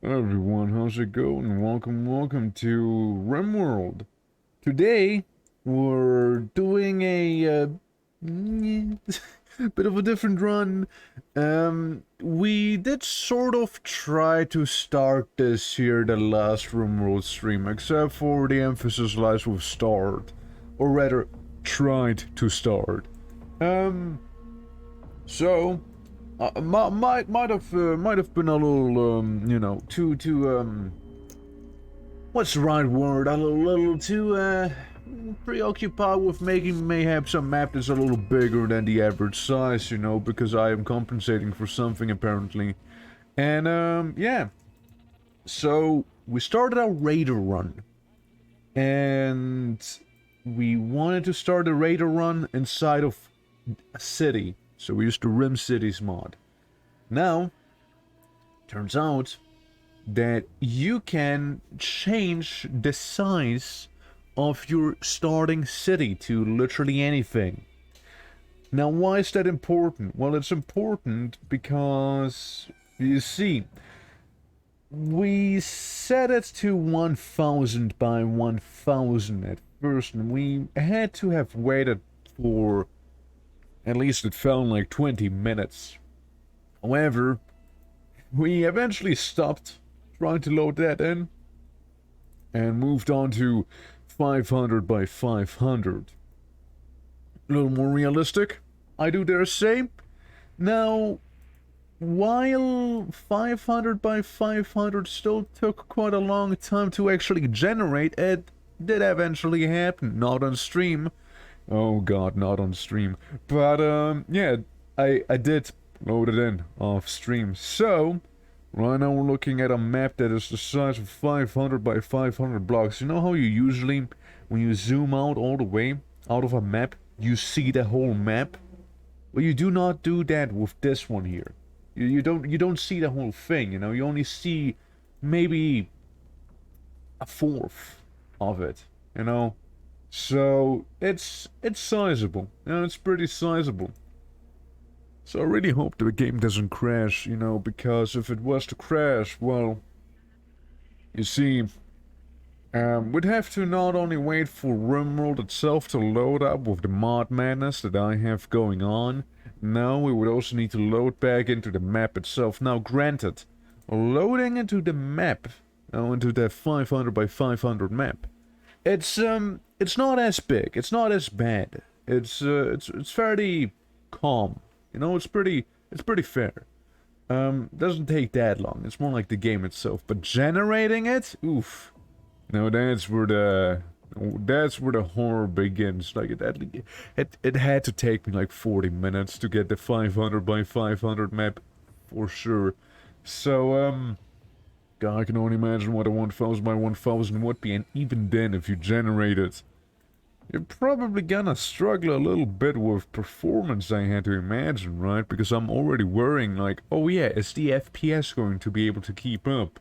Hello everyone, how's it going? Welcome to RIMWORLD. Today, we're doing a bit of a different run. We did sort of try to start this here, the last RIMWORLD stream, except for the emphasis lies with start. Or rather, tried to start. So, might have been a little what's the right word? A little too preoccupied with making mayhaps a map that's a little bigger than the average size, because I am compensating for something apparently. And yeah. So we started our raider run. And we wanted to start a raider run inside of a city. So we used the Rim Cities mod. Now, turns out that you can change the size of your starting city to literally anything. Now, why is that important? Well, it's important because, you see, we set it to 1000 by 1000 at first, and we had to have waited for, at least it felt like 20 minutes. However, we eventually stopped trying to load that in and moved on to 500 by 500. A little more realistic, I do dare say. Now, while 500 by 500 still took quite a long time to actually generate, it did eventually happen. Not on stream. Oh god, not on stream. But, yeah, I did load it in off stream. So, right now we're looking at a map that is the size of 500 by 500 blocks. You know how you usually, when you zoom out all the way out of a map, you see the whole map? Well, you do not do that with this one here. You don't see the whole thing, you only see maybe a fourth of it, So it's sizable. It's pretty sizable. So I really hope the game doesn't crash, because if it was to crash, well, you see, we'd have to not only wait for RimWorld itself to load up with the mod madness that I have going on, now we would also need to load back into the map itself. Now granted, loading into the map, into that 500 by 500 map, it's not as big, it's not as bad, it's fairly calm. It's pretty fair. Doesn't take that long. It's more like the game itself. But generating it, oof. That's where the horror begins. Like it had to take me like 40 minutes to get the 500 by 500 map for sure. So God, I can only imagine what a 1000 by 1000 would be, and even then, if you generate it, you're probably gonna struggle a little bit with performance, I had to imagine, right? Because I'm already worrying, like, oh yeah, is the FPS going to be able to keep up?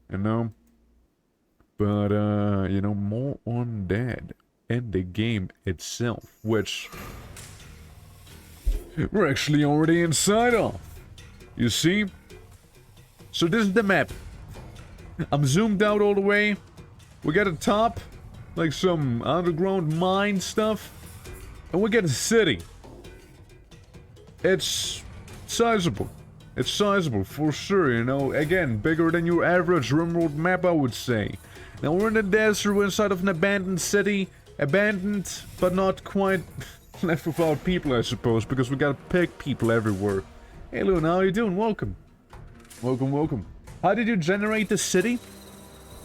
But, more on that and the game itself, which we're actually already inside of. You see? So this is the map. I'm zoomed out all the way. We got a top, like some underground mine stuff, and we get a city. It's sizable. It's sizable for sure, again, bigger than your average RimWorld map, I would say. Now we're in the desert, we're inside of an abandoned city. Abandoned, but not quite left without people, I suppose, because we gotta pick people everywhere. Hey Luna, how you doing? Welcome. Welcome. How did you generate the city?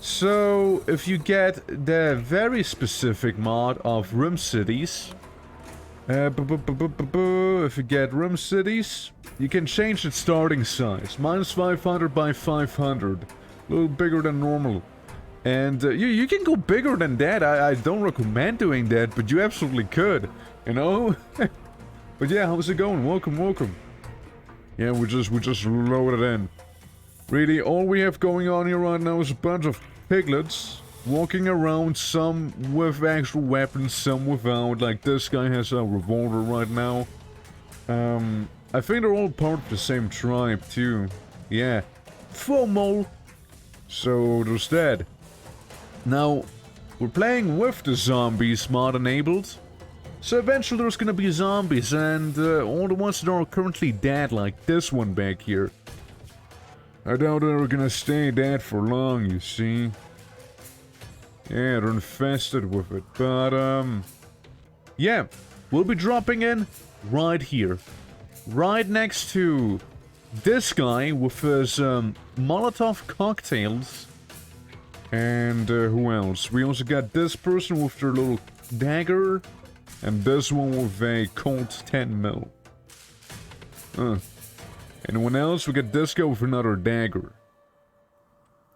So, if you get the very specific mod of Rim Cities, if you get Rim Cities, you can change its starting size. Mine's 500 by 500, a little bigger than normal. And you can go bigger than that. I don't recommend doing that, but you absolutely could, But yeah, how's it going? Welcome. Yeah, we just loaded in. Really, all we have going on here right now is a bunch of piglets walking around, some with actual weapons, some without. Like this guy has a revolver right now. I think they're all part of the same tribe too. Yeah. FOMO. So there's that. Now, we're playing with the zombies mod enabled. So eventually there's gonna be zombies, and all the ones that are currently dead, like this one back here. I doubt they're gonna stay dead for long, you see. Yeah, they're infested with it, but yeah, we'll be dropping in right here. Right next to this guy with his Molotov cocktails. And who else? We also got this person with their little dagger. And this one with a Colt 10 mil. Anyone else? We got this guy with another dagger.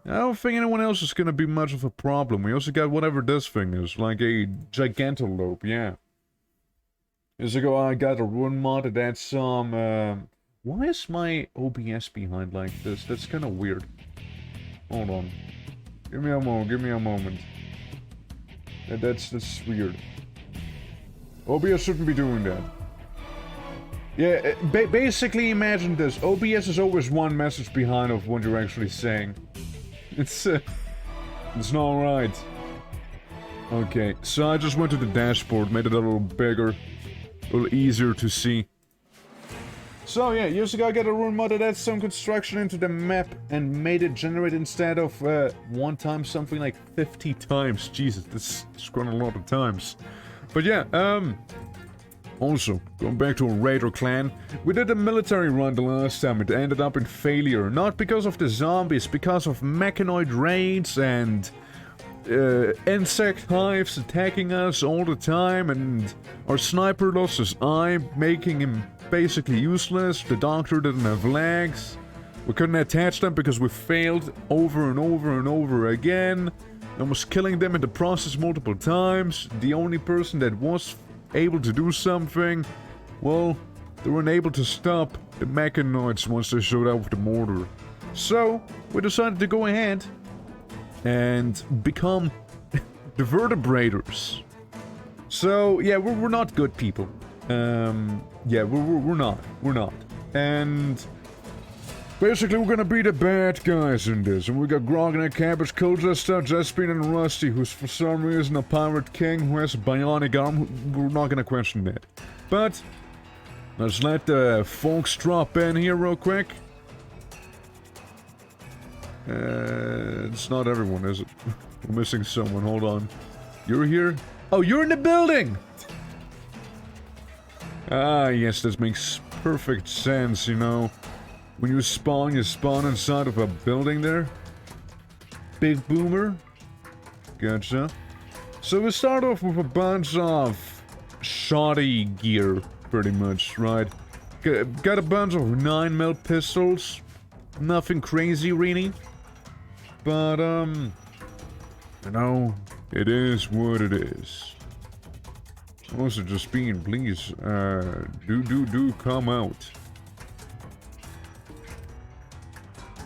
I don't think anyone else is gonna be much of a problem. We also got whatever this thing is, like a gigantalope, yeah. Years ago I got a run mod that had some, why is my OBS behind like this? That's kinda weird. Hold on. Give me a moment. That's weird. OBS shouldn't be doing that. Yeah, basically imagine this. OBS is always one message behind of what you're actually saying. It's not right. Okay, so I just went to the dashboard, made it a little bigger, a little easier to see. So yeah, years ago I got a rune mod that had some construction into the map and made it generate instead of one time something like 50 times. Jesus, this is quite a lot of times. But yeah, also, going back to a Raider clan, we did a military run the last time. It ended up in failure, not because of the zombies, because of mechanoid raids and insect hives attacking us all the time, and our sniper lost his eye, making him basically useless. The doctor didn't have legs. We couldn't attach them because we failed over and over and over again. And was killing them in the process multiple times. The only person that was able to do something, well, they weren't able to stop the mechanoids once they showed up with the mortar. So, we decided to go ahead and become the vertebrators. So, yeah, we're not good people. Yeah, we're not. And basically, we're gonna be the bad guys in this. And we got Grog and a Cabbage, Colchester, Jespin, and Rusty, who's for some reason a pirate king who has a bionic arm. We're not gonna question that. But let's let the folks drop in here real quick. It's not everyone, is it? We're missing someone. Hold on. You're here? Oh, you're in the building! Ah, yes, this makes perfect sense, you know. When you spawn inside of a building there. Big boomer. Gotcha. So we start off with a bunch of shoddy gear, pretty much, right? Got a bunch of 9mm pistols. Nothing crazy, really. But, you know, it is what it is. Also, just being, please, do come out.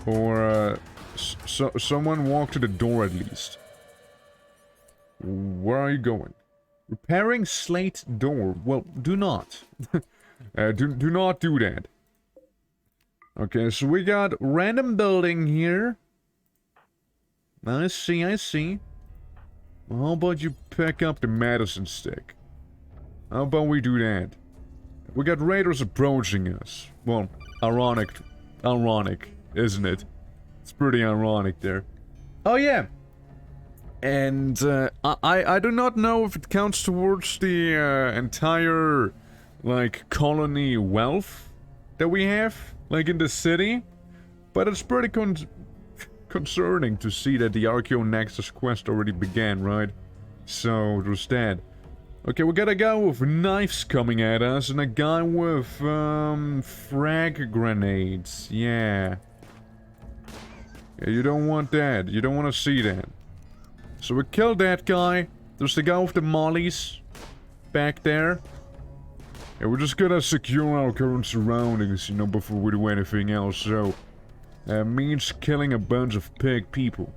Or, someone walk to the door at least. Where are you going? Repairing slate door. Well, do not. Do not do that. Okay, so we got random building here. I see. Well, how about you pick up the medicine stick? How about we do that? We got raiders approaching us. Well, ironic, isn't it? It's pretty ironic there. Oh yeah. And I do not know if it counts towards the entire like colony wealth that we have, like in the city, but it's pretty concerning to see that the Archeo Nexus quest already began, right? So there's that. Okay, we got a guy with knives coming at us and a guy with frag grenades. Yeah, you don't want that. You don't want to see that. So we killed that guy. There's the guy with the mollies back there. Yeah, we're just gonna secure our current surroundings, you know, before we do anything else. So that means killing a bunch of pig people.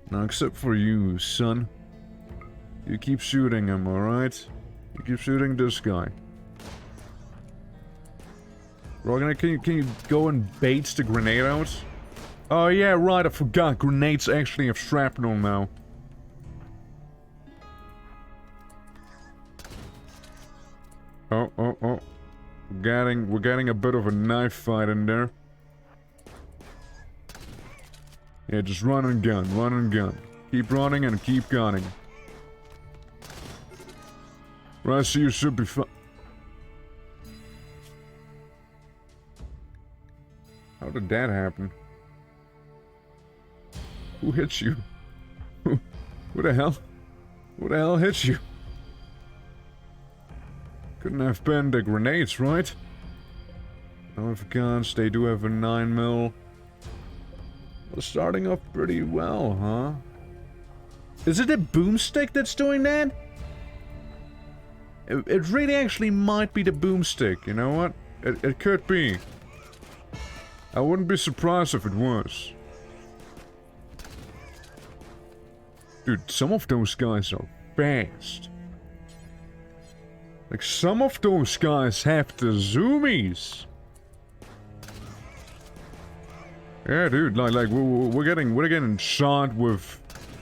Now, except for you, son. You keep shooting him, alright? You keep shooting this guy. Rogana, can you go and bait the grenade out? Oh yeah, right, I forgot. Grenades actually have shrapnel now. Oh, oh, oh. We're getting a bit of a knife fight in there. Yeah, just run and gun, run and gun. Keep running and keep gunning. Rest of you should be fine. How did that happen? Who hit you? Who the hell? Who the hell hit you? Couldn't have been the grenades, right? No have guns, they do have a 9mm. Well, starting off pretty well, huh? Is it a boomstick that's doing that? It really actually might be the boomstick, you know what? It could be. I wouldn't be surprised if it was. Dude, some of those guys are fast. Like, some of those guys have the zoomies. Yeah, dude, like we're getting shot with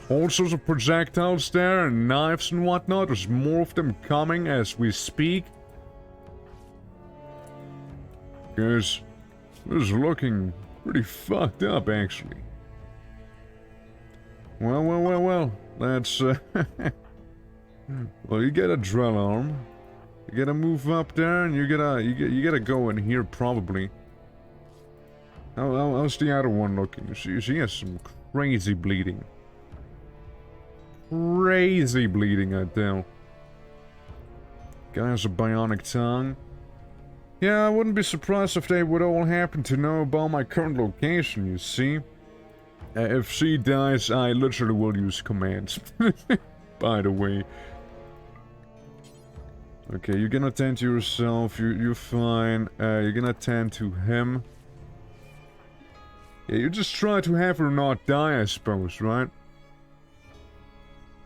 all sorts of projectiles there and knives and whatnot. There's more of them coming as we speak. Guys, this is looking pretty fucked up, actually. Well, let's, well, you get a drill arm. You gotta move up there, and you gotta go in here, probably. How's the other one looking? She has some crazy bleeding. Crazy bleeding, I tell. Guy has a bionic tongue. Yeah, I wouldn't be surprised if they would all happen to know about my current location, you see. If she dies, I literally will use commands. By the way. Okay, you're gonna tend to yourself, you're fine. You're gonna tend to him. Yeah, you just try to have her not die, I suppose, right?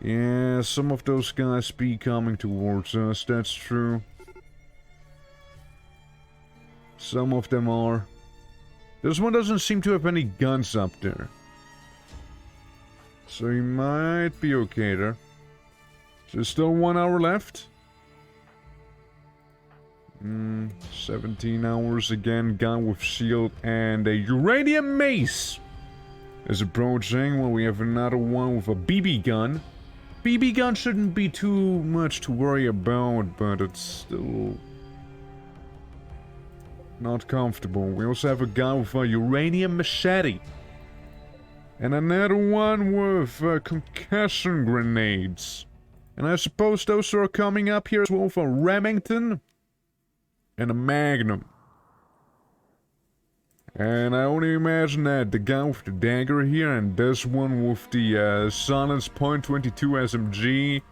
Yeah, some of those guys be coming towards us, that's true. Some of them are. This one doesn't seem to have any guns up there. So he might be okay there. There's still 1 hour left. 17 hours again, gun with shield and a uranium mace is approaching. Well, we have another one with a BB gun. BB gun shouldn't be too much to worry about, but it's still not comfortable. We also have a gun with a uranium machete. And another one with concussion grenades. And I suppose those are coming up here as well for Remington. And a Magnum. And I only imagine that the guy with the dagger here and this one with the Silence .22 SMG.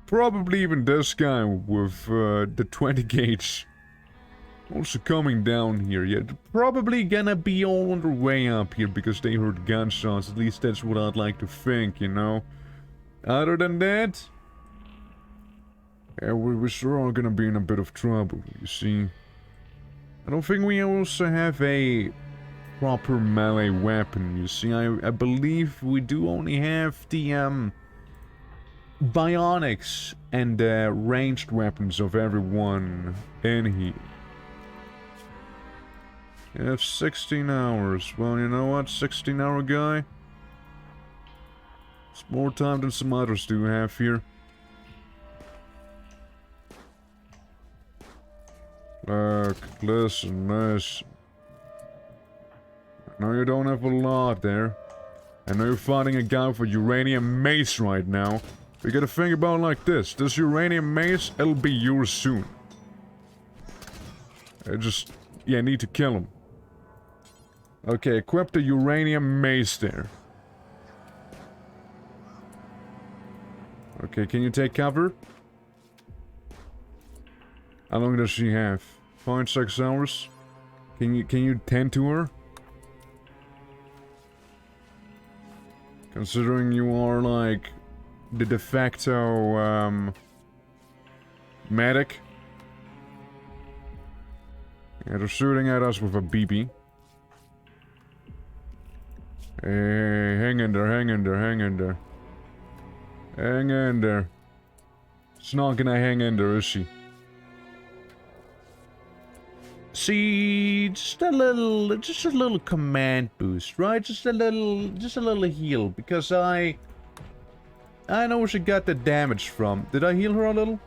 Probably even this guy with the 20 gauge. Also coming down here. Yeah, they're probably gonna be all on their way up here because they heard gunshots. At least that's what I'd like to think, you know. Other than that... yeah, we're sure are gonna be in a bit of trouble, you see. I don't think we also have a proper melee weapon, you see. I believe we do only have the, bionics and ranged weapons of everyone in here. You have 16 hours. Well, you know what, 16-hour guy? It's more time than some others do have here. Look, listen. I know you don't have a lot there. I know you're fighting a guy with a uranium mace right now. You gotta think about it like this. This uranium mace, it'll be yours soon. I need to kill him. Okay, equip the uranium mace there. Okay, can you take cover? How long does she have? 0.6 hours? Can you tend to her? Considering you are like the de facto medic. Yeah, they're shooting at us with a BB. Hey, hang in there, hang in there, hang in there. Hang in there. It's not gonna hang in there, is she? See, just a little command boost, right? Just a little heal, because I know where she got the damage from. Did I heal her a little?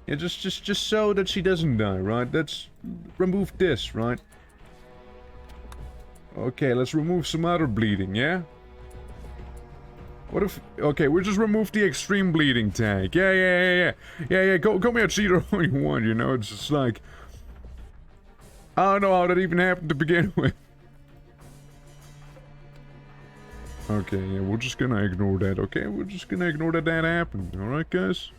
Yeah, just so that she doesn't die, right? Let's remove this, right? Okay, let's remove some other bleeding, yeah? What if... Okay, we'll just remove the extreme bleeding tag. Yeah, go me cheater all you want, you know? It's just like... I don't know how that even happened to begin with. Okay, yeah, we're just gonna ignore that, okay? We're just gonna ignore that happened, alright, guys?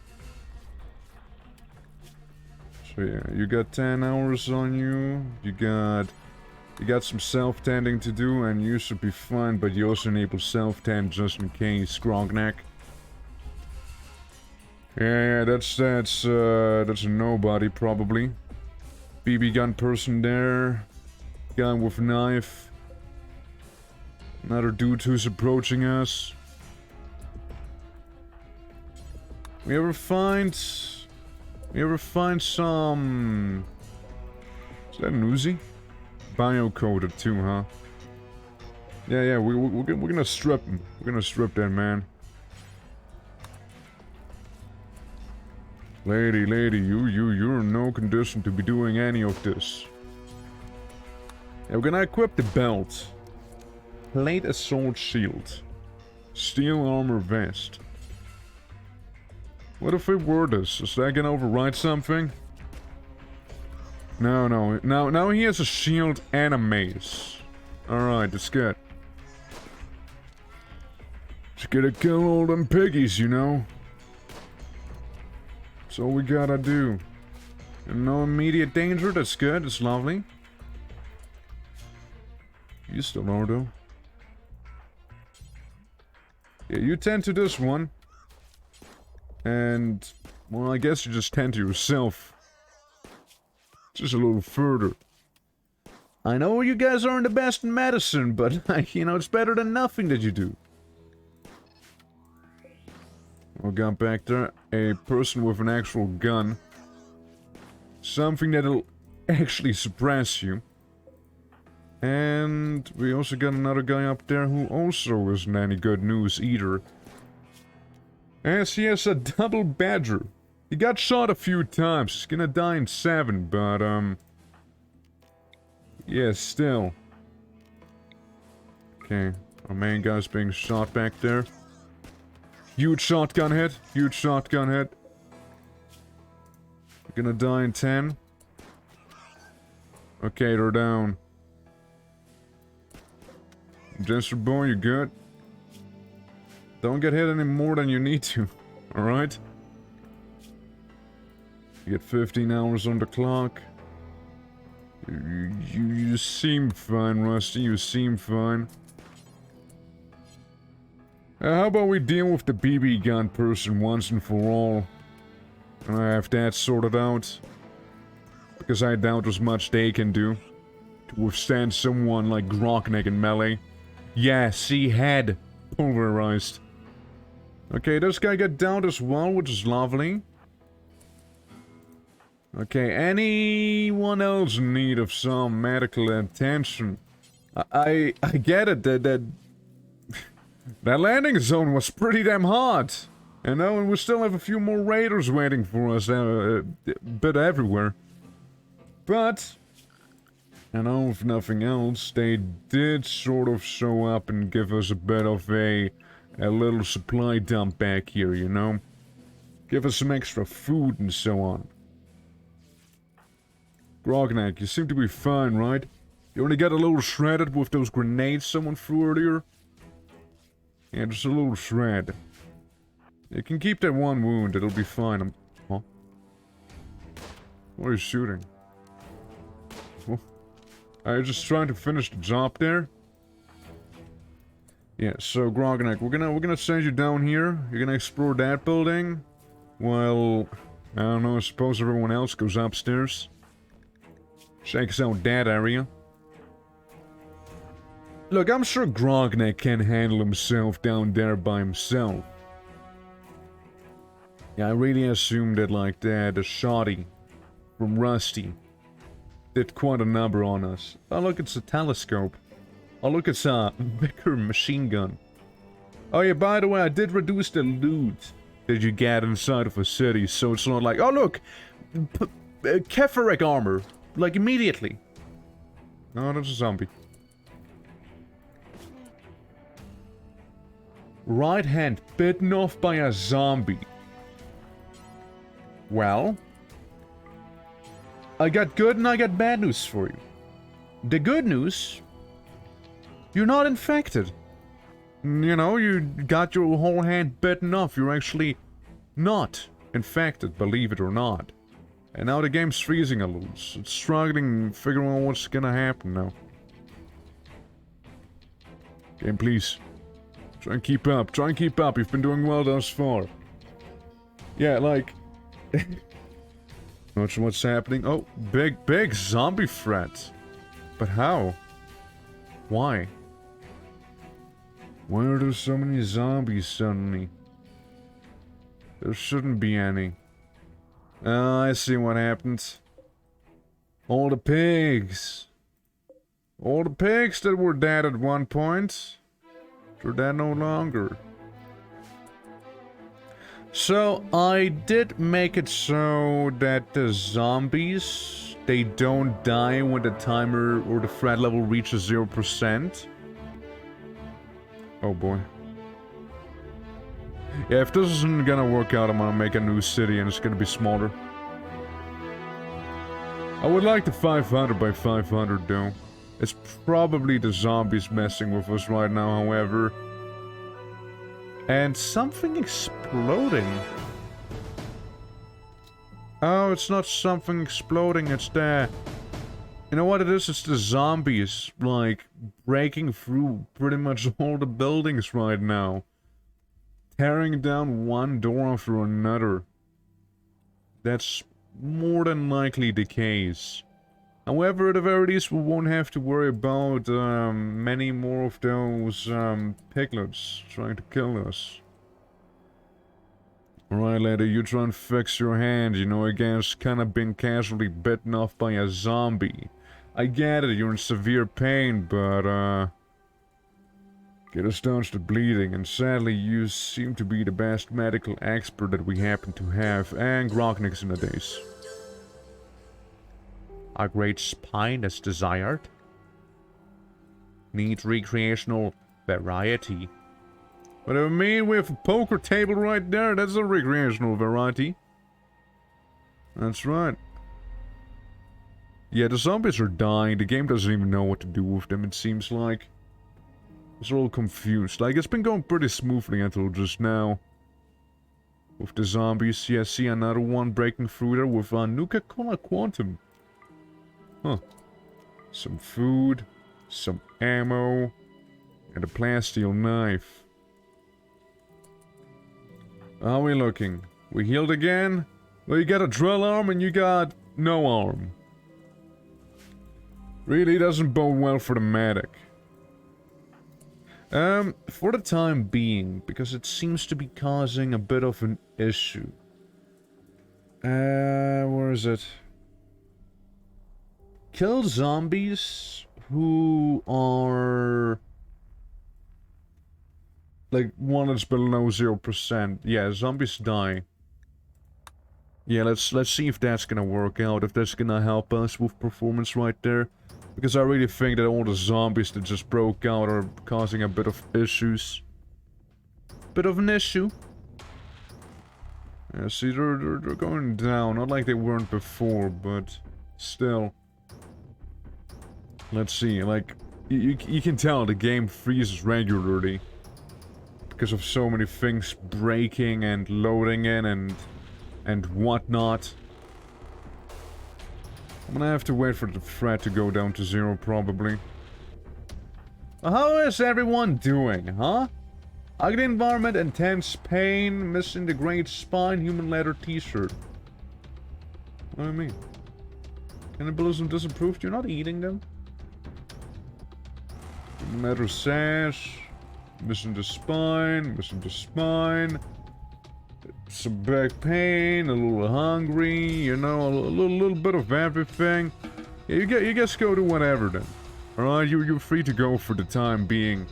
So yeah, you got 10 hours on you. You got some self-tending to do, and you should be fine, but you also enable self-tend just in case, Grognak. Yeah, that's a nobody, probably. BB gun person there. Guy with knife. Another dude who's approaching us. We ever find some... Is that an Uzi? Bio-coded too, huh? Yeah, we're gonna strip him. We're gonna strip that man. Lady, you're in no condition to be doing any of this. Yeah, we're gonna equip the belt. Plate assault shield. Steel armor vest. What if we wore this? Is that gonna override something? No. Now he has a shield and a mace. Alright, that's good. Just gotta kill all them piggies, you know? That's all we gotta do. And no immediate danger, that's good, that's lovely. You still are, though. Yeah, you tend to this one. And, well, I guess you just tend to yourself. Just a little further. I know you guys aren't the best in medicine, but, you know, it's better than nothing that you do. We got back there a person with an actual gun. Something that'll actually suppress you. And we also got another guy up there who also isn't any good news either. As he has a double badger. He got shot a few times. He's gonna die in 7, but yeah, still. Okay, our main guy's being shot back there. Huge shotgun hit. Huge shotgun hit. You're gonna die in 10. Okay, they're down. Jester boy, you good? Don't get hit any more than you need to. Alright? You get 15 hours on the clock. You seem fine, Rusty. You seem fine. How about we deal with the BB gun person once and for all? And I have that sorted out. Because I doubt there's much they can do to withstand someone like Grognak in melee. Yeah, see, head pulverized. Okay, this guy got downed as well, which is lovely. Okay, anyone else in need of some medical attention? I get it, that landing zone was pretty damn hard. You know, and we still have a few more raiders waiting for us, a bit everywhere. But, you know, if nothing else, they did sort of show up and give us a bit of a little supply dump back here, you know? Give us some extra food and so on. Grognak, you seem to be fine, right? You only got a little shredded with those grenades someone threw earlier? Yeah, just a little shred. You can keep that one wound, it'll be fine. Huh? What are you shooting? Oh. Are you just trying to finish the job there? Yeah, so Grognak, we're gonna send you down here. You're gonna explore that building. Well, I don't know, I suppose everyone else goes upstairs. Checks out that area. Look, I'm sure Grognek can handle himself down there by himself. Yeah, I really assume that, like, the shoddy from Rusty did quite a number on us. Oh, look, it's a telescope. Oh, look, it's a bigger machine gun. Oh, yeah, by the way, I did reduce the loot that you get inside of a city, so it's not like, oh, look, Keferek armor, like, immediately. No, that's a zombie. Right hand bitten off by a zombie. Well, I got good and I got bad news for you. The good news, you're not infected. You know, you got your whole hand bitten off. You're actually not infected, believe it or not. And now the game's freezing a little. So it's struggling, figuring out what's gonna happen now. Game, please. Try and keep up. Try and keep up. You've been doing well thus far. Yeah, like... Not sure what's happening. Oh, big zombie threat. But how? Why? Why are there so many zombies suddenly? There shouldn't be any. Oh, I see what happened. All the pigs. All the pigs that were dead at one point. They're dead no longer. So, I did make it so that the zombies, they don't die when the timer or the threat level reaches 0%. Oh boy. Yeah, if this isn't gonna work out, I'm gonna make a new city and it's gonna be smaller. I would like the 500 by 500 though. It's probably the zombies messing with us right now, however. And something exploding. Oh, it's not something exploding, it's the... You know what it is? It's the zombies, like, breaking through pretty much all the buildings right now. Tearing down one door after another. That's more than likely the case. However, at the very least, we won't have to worry about many more of those piglets trying to kill us. Alright, lady, you try and fix your hand, you know, against kind of being casually bitten off by a zombie. I get it, you're in severe pain, but get us down to bleeding, and sadly, you seem to be the best medical expert that we happen to have, and Grognik's in the days. A great spine is desired. Need recreational variety. What do you mean? We have a poker table right there. That's a recreational variety. That's right. Yeah, the zombies are dying. The game doesn't even know what to do with them, it seems like. It's all confused. Like, it's been going pretty smoothly until just now. With the zombies. Yeah, see another one breaking through there with Nuka-Cola Quantum. Huh. Some food, some ammo, and a plasteel knife. How are we looking? We healed again? Well, you got a drill arm and you got no arm. Really doesn't bode well for the medic. For the time being, because it seems to be causing a bit of an issue. Where is it? Kill zombies who are... like, one that's below 0%. Yeah, zombies die. Yeah, let's see if that's gonna work out, if that's gonna help us with performance right there. Because I really think that all the zombies that just broke out are causing a bit of issues. Bit of an issue. Yeah, see, they're going down. Not like they weren't before, but still. Let's see, like, you can tell the game freezes regularly. Because of so many things breaking and loading in and whatnot. I'm gonna have to wait for the threat to go down to 0, probably. How is everyone doing, huh? Ugly environment, intense pain, missing the great spine, human leather t-shirt. What do you mean? Cannibalism disapproved? You're not eating them? Metal sash. Missing the spine. Missing the spine. Some back pain. A little hungry. You know, a little bit of everything. Yeah, you guys go do whatever then. Alright, you're free to go for the time being.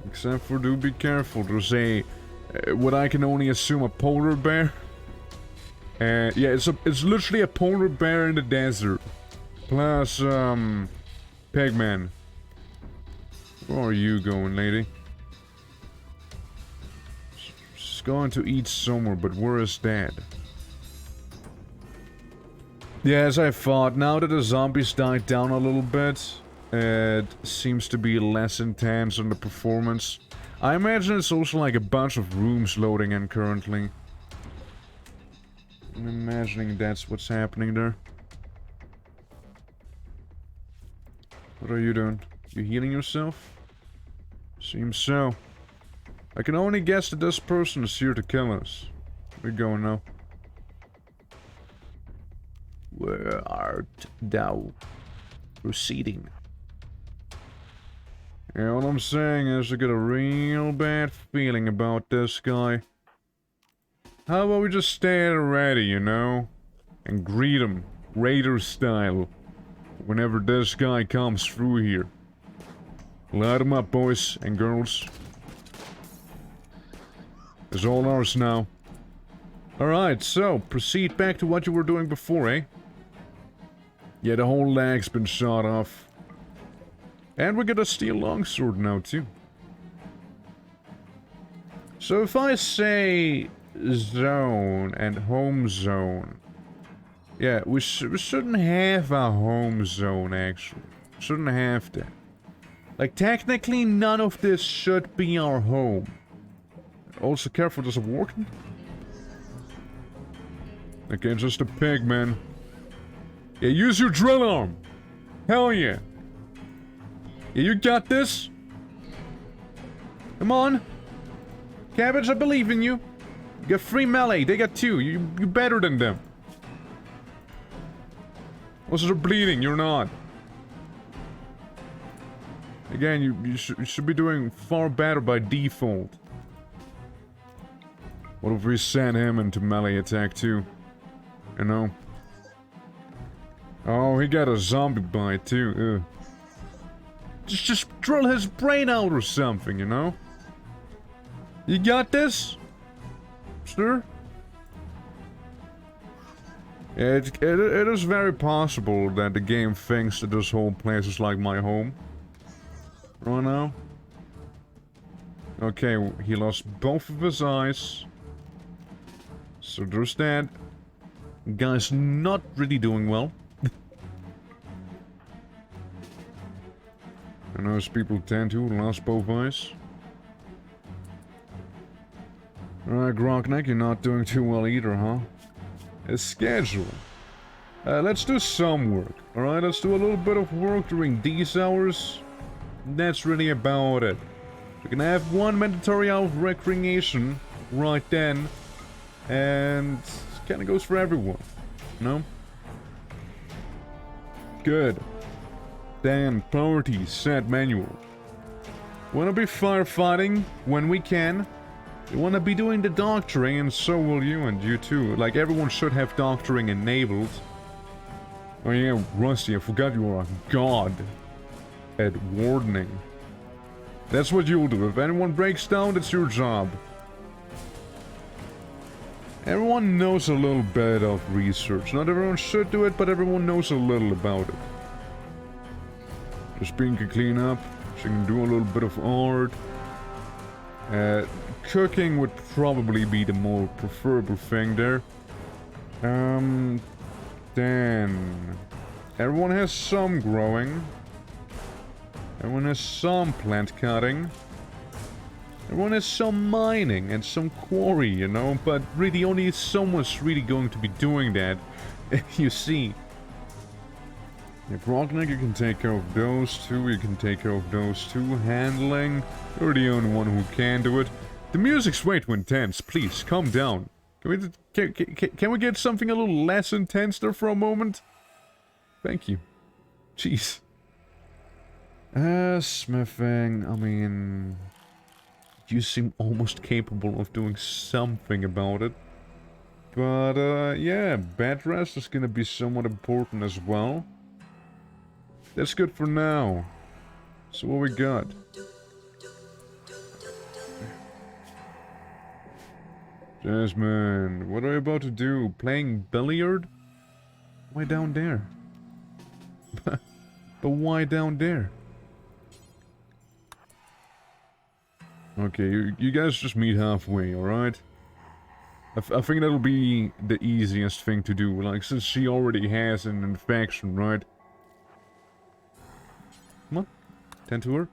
Except for do be careful. There's a what I can only assume a polar bear. And yeah, it's literally a polar bear in the desert. Plus Pegman. Where are you going, lady? She's going to eat somewhere, but where is that? Yeah, as I thought, now that the zombies died down a little bit, it seems to be less intense on the performance. I imagine it's also like a bunch of rooms loading in currently. I'm imagining that's what's happening there. What are you doing? You healing yourself? Seems so. I can only guess that this person is here to kill us. We're going now. Where art thou proceeding? Yeah, what I'm saying is I get a real bad feeling about this guy. How about we just stand ready, you know? And greet him, Raider style, whenever this guy comes through here. Light him up, boys and girls. It's all ours now. Alright, so, proceed back to what you were doing before, eh? Yeah, the whole leg's been shot off. And we get a steel longsword now, too. So if I say zone and home zone... Yeah, we shouldn't have a home zone, actually. Shouldn't have that. Like, technically, none of this should be our home. Also, careful, does it work? Okay, just a pig, man. Yeah, use your drill arm! Hell yeah! Yeah, you got this! Come on! Cabbage, I believe in you! You got 3 melee, they got 2. You're better than them. Also, they're bleeding, you're not. Again, you should be doing far better by default. What if we send him into melee attack too? You know? Oh, he got a zombie bite too. Ugh. Just drill his brain out or something, you know? You got this? Sir? Yeah, it is very possible that the game thinks that this whole place is like my home. Right now. Okay, he lost both of his eyes. So there's that. Guy's not really doing well. I know as people tend to lose both eyes. Alright, Grockneck, you're not doing too well either, huh? It's schedule. Let's do some work. Alright, let's do a little bit of work during these hours. That's really about it. We can have 1 mandatory hour of recreation right then. And it kinda goes for everyone. No? Good. Then, priority set manual. Wanna be firefighting when we can. You wanna be doing the doctoring, and so will you, and you too. Like, everyone should have doctoring enabled. Oh yeah, Rusty, I forgot you are a god at wardening. That's what you'll do. If anyone breaks down, it's your job. Everyone knows a little bit of research. Not everyone should do it, but everyone knows a little about it. Just being can clean up, she can do a little bit of art. Cooking would probably be the more preferable thing there. Then... Everyone has some growing. Everyone has some plant cutting. Everyone has some mining and some quarry, you know, but really only someone's really going to be doing that. You see. If Rockneck, you can take care of those two, you can take care of those two. Handling, you're the only one who can do it. The music's way too intense, please, calm down. Can we get something a little less intense there for a moment? Thank you. Jeez. Smithing, I mean... You seem almost capable of doing something about it. But, yeah, bed rest is gonna be somewhat important as well. That's good for now. So what we got? Jasmine, what are you about to do? Playing billiard? Why down there? But why down there? Okay, you guys just meet halfway, alright? I think that'll be the easiest thing to do, like, since she already has an infection, right? Come on, tend to her.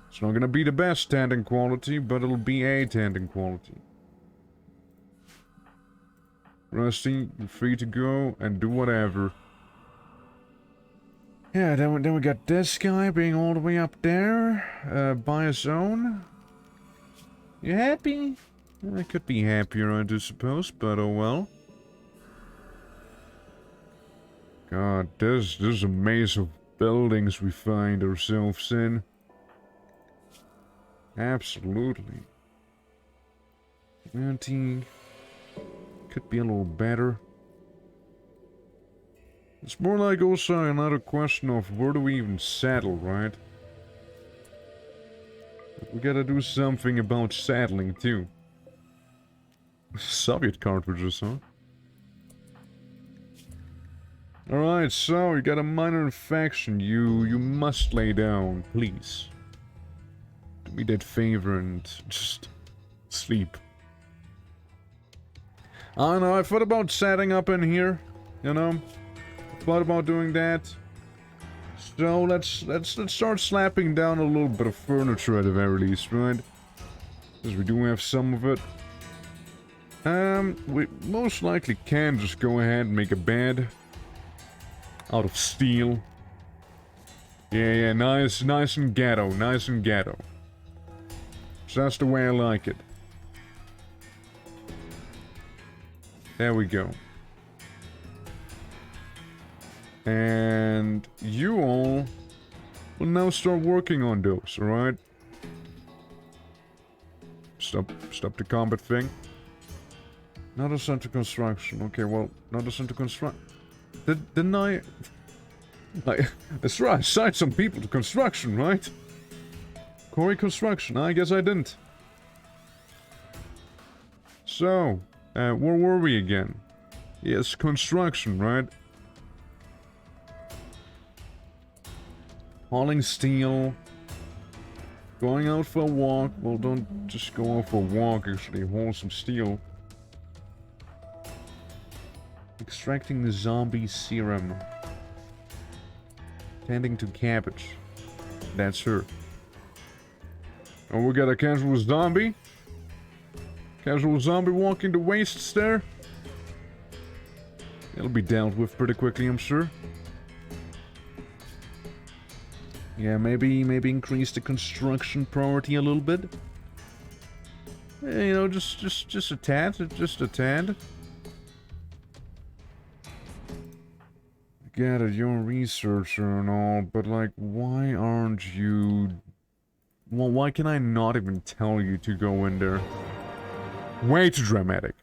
It's not gonna be the best tending quality, but it'll be a tending quality. Rusty, you're free to go and do whatever. Yeah, then we got this guy being all the way up there, by his own. You happy? I could be happier, I do suppose, but oh well. God, there's a maze of buildings we find ourselves in. Absolutely. Humanity could be a little better. It's more like also another question of where do we even settle, right? We gotta do something about settling too. Soviet cartridges, huh? Alright, so you got a minor infection. You must lay down, please. Do me that favor and just sleep. I don't know, I thought about setting up in here, you know? Thought about doing that. So let's start slapping down a little bit of furniture at the very least, right? Because we do have some of it. We most likely can just go ahead and make a bed out of steel. Yeah, nice and ghetto, nice and ghetto. So that's the way I like it. There we go. And you all will now start working on those, alright? Stop the combat thing. Not a center construction. Okay, well, not a center construct. Didn't I... That's right, I assigned some people to construction, right? Quarry construction, I guess I didn't. So, where were we again? Yes, construction, right? Hauling steel. Going out for a walk. Well, don't just go out for a walk, actually. Haul some steel. Extracting the zombie serum. Tending to cabbage. That's her. Oh, we got a casual zombie. Casual zombie walking the wastes there. It'll be dealt with pretty quickly, I'm sure. Yeah, maybe increase the construction priority a little bit. You know, just a tad, just a tad. Get it, you're a researcher and all, but like, why aren't you... Well, why can I not even tell you to go in there? Way too dramatic.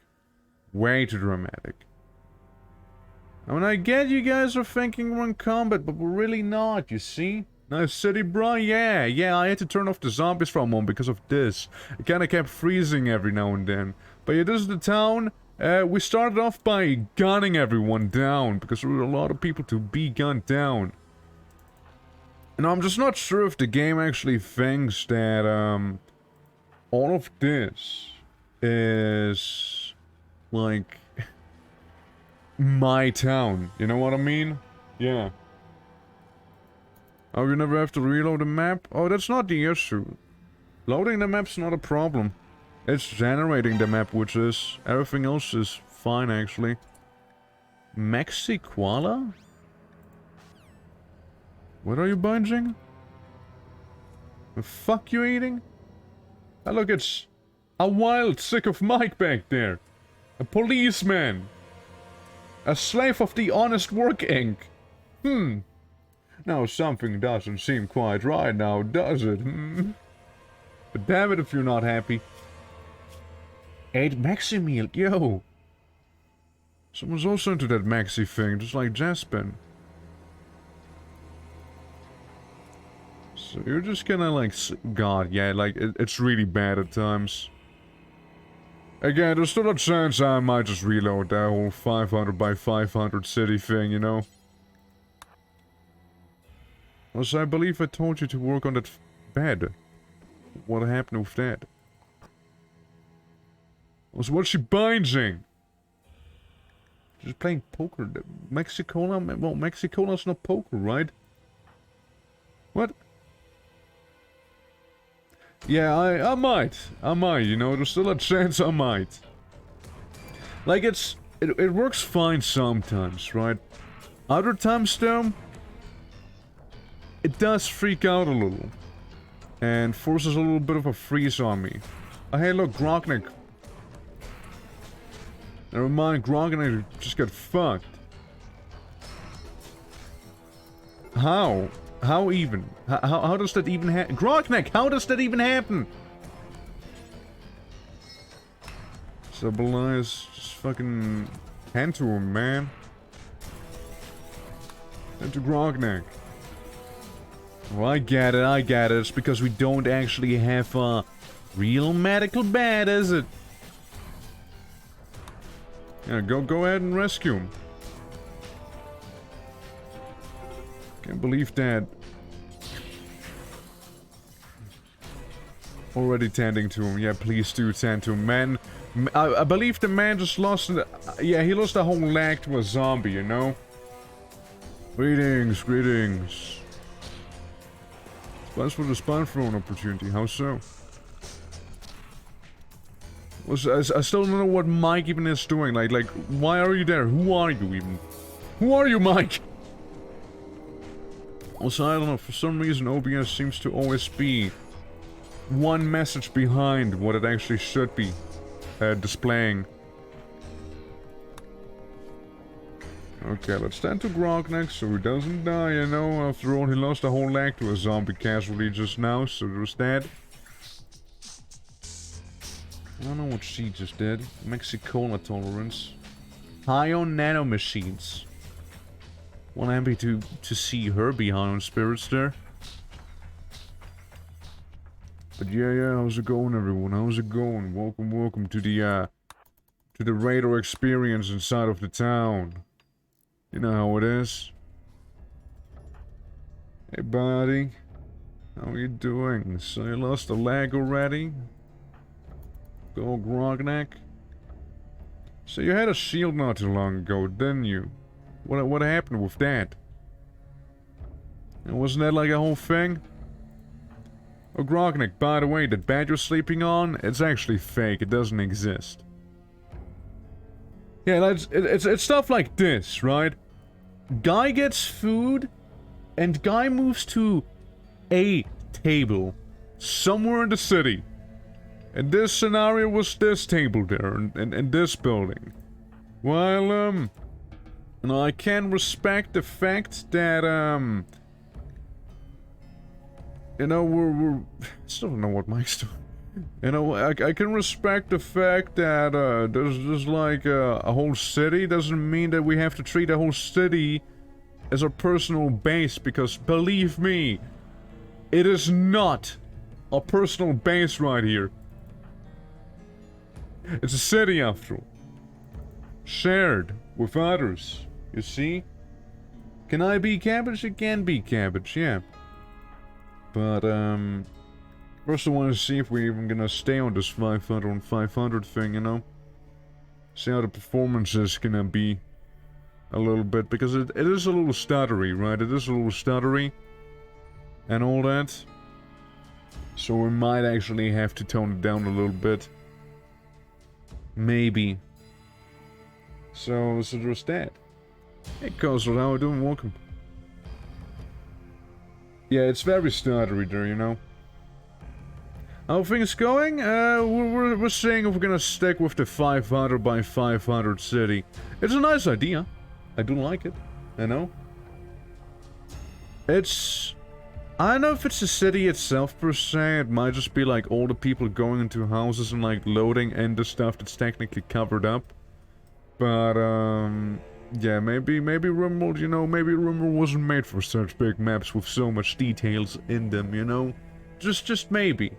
Way too dramatic. I mean, I get you guys are thinking we're in combat, but we're really not, you see? Nice city, bro? Yeah, I had to turn off the zombies for a moment because of this. It kinda kept freezing every now and then. But yeah, this is the town. We started off by gunning everyone down, because there were a lot of people to be gunned down. And I'm just not sure if the game actually thinks that, all of this is, like, my town. You know what I mean? Yeah. Oh, you never have to reload the map? Oh, that's not the issue. Loading the map's not a problem. It's generating the map, which is... Everything else is fine, actually. Mexiquala? What are you binging? The fuck you eating? Oh, look, it's... a wild, sick of Mike back there. A policeman. A slave of the honest work ink. Now something doesn't seem quite right now, does it? Hmm? But damn it if you're not happy. 8 maxi meal, yo! Someone's also into that maxi thing, just like Jaspin. So you're just gonna like... God, yeah, like, it's really bad at times. Again, there's still a chance I might just reload that whole 500 by 500 city thing, you know? Also, I believe I told you to work on that bed. What happened with that? Also, what's she binding? Just playing poker. Mexicola? Well, Mexicola's not poker, right? What? Yeah, I might, you know, there's still a chance I might. Like, it works fine sometimes, right? Other times, though, it does freak out a little. And forces a little bit of a freeze on me. Oh, hey, look, Grognik. Never mind, Grognik just got fucked. How? How even? How does that even happen? Grognik, how does that even happen? Stabilize, just fucking hand to him, man. Hand to Grognik. Well, I get it. It's because we don't actually have a real medical bed, is it? Yeah, go ahead and rescue him. Can't believe that. Already tending to him. Yeah, please do tend to him. Man, I believe the man just lost... yeah, he lost a whole leg to a zombie, you know? Greetings, greetings. Thanks for the spawn throwing opportunity. How so? I still don't know what Mike even is doing. Like, why are you there? Who are you even? Who are you, Mike? Also, I don't know, for some reason OBS seems to always be one message behind what it actually should be displaying. Okay, let's stand to Grognak so he doesn't die, you know. After all, he lost a whole leg to a zombie casualty just now, so there's that. I don't know what she just did. Mexicola tolerance. High on nanomachines. Well, I'm happy to see her be high on spirits there. But yeah, how's it going, everyone? How's it going? Welcome to the radar experience inside of the town. You know how it is. Hey, buddy. How you doing? So you lost a leg already? Go, Grognak. So you had a shield not too long ago, didn't you? What happened with that? And wasn't that like a whole thing? Oh, Grognak, by the way, that bed you're sleeping on, it's actually fake. It doesn't exist. Yeah, it's stuff like this, right? Guy gets food, and guy moves to a table somewhere in the city. And this scenario was this table there, in this building. Well, and I can respect the fact that, you know, we're still don't know what Mike's doing. You know, I can respect the fact that, there's like a whole city. Doesn't mean that we have to treat a whole city as a personal base, because believe me, it is not a personal base right here. It's a city after all. Shared with others, you see? Can I be cabbage? It can be cabbage, yeah. But, first I want to see if we're even gonna stay on this 500 on 500 thing, you know? See how the performance is gonna be a little bit, because it is a little stuttery, right? It is a little stuttery and all that. So we might actually have to tone it down a little bit. Maybe. So there's that. Hey, Coastal, how are you doing? Welcome. Yeah, it's very stuttery there, you know. How things going? We're seeing if we're gonna stick with the 500 by 500 city. It's a nice idea. I do like it, you know. It's... I don't know if it's the city itself per se. It might just be like all the people going into houses and like loading into stuff that's technically covered up. But, yeah, maybe RIMWORLD, you know, maybe RIMWORLD wasn't made for such big maps with so much details in them, you know? Just maybe.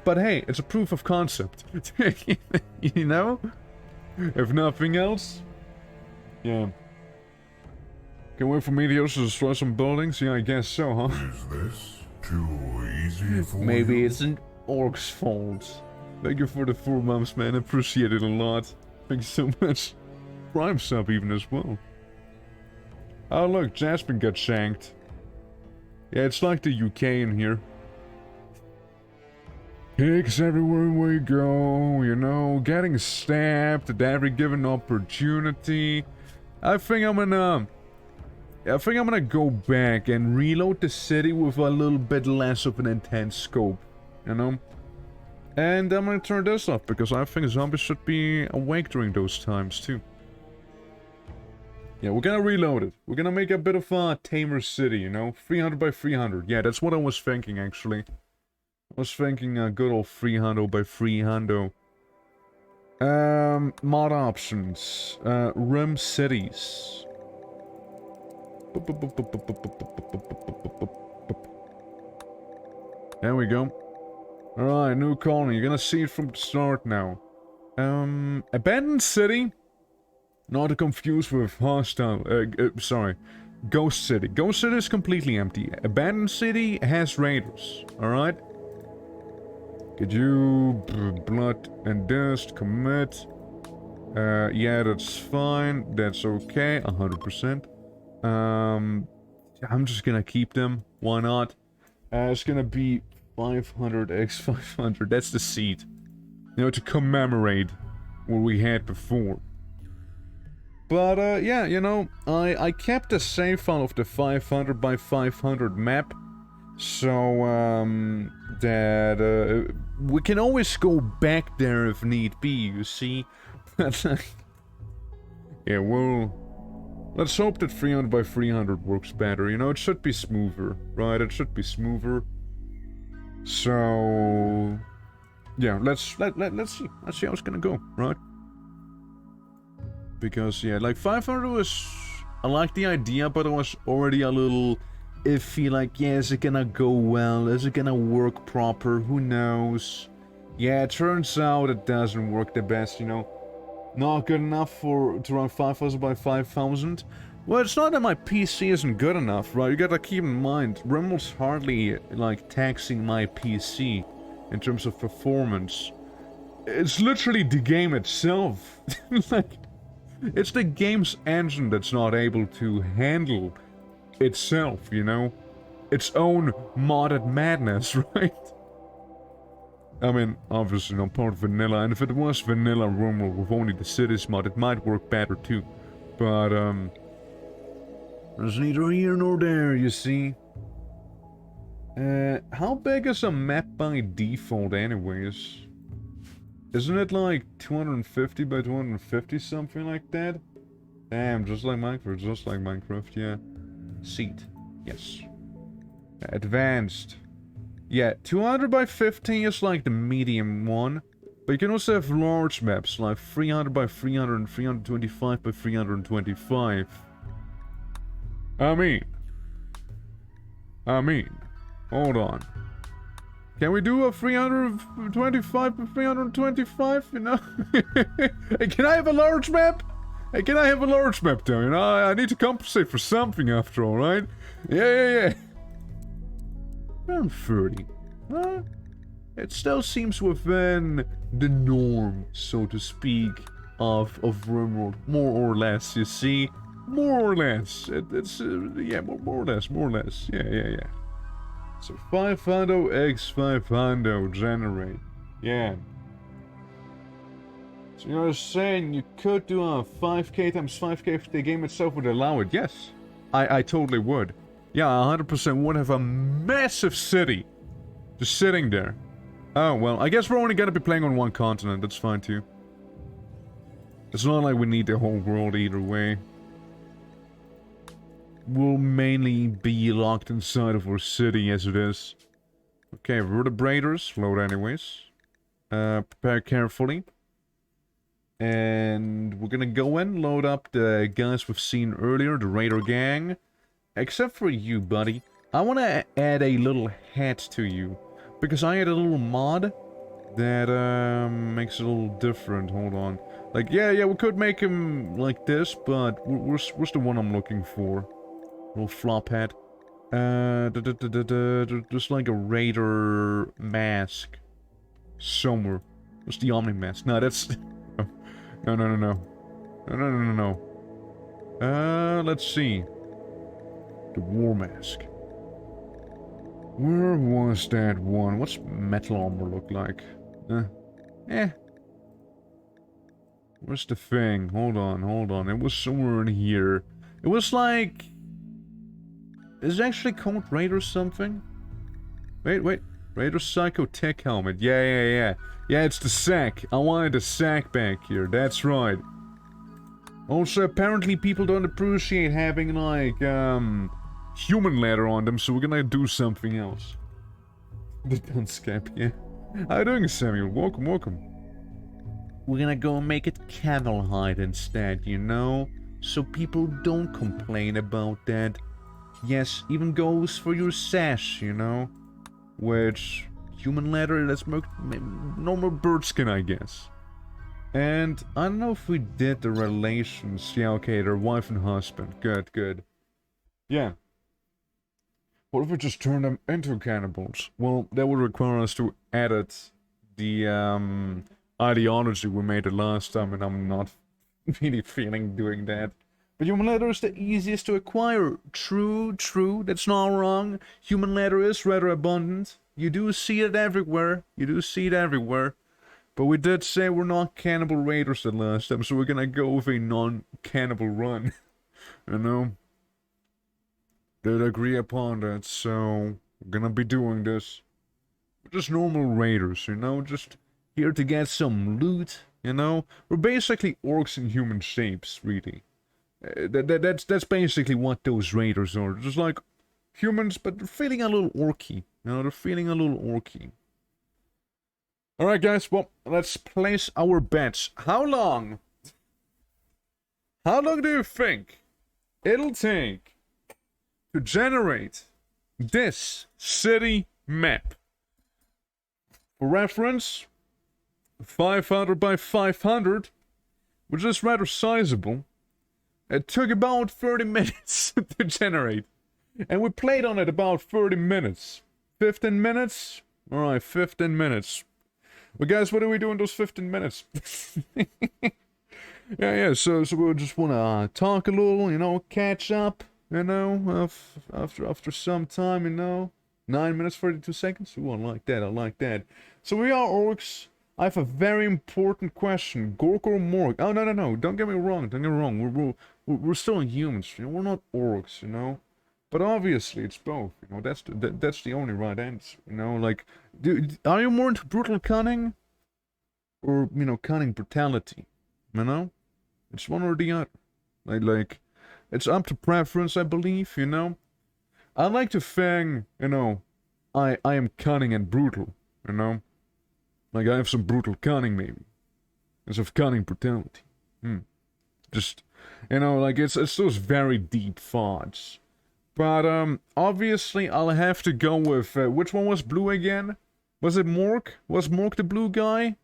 But hey, it's a proof of concept. You know? If nothing else. Yeah. Can wait for meteors to destroy some buildings? Yeah, I guess so, huh? Is this too easy for Maybe you? it's an orc's fault. Thank you for the 4 months, man. I appreciate it a lot. Thank you so much. Prime sub even as well. Oh look, Jasmine got shanked. Yeah, it's like the UK in here. Pigs everywhere we go, you know, getting stabbed at every given opportunity. I think I'm gonna go back and reload the city with a little bit less of an intense scope, you know? And I'm gonna turn this off, because I think zombies should be awake during those times, too. Yeah, we're gonna reload it. We're gonna make a bit of a tamer city, you know? 300 by 300. Yeah, that's what I was thinking, actually. I was thinking a good old 300 by 300. Mod options. Rim cities. There we go. Alright, new colony. You're gonna see it from the start now. Abandoned city. Not to confuse with hostile. Sorry. Ghost city. Ghost city is completely empty. Abandoned city has raiders. Alright? Could you... blood and dust. Commit. Yeah, that's fine. That's okay. 100%. I'm just gonna keep them. Why not? It's gonna be 500 x 500. That's the seed. You know, to commemorate what we had before. But, yeah, you know, I kept a save file of the 500 by 500 map. So, that, we can always go back there if need be, you see? Yeah, well... Let's hope that 300 by 300 works better, you know, it should be smoother, right? It should be smoother. So... Yeah, let's see. Let's see how it's gonna go, right? Because, yeah, like 500 was... I like the idea, but it was already a little iffy, like, yeah, is it gonna go well? Is it gonna work proper? Who knows? Yeah, it turns out it doesn't work the best, you know. Not good enough to run 5000 by 5000. Well, it's not that my PC isn't good enough, right? You gotta keep in mind, RIMWORLD's hardly, like, taxing my PC in terms of performance. It's literally the game itself. Like, it's the game's engine that's not able to handle itself, you know? Its own modded madness, right? I mean, obviously not part of vanilla, and if it was vanilla RIMWORLD with only the cities mod, it might work better too. But, there's neither here nor there, you see. How big is a map by default anyways? Isn't it like 250 by 250, something like that? Damn, just like Minecraft, yeah. Seat, yes. Advanced. Yeah, 200 by 50 is like the medium one. But you can also have large maps, like 300 by 300 and 325 by 325. I mean, hold on. Can we do a 325 by 325, you know? Hey, can I have a large map? Hey, can I have a large map though, you know? I need to compensate for something after all, right? Yeah. Around 30. It still seems within the norm, so to speak, of RIMWORLD. More or less, you see? More or less. It's, yeah, more or less. Yeah. So 500 x 500 generate. Yeah. So you're saying you could do a 5k times 5k if the game itself would allow it? Yes. I totally would. Yeah, 100% would have a massive city just sitting there. Oh, well, I guess we're only gonna be playing on one continent. That's fine, too. It's not like we need the whole world either way. we'll mainly be locked inside of our city as it is. Okay, vertebrators, load anyways. Prepare carefully. And we're gonna go in, load up the guys we've seen earlier, the Raider gang. Except for you, buddy. I want to add a little hat to you. Because I had a little mod that makes it a little different. Hold on. Like, yeah, we could make him like this, but where's the one I'm looking for? Little flop hat. Just like a Raider mask. Somewhere. What's the Omni mask? No, that's... No. Let's see. The War Mask. Where was that one? What's metal armor look like? Where's the thing? Hold on. It was somewhere in here. It was like... Is it actually called Raider something? Wait. Raider Psycho Tech Helmet. Yeah. Yeah, it's the sack. I wanted the sack back here. That's right. Also, apparently people don't appreciate having, like, human leather on them, so we're gonna do something else. The Dunscap, yeah. How you doing, Samuel? Welcome. We're gonna go and make it camel hide instead, you know? So people don't complain about that. Yes, even goes for your sash, you know? Which, human leather, that's normal bird skin, I guess. And I don't know if we did the relations. Yeah, okay, they're wife and husband. Good. Yeah. What if we just turn them into cannibals? Well, that would require us to edit the ideology we made the last time, and I'm not really feeling doing that. But human leather is the easiest to acquire. True, that's not wrong. Human leather is rather abundant. You do see it everywhere. But we did say we're not cannibal raiders the last time, so we're gonna go with a non-cannibal run. You know? Did agree upon that, so we're gonna be doing this. We're just normal raiders, you know? Just here to get some loot, you know? We're basically orcs in human shapes, really. That's basically what those raiders are. Just like humans, but they're feeling a little orky. You know, they're feeling a little orky. Alright guys, well, let's place our bets. How long do you think it'll take to generate this city map? For reference, 500 by 500, which is rather sizable. It took about 30 minutes to generate. And we played on it about 30 minutes. 15 minutes? Alright, 15 minutes. Well, guys, what do we do in those 15 minutes? yeah, so we just want to talk a little, you know, catch up, you know, after some time, you know. 9 minutes, 32 seconds? Ooh, I like that. So we are orcs. I have a very important question. Gork or Morg? Oh, no. Don't get me wrong. We're still humans. You know, we're not orcs, you know. But obviously, it's both. You know, that's the only right answer. You know, like, are you more into brutal cunning, or you know, cunning brutality? You know, it's one or the other. Like, it's up to preference, I believe. You know, I like to think, you know, I am cunning and brutal. You know, like I have some brutal cunning maybe, instead of cunning brutality. Just, you know, like it's those very deep thoughts. But, obviously, I'll have to go with, which one was blue again? Was it Mork? Was Mork the blue guy?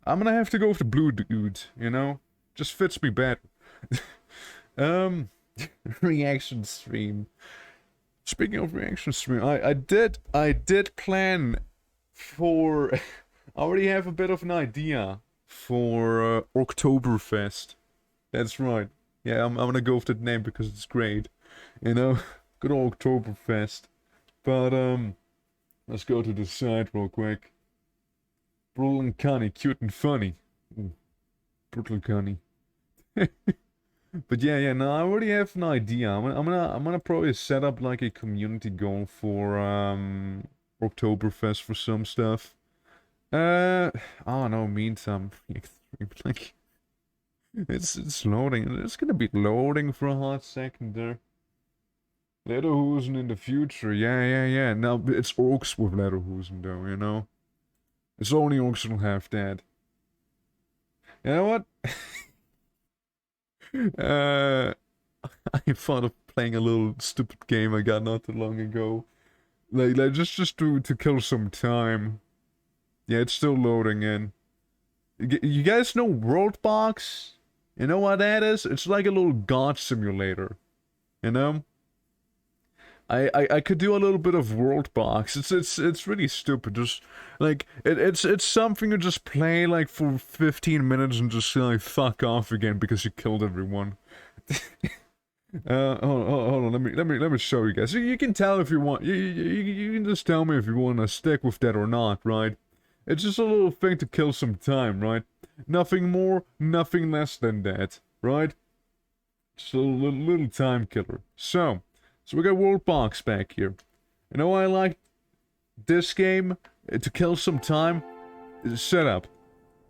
I'm gonna have to go with the blue dude, you know? Just fits me better. Reaction stream. Speaking of reaction stream, I did plan for... I already have a bit of an idea for, Oktoberfest. That's right. Yeah, I'm gonna go with that name because it's great. You know, good old Oktoberfest. But, let's go to the side real quick. Brutal and Connie, cute and funny. Ooh, brutal Connie. But yeah, no, I already have an idea. I'm gonna probably set up like a community goal for, Oktoberfest for some stuff. Oh no, meantime, like, it's loading. It's gonna be loading for a hot second there. Lederhosen in the future, yeah. Now, it's orcs with Lederhosen, though, you know? It's only orcs that'll have that. You know what? I thought of playing a little stupid game I got not too long ago. Like just to kill some time. Yeah, it's still loading in. You guys know Worldbox? You know what that is? It's like a little god simulator. You know? I could do a little bit of Worldbox. It's really stupid. Just like it's something you just play like for 15 minutes and just like fuck off again because you killed everyone. Hold on. Let me show you guys. You can tell if you want. You can just tell me if you want to stick with that or not, right? It's just a little thing to kill some time, right? Nothing more, nothing less than that, right? Just a little time killer. So we got Worldbox back here. You know why I like this game? To kill some time? Setup.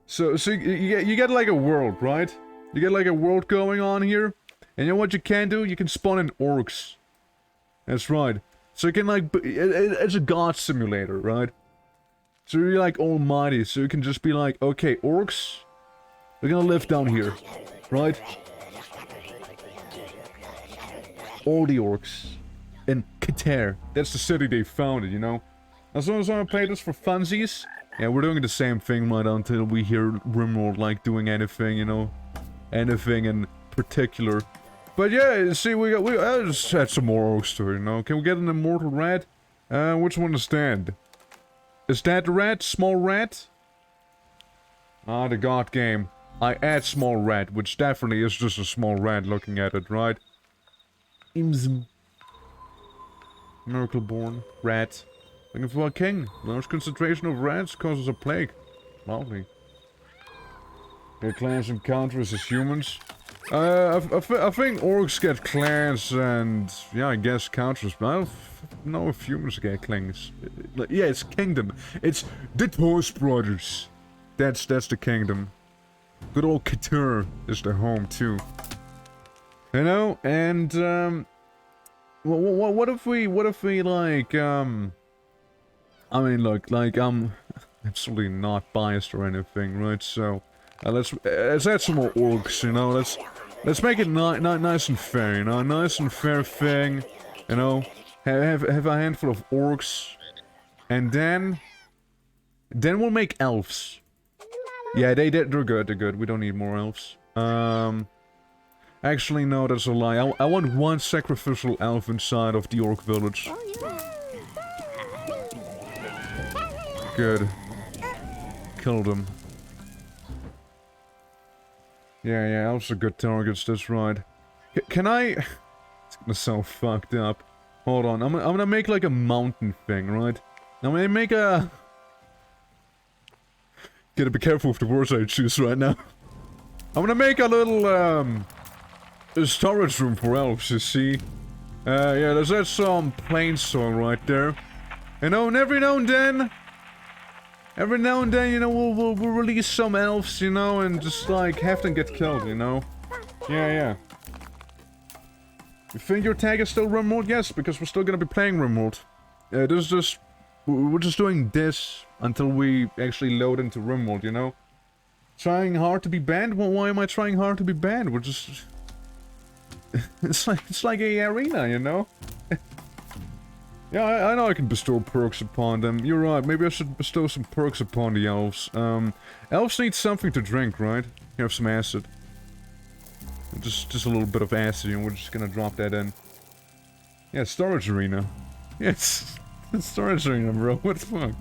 So you get like a world, right? You get like a world going on here. And you know what you can do? You can spawn in orcs. That's right. So you can like... It's a god simulator, right? So you're like almighty. So you can just be like, okay, orcs, they're gonna live down here. Right? All the orcs in Qatar. That's the city they founded, you know? As long as I play this for funsies, yeah, we're doing the same thing right until we hear RIMWORLD like doing anything, you know? Anything in particular. But yeah, see, we just add some more orcs to it, you know? Can we get an immortal rat? Which one is that? Is that the rat? Small rat? Ah, the god game. I add small rat, which definitely is just a small rat looking at it, right? Imsm. Miracle born. Rat. Looking for a king. Large concentration of rats causes a plague. Lovely. Their clans and counters as humans. I think orcs get clans and, yeah, I guess counters, but I don't know if humans get clans. Yeah, it's kingdom. It's the Toast Brothers. That's the kingdom. Good old Qatar is their home too. You know, and what if we like I mean, look, like I'm absolutely not biased or anything, right? So let's add some more orcs, you know. Let's make it nice and fair, you know, a nice and fair thing, you know. Have a handful of orcs, and then we'll make elves. Yeah, they're good. They're good. We don't need more elves. Actually, no, that's a lie. I want one sacrificial elf inside of the orc village. Good. Killed him. Yeah, elves are good targets, that's right. Can I... It's gonna sound fucked up. Hold on, I'm gonna make like a mountain thing, right? I'm gonna make a... Gotta be careful with the words I choose right now. I'm gonna make a little, a storage room for elves, you see? Yeah, there's some plain soil right there. You know, and every now and then, you know, we'll release some elves, you know, and just, like, have them get killed, you know? Yeah. You think your tag is still RIMWORLD? Yes, because we're still gonna be playing RIMWORLD. We're just doing this until we actually load into RIMWORLD, you know? Trying hard to be banned? Well, why am I trying hard to be banned? We're just... it's like a arena, you know? Yeah, I know I can bestow perks upon them. You're right, maybe I should bestow some perks upon the elves. Elves need something to drink, right? You have some acid. Just a little bit of acid, and we're just gonna drop that in. Yeah, storage arena. Yes, storage arena, bro. What the fuck?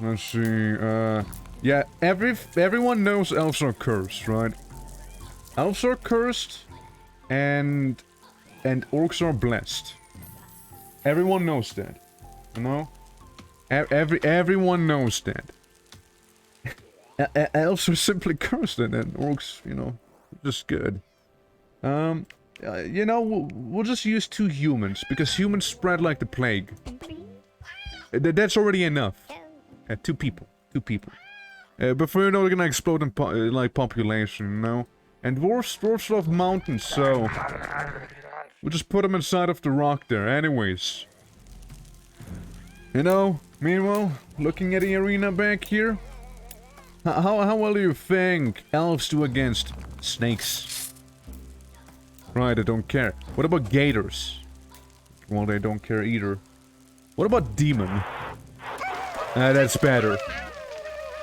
Let's see. Yeah, everyone knows elves are cursed, right? Elves are cursed, and orcs are blessed. Everyone knows that, you know. Everyone knows that. Elves are simply cursed, and orcs, you know, just good. You know, we'll just use 2 humans, because humans spread like the plague. That's already enough. 2 people. 2 people. Before you know, we're gonna explode in like population, you know? And dwarves love mountains, so... we'll just put them inside of the rock there, anyways. You know, meanwhile, looking at the arena back here... How well do you think elves do against snakes? Right, I don't care. What about gators? Well, they don't care either. What about demon? That's better.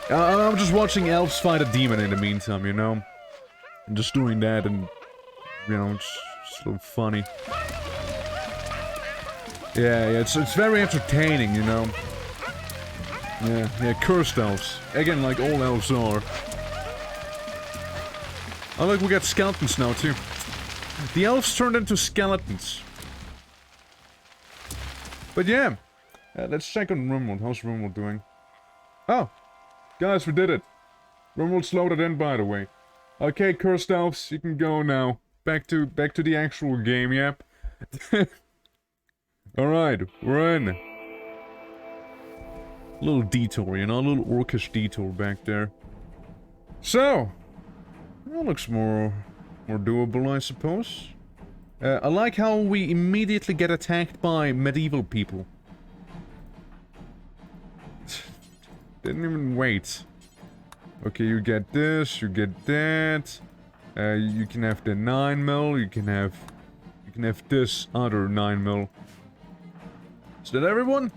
I'm just watching elves fight a demon in the meantime, you know? I'm just doing that and... you know, it's so funny. Yeah, it's very entertaining, you know? Yeah, cursed elves. Again, like all elves are. Oh look, we got skeletons now too. The elves turned into skeletons. But yeah, let's check on RIMWORLD. How's RIMWORLD doing? Oh, guys, we did it. RIMWORLD's loaded in, by the way. Okay, cursed elves, you can go now. Back to the actual game, yep. Alright, we're in. Little detour, you know, a little orcish detour back there. So, that looks more doable, I suppose. I like how we immediately get attacked by medieval people. Didn't even wait. Okay, you get this, you get that. You can have the 9mm, you can have this other 9mm. Is that everyone?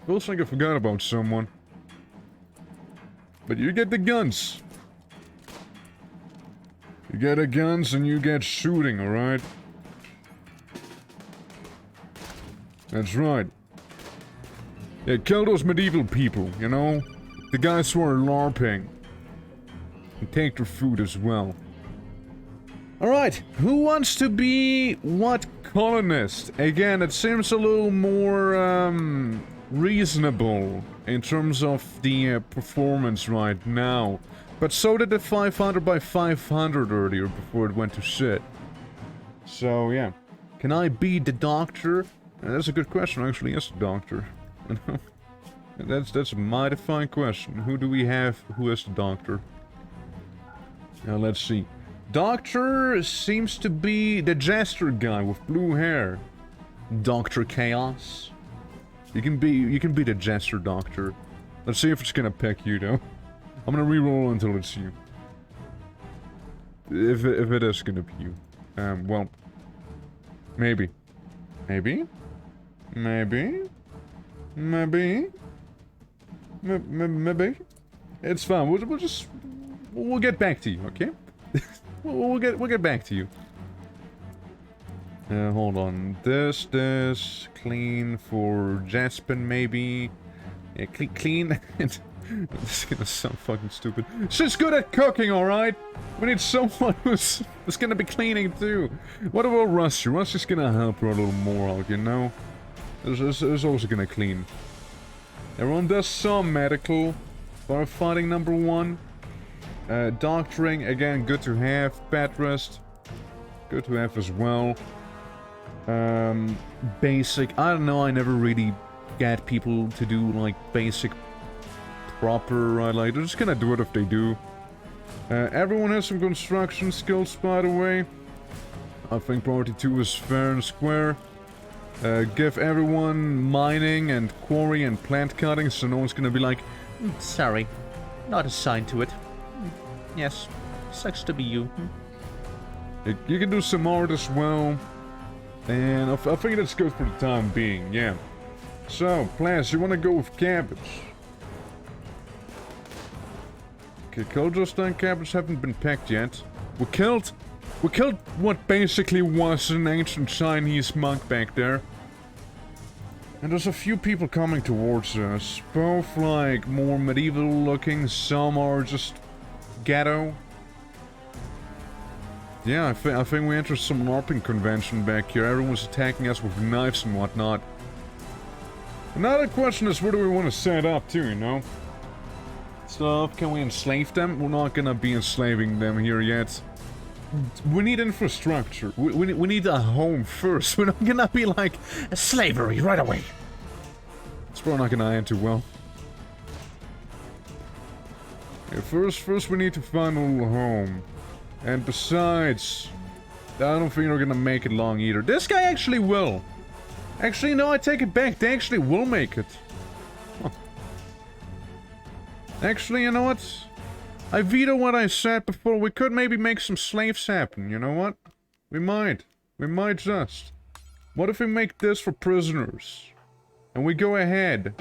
Feels like I forgot about someone. But you get the guns. You get the guns and you get shooting, alright? That's right. Yeah, kill those medieval people, you know? The guys who are LARPing. And take their food as well. Alright, who wants to be what colonist? Again, it seems a little more, reasonable in terms of the performance right now. But so did the 500 by 500 earlier before it went to shit. So, yeah. Can I be the doctor? That's a good question, actually, yes, the doctor. That's a mighty fine question. Who do we have? Who is the doctor? Now, let's see. Doctor seems to be the jester guy with blue hair. Dr. Chaos. You can be the jester doctor. Let's see if it's gonna pick you though. I'm gonna reroll until it's you. If it is gonna be you. Well, maybe. Maybe? Maybe? Maybe? Maybe? It's fine. We'll get back to you, okay? we'll get back to you. Hold on. This, clean for Jaspin, maybe. Yeah, clean. This is gonna sound fucking stupid. She's good at cooking, alright? We need someone who's gonna be cleaning too. What about Rusty? Rusty's gonna help her a little more out, you know? Is also gonna clean. Everyone does some medical. Firefighting number 1. Doctoring, again, good to have. Bed rest, good to have as well. Basic, I don't know, I never really get people to do, like, basic proper, right? Like, they're just gonna do it if they do. Everyone has some construction skills, by the way. I think priority 2 is fair and square. Give everyone mining and quarry and plant cutting, so no one's gonna be like, sorry, not assigned to it. Yes, sucks to be you. You can do some art as well. And I think that's good for the time being, yeah. So, plans, you wanna go with cabbage? Okay, Killjoy and cabbage haven't been picked yet. We killed what basically was an ancient Chinese monk back there. And there's a few people coming towards us. Both like more medieval looking, some are just ghetto. Yeah, I think we entered some LARPing convention back here. Everyone's attacking us with knives and whatnot. Another question is, where do we want to set up too, you know? So, can we enslave them? We're not gonna be enslaving them here yet. We need infrastructure. We need a home first. We're not gonna be like, slavery right away. It's probably not gonna end too well. Yeah, first we need to find a little home. And besides, I don't think they're gonna make it long either. This guy actually will. Actually, no, I take it back. They actually will make it. Huh. Actually, you know what? I veto what I said before. We could maybe make some slaves happen. You know what? We might. We might just. What if we make this for prisoners? And we go ahead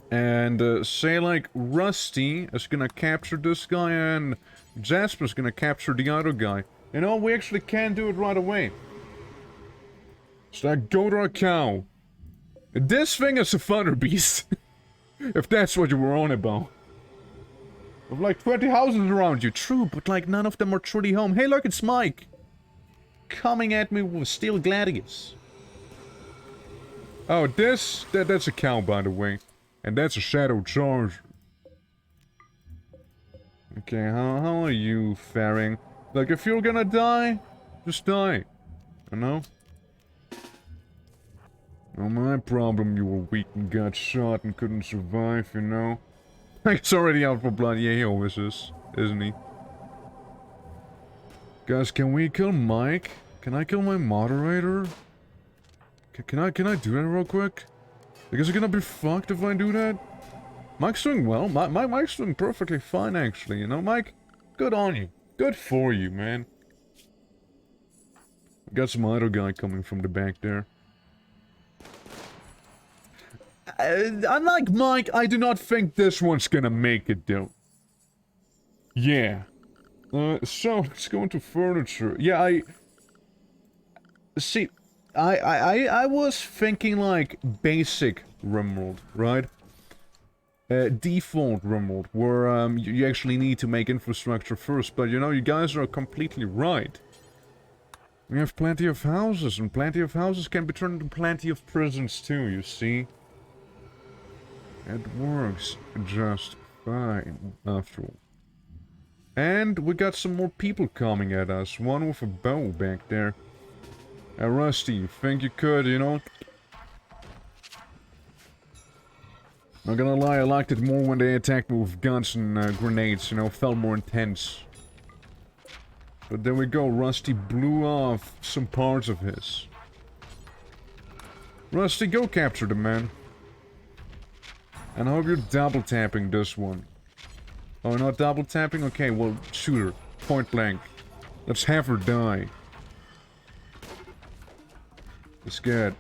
and say like Rusty is gonna capture this guy and Jasper's gonna capture the other guy. You know, we actually can do it right away. It's like goat or a cow. This thing is a thunder beast. If that's what you were on about. With like 20 houses around you. True, but like none of them are truly home. Hey look, it's Mike. Coming at me with steel gladius. Oh, that's a cow, by the way. And that's a shadow charger. Okay, how are you faring? Like, if you're gonna die, just die. You know? Not my problem you were weak and got shot and couldn't survive, you know? He's already out for blood. Yeah, he always is, isn't he? Guys, can we kill Mike? Can I kill my moderator? Can I do that real quick? Like, is it gonna be fucked if I do that? Mike's doing well. Mike's doing perfectly fine, actually, you know? Mike, good on you. Good for you, man. Got some other guy coming from the back there. Unlike Mike, I do not think this one's gonna make it, though. Yeah. So, let's go into furniture. Yeah, see, I was thinking, like, basic RIMWORLD, right? Default RIMWORLD, where, you actually need to make infrastructure first, but, you know, you guys are completely right. We have plenty of houses, and plenty of houses can be turned into plenty of prisons, too, you see? It works just fine, after all. And we got some more people coming at us, one with a bow back there. Rusty, you think you could, you know? Not gonna lie, I liked it more when they attacked me with guns and grenades, you know, felt more intense. But there we go, Rusty blew off some parts of his. Rusty, go capture the man. And I hope you're double tapping this one. Oh, not double tapping? Okay, well, shoot her. Point blank. Let's have her die. It's good.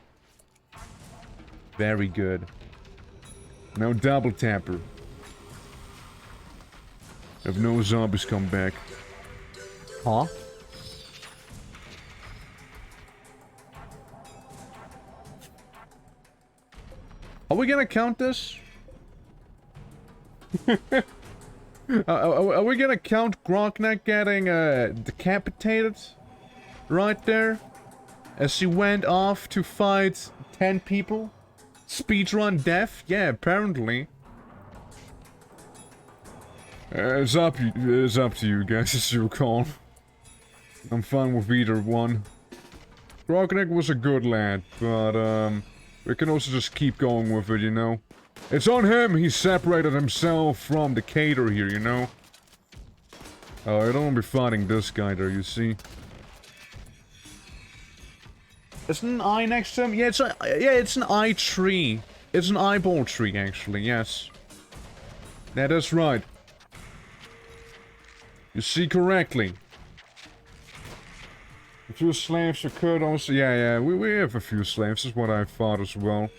Very good. Now double tap her. If no zombies come back. Huh? Are we gonna count this? Are we gonna count Gronkneck getting decapitated? Right there? As he went off to fight 10 people? Speedrun death? Yeah, apparently. It's up to you guys, it's your call. I'm fine with either one. Gronkneck was a good lad, but we can also just keep going with it, you know? It's on him! He separated himself from the cater here, you know? Oh, I don't want to be fighting this guy there, you see? Isn't an eye next to him? Yeah, it's an eye tree. It's an eyeball tree, actually, yes. That is right. You see correctly. A few slaves occurred also. Yeah, we have a few slaves, is what I thought as well.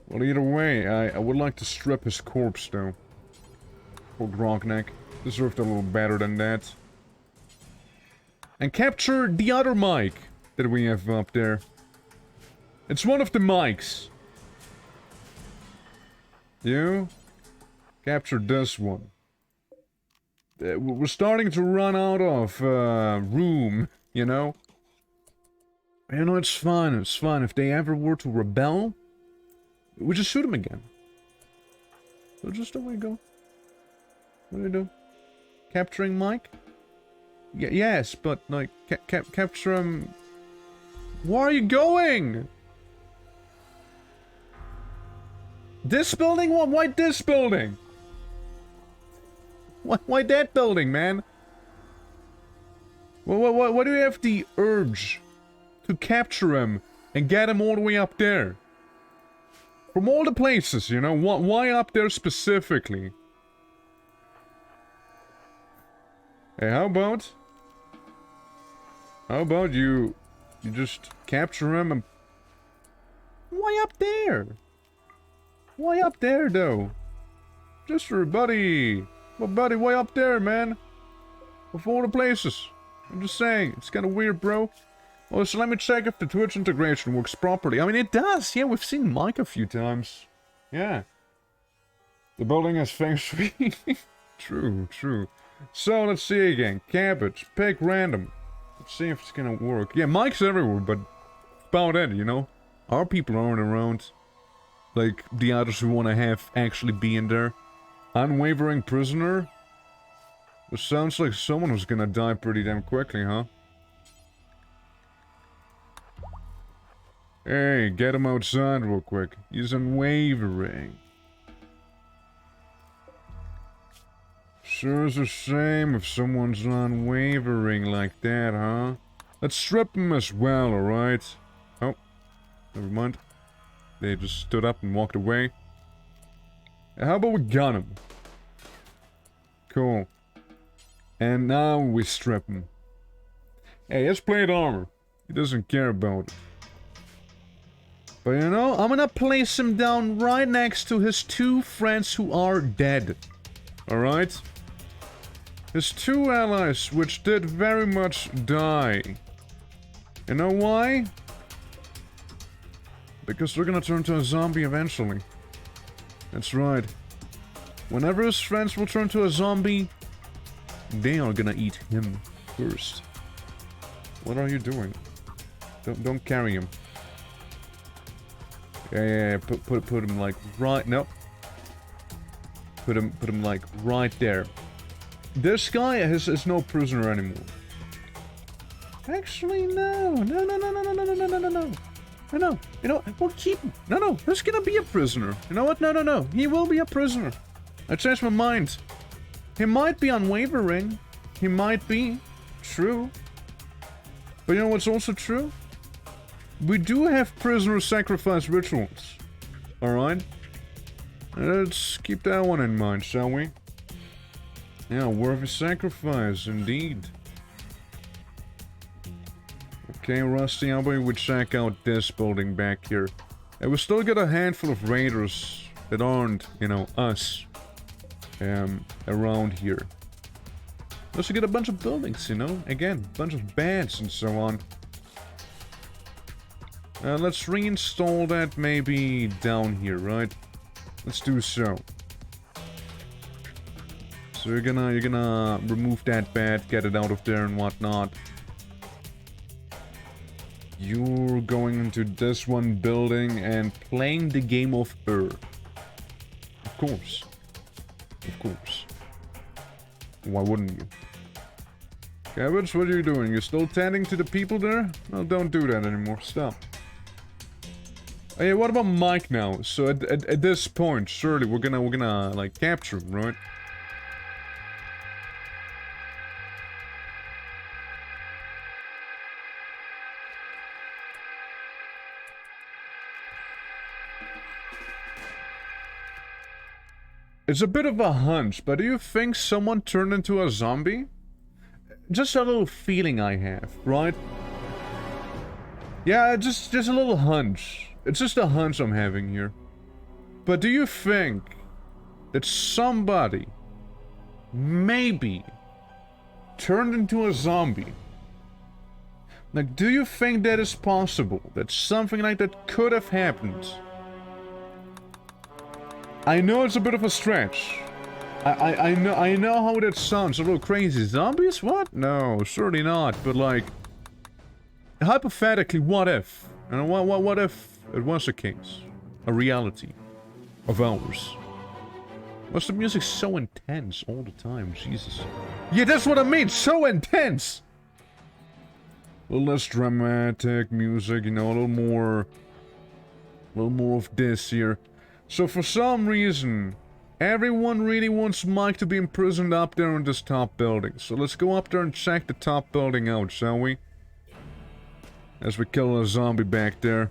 Well, either way, I would like to strip his corpse, though. Poor Gronkneck. Deserved a little better than that. And capture the other mic that we have up there. It's one of the mics. You? Capture this one. We're starting to run out of room, you know? You know, it's fine, it's fine. If they ever were to rebel, we just shoot them again. So just there we go. What do we do? Capturing Mike? Yes, but like, capture him. Where are you going? This building? Why this building? Why that building, man? Why do you have the urge to capture him and get him all the way up there? From all the places, you know, why up there specifically? Hey, how about you just capture him and... Why up there? Why up there, though? Just for buddy. Well, buddy, why up there, man? Of all the places. I'm just saying, it's kind of weird, bro. Well, so let me check if the Twitch integration works properly. I mean, it does. Yeah, we've seen Mike a few times. Yeah. The building has feng shui. True, true. So, let's see again. Cabbage. Pick random. Let's see if it's gonna work. Yeah, Mike's everywhere, but about it, you know? Our people aren't around. Like, the others who want to have actually be in there. Unwavering prisoner? It sounds like someone was gonna die pretty damn quickly, huh? Hey, get him outside real quick. He's unwavering. Sure is a shame if someone's unwavering like that, huh? Let's strip him as well, alright? Oh, never mind. They just stood up and walked away. How about we gun him? Cool. And now we strip him. Hey, it's plate armor. He doesn't care about it. But you know, I'm gonna place him down right next to his two friends who are dead. Alright? His two allies, which did very much die. You know why? Because they're gonna turn to a zombie eventually. That's right. Whenever his friends will turn to a zombie, they are gonna eat him first. What are you doing? Don't carry him. Yeah, put him like right. Nope. Put him like right there. This guy is no prisoner anymore. Actually, no. No. You know what? We'll keep him. No. He's gonna be a prisoner. You know what? No. He will be a prisoner. I changed my mind. He might be unwavering. He might be. True. But you know what's also true? We do have prisoner sacrifice rituals. Alright? Let's keep that one in mind, shall we? Yeah, worthy sacrifice, indeed. Okay, Rusty, how about we check out this building back here? And we still got a handful of raiders that aren't, you know, us. Around here. Also get a bunch of buildings, you know? Again, a bunch of beds and so on. Let's reinstall that maybe down here, right? Let's do so. So you're gonna remove that bed, get it out of there and whatnot. You're going into this one building and playing the game of Of course. Of course. Why wouldn't you? Cabbage, what are you doing? You're still tending to the people there? Well, don't do that anymore. Stop. Oh yeah, what about Mike now? So at this point, surely we're gonna like capture him, right? It's a bit of a hunch, but do you think someone turned into a zombie? Just a little feeling I have, right? Yeah, just a little hunch. It's just a hunch I'm having here. But do you think that somebody maybe turned into a zombie? Like, do you think that is possible? That something like that could have happened? I know it's a bit of a stretch. I know how that sounds a little crazy. Zombies? What? No, surely not. But like, hypothetically, what if? And what if it was a case, a reality of ours? Was the music so intense all the time? Jesus. Yeah, that's what I mean. So intense. A little less dramatic music, you know, a little more of this here. So for some reason, Everyone really wants Mike to be imprisoned up there in this top building. So let's go up there and check the top building out, shall we? As we kill a zombie back there.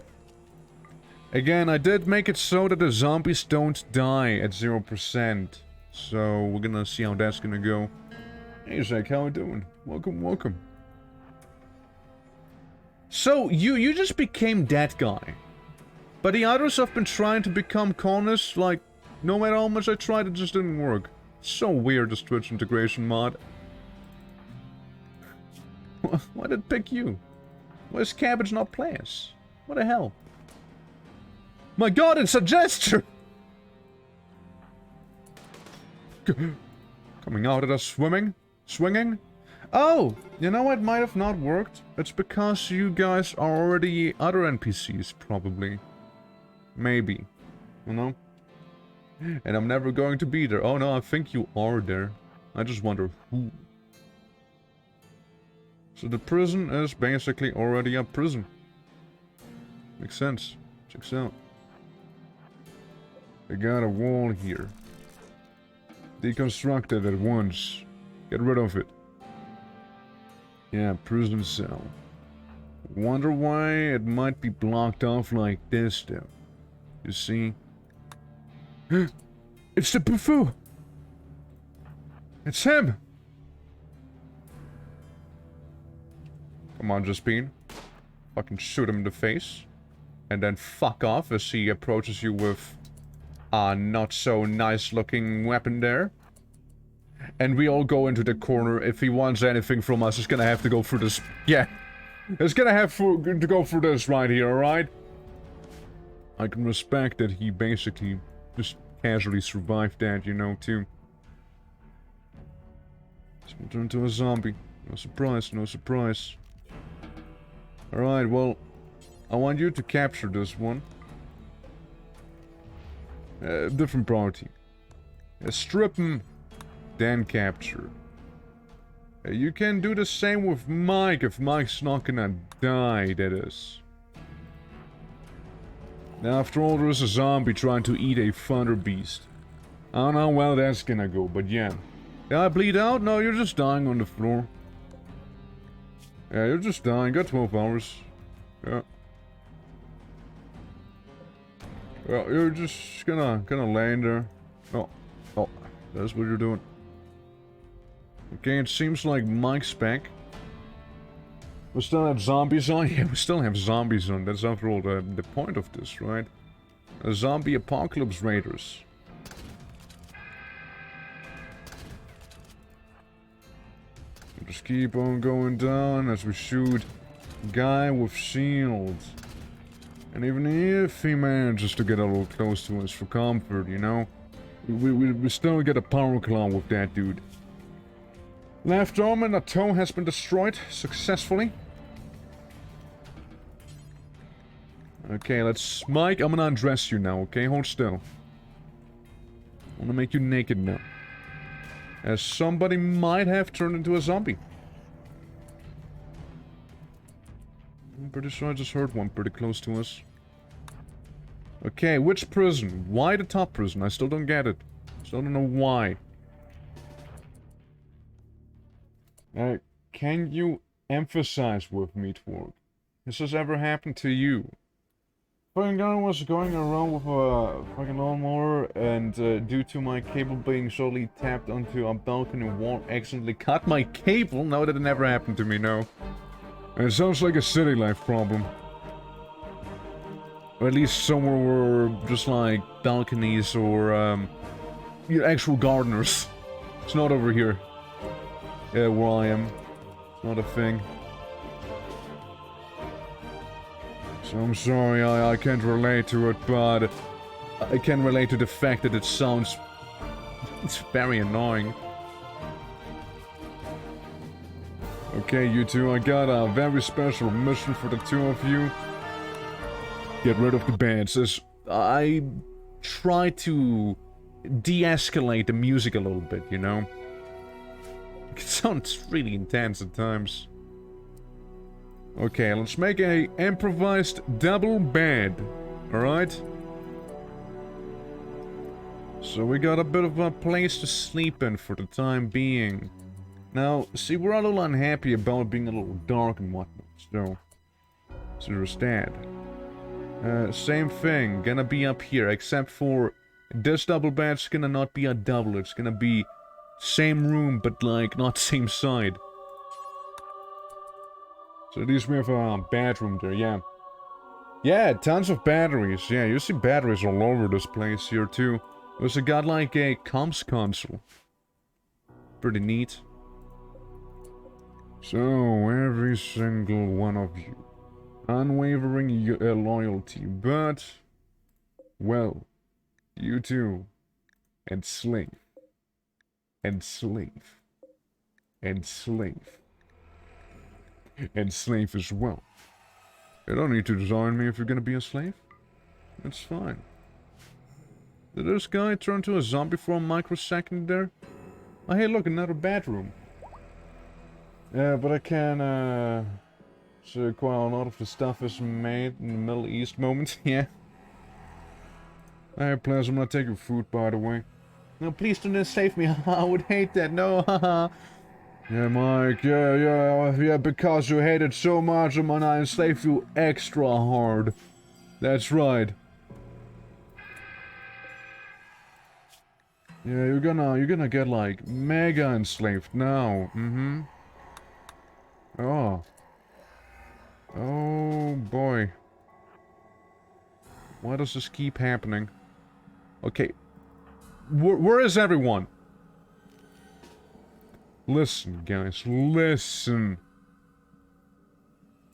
Again, I did make it so that the zombies don't die at 0%. So we're gonna see how that's gonna go. Hey Zach, how you doing? Welcome, welcome. So, you just became that guy. But the others have been trying to become colonists, like, no matter how much I tried, it just didn't work. So weird, this Twitch integration mod. Why did it pick you? Why is cabbage not place? What the hell? My god, it's a gesture! Coming out of the swimming? Swinging? Oh! You know what might have not worked? It's because you guys are already other NPCs, probably. Maybe. You know? And I'm never going to be there. Oh no, I think you are there. I just wonder who. So the prison is basically already a prison. Makes sense. Checks out. I got a wall here. Deconstruct it at once. Get rid of it. Yeah, prison cell. Wonder why it might be blocked off like this though. You see? It's the Buffoo! It's him! Come on, Jaspine. Fucking shoot him in the face. And then fuck off as he approaches you with a not so nice looking weapon there. And we all go into the corner. If he wants anything from us, he's gonna have to go through this. Yeah. He's gonna have to go through this right here, alright? I can respect that he basically just casually survived that, you know, too. He's gonna turn into a zombie. No surprise, no surprise. Alright, well, I want you to capture this one. Different priority. Strip him, then capture. You can do the same with Mike if Mike's not gonna die, that is. Now, after all, there is a zombie trying to eat a thunder beast. I don't know how well that's gonna go, but yeah. Did I bleed out? No, you're just dying on the floor. Yeah, you're just dying. Got 12 hours. Yeah. Well, you're just gonna lay in there. Oh, that's what you're doing. Okay, it seems like Mike's back. We still have zombies on? Yeah, we still have zombies on. That's after all the point of this, right? A zombie apocalypse raiders. Just keep on going down as we shoot guy with shields. And even if he manages to get a little close to us for comfort, you know, we still get a power claw with that dude. Left arm and a toe has been destroyed successfully. Okay, let's... Mike, I'm gonna undress you now, okay? Hold still. I wanna make you naked now. As somebody might have turned into a zombie. I'm pretty sure I just heard one pretty close to us. Okay, which prison? Why the top prison? I still don't get it. Still don't know why. Can you emphasize with me, Twerk? Has this ever happened to you? Fucking guy was going around with a fucking lawnmower and due to my cable being solely tapped onto a balcony wall, accidentally cut my cable? No, that never happened to me, no. It sounds like a city life problem. Or at least somewhere where just like balconies or actual gardeners. It's not over here. Yeah, where I am. It's not a thing. So I'm sorry, I can't relate to it, but I can relate to the fact that it sounds... It's very annoying. Okay, you two, I got a very special mission for the two of you. Get rid of the beds. As I try to de-escalate the music a little bit, you know? It sounds really intense at times. Okay, let's make a improvised double bed. Alright? So So we got a bit of a place to sleep in for the time being. Now, see, we're a little unhappy about it being a little dark and whatnot, so there's that. Same thing, gonna be up here, except for this double bed's gonna not be a double, it's gonna be same room, but like, not same side. So at least we have a bedroom there, yeah. Yeah, tons of batteries, yeah, you see batteries all over this place here too. We also got like a comms console. Pretty neat. So, every single one of you. Unwavering loyalty, but... well, you too. And slave. And slave. And slave. And slave as well. You don't need to design me if you're gonna be a slave. It's fine. Did this guy turn to a zombie for a microsecond there? Oh, hey, look, another bedroom. Yeah, but I can, so quite a lot of the stuff is made in the Middle East moment, yeah. Hey, please, I'm not taking food, by the way. No, please do not save me, I would hate that, no, haha. Yeah, Mike, yeah, because you hate it so much, I'm gonna enslave you extra hard. That's right. Yeah, you're gonna get, like, mega enslaved now, Oh. Oh, boy. Why does this keep happening? Okay. Where is everyone? Listen, guys. Listen.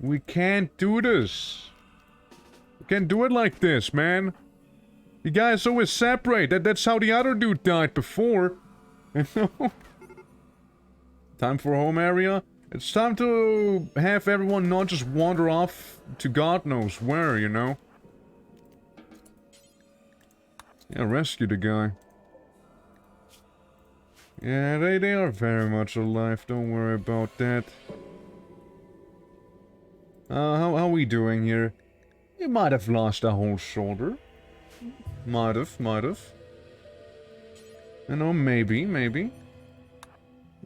We can't do this. We can't do it like this, man. You guys always separate. That's how the other dude died before. Time for home area? It's time to have everyone not just wander off to God knows where, you know? Yeah, rescue the guy. Yeah, they are very much alive, don't worry about that. How we doing here? You might have lost a whole shoulder. Might have. You know, maybe. I'm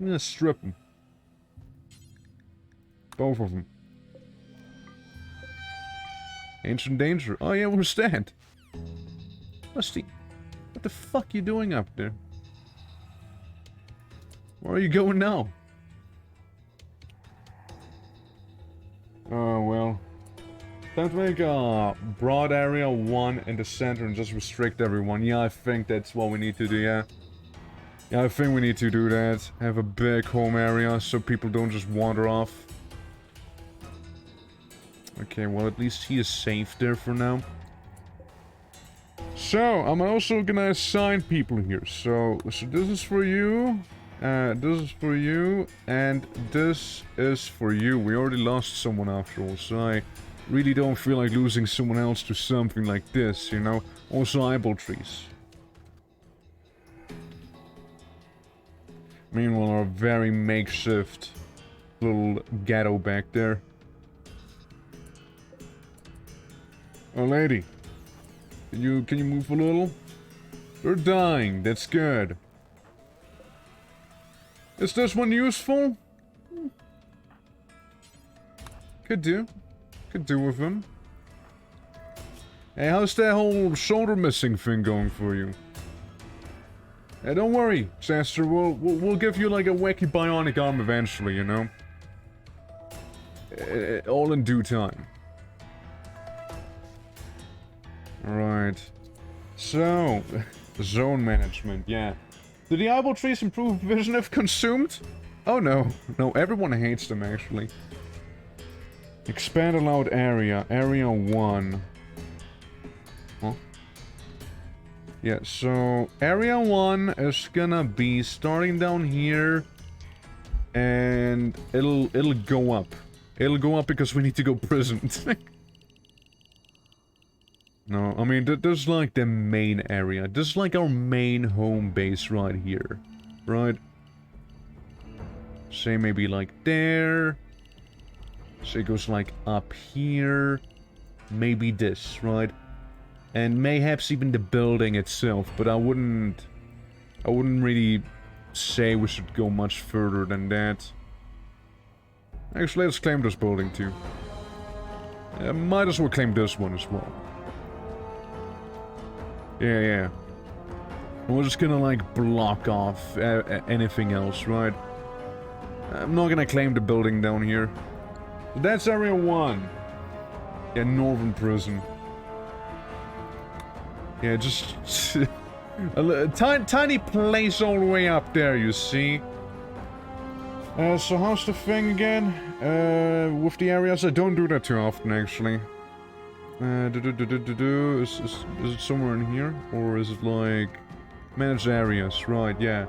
gonna strip him. Both of them. Ancient danger. Oh yeah, where's that? Rusty, what the fuck you doing up there? Where are you going now? Oh well. Time to make a broad area 1 in the center and just restrict everyone. Yeah, I think that's what we need to do, yeah. Yeah, I think we need to do that. Have a big home area so people don't just wander off. Okay, well at least he is safe there for now. So, I'm also gonna assign people here. So this is for you, this is for you, and this is for you. We already lost someone after all, so I really don't feel like losing someone else to something like this, you know? Also eyeball trees. Meanwhile, our very makeshift little ghetto back there. Oh, lady. Can you move a little? You're dying. That's good. Is this one useful? Could do. Could do with him. Hey, how's that whole shoulder missing thing going for you? Hey, don't worry, Chester. We'll give you like a wacky bionic arm eventually, you know? All in due time. Alright. So, zone management, yeah. Did the eyeball trees improve vision if consumed? Oh no. No, everyone hates them actually. Expand allowed area. Area 1. Huh? Yeah, so area 1 is gonna be starting down here. And it'll go up. It'll go up because we need to go prison. No, I mean, this is like the main area. This is like our main home base right here. Right? Say maybe like there. Say it goes like up here. Maybe this, right? And mayhaps even the building itself, but I wouldn't really say we should go much further than that. Actually, let's claim this building too. Might as well claim this one as well. Yeah. We're just gonna like block off anything else, right? I'm not gonna claim the building down here. That's Area 1. Yeah, Northern Prison. Yeah, just a tiny place all the way up there, you see. So how's the thing again? With the areas, I don't do that too often, actually. Is it somewhere in here? Or is it like... Manage areas, right, yeah.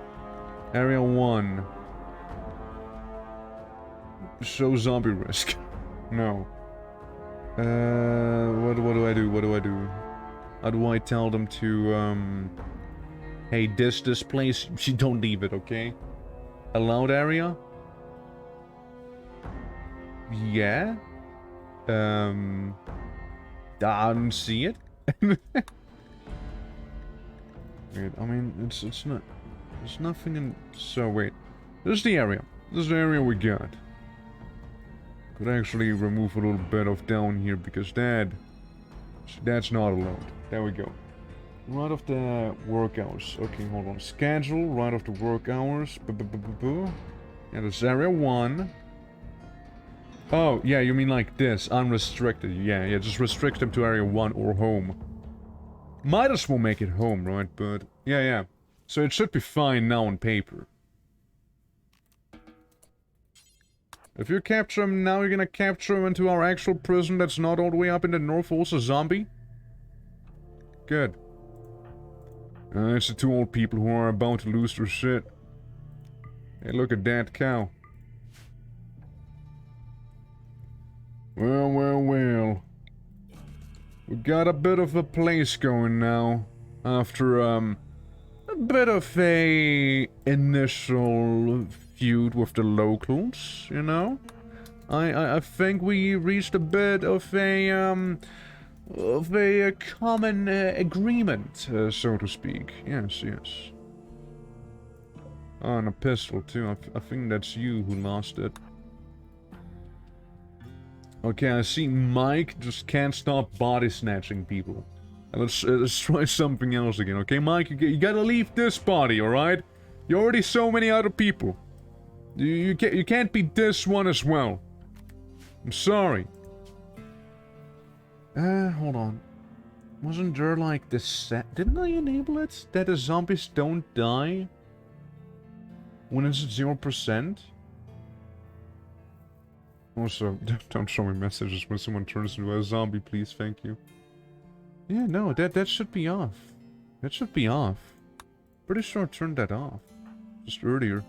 Area 1. Show zombie risk. No. What do I do? How do I tell them to, hey, this place, you don't leave it, okay? Allowed area? Yeah? I don't see it. Wait, I mean, it's not... There's nothing in... So, wait. This is the area. This is the area we got. Could actually remove a little bit of down here, because that's not allowed. There we go. Right of the work hours. Okay, hold on. Schedule, right of the work hours. Yeah, this is area 1. Oh, yeah, you mean like this. Unrestricted. Yeah, just restrict them to area 1 or home. Might as well make it home, right? But, yeah. So it should be fine now on paper. If you capture him now, you're gonna capture him into our actual prison that's not all the way up in the north, also zombie? Good. It's the 2 old people who are about to lose their shit. Hey, look at that cow. Well. We got a bit of a place going now. After, a bit of a initial feud with the locals, you know? I think we reached a bit of a common agreement, so to speak. Yes. Oh, and a pistol too. I think that's you who lost it. Okay, I see Mike just can't stop body snatching people. Let's try something else again, okay? Mike, you gotta leave this body, alright? You're already so many other people. You can't be this one as well. I'm sorry. Hold on. Wasn't there like this set? Didn't I enable it? That the zombies don't die? When it's at 0%? Also, don't show me messages when someone turns into a zombie, please, thank you. Yeah, no, that should be off. That should be off. Pretty sure I turned that off. Just earlier.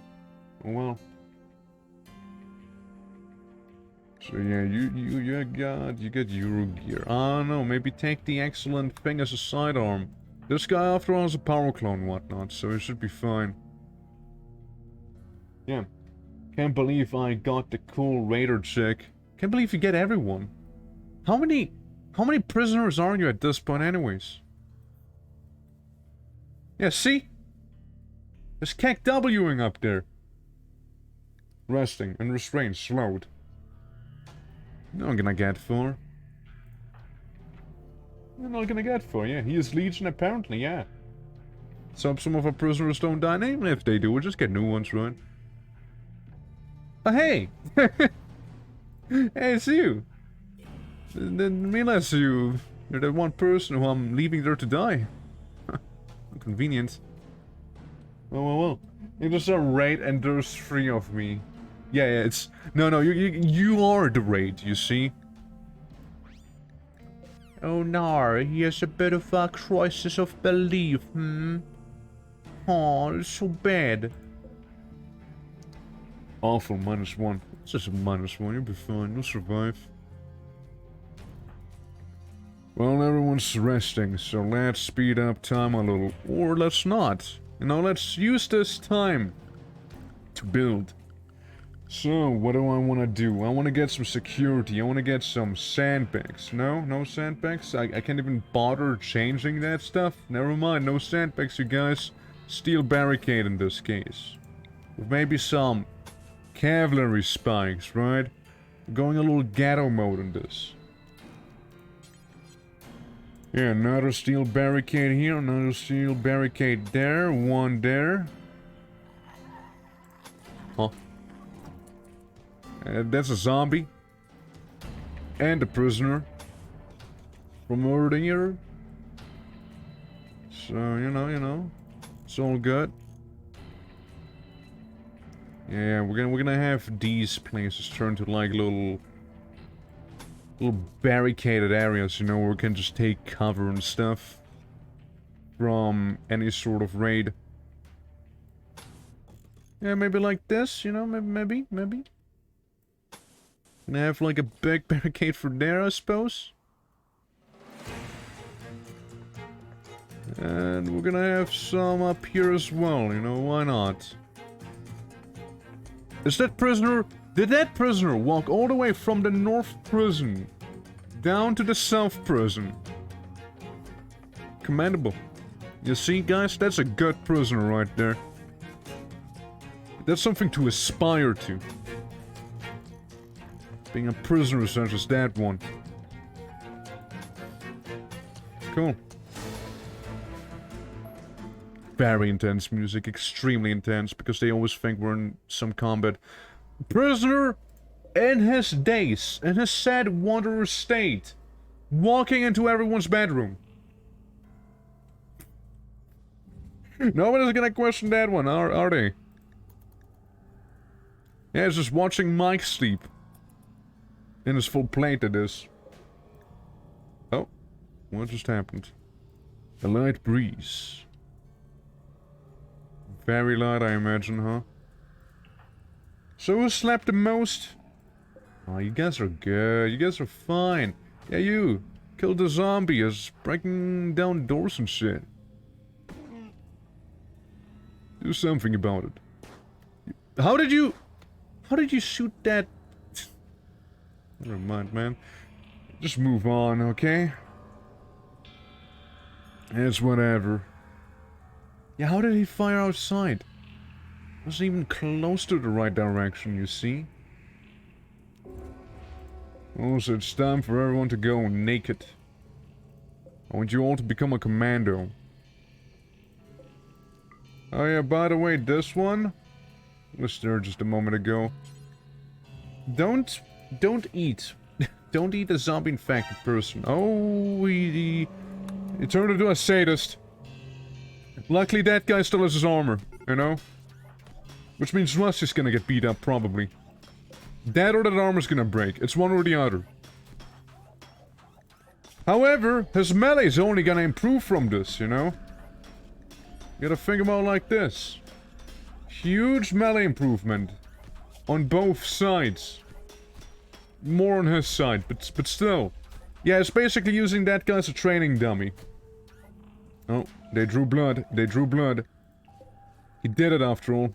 Oh well. So yeah, you got Euro gear. Ah no, maybe take the excellent thing as a sidearm. This guy after all is a power clone and whatnot, so it should be fine. Yeah. Can't believe I got the cool raider chick. Can't believe you get everyone. How many prisoners are you at this point anyways? Yeah, see? There's Kek W'ing up there. Resting and restraint slowed. Not gonna get far. You're not gonna get far, yeah. He is Legion apparently, yeah. Some of our prisoners don't die, and even if they do, we'll just get new ones, right? Oh, hey! Hey, it's you! Didn't realize you're the one person who I'm leaving there to die. Convenient. Well. It was a raid and there's 3 of me. Yeah, it's... No, you are the raid, you see? Oh no, he has a bit of a crisis of belief, Oh, it's so bad. Awful, -1. It's just a -1, you'll be fine, you'll survive. Well, everyone's resting, so let's speed up time a little. Or let's not. You know, let's use this time to build. So, what do I want to do? I want to get some security. I want to get some sandbags. No? No sandbags? I can't even bother changing that stuff? Never mind, no sandbags, you guys. Steel barricade in this case. With maybe some cavalry spikes, right? Going a little ghetto mode in this. Yeah, another steel barricade here, another steel barricade there, one there. Huh? That's a zombie. And a prisoner. From earlier. So, you know. It's all good. Yeah, we're gonna have these places turn to like little barricaded areas, you know, where we can just take cover and stuff from any sort of raid. Yeah, maybe like this, you know, maybe. Gonna have like a big barricade for there, I suppose. And we're gonna have some up here as well, you know, why not? Is that prisoner... Did that prisoner walk all the way from the north prison down to the south prison? Commendable. You see, guys, that's a good prisoner right there. That's something to aspire to. Being a prisoner such as that one. Cool. Very intense music, extremely intense, because they always think we're in some combat. Prisoner in his days, in his sad wanderer state, walking into everyone's bedroom. Nobody's gonna question that one, are they? Yeah, it's just watching Mike sleep. In his full plate, it is. Oh, what just happened? A light breeze. Very light, I imagine, huh? So who slept the most? Oh, you guys are good. You guys are fine. Yeah, you. Killed the zombie. Is breaking down doors and shit. Do something about it. How did you shoot that? Never mind, man. Just move on, okay? It's whatever. Yeah, how did he fire outside? Wasn't even close to the right direction, you see? Also, it's time for everyone to go naked. I want you all to become a commando. Oh yeah, by the way, this one was there just a moment ago. Don't eat. Don't eat a zombie-infected person. Oh, he turned into a sadist. Luckily, that guy still has his armor, you know? Which means Rusty's gonna get beat up, probably. That or that armor's gonna break. It's one or the other. However, his melee's only gonna improve from this, you know? You gotta think about it like this. Huge melee improvement. On both sides. More on his side, but still. Yeah, it's basically using that guy as a training dummy. Oh, they drew blood. They drew blood. He did it after all.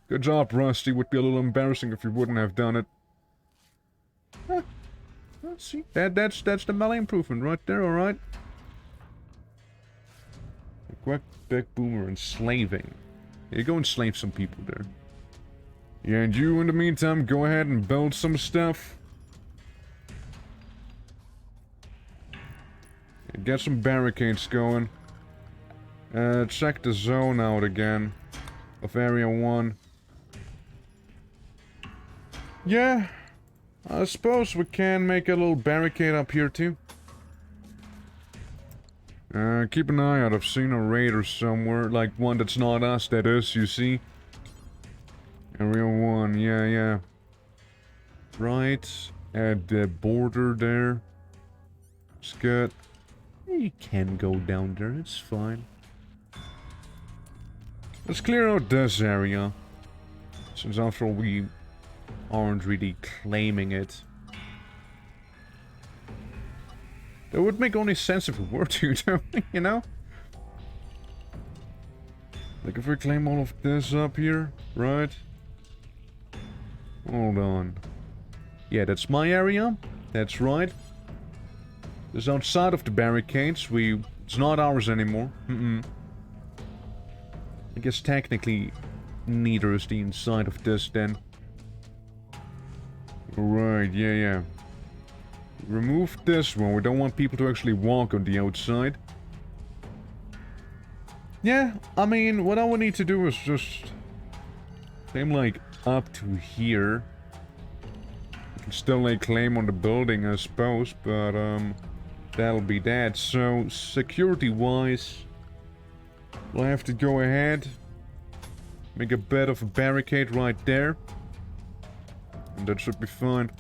Good job, Rusty. Would be a little embarrassing if you wouldn't have done it. Huh. Let's see. That's the melee improvement right there, alright? A quick big boomer enslaving. Yeah, go enslave some people there. Yeah, and you, in the meantime, go ahead and build some stuff. And get some barricades going. Check the zone out again. Of Area 1. Yeah. I suppose we can make a little barricade up here, too. Keep an eye out. I've seen a raider somewhere. Like one that's not us, that is, you see? Area 1, yeah. Right at the border there. It's good. You can go down there, it's fine. Let's clear out this area. Since after all we aren't really claiming it. That would make only sense if we were to, don't we, you know? Like if we claim all of this up here, right? Hold on. Yeah, that's my area. That's right. It's outside of the barricades. It's not ours anymore. I guess technically neither is the inside of this then. Right, yeah. Remove this one. We don't want people to actually walk on the outside. Yeah, I mean, what I would need to do is just claim like up to here. You can still lay claim on the building, I suppose, but that'll be that. So security wise, we'll have to go ahead, make a bit of a barricade right there, and that should be fine.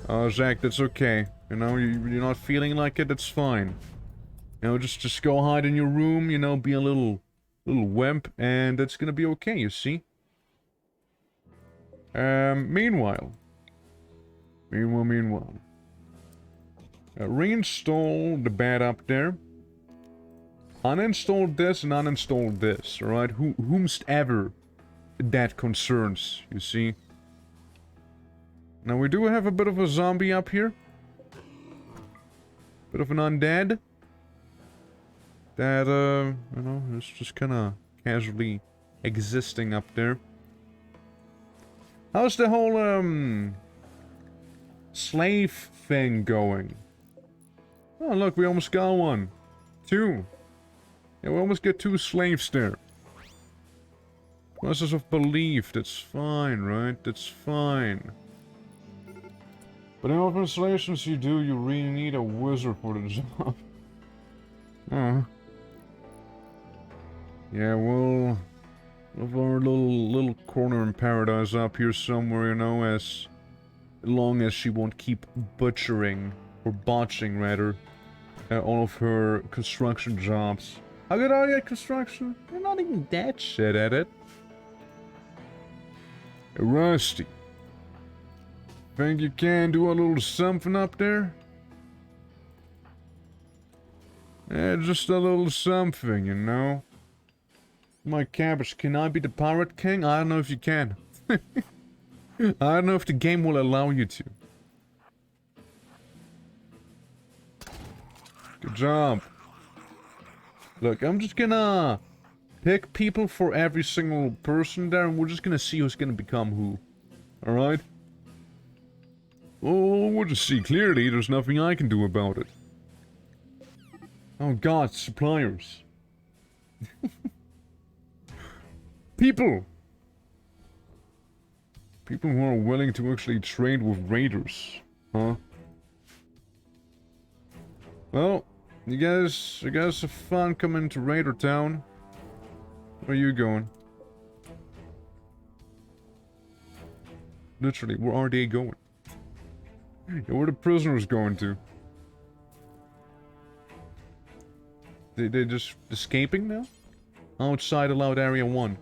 Oh, Zach, that's okay. You know, you're not feeling like it, that's fine. You know, just go hide in your room, you know, be a little wimp, and it's gonna be okay, you see? Meanwhile. Reinstall the bed up there. Uninstall this and uninstall this, alright? Whomsoever that concerns, you see? Now we do have a bit of a zombie up here. Bit of an undead. That, you know, is just kinda casually existing up there. How's the whole, slave thing going? Oh, look, we almost got one. 2. Yeah, we almost get 2 slaves there. Process of belief, that's fine, right? That's fine. But in all translations you do, you really need a wizard for the job. Oh. Yeah, well, of our little corner in paradise up here somewhere, you know, as long as she won't keep butchering, or botching rather, all of her construction jobs. How good are you at construction? You're not even that shit at it. Hey, Rusty. Think you can do a little something up there? Yeah, just a little something, you know? My cabbage, can I be the pirate king? I don't know if you can. I don't know if the game will allow you to. Good job. Look, I'm just gonna pick people for every single person there, and we're just gonna see who's gonna become who. Alright? Oh, we'll just see clearly. There's nothing I can do about it. Oh god, suppliers. People! People who are willing to actually trade with raiders. Huh? Well, you guys have fun coming to Raider Town. Where are you going? Literally, where are they going? Yeah, where the prisoners going to? They just escaping now? Outside allowed area 1.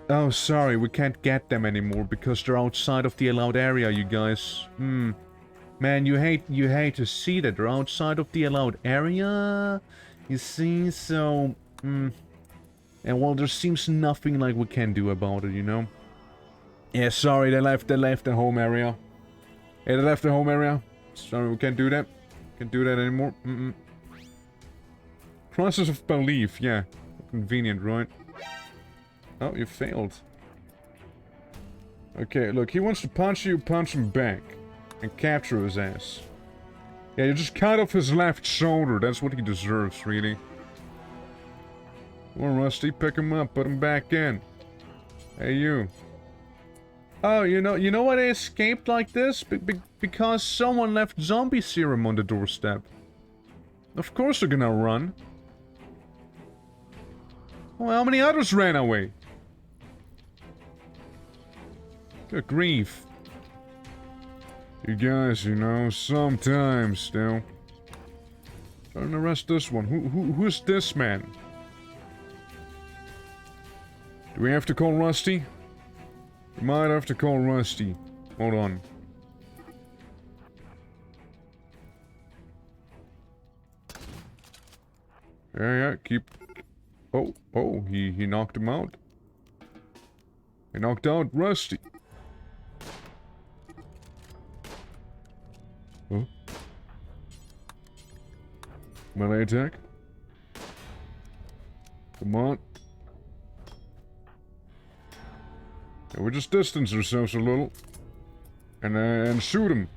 Oh, sorry, we can't get them anymore because they're outside of the allowed area, you guys. Man, you hate to see that they're outside of the allowed area. You see, so and well, there seems nothing like we can do about it, you know. Yeah, sorry, they left the home area. Yeah, they left the home area. Sorry, we can't do that. Can't do that anymore. Process of belief, yeah. Convenient, right? Oh, you failed. Okay, look, he wants to punch you, punch him back. And capture his ass. Yeah, you just cut off his left shoulder. That's what he deserves, really. Well, Rusty, pick him up, put him back in. Hey, you. Oh, you know why they escaped like this? Because someone left zombie serum on the doorstep. Of course they're gonna run. Well, how many others ran away? Good grief. You guys, you know, sometimes, still. Trying to arrest this one. Who's this man? Do we have to call Rusty? We might have to call Rusty. Hold on. Yeah, keep... Oh, he knocked him out. He knocked out Rusty. Huh? Melee attack. Come on. Yeah, we just distance ourselves a little. And shoot him.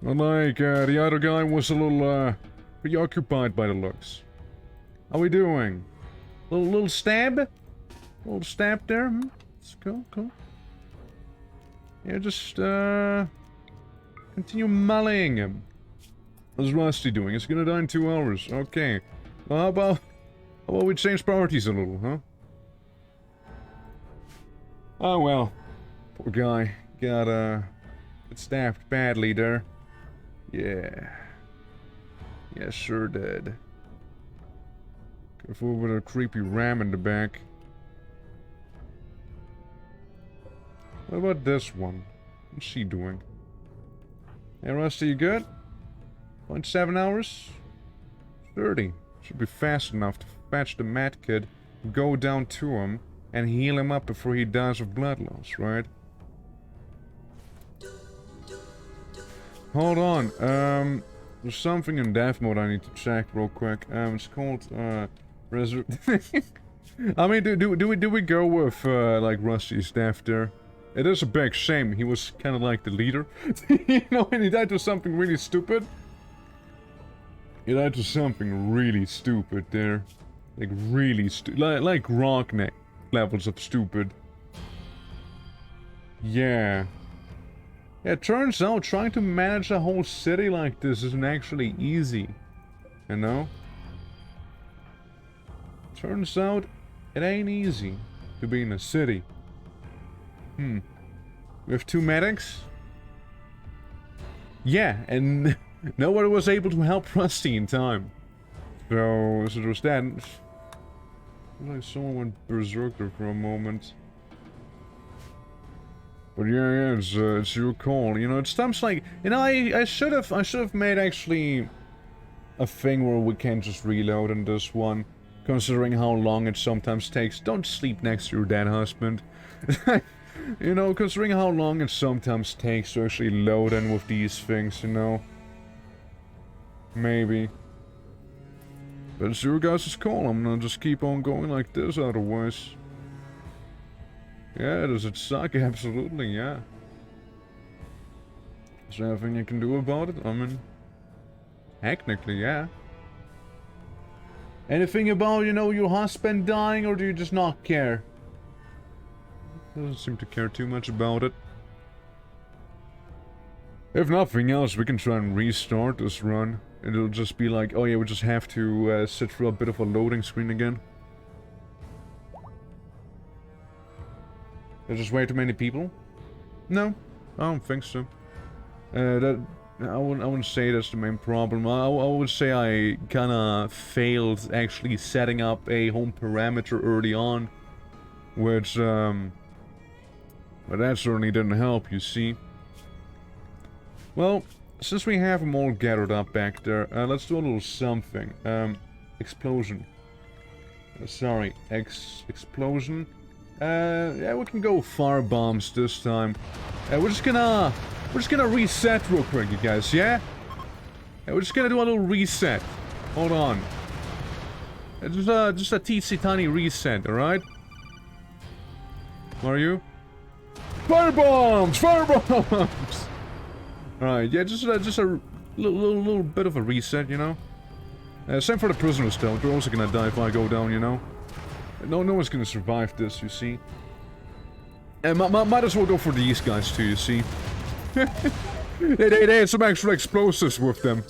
Not like the other guy was a little preoccupied by the looks. How we doing? Little stab? Little stab there? Hmm? It's cool. Yeah, just continue meleeing him. How's Rusty doing? It's gonna die in 2 hours. Okay. Well, how about we change priorities a little, huh? Oh well. Poor guy. Got stabbed badly there. Yeah. Yeah, sure did. Careful with a creepy ram in the back. What about this one? What's she doing? Hey Rusty, you good? 0.7 hours? 30. Should be fast enough to fetch the mad kid, go down to him, and heal him up before he dies of blood loss, right? Hold on, there's something in death mode I need to check real quick. It's called, I mean, do we go with, like, Rusty's death there? It is a big shame, he was kind of like the leader. You know, and he died to something really stupid. He died to something really stupid there. Like, really stupid. Like rock neck levels of stupid. Yeah. Yeah, it turns out trying to manage a whole city like this isn't actually easy. You know? Turns out it ain't easy to be in a city. We have 2 medics? Yeah, and nobody was able to help Rusty in time. So there's that. Like someone went berserker for a moment. But yeah, it's your call. You know, it's times like, you know, I should have made actually a thing where we can just reload in this one, considering how long it sometimes takes. Don't sleep next to your dead husband. You know, considering how long it sometimes takes to actually load in with these things, you know. Maybe. But it's your guys' call. I'm gonna just keep on going like this otherwise. Yeah, does it suck? Absolutely, yeah. Is there anything you can do about it? I mean, technically, yeah. Anything about, you know, your husband dying, or do you just not care? Doesn't seem to care too much about it. If nothing else, we can try and restart this run. It'll just be like, oh yeah, we just have to sit through a bit of a loading screen again. There's just way too many people? No, I don't think so. I wouldn't say that's the main problem. I would say I kinda failed actually setting up a home parameter early on, which but that certainly didn't help, you see. Well, since we have them all gathered up back there, let's do a little something. Explosion. Sorry, explosion. Yeah, we can go fire bombs this time. We're just gonna reset real quick, you guys. Yeah, we're just gonna do a little reset. Hold on. Just a teensy tiny reset. All right. Are you? Fire bombs! Fire bombs! All right. Yeah, just a little bit of a reset, you know. Same for the prisoners, though. They're also gonna die if I go down, you know. No one's gonna survive this, you see. And might as well go for these guys too, you see. they had some extra explosives with them.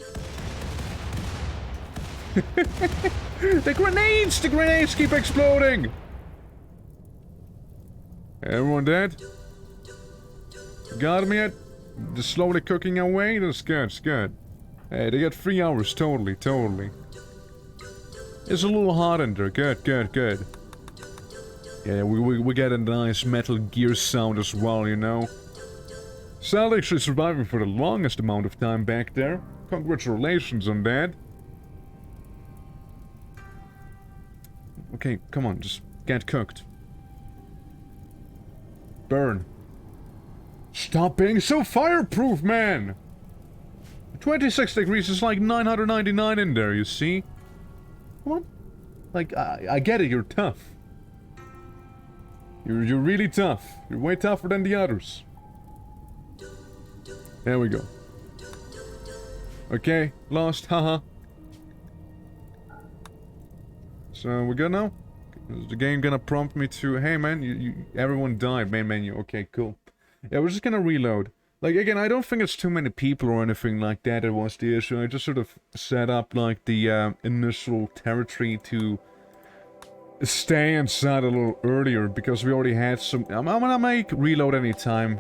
The grenades keep exploding. Everyone dead? Got him yet? Just slowly cooking away? That's good, it's good. Hey, they got 3 hours, totally. It's a little hot in there, good. Yeah, we get a nice Metal Gear sound as well, you know. Sal actually surviving for the longest amount of time back there. Congratulations on that. Okay, come on, just get cooked. Burn. Stop being so fireproof, man! 26 degrees is like 999 in there, you see? Come on. Like, I get it, you're tough. You're really tough. You're way tougher than the others. There we go. Okay, lost, haha. So, we good now? Is the game gonna prompt me to, hey man, everyone died, main menu, okay, cool. Yeah, we're just gonna reload. Like, again, I don't think it's too many people or anything like that was the issue. I just sort of set up, like, the initial territory to stay inside a little earlier, because we already had some... I'm gonna make reload any time,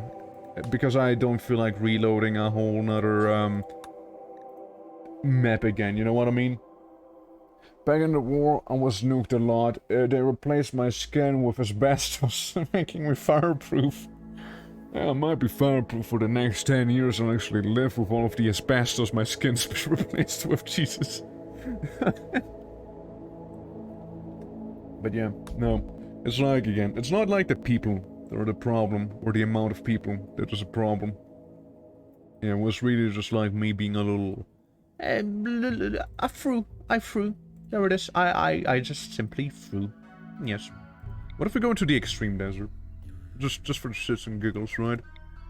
because I don't feel like reloading a whole nother, map again, you know what I mean? Back in the war, I was nuked a lot. They replaced my skin with asbestos, making me fireproof. I might be fireproof for the next 10 years and actually live with all of the asbestos my skin's been replaced with, Jesus. But yeah, no. It's like, again, it's not like the people that are the problem, or the amount of people that is a problem. Yeah, it was really just like me being a little... I threw. There it is. I just simply threw. Yes. What if we go into the extreme desert? Just for the shits and giggles, right?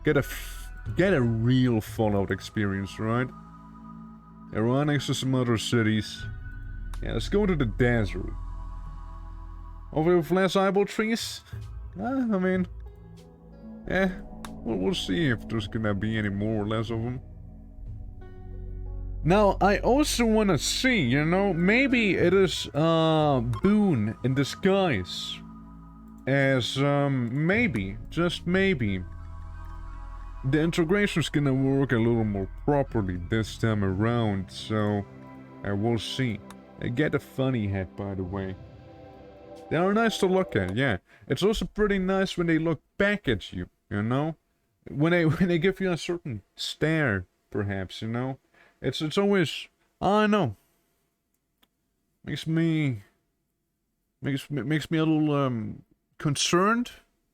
Get a real Fallout experience, right? Yeah, right next to some other cities. Yeah, let's go to the desert. Over with less eyeball trees? I mean... Yeah, we'll see if there's gonna be any more or less of them. Now, I also wanna see, you know, maybe it is boon in disguise. As, maybe, just maybe, the integration's gonna work a little more properly this time around, so I will see. I get a funny hat, by the way. They are nice to look at, yeah. It's also pretty nice when they look back at you, you know? When they give you a certain stare, perhaps, you know? It's always, I don't know. Makes me a little, concerned,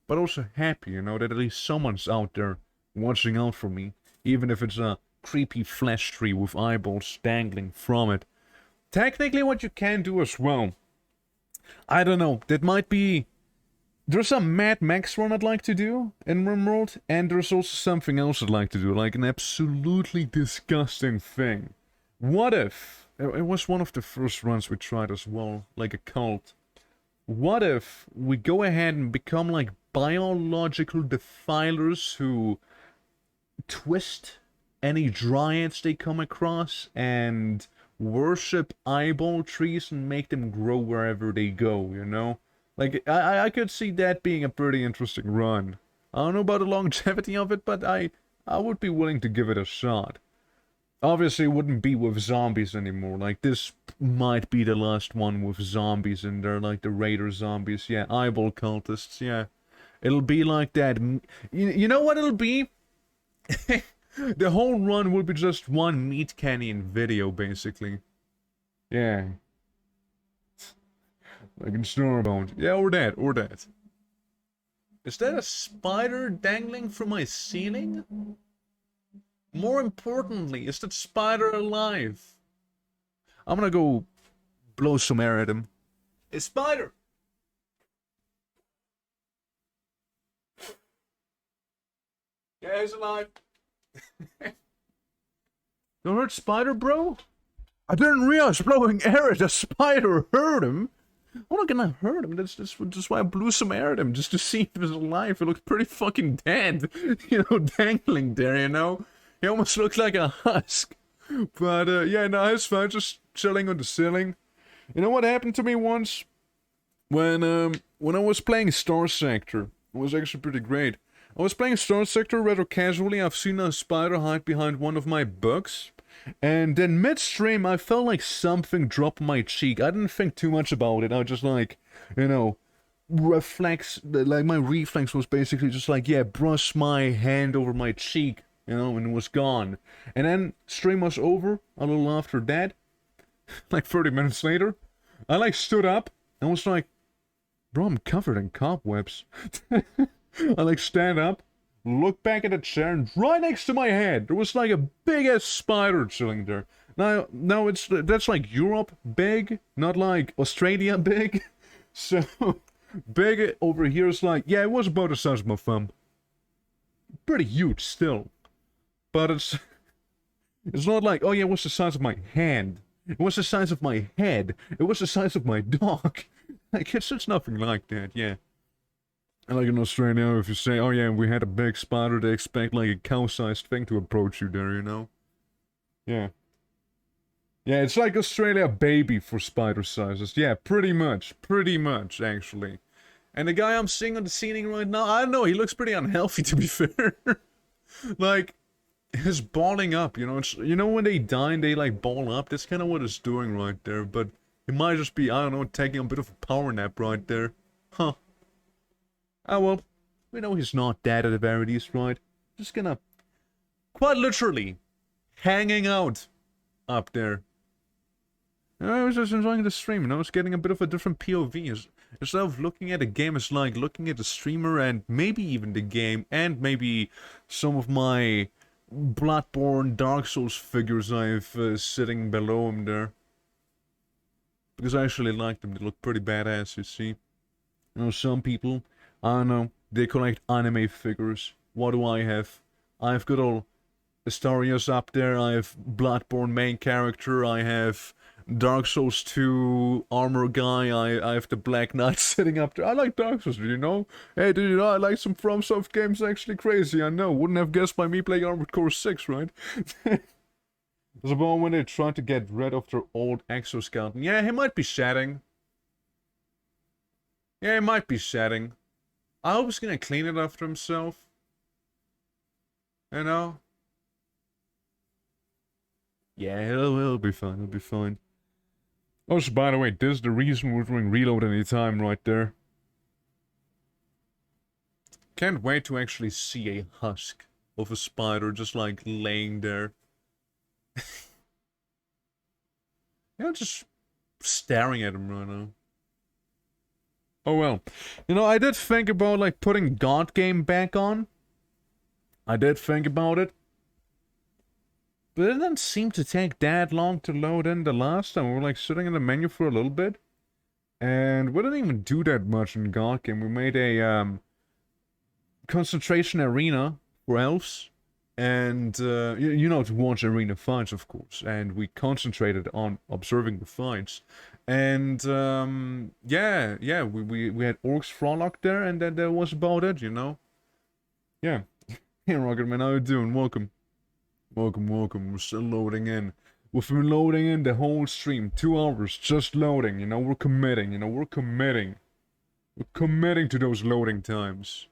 but also happy, you know, that at least someone's out there watching out for me, even if it's a creepy flesh tree with eyeballs dangling from it. Technically, what you can do as well, I don't know, that might be... There's a Mad Max one I'd like to do in RimWorld, and there's also something else I'd like to do, like an absolutely disgusting thing. What if... It was one of the first runs we tried as well, like a cult. What if we go ahead and become like biological defilers who twist any dryads they come across and worship eyeball trees and make them grow wherever they go, you know? Like, I could see that being a pretty interesting run. I don't know about the longevity of it, but I would be willing to give it a shot. Obviously, it wouldn't be with zombies anymore. Like, this might be the last one with zombies in there, like the Raider zombies. Yeah, eyeball cultists, yeah. It'll be like that. You know what it'll be? The whole run will be just one Meat Canyon video, basically. Yeah. Like in Snowbound. Yeah, or that. Is that a spider dangling from my ceiling? More importantly, is that spider alive? I'm gonna go blow some air at him. A spider! Yeah, he's alive. You heard spider, bro? I didn't realize blowing air at a spider hurt him. I'm not gonna hurt him. That's just why I blew some air at him, just to see if he was alive. He looked pretty fucking dead. You know, dangling there, you know? He almost looked like a husk. But, yeah, no, it's fine. Just chilling on the ceiling. You know what happened to me once? When I was playing Star Sector. It was actually pretty great. I was playing Star Sector rather casually. I've seen a spider hide behind one of my books. And then midstream, I felt like something dropped my cheek. I didn't think too much about it. I was just like, you know, like my reflex was basically just like, yeah, brush my hand over my cheek, you know, and it was gone. And then stream was over a little after that, like 30 minutes later. I like stood up, I was like, bro, I'm covered in cobwebs. I like stand up, look back at the chair, and right next to my head, there was like a big ass spider chilling there. Now that's like Europe big, not like Australia big. So big over here is like, yeah, it was about the size of my thumb. Pretty huge still, but it's not like, oh yeah, it was the size of my hand. It was the size of my head. It was the size of my dog. Like it's nothing like that, yeah. And like in Australia, if you say, oh yeah, we had a big spider, they expect like a cow-sized thing to approach you there, you know? Yeah. Yeah, it's like Australia baby for spider sizes. Yeah, pretty much, actually. And the guy I'm seeing on the ceiling right now, I don't know, he looks pretty unhealthy to be fair. Like, he's balling up, you know? It's, you know when they die and they like ball up? That's kind of what it's doing right there, but it might just be, I don't know, taking a bit of a power nap right there. Huh. Oh well, we know he's not dead at the very least, right? Just gonna, quite literally, hanging out up there. I was just enjoying the stream, you know, it's getting a bit of a different POV. Instead of looking at the game, it's like looking at the streamer and maybe even the game and maybe some of my Bloodborne Dark Souls figures I've sitting below him there. Because I actually like them, they look pretty badass, you see. You know, some people, I don't know, they collect anime figures. What do I have? I've got all Astarias up there, I have Bloodborne main character, I have Dark Souls 2 armor guy, I have the Black Knight sitting up there. I like Dark Souls, you know? Hey, did you know I like some FromSoft games? Actually crazy, I know. Wouldn't have guessed by me playing Armored Core 6, right? There's a moment when they try to get rid of their old exoskeleton. Yeah, he might be shedding. Yeah, he might be shedding. I hope he's gonna clean it after himself. You know? Yeah, he'll be fine, he'll be fine. Oh, so by the way, this is the reason we're doing reload anytime right there. Can't wait to actually see a husk of a spider just like laying there. Yeah, just staring at him right now. Oh well. You know, I did think about like putting God Game back on. I did think about it. But it didn't seem to take that long to load in the last time. We were like sitting in the menu for a little bit. And we didn't even do that much in God Game. We made a concentration arena for elves. And, you know, to watch arena fights, of course. And we concentrated on observing the fights. And, yeah, we had Orcs Frolic there, and that was about it, you know? Yeah. Hey, Rocketman, how you doing? Welcome. Welcome. We're still loading in. We've been loading in the whole stream. 2 hours, just loading, you know? We're committing, you know? We're committing to those loading times.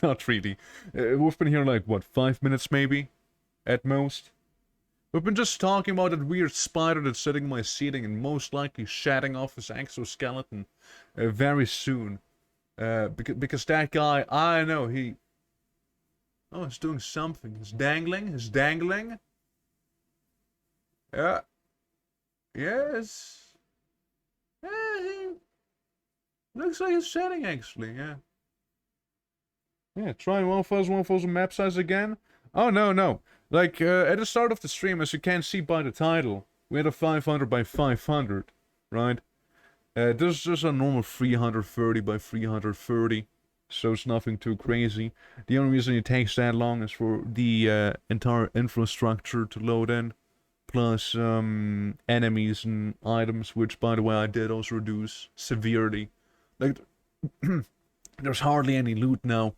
Not really. We've been here like, what, 5 minutes maybe? At most? We've been just talking about that weird spider that's sitting in my seating and most likely shedding off his exoskeleton very soon. Because that guy, I know, he... Oh, he's doing something. He's dangling. Yeah. Yes. Yeah, he... Looks like he's shedding, actually, yeah. Yeah, try 1000 map size again. Oh, no. Like, at the start of the stream, as you can see by the title, we had a 500 by 500, right? This is just a normal 330 by 330, so it's nothing too crazy. The only reason it takes that long is for the entire infrastructure to load in, plus enemies and items, which, by the way, I did also reduce severely. Like, there's hardly any loot now.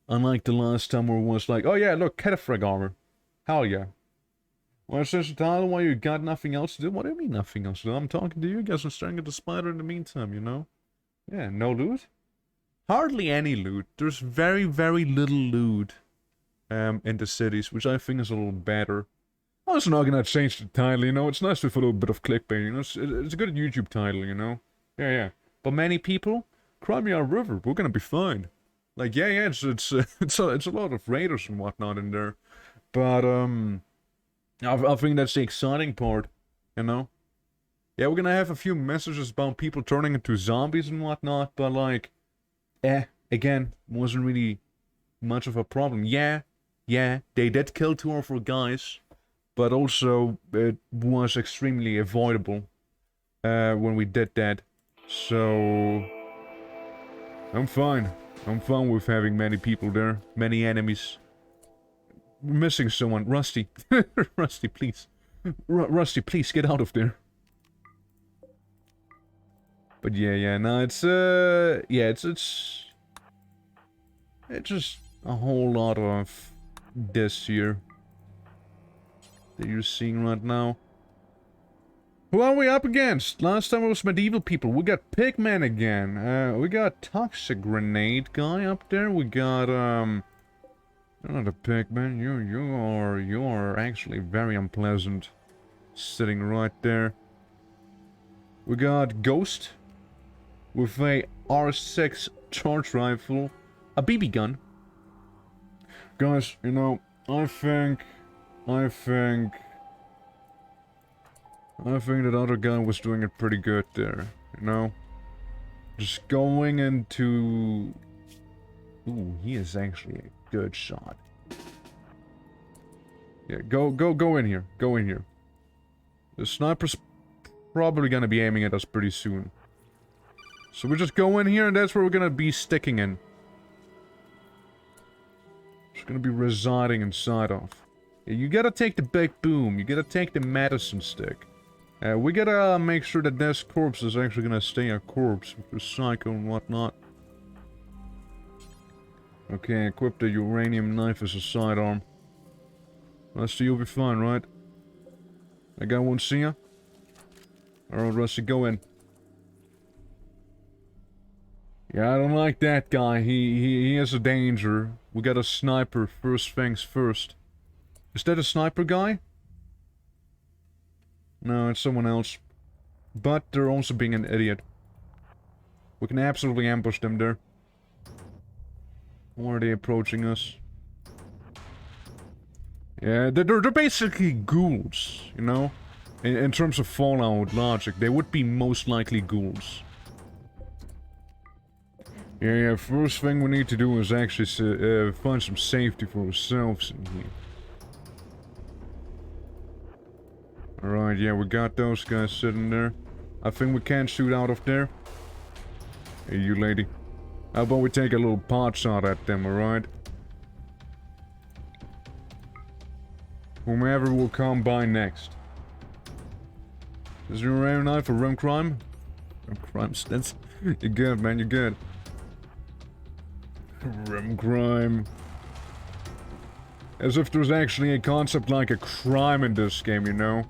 Unlike the last time where it was like, oh yeah, look, Cataphrag armor. Hell yeah. Well, since the title, why you got nothing else to do? What do you mean nothing else to do? I'm talking to you guys, I'm staring at the spider in the meantime, you know? Yeah, no loot? Hardly any loot. There's very, very little loot in the cities, which I think is a little better. I was not gonna change the title, you know? It's nice with a little bit of clickbait, you know? It's a good YouTube title, you know? Yeah. But many people, cry me a river, we're gonna be fine. Like, yeah, it's a lot of raiders and whatnot in there, but I think that's the exciting part, you know. Yeah, we're gonna have a few messages about people turning into zombies and whatnot, but like, again, wasn't really much of a problem. Yeah, they did kill 2 of our guys, but also it was extremely avoidable when we did that. So I'm fine. I'm fine with having many people there, many enemies. We're missing someone. Rusty. Rusty, please. Rusty, please get out of there. But yeah, no, it's just a whole lot of this here that you're seeing right now. Who are we up against? Last time it was medieval people. We got pigmen again. We got toxic grenade guy up there. We got you're not a pigman. You are actually very unpleasant. Sitting right there. We got Ghost with a R6 charge rifle, a BB gun. Guys, you know, I think that other guy was doing it pretty good there, you know? Just going into... Ooh, he is actually a good shot. Yeah, go in here. Go in here. The sniper's probably gonna be aiming at us pretty soon. So we just go in here and that's where we're gonna be sticking in. Just gonna be residing inside of. Yeah, you gotta take the big boom. You gotta take the medicine stick. We gotta make sure that this corpse is actually gonna stay a corpse with the psycho and whatnot. Okay, equip the uranium knife as a sidearm. Rusty, you'll be fine, right? That guy won't see ya? Alright, Rusty, go in. Yeah, I don't like that guy. He is a danger. We got a sniper, first things first. Is that a sniper guy? No, it's someone else. But they're also being an idiot. We can absolutely ambush them there. Or are they approaching us? Yeah, they're basically ghouls, you know? In terms of Fallout logic, they would be most likely ghouls. Yeah, first thing we need to do is actually find some safety for ourselves in here. Alright, yeah, we got those guys sitting there. I think we can shoot out of there. Hey, you lady. How about we take a little pot shot at them, alright? Whomever will come by next. Is there a knife for rim crime? Rim crimes, that's... You're good, man, you're good. Rim crime. As if there's actually a concept like a crime in this game, you know?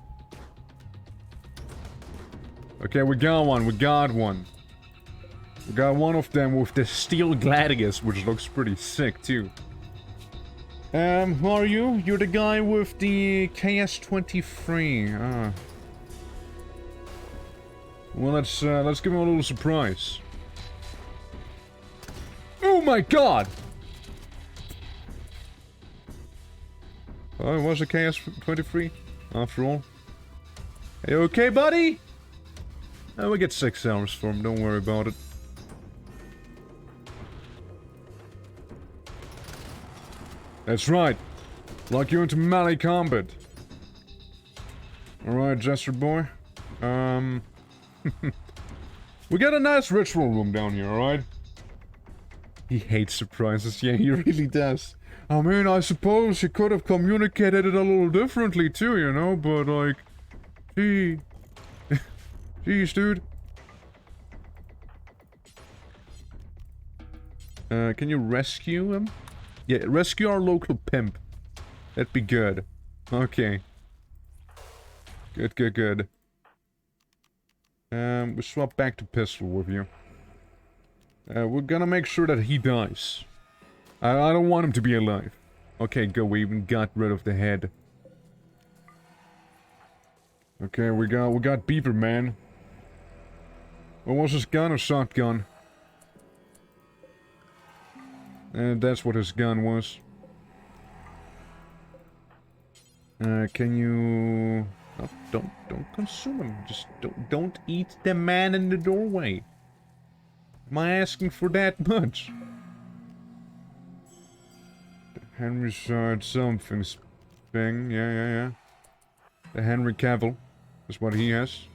Okay, we got one, we got one. We got one of them with the steel gladius, which looks pretty sick, too. Who are you? You're the guy with the KS-23. Ah. Well, let's give him a little surprise. Oh my god! Oh, it was a KS-23, after all. Are you okay, buddy? Oh, we get 6 hours for him, don't worry about it. That's right. Lock you into melee combat. Alright, Jester boy. We got a nice ritual room down here, alright? He hates surprises, yeah, he really does. I mean, I suppose he could have communicated it a little differently too, you know, but like... Gee... Jeez, dude. Can you rescue him? Yeah, rescue our local pimp. That'd be good. Okay. Good. We swap back to pistol with you. We're gonna make sure that he dies. I don't want him to be alive. Okay, good, we even got rid of the head. Okay, we got Beaver Man. What was his gun or shotgun? And that's what his gun was. Can you... No, don't consume him. Just don't eat the man in the doorway. Am I asking for that much? The Henry side something's thing. Yeah. The Henry Cavill is what he has.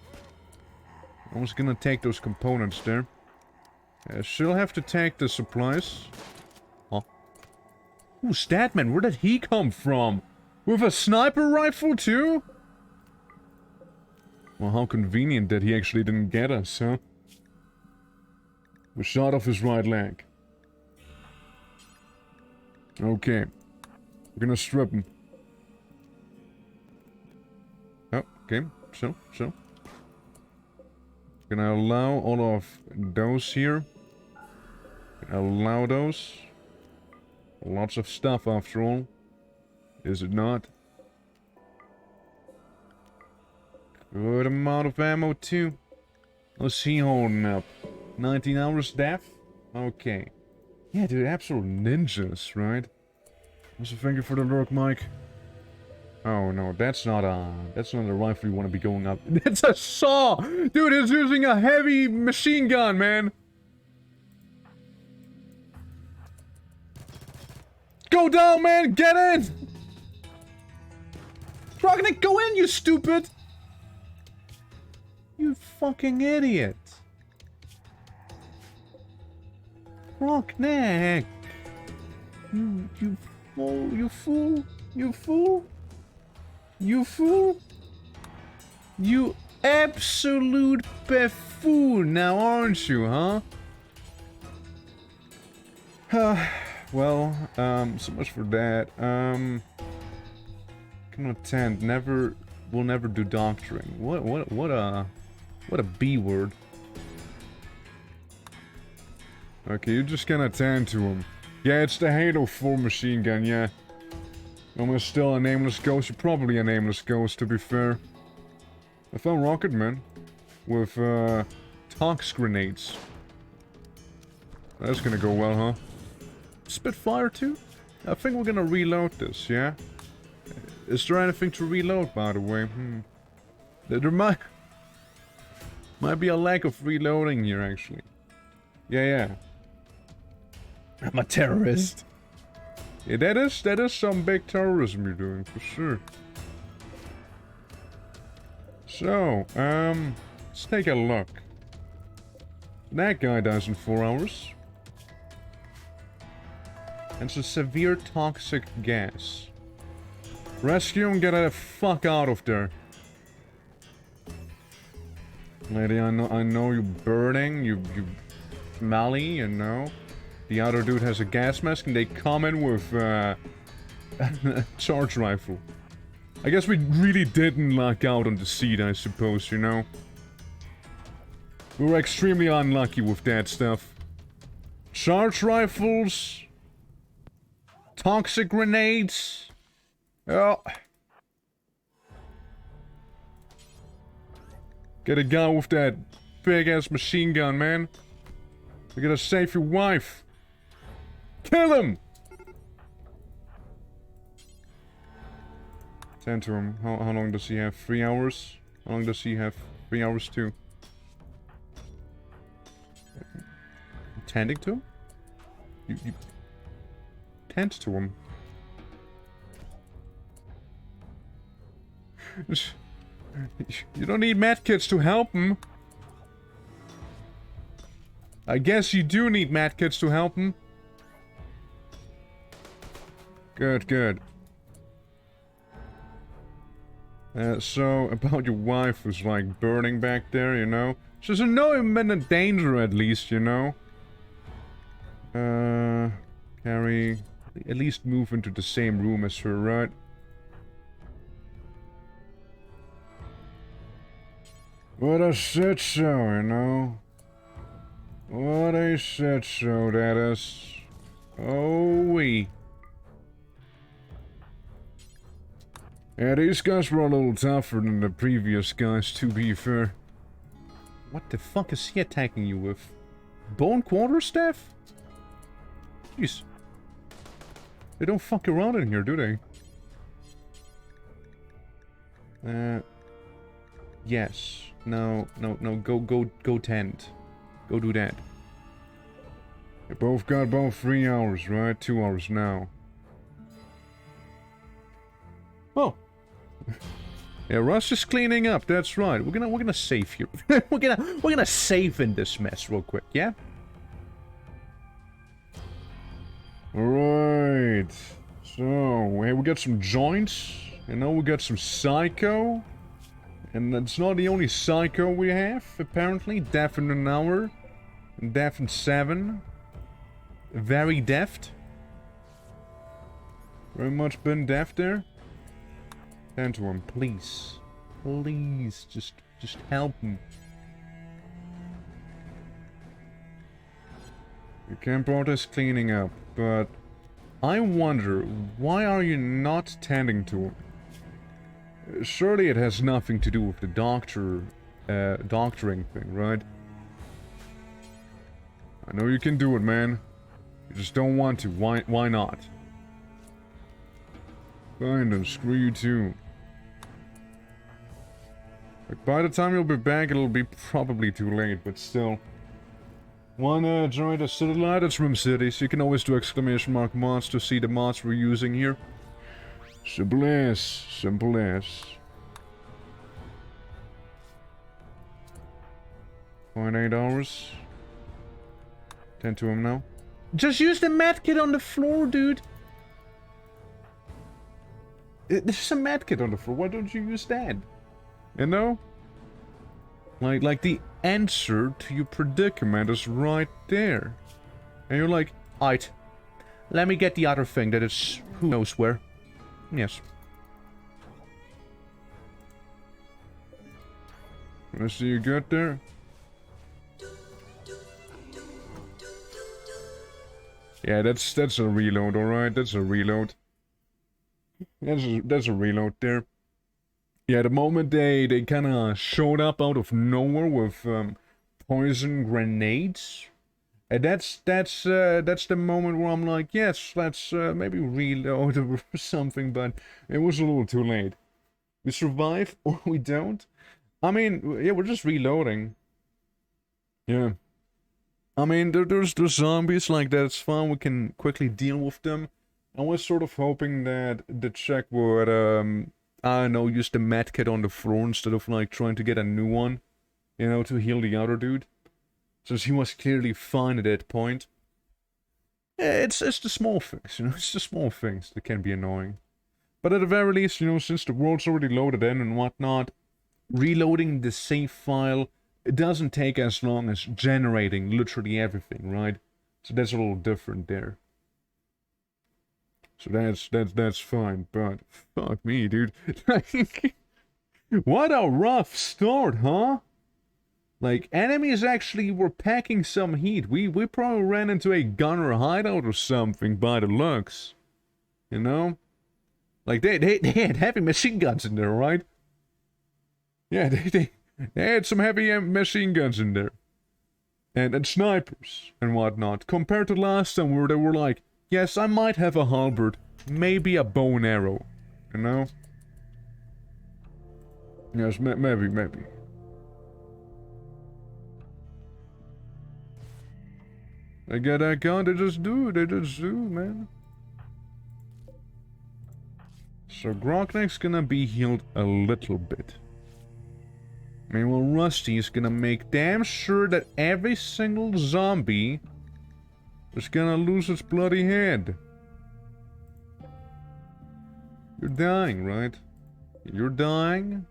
I was gonna take those components there. She'll have to take the supplies. Huh? Who's that man? Where did he come from? With a sniper rifle too? Well, how convenient that he actually didn't get us, huh? We shot off his right leg. Okay. We're gonna strip him. Oh, okay. So. Gonna allow all of those here. Allow those. Lots of stuff after all. Is it not? Good amount of ammo too. What's he holding up? 19 hours death? Okay. Yeah, dude, absolute ninjas, right? Also, thank you for the lurk, Mike. Oh no, that's not a rifle you want to be going up. That's a saw! Dude, he's using a heavy machine gun, man! Go down, man! Get in! Rognick, go in, you stupid! You fucking idiot. Rognick! You fool, you fool, you fool! You fool! You absolute buffoon now, aren't you, huh? Well, so much for that. Cannot tend. We'll never do doctoring. What a B word. Okay, you're just gonna tend to him. Yeah, it's the Halo 4 machine gun, yeah. Almost still a nameless ghost. You're probably a nameless ghost, to be fair. I found Rocket Man with tox grenades. That's gonna go well, huh? Spitfire too? I think we're gonna reload this, yeah? Is there anything to reload, by the way? There might be a lack of reloading here, actually. Yeah. I'm a terrorist. Yeah, that is some big terrorism you're doing, for sure. So, let's take a look. That guy dies in 4 hours. And it's a severe toxic gas. Rescue and get the fuck out of there. Lady, I know you're burning, you smelly, you know. The other dude has a gas mask and they come in with a charge rifle. I guess we really didn't luck out on the seat, I suppose, you know. We were extremely unlucky with that stuff. Charge rifles. Toxic grenades. Oh. Get a guy with that big-ass machine gun, man. We gotta save your wife. Kill him! Tend to him. How long does he have? 3 hours? How long does he have? 3 hours too. Tending to him? You tend to him. You don't need medkits to help him. I guess you do need medkits to help him. Good. So, about your wife who's like burning back there, you know? She's in no imminent danger at least, you know? Carrie, at least move into the same room as her, right? What a shit show, you know? What a shit show that is. Oh, wee. Yeah, these guys were a little tougher than the previous guys, to be fair. What the fuck is he attacking you with? Bone quarterstaff? Jeez. They don't fuck around in here, do they? Yes. No, no, no. Go tent. Go do that. They both got about 3 hours, right? 2 hours now. Oh. Yeah, Russ is cleaning up. That's right. We're gonna save here. we're gonna save in this mess real quick. Yeah. All right. So hey, we got some joints. You know, we got some psycho. And that's not the only psycho we have, apparently. Deaf in an hour. Deaf in 7. Very deft. Very much been deft there. Tend to him, please. Please, just help him. You can't protest cleaning up, but I wonder, why are you not tending to him? Surely it has nothing to do with the doctoring thing, right? I know you can do it, man. You just don't want to. Why not? Fine, then screw you too. Like, by the time you'll be back, it'll be probably too late, but still. Wanna join the city light? It's Rim City, so you can always do exclamation mark mods to see the mods we're using here. Simple as. Simple as. 0.8 hours. Tend to him now. Just use the medkit on the floor, dude. There's a medkit on the floor. Why don't you use that? You know? Like the answer to your predicament is right there. And you're like, aight. Let me get the other thing that is who knows where. Yes. Let's see you good there. Yeah, that's a reload, alright? That's a reload. That's a reload there. Yeah, the moment they kinda showed up out of nowhere with poison grenades. And that's the moment where I'm like, yes, let's maybe reload or something, but it was a little too late. We survive or we don't. I mean, yeah, we're just reloading. Yeah. I mean, there's zombies like that. It's fine. We can quickly deal with them. I was sort of hoping that the check would, I don't know, use the medkit on the floor instead of like trying to get a new one, you know, to heal the other dude. Since he was clearly fine at that point. Yeah, it's the small things, you know, it's the small things that can be annoying. But at the very least, you know, since the world's already loaded in and whatnot, reloading the save file, it doesn't take as long as generating literally everything, right? So that's a little different there. So that's fine, but fuck me, dude. What a rough start, huh? Like, enemies actually were packing some heat. We probably ran into a gunner hideout or something by the looks. You know? Like, they had heavy machine guns in there, right? Yeah, they had some heavy machine guns in there. And snipers and whatnot. Compared to last time where they were like, yes, I might have a halberd. Maybe a bow and arrow. You know? Yes, maybe. They get that gun, they just do, man. So Grogneck's gonna be healed a little bit. Meanwhile, Rusty is gonna make damn sure that every single zombie is gonna lose its bloody head. You're dying, right? You're dying.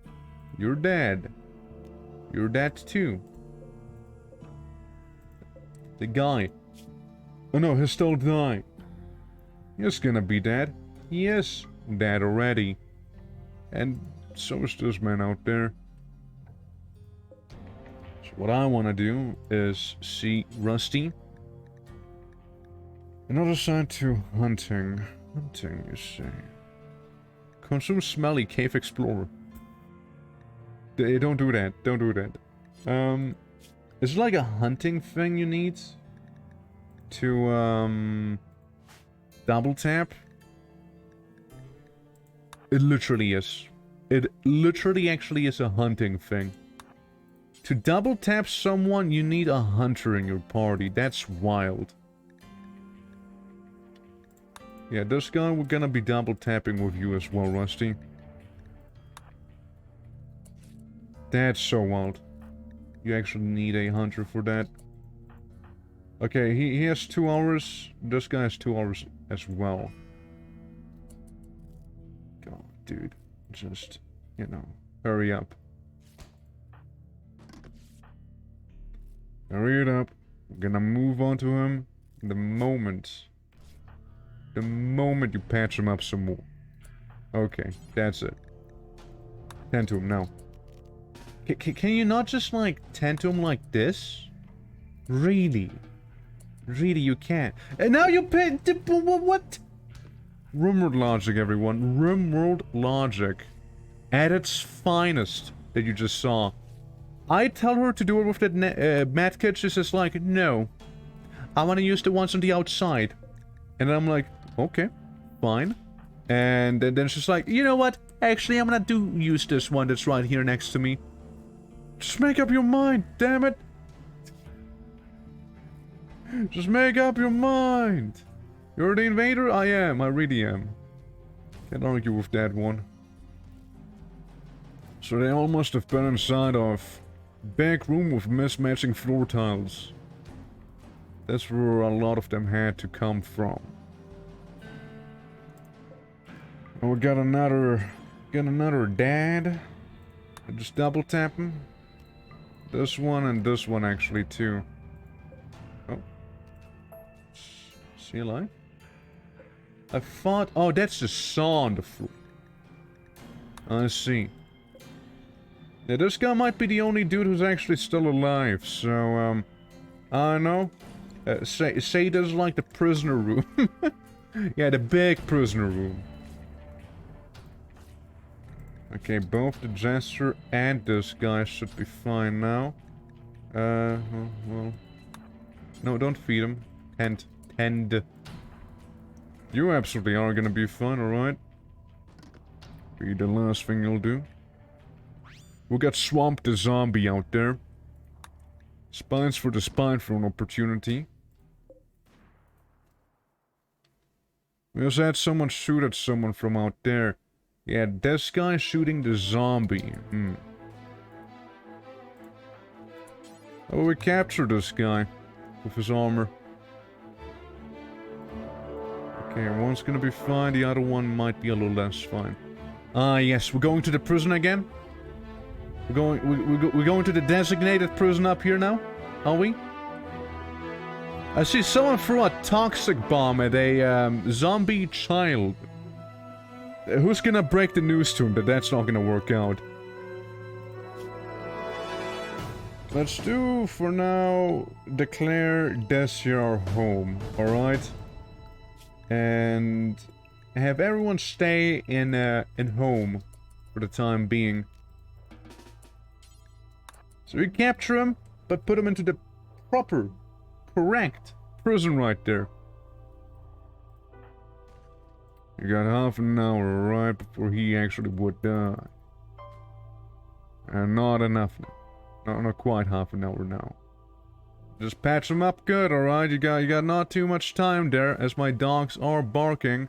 You're dead. You're dead too. The guy. Oh no, he's still dying. He's gonna be dead. He is dead already. And so is this man out there. So what I want to do is see Rusty. Another side to hunting. Hunting, you say. Consume smelly cave explorer. Don't do that. Don't do that. Is it like a hunting thing you need? To, double tap? It literally is. It literally actually is a hunting thing. To double tap someone, you need a hunter in your party. That's wild. Yeah, this guy, we're gonna be double tapping with you as well, Rusty. That's so wild. You actually need a hunter for that. Okay, he has 2 hours. This guy has 2 hours as well. God, dude. Just, you know, hurry up. Hurry it up. I'm gonna move on to him the moment you patch him up some more. Okay, that's it. Tend to him now. Can you not just, like, tend to him like this? Really? Really, you can't. And now you pay... What? RIMWORLD logic, everyone. RIMWORLD logic. At its finest that you just saw. I tell her to do it with that medkit. She's just like, no. I want to use the ones on the outside. And I'm like, okay, fine. And then she's like, you know what? Actually, I'm gonna use this one that's right here next to me. Just make up your mind, damn it. Just make up your mind. You're the invader? I am. I really am. Can't argue with that one. So they all must have been inside of back room with mismatching floor tiles. That's where a lot of them had to come from. And we got another dad. I just double tap him. This one and this one actually too. Oh. Is he alive? I thought... Oh, that's the saw on the floor. I see. Yeah, this guy might be the only dude who's actually still alive, so, I don't know. Say this is like the prisoner room. Yeah, the big prisoner room. Okay, both the jester and this guy should be fine now. Well... No, don't feed him. Tend. You absolutely are gonna be fine, alright? Be the last thing you'll do. We got Swamp the Zombie out there. Spines for the spine for an opportunity. We also had someone shoot at someone from out there. Yeah, this guy shooting the zombie. Oh, we captured this guy. With his armor. Okay, one's gonna be fine, the other one might be a little less fine. Ah, yes, we're going to the prison again? We're going to the designated prison up here now? Are we? I see someone threw a toxic bomb at a zombie child. Who's gonna break the news to him that that's not gonna work out? Let's do, for now, declare this here our home, alright? And have everyone stay in home for the time being. So we capture him, but put him into the proper, correct prison right there. You got half an hour right before he actually would die. And not enough now. Not quite half an hour now. Just patch him up good, alright? You got not too much time there, as my dogs are barking.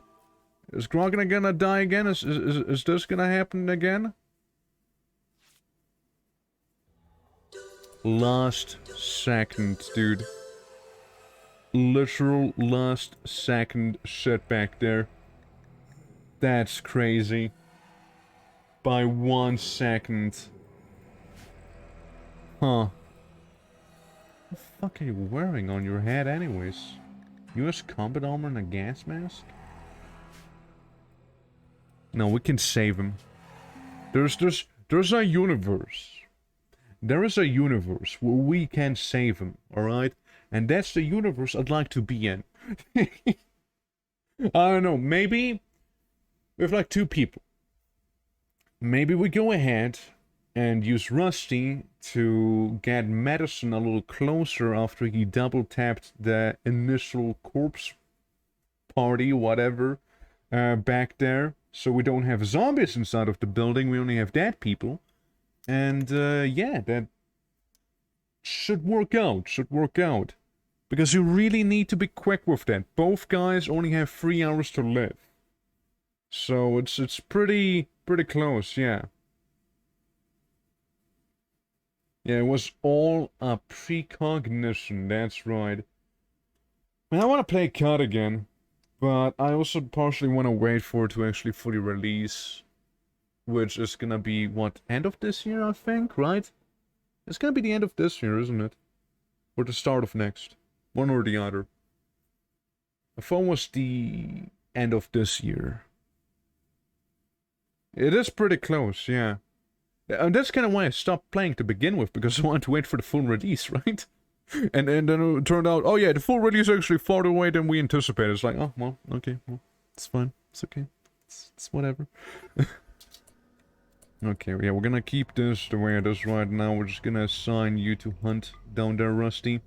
Is Grogan gonna die again? Is this gonna happen again? Last second, dude. Literal last second shit back there. That's crazy. By 1 second. Huh. What the fuck are you wearing on your head anyways? US combat armor and a gas mask? No, we can save him. There's a universe. There is a universe where we can save him, alright? And that's the universe I'd like to be in. I don't know, maybe with like 2 people. Maybe we go ahead and use Rusty to get Madison a little closer after he double tapped the initial corpse party, whatever, back there. So we don't have zombies inside of the building, we only have dead people. And, yeah, that should work out, Because you really need to be quick with that. Both guys only have 3 hours to live. So it's pretty close, yeah. Yeah, it was all a precognition, that's right. And I want to play COD again, but I also partially want to wait for it to actually fully release, which is gonna be, what, end of this year, I think, right? It's gonna be the end of this year, isn't it? Or the start of next. One or the other. I thought it was the end of this year. It is pretty close, yeah. And that's kind of why I stopped playing to begin with, because I wanted to wait for the full release, right? And then it turned out, oh yeah, the full release is actually farther away than we anticipated. It's like, oh, well, okay, well, it's fine. It's okay. It's whatever. Okay, yeah, we're gonna keep this the way it is right now. We're just gonna assign you to hunt down there, Rusty.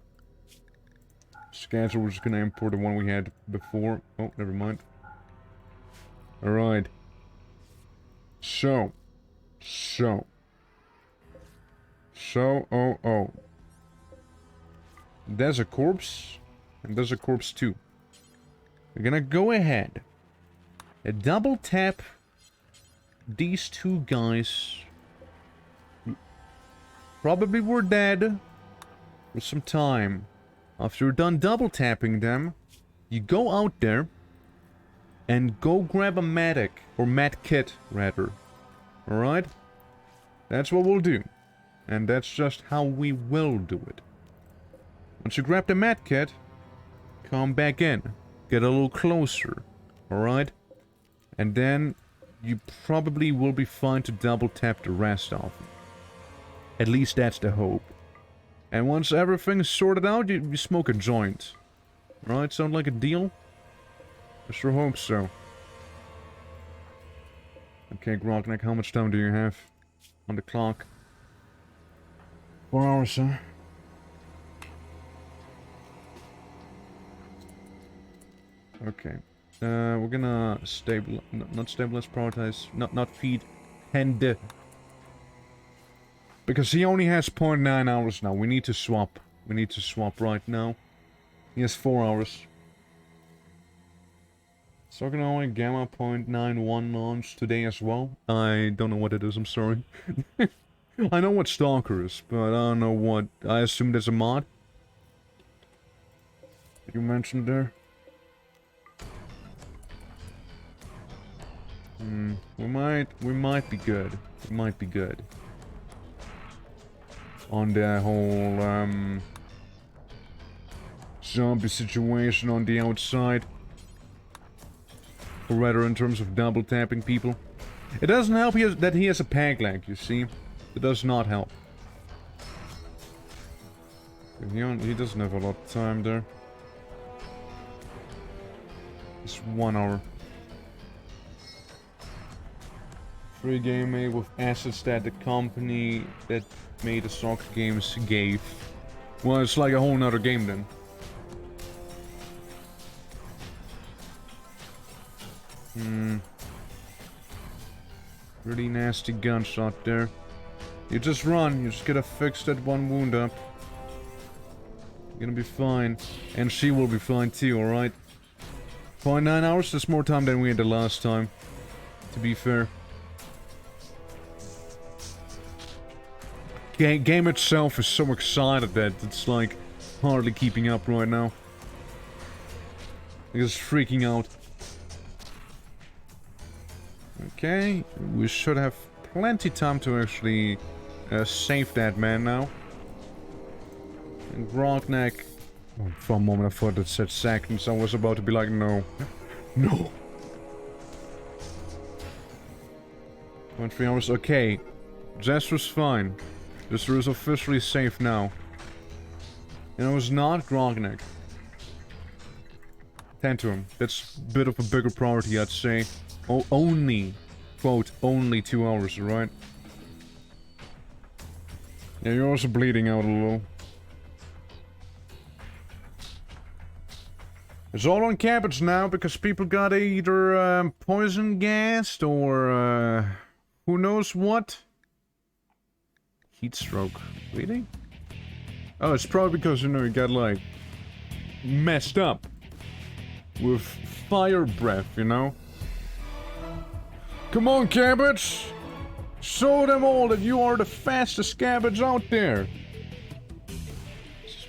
Schedule, we're just gonna import the one we had before. Oh, never mind. Alright. So, there's a corpse, and there's a corpse too. We're gonna go ahead and double tap these two guys. Probably were dead for some time. After you're done double tapping them, you go out there and go grab a medic, or med kit rather. Alright? That's what we'll do. And that's just how we will do it. Once you grab the med kit, come back in. Get a little closer. Alright? And then you probably will be fine to double tap the rest of them. At least that's the hope. And once everything's sorted out, you smoke a joint. Right? Sound like a deal? I sure hope so. Okay, Grognak, how much time do you have on the clock? 4 hours, sir. Okay. We're gonna not stabilize, prioritize, not feed, and because he only has 0.9 hours now. We need to swap. We need to swap right now. He has 4 hours. Sokanoe Gamma 0.91 launched today as well. I don't know what it is, I'm sorry. I know what Stalker is, but I don't know what... I assume there's a mod. You mentioned there. We might be good. We might be good. On the whole, zombie situation on the outside. Or rather, in terms of double tapping people. It doesn't help that he has a peg leg, you see. It does not help. He doesn't have a lot of time there. It's 1 hour. Free game made with assets that the company that made the soccer games gave. Well, it's like a whole nother game then. Really nasty gunshot there. You just run, you just gotta fix that one wound up. You're gonna be fine. And she will be fine too, alright? 0.9 hours, that's more time than we had the last time. To be fair. Game itself is so excited that it's like hardly keeping up right now. It's freaking out. Okay, we should have plenty time to actually save that man now. And Grognak... Oh, for a moment I thought it said seconds. I was about to be like, no. No! 0.3 hours, okay. Jester's fine. Jester is officially safe now. And it was not Grognak. Tend to him. That's a bit of a bigger priority, I'd say. Oh, only, quote, only 2 hours, right? Yeah, you're also bleeding out a little. It's all on cabbage now because people got either poison gassed or who knows what. Heat stroke. Really? Oh, it's probably because, you know, you got like messed up with fire breath, you know? Come on, cabbage! Show them all that you are the fastest cabbage out there!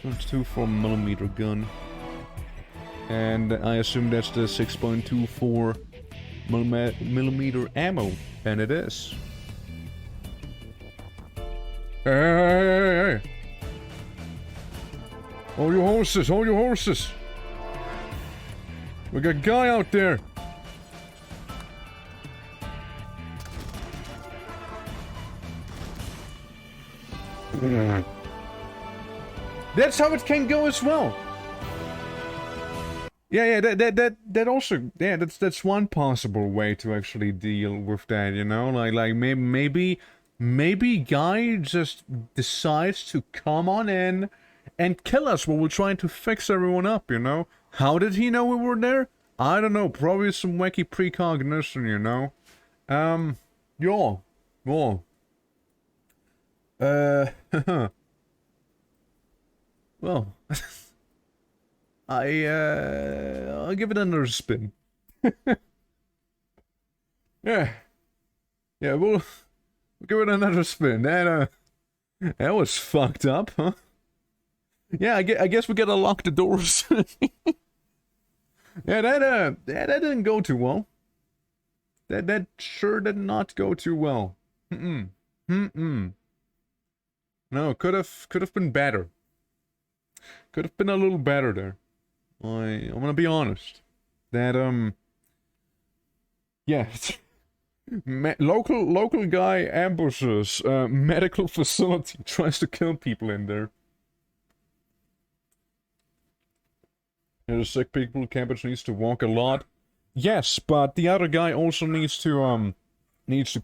6.24mm gun. And I assume that's the 6.24mm ammo. And it is. Hey! Hold your horses, hold your horses! We got a guy out there! That's how it can go as well. Yeah, that also, yeah, that's one possible way to actually deal with that, you know, like maybe guy just decides to come on in and kill us while we're trying to fix everyone up, you know. How did he know we were there? I don't know, probably some wacky precognition, you know. Yeah. Well, I'll give it another spin. Yeah, we'll give it another spin. That was fucked up, huh? Yeah, I guess we gotta lock the doors. Yeah, that didn't go too well. That sure did not go too well. No, could have been better. Could have been a little better there. I'm gonna be honest. That yeah, local guy ambushes medical facility, tries to kill people in there. Yeah, the sick people, cabbage needs to walk a lot. Yes, but the other guy also needs to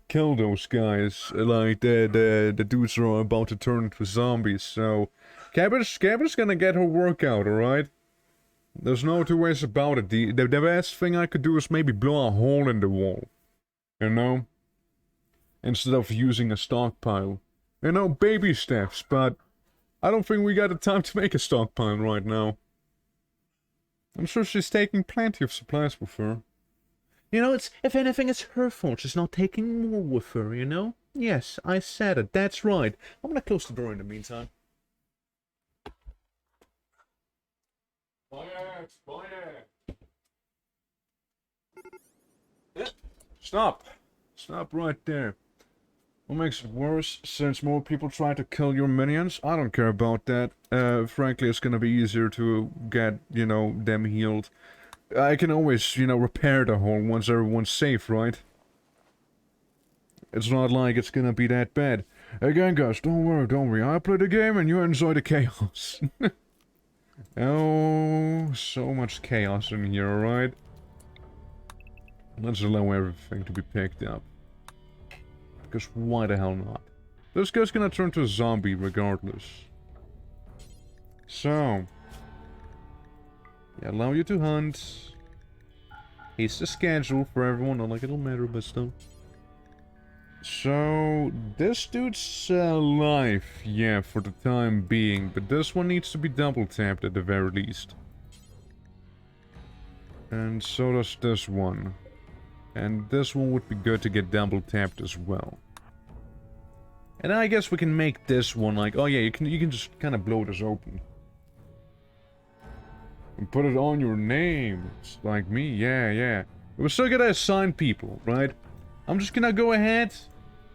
kill those guys. Like the dudes are about to turn into zombies. So Cabbage gonna get her workout, alright? There's no two ways about it. The best thing I could do is maybe blow a hole in the wall. You know? Instead of using a stockpile. You know, baby steps, but I don't think we got the time to make a stockpile right now. I'm sure she's taking plenty of supplies with her. You know, if anything, it's her fault. She's not taking more with her, you know? Yes, I said it. That's right. I'm gonna close the door in the meantime. Quiet! Yeah. Stop right there. What makes it worse, since more people try to kill your minions? I don't care about that. Frankly, it's gonna be easier to get, you know, them healed. I can always, you know, repair the hole once everyone's safe, right? It's not like it's gonna be that bad. Again, guys, don't worry. I play the game and you enjoy the chaos. Oh, so much chaos in here, alright? Let's allow everything to be picked up. Because why the hell not? This guy's gonna turn to a zombie regardless. So... yeah, allow you to hunt. Here's the schedule for everyone, not like it'll matter, but still. So, this dude's alive, yeah, for the time being, but this one needs to be double tapped at the very least. And so does this one. And this one would be good to get double tapped as well. And I guess we can make this one like, oh yeah, you can just kind of blow this open. And put it on your name, it's like me, yeah. We're still gonna assign people, right? I'm just gonna go ahead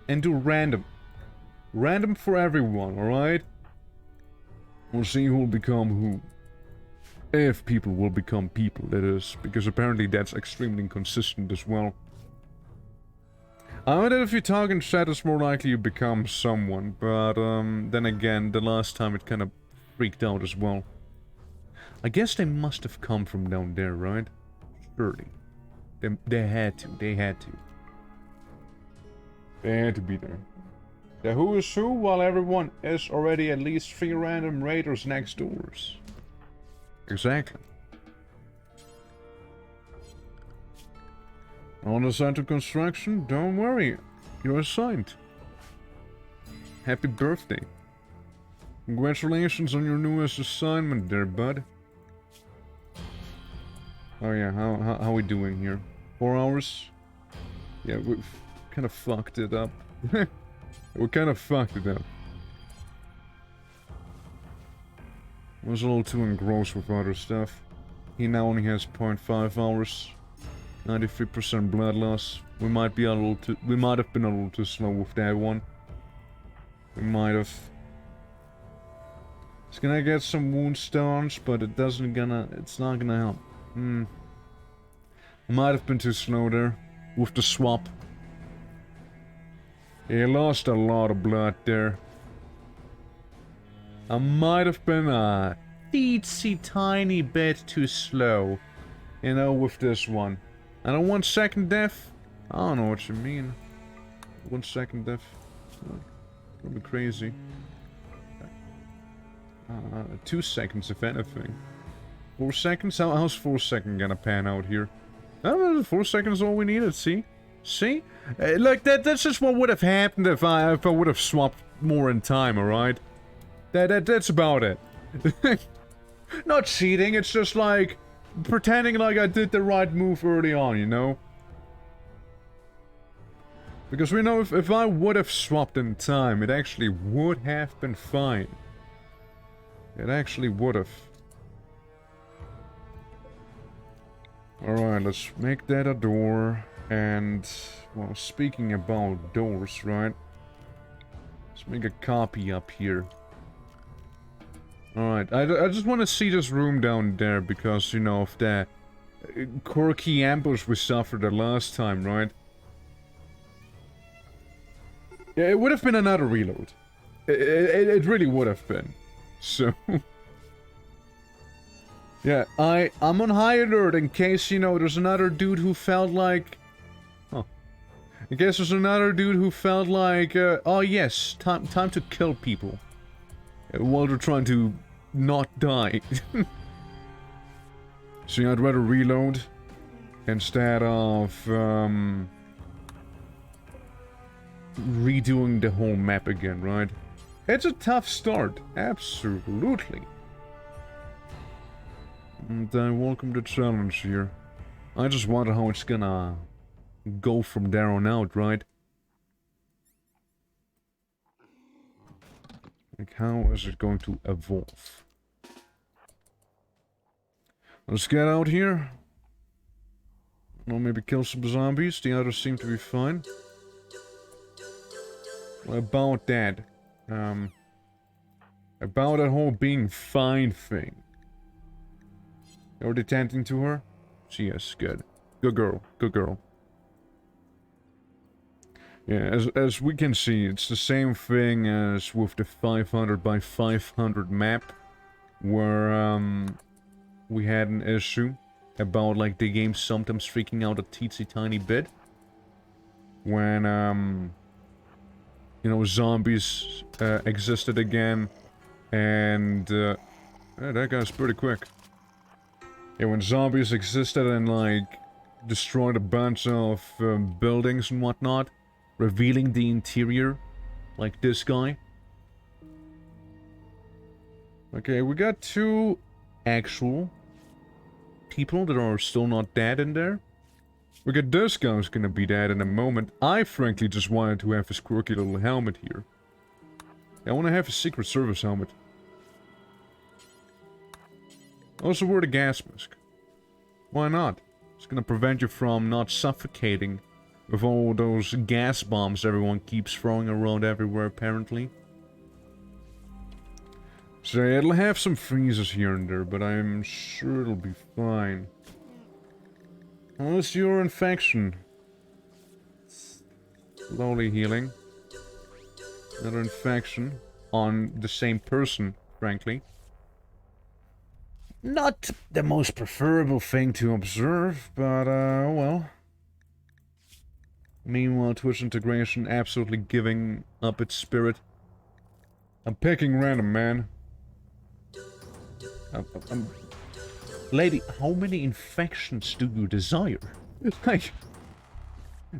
and do random. Random for everyone, alright? We'll see who will become who. If people will become people, that is. Because apparently that's extremely inconsistent as well. I know that if you talk in chat, it's more likely you become someone. But, then again, the last time it kind of freaked out as well. I guess they must have come from down there, right? Surely. They had to. They had to be there. The who is who, while everyone is already at least 3 random raiders next doors. Exactly. On the site of construction, don't worry. You're assigned. Happy birthday. Congratulations on your newest assignment there, bud. Oh yeah, how we doing here? 4 hours? Yeah, we've kind of fucked it up. We kind of fucked it up. I was a little too engrossed with other stuff. He now only has 0.5 hours. 93% blood loss. We might have been a little too slow with that one. We might have. It's gonna get some wound stones, but it's not gonna help. Might have been too slow there with the swap. He lost a lot of blood there. I might have been a teensy tiny bit too slow, you know, with this one. I don't want second death. I don't know what you mean. 1 second death. That'd be crazy. 2 seconds if anything. 4 seconds? How's 4 seconds gonna pan out here? I don't know, 4 seconds is all we needed, see? See? Look, that's just what would have happened if I would have swapped more in time, alright? That's about it. Not cheating, it's just like pretending like I did the right move early on, you know? Because we know if I would have swapped in time, it actually would have been fine. It actually would have. Alright, let's make that a door. And, well, speaking about doors, right? Let's make a copy up here. Alright, I just want to see this room down there because, you know, of the quirky ambush we suffered the last time, right? Yeah, it would have been another reload. It really would have been. So... yeah, I'm on high alert in case, you know, there's another dude who felt like... oh. In case there's another dude who felt like, oh yes, time to kill people. While they're trying to not die. So yeah, I'd rather reload instead of redoing the whole map again, right? It's a tough start, absolutely. And welcome to challenge here. I just wonder how it's gonna go from there on out, right? Like, how is it going to evolve? Let's get out here. Well, maybe kill some zombies. The others seem to be fine. Well, about that. About that whole being fine thing. You're attending to her? She is good. Good girl. Good girl. Yeah, as we can see, it's the same thing as with the 500 by 500 map, where we had an issue about like the game sometimes freaking out a teensy tiny bit when you know, zombies existed again, and yeah, that guy's pretty quick. Yeah, when zombies existed and like destroyed a bunch of buildings and whatnot, revealing the interior, like this guy. Okay, we got 2 actual people that are still not dead in there. We got this guy who's gonna be dead in a moment. I frankly just wanted to have his quirky little helmet here. I want to have a Secret Service helmet. Also wear the gas mask. Why not? It's gonna prevent you from not suffocating with all those gas bombs everyone keeps throwing around everywhere, apparently. So it'll have some freezes here and there, but I'm sure it'll be fine. Unless your infection. Slowly healing. Another infection on the same person, frankly. Not the most preferable thing to observe, but, well. Meanwhile, Twitch integration absolutely giving up its spirit. I'm picking random, man. Lady, how many infections do you desire? Like,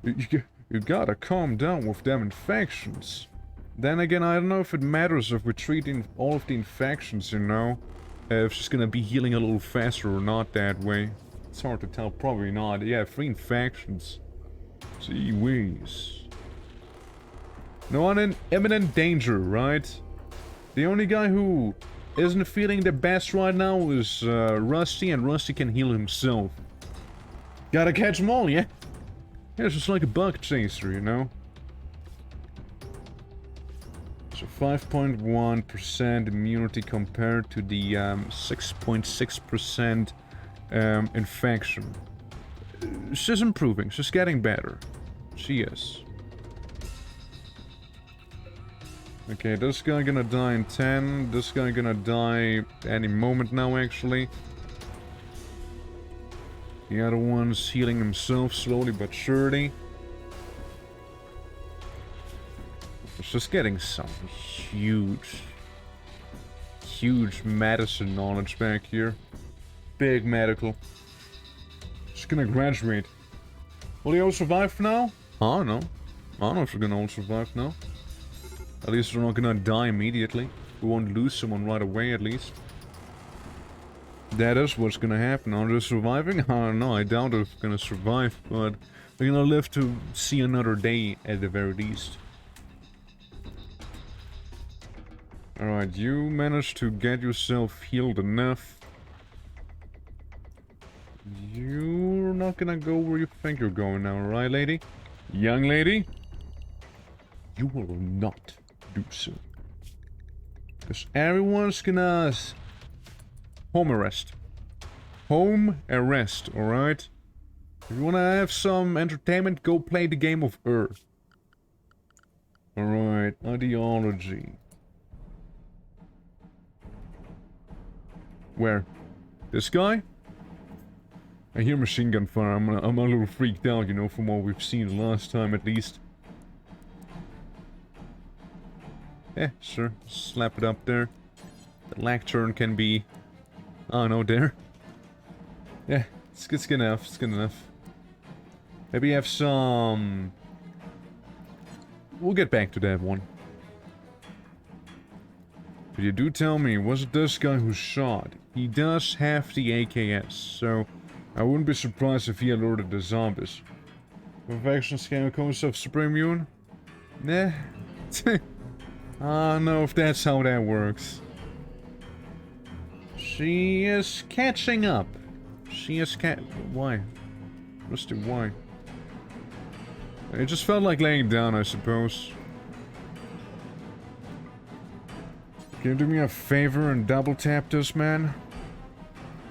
You gotta calm down with them infections. Then again, I don't know if it matters if we're treating all of the infections, you know? If she's gonna be healing a little faster or not that way. It's hard to tell, probably not. Yeah, 3 infections. Gee whiz. No one in imminent danger, right? The only guy who isn't feeling the best right now is Rusty, and Rusty can heal himself. Gotta catch them all, yeah? Yeah, it's just like a bug chaser, you know? So 5.1% immunity compared to the 6.6% infection. She's improving, she's getting better. She is. Okay, this guy gonna die in 10. This guy gonna die any moment now, actually. The other one's healing himself slowly but surely. It's just getting some huge medicine knowledge back here. Big medical. Just gonna graduate. Will they all survive now? I don't know. I don't know if they're gonna all survive now. At least they're not gonna die immediately. We won't lose someone right away, at least. That is what's gonna happen. Are they surviving? I don't know. I doubt they're gonna survive, but they're gonna live to see another day at the very least. Alright, you managed to get yourself healed enough. You're not gonna go where you think you're going now, right, lady? Young lady? You will not do so. Because everyone's gonna... home arrest. Home arrest, alright? If you wanna have some entertainment, go play the game of Earth. Alright, ideology. Where? This guy? I hear machine gun fire. I'm a little freaked out, you know, from what we've seen last time at least. Yeah, sure. Slap it up there. The lectern can be... I don't know, there. Yeah, it's good enough. It's good enough. Maybe have some... We'll get back to that one. But you do tell me, was it this guy who shot? He does have the AKS, so I wouldn't be surprised if he alerted the zombies. Perfection scan codes of Supreme Immune? Nah. I don't know if that's how that works. She is catching up. She is why? Rusty, why? It just felt like laying down, I suppose. Can you do me a favor and double tap this man?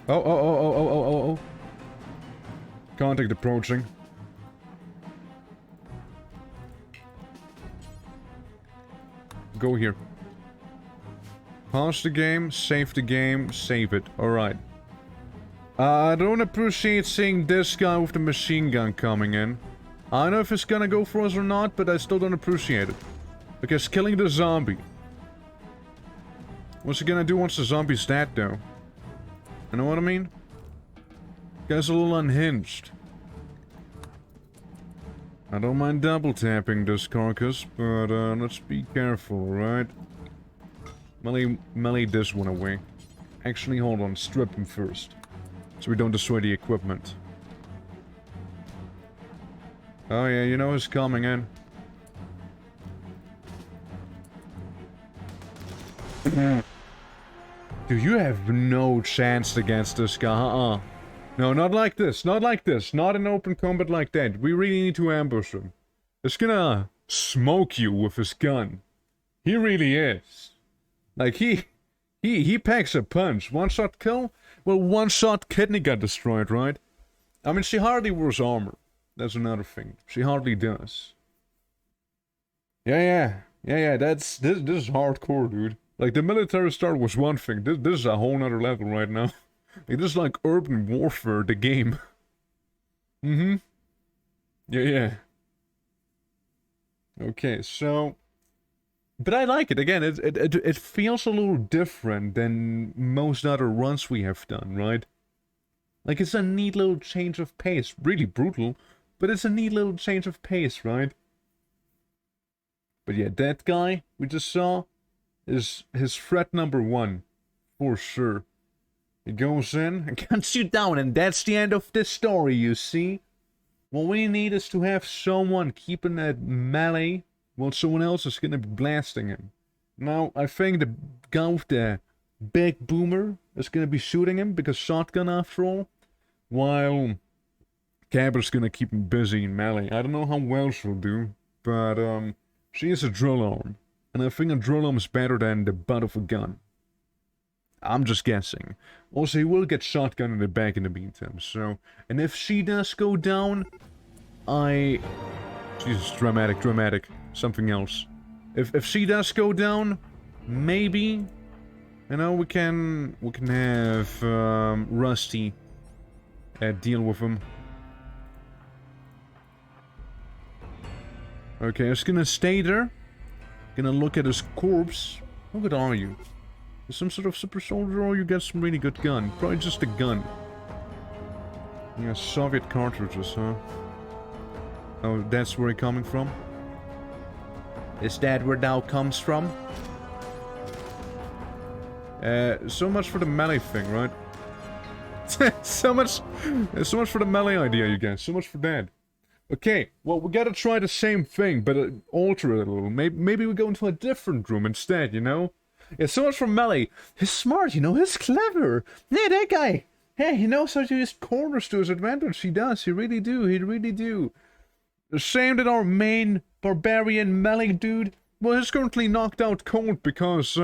Oh. Contact approaching. Go here. Pause the game, save the game, save it. Alright. I don't appreciate seeing this guy with the machine gun coming in. I don't know if it's gonna go for us or not, but I still don't appreciate it. Because killing the zombie. What's he gonna do once the zombie's dead, though? You know what I mean? Guy's a little unhinged. I don't mind double tapping this carcass, but let's be careful, right? Melee this one away. Actually, hold on, strip him first. So we don't destroy the equipment. Oh yeah, you know he's coming in. Dude, you have no chance against this guy, No, not like this, not like this. Not in open combat like that. We really need to ambush him. He's gonna smoke you with his gun. He really is. Like, he packs a punch. One-shot kill? Well, one-shot kidney got destroyed, right? I mean, she hardly wears armor. That's another thing. She hardly does. Yeah, this is hardcore, dude. Like, the military start was one thing. This is a whole nother level right now. Like, this is like urban warfare, the game. Yeah. Okay, so... But I like it. Again, it feels a little different than most other runs we have done, right? Like, it's a neat little change of pace. Really brutal, But it's a neat little change of pace, right? But yeah, that guy we just saw is his threat number 1. For sure. He goes in and cuts you down, and that's the end of this story, you see? What we need is to have someone keeping that melee while someone else is gonna be blasting him. Now, I think the guy with the big boomer is gonna be shooting him, because shotgun after all, while Cabber's gonna keep him busy in melee. I don't know how well she'll do, but she is a drill arm, and I think a drill arm is better than the butt of a gun. I'm just guessing. Also, he will get shotgun in the back in the meantime, so... And if she does go down, Jesus, dramatic. Something else. If she does go down, maybe... You know, we can have, Rusty deal with him. Okay, I'm just gonna stay there. Gonna look at his corpse. How good are you? Some sort of super soldier, or you get some really good gun? Probably just a gun. Yeah, Soviet cartridges, huh? Oh, that's where he coming from? Is that where thou comes from? So much for the melee thing, right? so much for the melee idea, you guys. So much for that. Okay, well, we gotta try the same thing, but alter it a little. Maybe we go into a different room instead, you know? Yeah, so much for melee. He's smart, you know, he's clever. Yeah, that guy. Hey, he knows how to use corners to his advantage. He does, he really do. The shame that our main barbarian melee dude, well, he's currently knocked out cold because,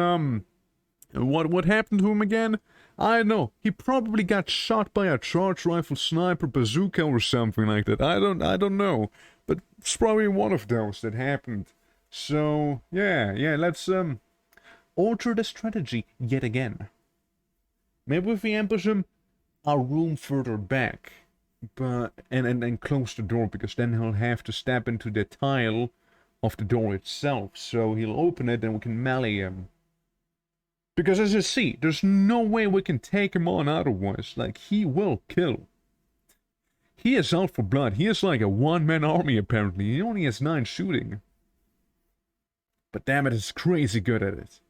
what happened to him again? I don't know. He probably got shot by a charge rifle sniper bazooka or something like that. I don't know. But it's probably one of those that happened. So, yeah, let's, alter the strategy yet again. Maybe if we ambush him a room further back, but and close the door, because then he'll have to step into the tile of the door itself. So he'll open it and we can melee him. Because as you see, there's no way we can take him on otherwise. Like, he will kill. He is out for blood. He is like a one-man army apparently. He only has 9 shooting. But damn it, he's crazy good at it.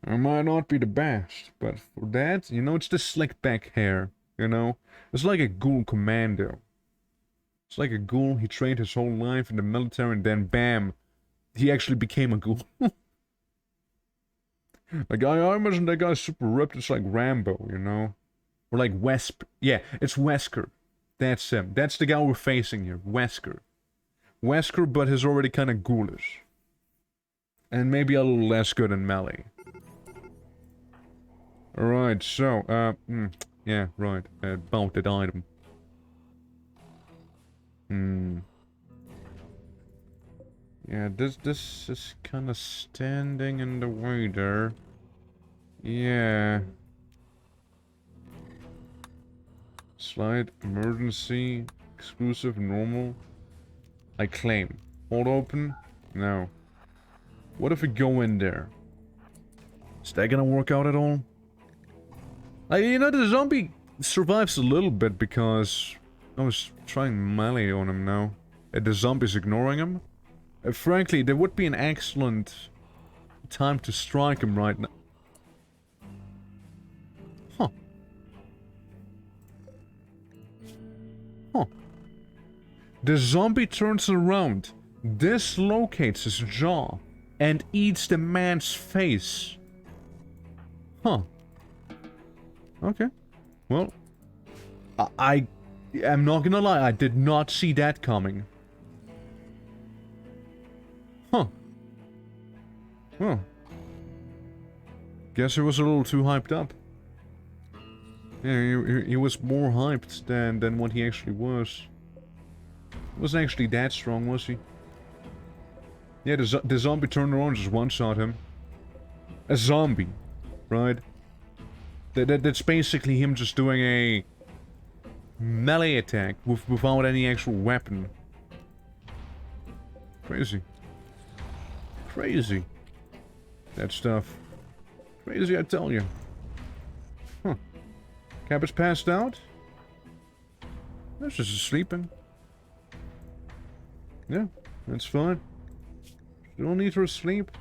I might not be the best, but for that, you know, it's the slick back hair, you know? It's like a ghoul commando. It's like a ghoul, he trained his whole life in the military and then bam, he actually became a ghoul. Like, I imagine that guy's super ripped, it's like Rambo, you know? Or like yeah, it's Wesker. That's him. That's the guy we're facing here, Wesker. Wesker, but he's already kind of ghoulish. And maybe a little less good in melee. Alright, so, yeah, right, bounted item. Yeah, this is kind of standing in the way there. Yeah. Slide, emergency, exclusive, normal. I claim. Hold open? No. What if we go in there? Is that gonna work out at all? You know, the zombie survives a little bit because I was trying melee on him now. The zombie's ignoring him. Frankly, there would be an excellent time to strike him right now. Huh. Huh. The zombie turns around, dislocates his jaw, and eats the man's face. Huh. Okay. Well, I am not gonna lie, I did not see that coming. Huh. Well. Guess he was a little too hyped up. Yeah, he was more hyped than what he actually was. He wasn't actually that strong, was he? Yeah, the zombie turned around and just one-shot him. A zombie, right? That's basically him just doing a melee attack without any actual weapon. Crazy. Crazy. That stuff. Crazy, I tell you. Huh. Cabot's passed out? This is sleeping. Yeah, that's fine. She don't need her sleep.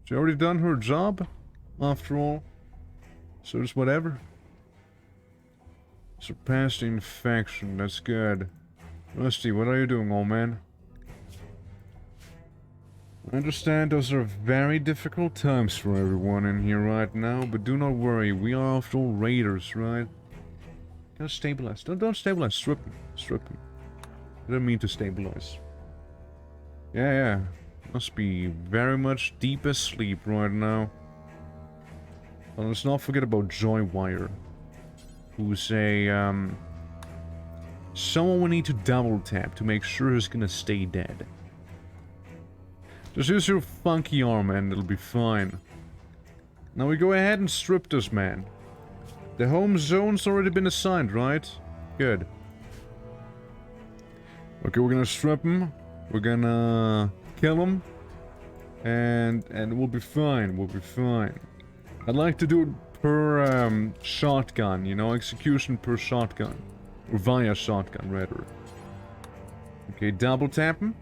She already done her job, after all. So it's whatever. Surpassed the infection, that's good. Rusty, what are you doing, old man? I understand those are very difficult times for everyone in here right now, but do not worry, we are after all raiders, right? Gotta stabilize. Don't stabilize, strip me. Strip me. I don't mean to stabilize. Yeah. Must be very much deep asleep right now. But let's not forget about Joywire. Who's a, someone we need to double tap to make sure he's gonna stay dead. Just use your funky arm and it'll be fine. Now we go ahead and strip this man. The home zone's already been assigned, right? Good. Okay, we're gonna strip him. We're gonna kill him. And we'll be fine, we'll be fine. I'd like to do it per shotgun, you know, execution per shotgun. Or via shotgun, rather. Okay, double tap him.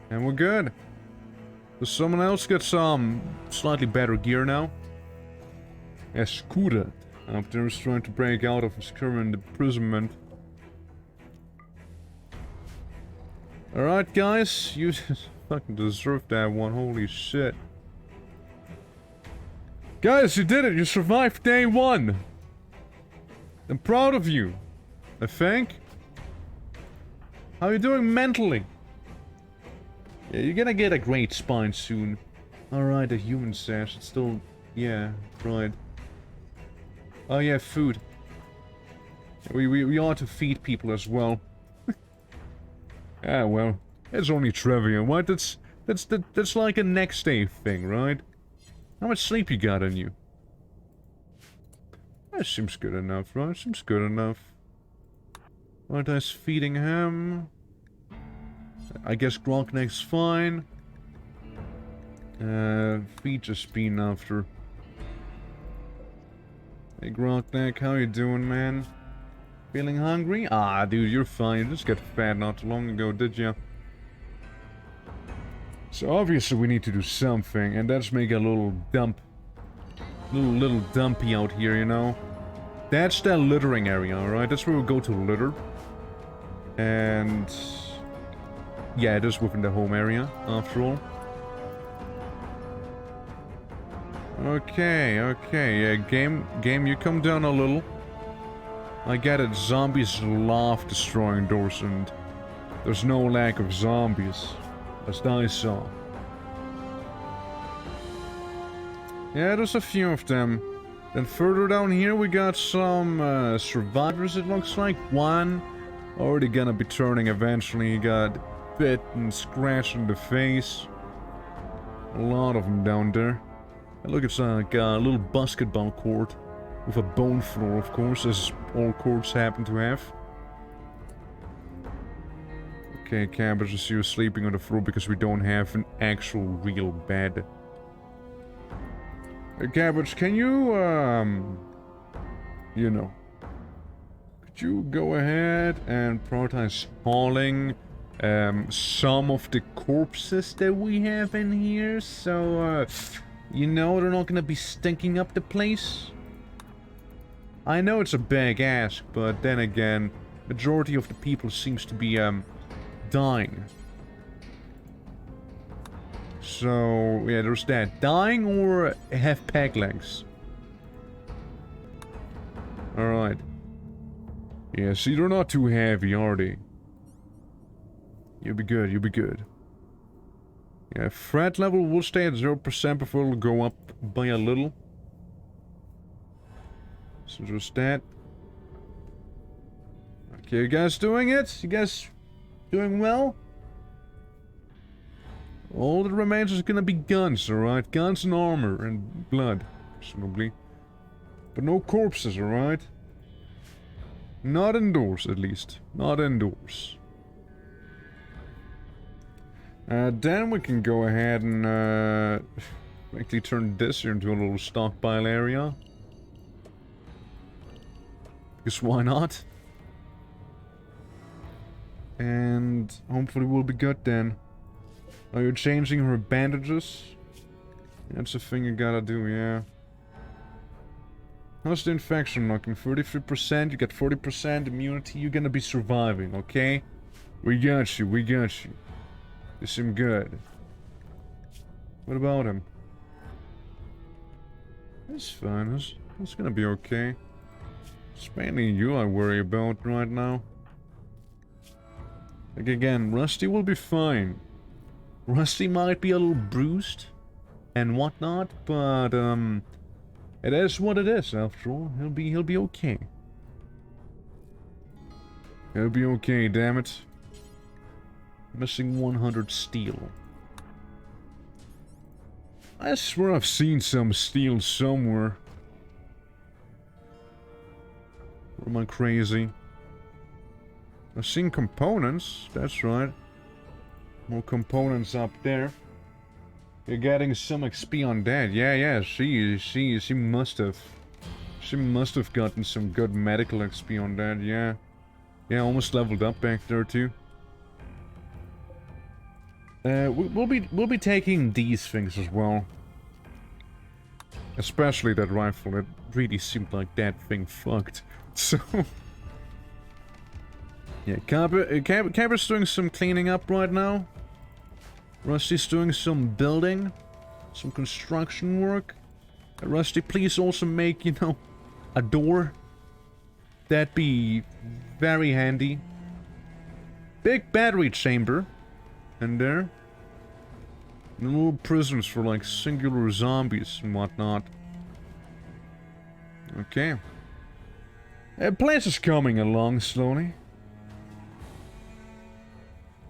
And we're good. Does someone else get some slightly better gear now? Escuda up there is trying to break out of his current imprisonment. Alright guys, you fucking deserve that one, holy shit. Guys, you did it, you survived day 1. I'm proud of you, I think. How are you doing mentally? Yeah, you're gonna get a great spine soon. Alright, a human sash. It's still... yeah, right. Oh yeah, food. We ought to feed people as well. Ah, well. It's only trivia, right? That's like a next day thing, right? How much sleep you got on you? That seems good enough, right? Seems good enough. Aren't I feeding him? I guess Gronkneck's fine. Feed just been after. Hey Gronkneck, how you doing, man? Feeling hungry? Ah, dude, you're fine. You just got fat not too long ago, did ya? So obviously we need to do something, and that's make a little dump. Little dumpy out here, you know? That's the littering area, alright? That's where we'll go to litter. And... yeah, it is within the home area, after all. Okay, yeah, game, you come down a little. I get it, zombies love destroying doors, and there's no lack of zombies, as I saw. Yeah, there's a few of them. Then further down here we got some survivors, it looks like. One already gonna be turning eventually. He got bit and scratched in the face. A lot of them down there. And look, it's like a little basketball court. With a bone floor, of course, as all courts happen to have. Okay, Cabbage, I see you sleeping on the floor because we don't have an actual real bed. Hey, Cabbage, can you, you know, could you go ahead and prioritize hauling some of the corpses that we have in here, so, you know, they're not gonna be stinking up the place? I know it's a big ask, but then again, majority of the people seems to be, dying. So, yeah, there's that. Dying or have peg legs. Alright. Yeah, see, they're not too heavy, are they? You'll be good, you'll be good. Yeah, threat level will stay at 0% before it'll go up by a little. So just that. Okay, you guys doing it? You guys doing well? All that remains is gonna be guns, alright? Guns and armor and blood, presumably. But no corpses, alright? Not indoors, at least. Not indoors. Then we can go ahead and, actually turn this here into a little stockpile area. Because why not? And hopefully we'll be good then. Are you changing her bandages? That's a thing you gotta do, yeah. How's the infection looking? 33%, you got 40% immunity, you're gonna be surviving, okay? We got you, we got you. You seem good. What about him? That's fine, that's gonna be okay. It's mainly you I worry about right now. Like again, Rusty will be fine. Rusty might be a little bruised and whatnot, but it is what it is after all. He'll be okay. He'll be okay, damn it. Missing 100 steel. I swear I've seen some steel somewhere. Or am I crazy? I've seen components, that's right. More components up there. You're getting some XP on that. Yeah, she must have. She must have gotten some good medical XP on that, yeah. Yeah, almost leveled up back there too. We'll be taking these things as well. Especially that rifle. It really seemed like that thing fucked. So yeah, Cabber's doing some cleaning up right now. Rusty's doing some building, some construction work. Rusty, please also make, you know, a door. That'd be very handy. Big battery chamber. In there. And little prisons for like singular zombies and whatnot. Okay. Place is coming along slowly.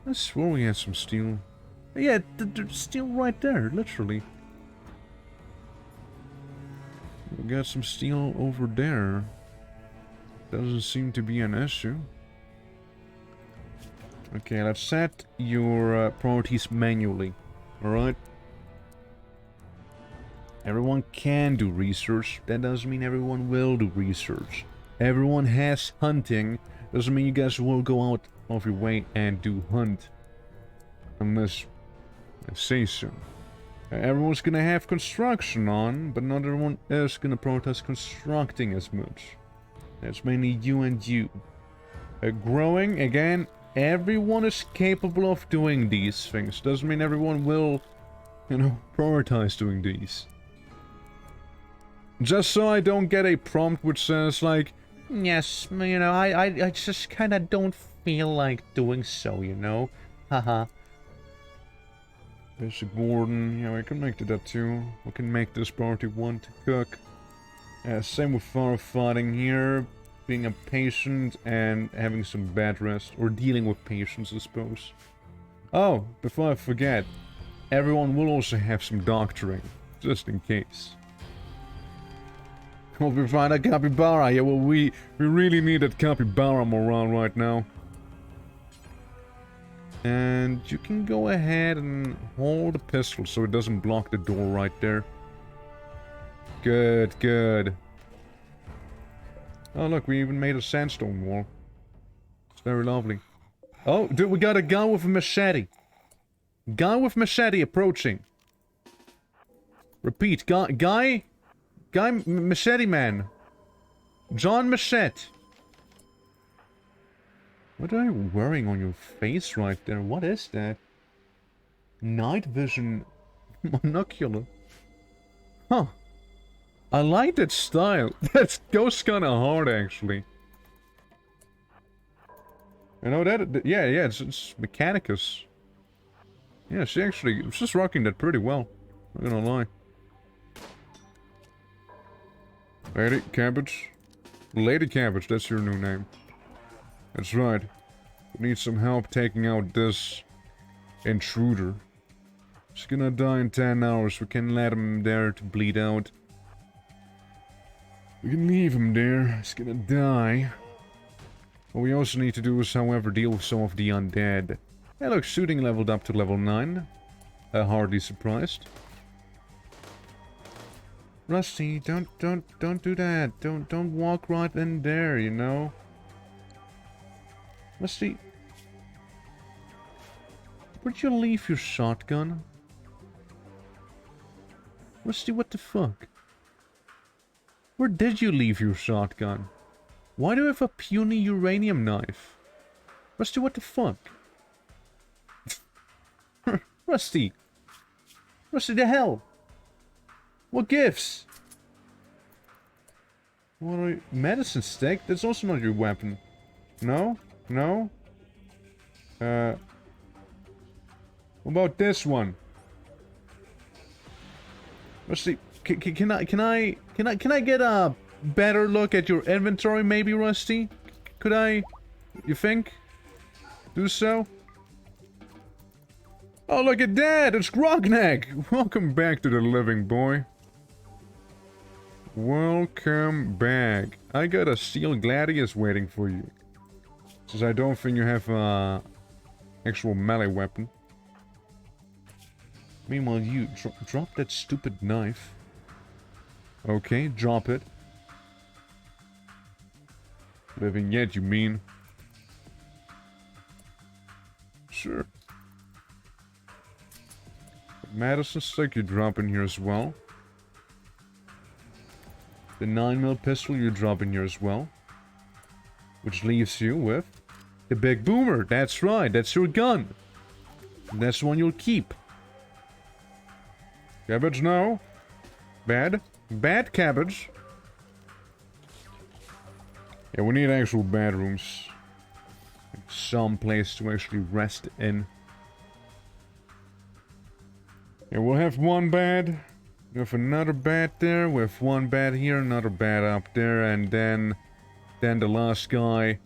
I swore we had some steel. Yeah, there's steel right there, literally. We got some steel over there. Doesn't seem to be an issue. Okay, let's set your priorities manually. Alright? Everyone can do research. That doesn't mean everyone will do research. Everyone has hunting. Doesn't mean you guys will go out of your way and do hunt. Unless I say so. Everyone's gonna have construction on, but not everyone is gonna prioritize constructing as much. That's mainly you and you. Growing, again, everyone is capable of doing these things. Doesn't mean everyone will, you know, prioritize doing these. Just so I don't get a prompt which says like, yes, you know, I just kinda don't feel like doing so, you know? Haha. Basic Warden, yeah, we can make that too. We can make this priority 1 to cook. Same with firefighting here. Being a patient and having some bed rest. Or dealing with patients, I suppose. Oh, before I forget. Everyone will also have some doctoring. Just in case. Hope we find a capybara. Yeah, well, we really need that capybara morale right now. And you can go ahead and hold the pistol so it doesn't block the door right there. Good, good. Oh, look, we even made a sandstone wall. It's very lovely. Oh, dude, we got a guy with a machete. Guy with machete approaching. Repeat, guy, machete man. John Machete. What are you wearing on your face right there? What is that? Night vision monocular. Huh. I like that style. That goes kind of hard, actually. You know that? Yeah, it's Mechanicus. Yeah, she's rocking that pretty well. Not gonna lie. Lady Cabbage. Lady Cabbage, that's your new name. That's right. We need some help taking out this intruder. He's gonna die in 10 hours. We can let him there to bleed out. We can leave him there. He's gonna die. What we also need to do is, however, deal with some of the undead. Hey, look, shooting leveled up to level 9. Hardly surprised. Rusty, don't do that. Don't walk right in there, you know. Rusty, Where'd you leave your shotgun? Rusty, what the fuck? Where did you leave your shotgun? Why do I have a puny uranium knife? Rusty, what the fuck? Rusty! Rusty, the hell? What gives? What are you? Medicine stick? That's also not your weapon. No? No? What about this one? Rusty, can I get a better look at your inventory, maybe, Rusty? Could I? You think? Do so? Oh, look at that! It's Grognak! Welcome back to the living, boy. Welcome back. I got a steel gladius waiting for you. Since I don't think you have a actual melee weapon. Meanwhile, you drop that stupid knife. Okay, drop it. Living yet, you mean? Sure. Madison stick you drop in here as well. The 9mm pistol you drop in here as well. Which leaves you with the big boomer. That's right, that's your gun. And that's the one you'll keep. Cabbage, no. Bad. Bad cabbage. Yeah, we need actual bedrooms. Some place to actually rest in. Yeah, we'll have one bed. We have another bed there. We have one bed here, another bed up there, and then the last guy.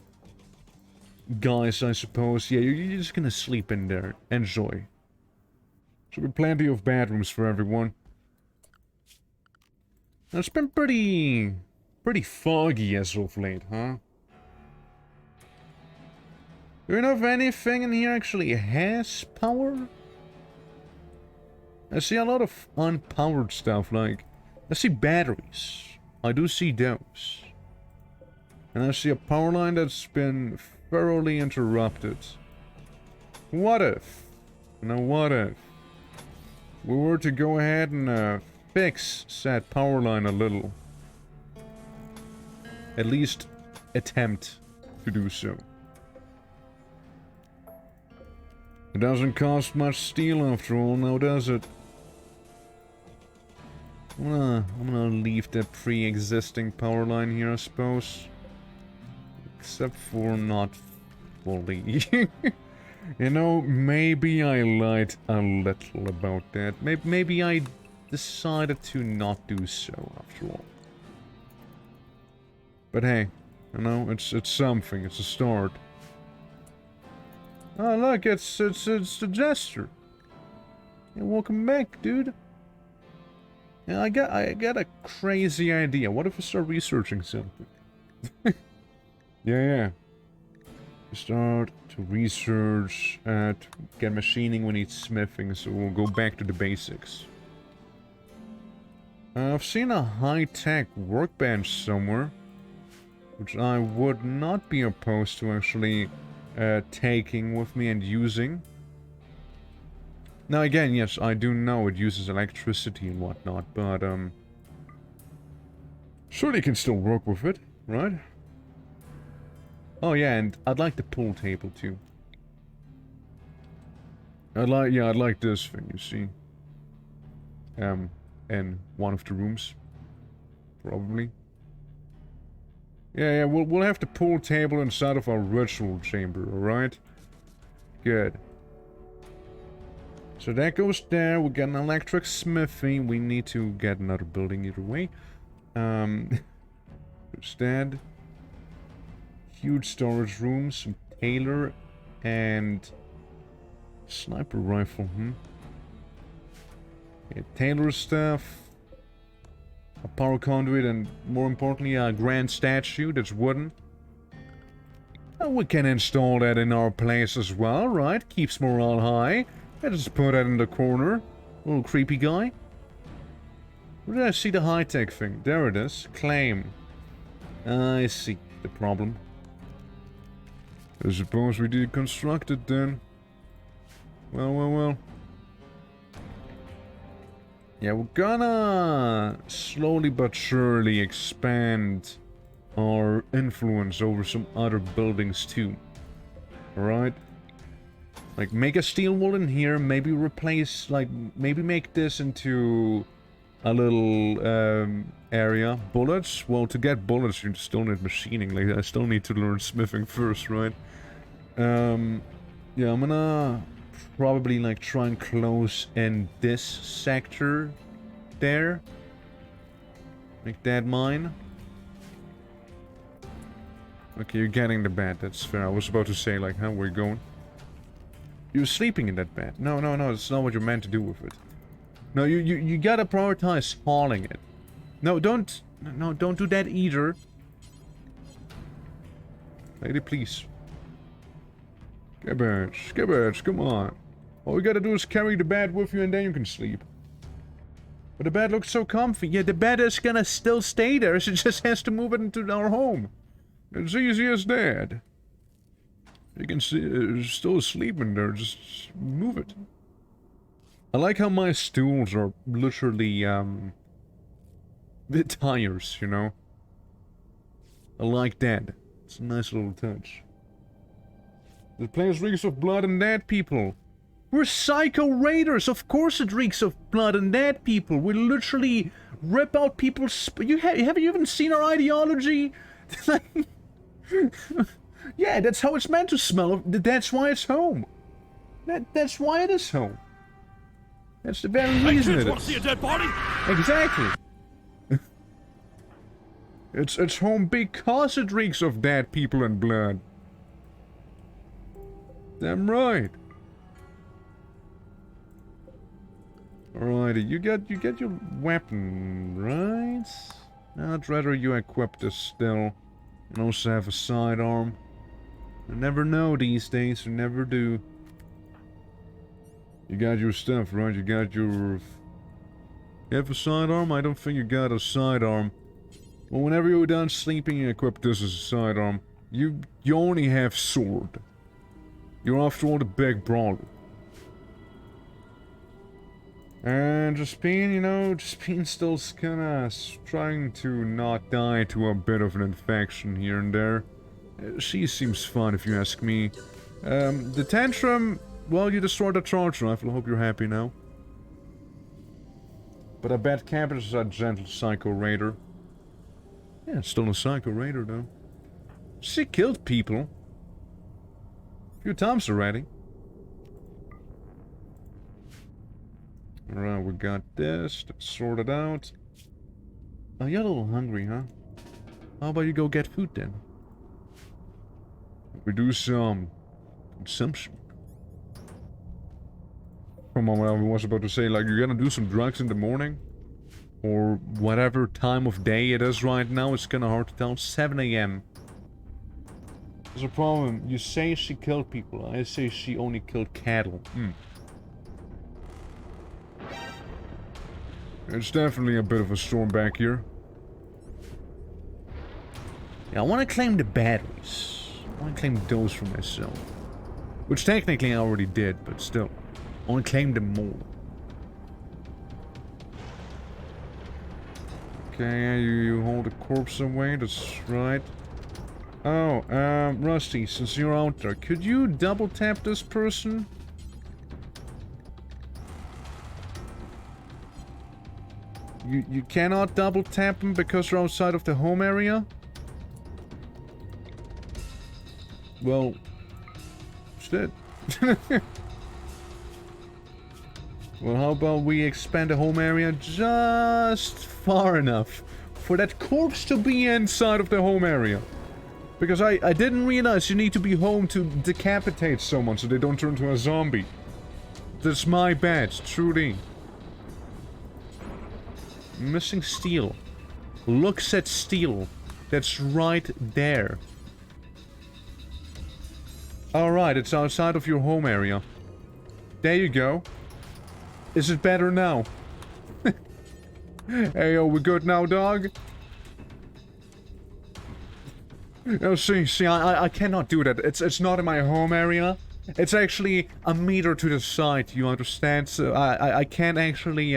Guys, I suppose. Yeah, you're just gonna sleep in there. Enjoy. Should be plenty of bedrooms for everyone. Now, it's been pretty foggy as of late, huh? Do you know if anything in here actually has power? I see a lot of unpowered stuff, like... I see batteries. I do see those. And I see a power line that's been thoroughly interrupted. What if? Now what if we were to go ahead and fix said power line a little? At least attempt to do so. It doesn't cost much steel after all, now does it? I'm gonna leave the pre-existing power line here, I suppose. Except for not fully. You know, maybe I lied a little about that. Maybe I decided to not do so after all. But hey, you know, it's something. It's a start. Oh look, it's the Jester. Yeah, welcome back, dude. Yeah, I got a crazy idea. What if I start researching something? Yeah. Start to research, to get machining, we need smithing, so we'll go back to the basics. I've seen a high-tech workbench somewhere, which I would not be opposed to actually taking with me and using. Now again, yes, I do know it uses electricity and whatnot, but surely can still work with it, right? Oh yeah, and I'd like the pool table too. I'd like this thing, you see. In one of the rooms. Probably. Yeah, we'll have the pool table inside of our ritual chamber, alright? Good. So that goes there, we got an electric smithy, we need to get another building either way. Stand. Huge storage room, some tailor, and sniper rifle, Yeah, tailor stuff, a power conduit, and more importantly, a grand statue that's wooden. And we can install that in our place as well, right? Keeps morale high. Let's just put that in the corner. Little creepy guy. Where did I see the high-tech thing? There it is. Claim. I see the problem. I suppose we deconstruct it then. Well. Yeah, we're gonna slowly but surely expand our influence over some other buildings too. Alright? Like, make a steel wall in here, maybe replace, like, maybe make this into a little, area. Bullets? Well, to get bullets, you still need machining. Like, I still need to learn smithing first, right? Yeah, I'm gonna probably, like, try and close in this sector there. Make that mine. Okay, you're getting the bed, that's fair. I was about to say, like, how we're going. You're sleeping in that bed. No, it's not what you're meant to do with it. No, you gotta prioritize hauling it. No, don't do that either. Lady, please. Cabbage, come on. All you gotta do is carry the bed with you and then you can sleep. But the bed looks so comfy. Yeah, the bed is gonna still stay there, so it just has to move it into our home. It's easy as that. You can see it's still sleeping there, just move it. I like how my stools are literally, the tires, you know? I like that. It's a nice little touch. The place reeks of blood and dead people. We're psycho raiders, of course it reeks of blood and dead people. We literally rip out people's... Have you even seen our ideology? Yeah, that's how it's meant to smell. That's why it's home. That's why it is home. That's the very reason it is. Want to see a dead body? Exactly. It's home because it reeks of dead people and blood. Damn right. Alrighty, you get your weapon, right? I'd rather you equip this still. And also have a sidearm. I never know these days, you never do. You got your stuff, right? You got your... You have a sidearm? I don't think you got a sidearm. Well, whenever you're done sleeping, you equip this as a sidearm. You only have sword. You're after all the big brawler. And Jaspine, you know, Jaspine still kinda trying to not die to a bit of an infection here and there. She seems fun if you ask me. The tantrum, well, you destroyed the charge rifle, I hope you're happy now. But I bet Campus is a gentle psycho raider. Yeah, still a psycho raider though. She killed people. A few times already. Alright, we got this. Let's sort it out. Oh, you're a little hungry, huh? How about you go get food then? We do some consumption. Come on, I was about to say, like, you're gonna do some drugs in the morning? Or whatever time of day it is right now, it's kinda hard to tell. 7 AM. There's a problem. You say she killed people. I say she only killed cattle. It's definitely a bit of a storm back here. Yeah, I want to claim the batteries. I want to claim those for myself. Which technically I already did, but still. I want to claim them more. Okay, you hold the corpse away, that's right. Oh, Rusty, since you're out there, could you double tap this person? You cannot double tap them because you're outside of the home area? Well, shit. Well, how about we expand the home area just far enough for that corpse to be inside of the home area? Because I didn't realize you need to be home to decapitate someone so they don't turn into a zombie. That's my bad, truly. Missing steel. Looks at steel. That's right there. Alright, it's outside of your home area. There you go. Is it better now? Hey, yo, we good now, dog? No, see, I cannot do that. It's not in my home area. It's actually a meter to the side, you understand? So I can't actually,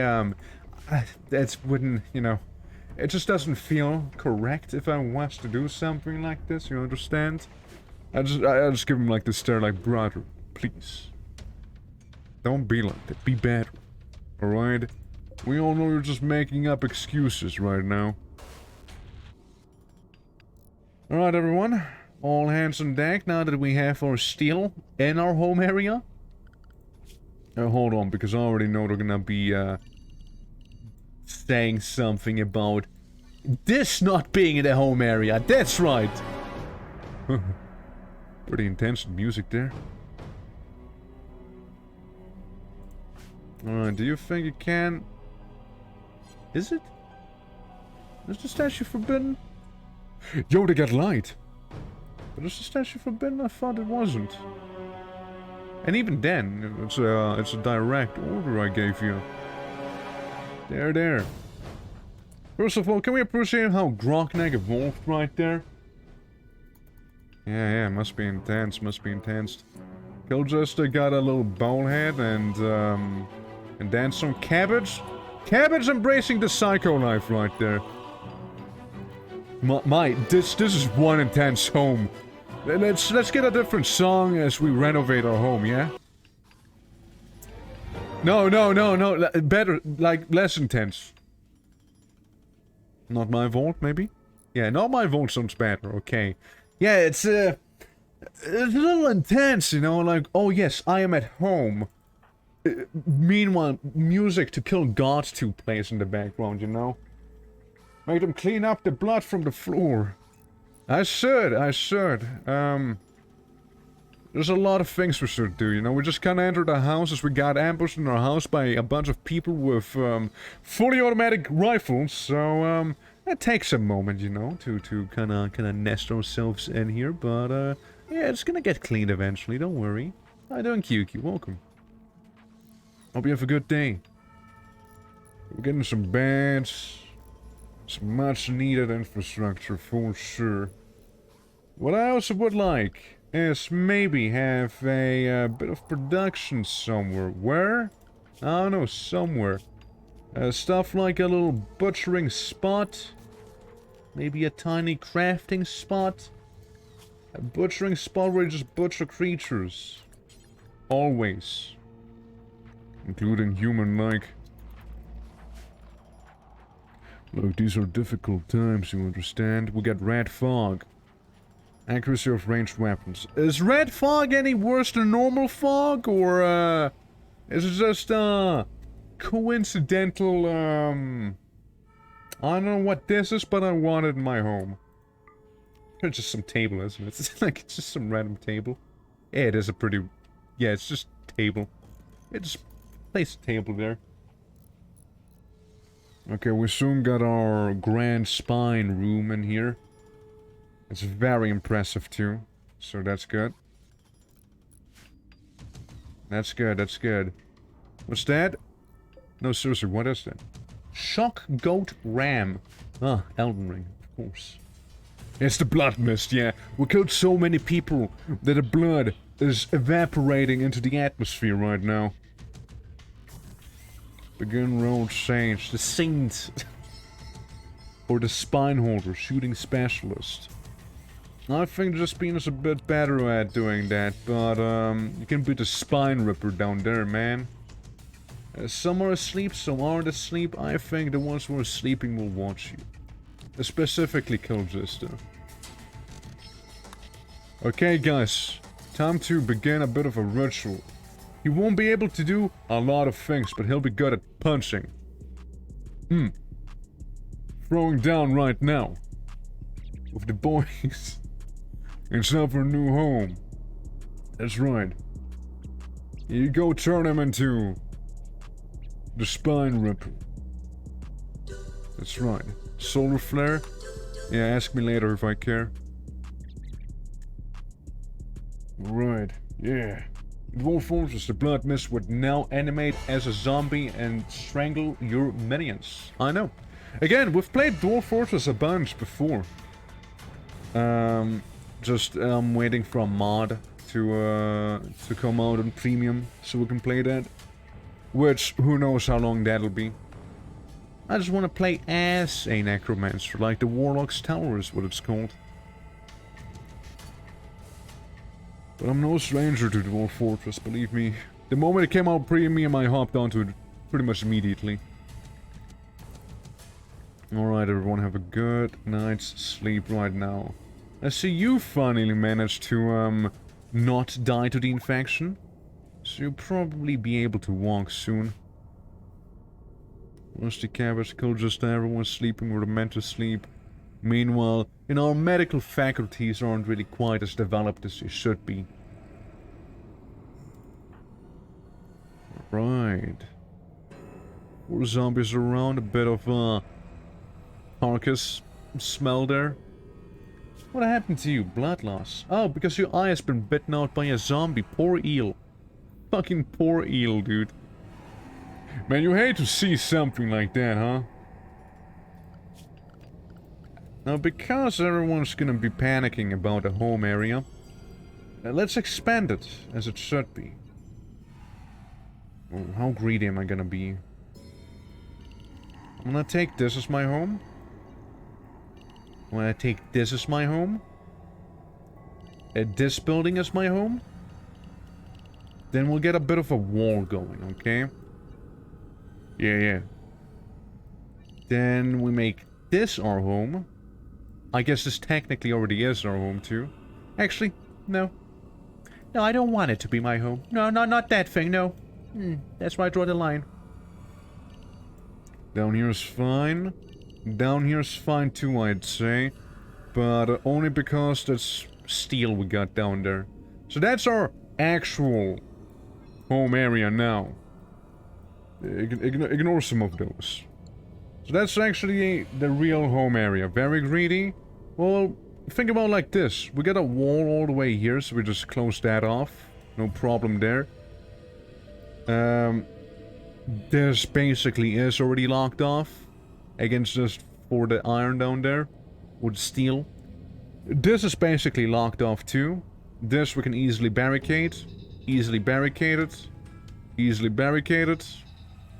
that's wouldn't, you know, it just doesn't feel correct if I was to do something like this, you understand? I just give him like this stare like, brother, please. Don't be like that, be better. Alright? We all know you're just making up excuses right now. Alright everyone, all hands on deck now that we have our steel in our home area. Hold on, because I already know they're gonna be saying something about this not being in the home area. That's right! Pretty intense music there. Alright, do you think you can... Is it? Is the statue forbidden? Yo, they got light! But is the statue forbidden? I thought it wasn't. And even then, it's a direct order I gave you. There. First of all, can we appreciate how Grognak evolved right there? Yeah, must be intense, Killjuster got a little bonehead and then some cabbage. Cabbage embracing the psycho life right there. This is one intense home. Let's get a different song as we renovate our home, yeah? No, better, like, less intense. Not my vault, maybe? Yeah, not my vault sounds better, okay. Yeah, it's a little intense, you know, like, oh yes, I am at home. Meanwhile, music to kill gods to plays in the background, you know? Make them clean up the blood from the floor. I should. There's a lot of things we should do, you know? We just kinda entered the house as we got ambushed in our house by a bunch of people with, fully automatic rifles, so, it takes a moment, you know, to kinda nest ourselves in here, but, yeah, it's gonna get cleaned eventually, don't worry. How you doing, QQ? Welcome. Hope you have a good day. We're getting some beds, some much needed infrastructure for sure. What I also would like is maybe have a bit of production somewhere. Where? I don't know, somewhere. Stuff like a little butchering spot. Maybe a tiny crafting spot. A butchering spot where you just butcher creatures. Always. Including human-like. Look, these are difficult times, you understand? We got red fog. Accuracy of ranged weapons. Is red fog any worse than normal fog, or, is it just, coincidental, I don't know what this is, but I want it in my home. It's just some table, isn't it? It's like, it's just some random table. Yeah, it is a pretty... Yeah, it's just table. Yeah, just place a table there. Okay, we soon got our grand spine room in here. It's very impressive too, so that's good. That's good. What's that? No, seriously, what is that? Shock Goat Ram. Ah, Elden Ring, of course. It's the blood mist, yeah. We killed so many people that the blood is evaporating into the atmosphere right now. Begin roll change. The Saint. Or the Spine Holder, shooting specialist. I think Jaspine is a bit better at doing that, but you can beat the Spine Ripper down there, man. Some are asleep, some aren't asleep. I think the ones who are sleeping will watch you. Specifically Killjuster. Okay guys, time to begin a bit of a ritual. He won't be able to do a lot of things, but he'll be good at punching. Throwing down right now. With the boys. It's time for a new home. That's right. You go turn him into... the Spine Ripper. That's right. Solar Flare? Yeah, ask me later if I care. Right, yeah. Dwarf Fortress, the Blood Mist would now animate as a zombie and strangle your minions. I know. Again, we've played Dwarf Fortress a bunch before. I'm waiting for a mod to come out on premium so we can play that. Which, who knows how long that'll be. I just want to play as a necromancer, like the Warlock's Tower is what it's called. But I'm no stranger to Dwarf Fortress, believe me. The moment it came out premium, I hopped onto it pretty much immediately. Alright, everyone, have a good night's sleep right now. I see you finally managed to, not die to the infection. So you'll probably be able to walk soon. Rusty cabbage killed just everyone's sleeping with a mental sleep. Meanwhile, our medical faculties aren't really quite as developed as they should be. Right. More zombies around, a bit of carcass smell there. What happened to you? Blood loss. Oh, because your eye has been bitten out by a zombie. Poor eel. Fucking poor eel, dude. Man, you hate to see something like that, huh? Now, because everyone's gonna be panicking about the home area, let's expand it as it should be. Oh, how greedy am I gonna be? I'm gonna take this as my home. I'm gonna take this as my home. This building as my home. Then we'll get a bit of a wall going, okay? Yeah. Then we make this our home. I guess this technically already is our home too. Actually, no. No, I don't want it to be my home. No, not that thing, no. That's where I draw the line. Down here's fine. Down here's fine too, I'd say. But only because that's steel we got down there. So that's our actual home area now. Ignore some of those. So that's actually the real home area. Very greedy? Well, think about it like this. We got a wall all the way here, so we just close that off. No problem there. This basically is already locked off. Against just for the iron down there. With steel. This is basically locked off too. This we can easily barricade. Easily barricaded. Easily barricaded.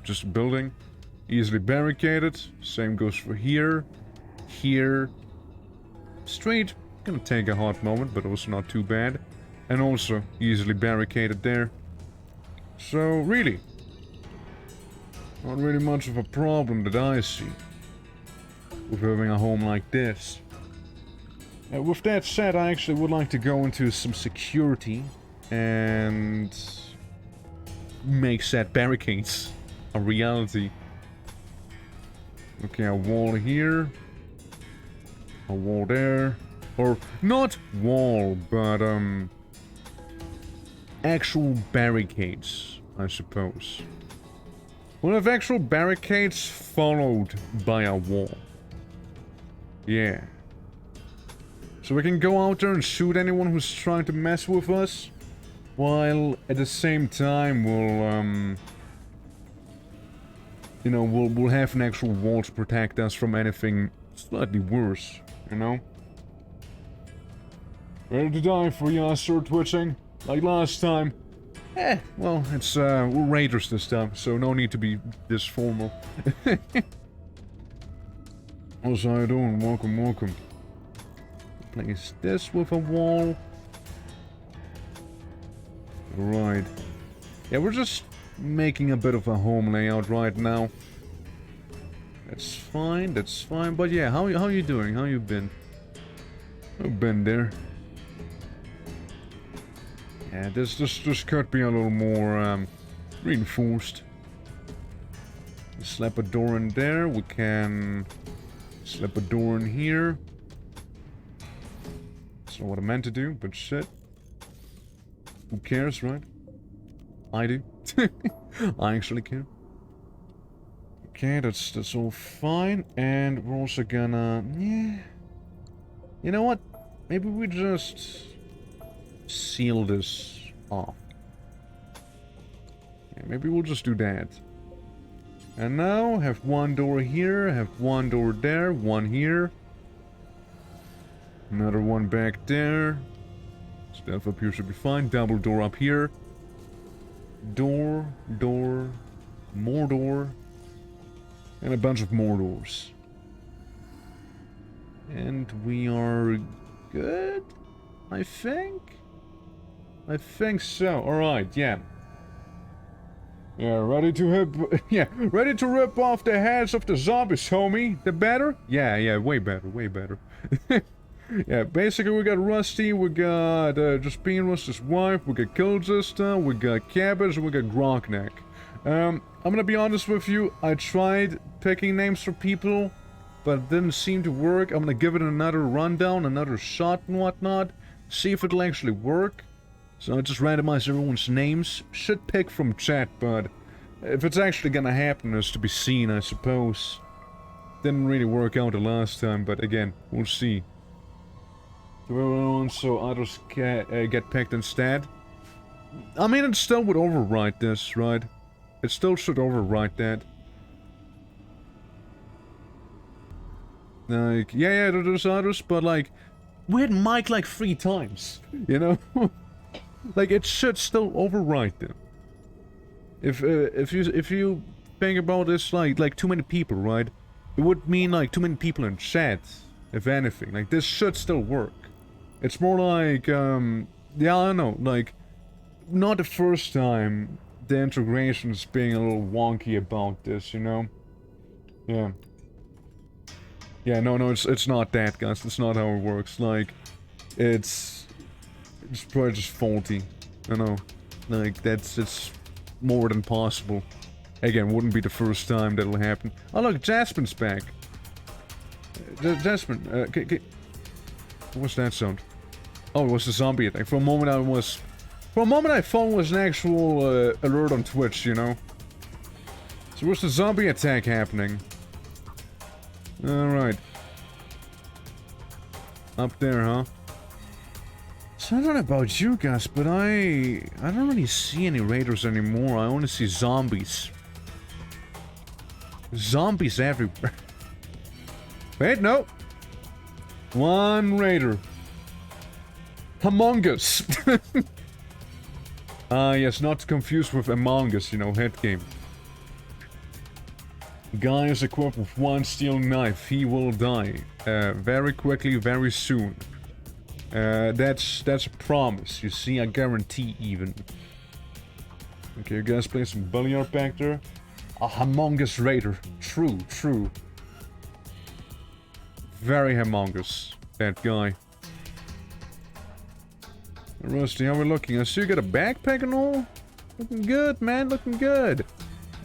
Just a building. Easily barricaded. Same goes for here. Here. Straight. Gonna take a hot moment, but also not too bad. And also easily barricaded there. So, really. Not really much of a problem that I see. With having a home like this. With that said, I actually would like to go into some security. And make said barricades a reality. Okay, a wall here. A wall there. Or, not wall, but, actual barricades, I suppose. We'll have actual barricades followed by a wall. Yeah. So we can go out there and shoot anyone who's trying to mess with us. While at the same time we'll, you know, we'll have an actual wall to protect us from anything slightly worse, you know? Ready to die for you, start twitching? Like last time. Well, it's, we're raiders this time, so no need to be this formal. How's how you doing? Welcome. Place this with a wall. Right. Yeah, we're just making a bit of a home layout right now. That's fine, but yeah, how you doing? How you been? I've been there. Yeah, this could be a little more reinforced. Slap a door in there. We can slap a door in here. That's not what I meant to do, but shit. Who cares, right? I do. I actually care. Okay, that's all fine, and we're also gonna, yeah. You know what? Maybe we just seal this off. Yeah, maybe we'll just do that. And now, have one door here, have one door there, one here. Another one back there. Let's That appears to be fine. Double door up here. Door, door, more door. And a bunch of more doors. And we are good, I think? I think so. Alright, yeah. Yeah, ready to ready to rip off the heads of the zombies, homie. The better? Yeah, way better, way better. Yeah, basically we got Rusty, we got Jaspine, Rusty's wife, we got Kyrgyzstan, we got Cabbage, and we got Gronkneck. I'm gonna be honest with you, I tried picking names for people, but it didn't seem to work. I'm gonna give it another rundown, another shot and whatnot, see if it'll actually work. So I just randomized everyone's names. Should pick from chat, but if it's actually gonna happen is to be seen, I suppose. Didn't really work out the last time, but again, we'll see. So others get picked instead. I mean, it still would overwrite this, right? It still should overwrite that. Like, yeah, there's others, but like, we had Mike like 3 times, you know? Like, it should still overwrite them. If you think about this, like too many people, right? It would mean like too many people in chat, if anything. Like, this should still work. It's more like, yeah, I don't know, like, not the first time the integration's being a little wonky about this, you know? Yeah. Yeah, no, it's not that, guys. That's not how it works. Like, it's probably just faulty. I know. Like, it's more than possible. Again, wouldn't be the first time that'll happen. Oh, look, Jasmine's back. Jasmine, what was that sound? Oh, it was the zombie attack. For a moment I thought it was an actual alert on Twitch, you know? So what's the zombie attack happening? Alright. Up there, huh? So I don't know about you guys, but I don't really see any raiders anymore. I only see zombies. Zombies everywhere. Wait, no. One raider. Among Us. Yes, not to confuse with Among Us, you know, head game. Guy is equipped with one steel knife. He will die. Very quickly, very soon. That's a promise, you see, I guarantee even. Okay, you guys play some billiard back there? A humongous raider. True. Very humongous, that guy. Rusty, how we looking? I see you got a backpack and all? Looking good, man, looking good.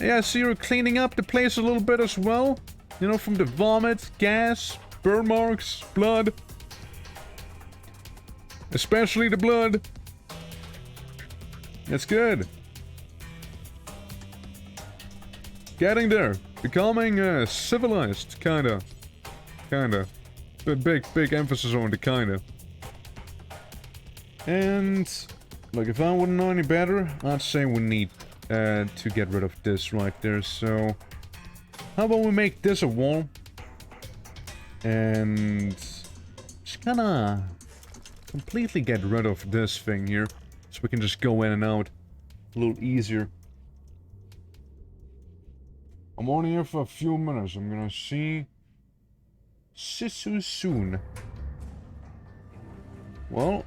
Yeah, I see you're cleaning up the place a little bit as well. You know, from the vomit, gas, burn marks, blood. Especially the blood. That's good. Getting there. Becoming civilized, kinda. Big emphasis on the kinda. And look, if I wouldn't know any better, I'd say we need to get rid of this right there. So how about we make this a wall and just kinda completely get rid of this thing here, so we can just go in and out a little easier. I'm only here for a few minutes. I'm gonna see Sisu soon. Well,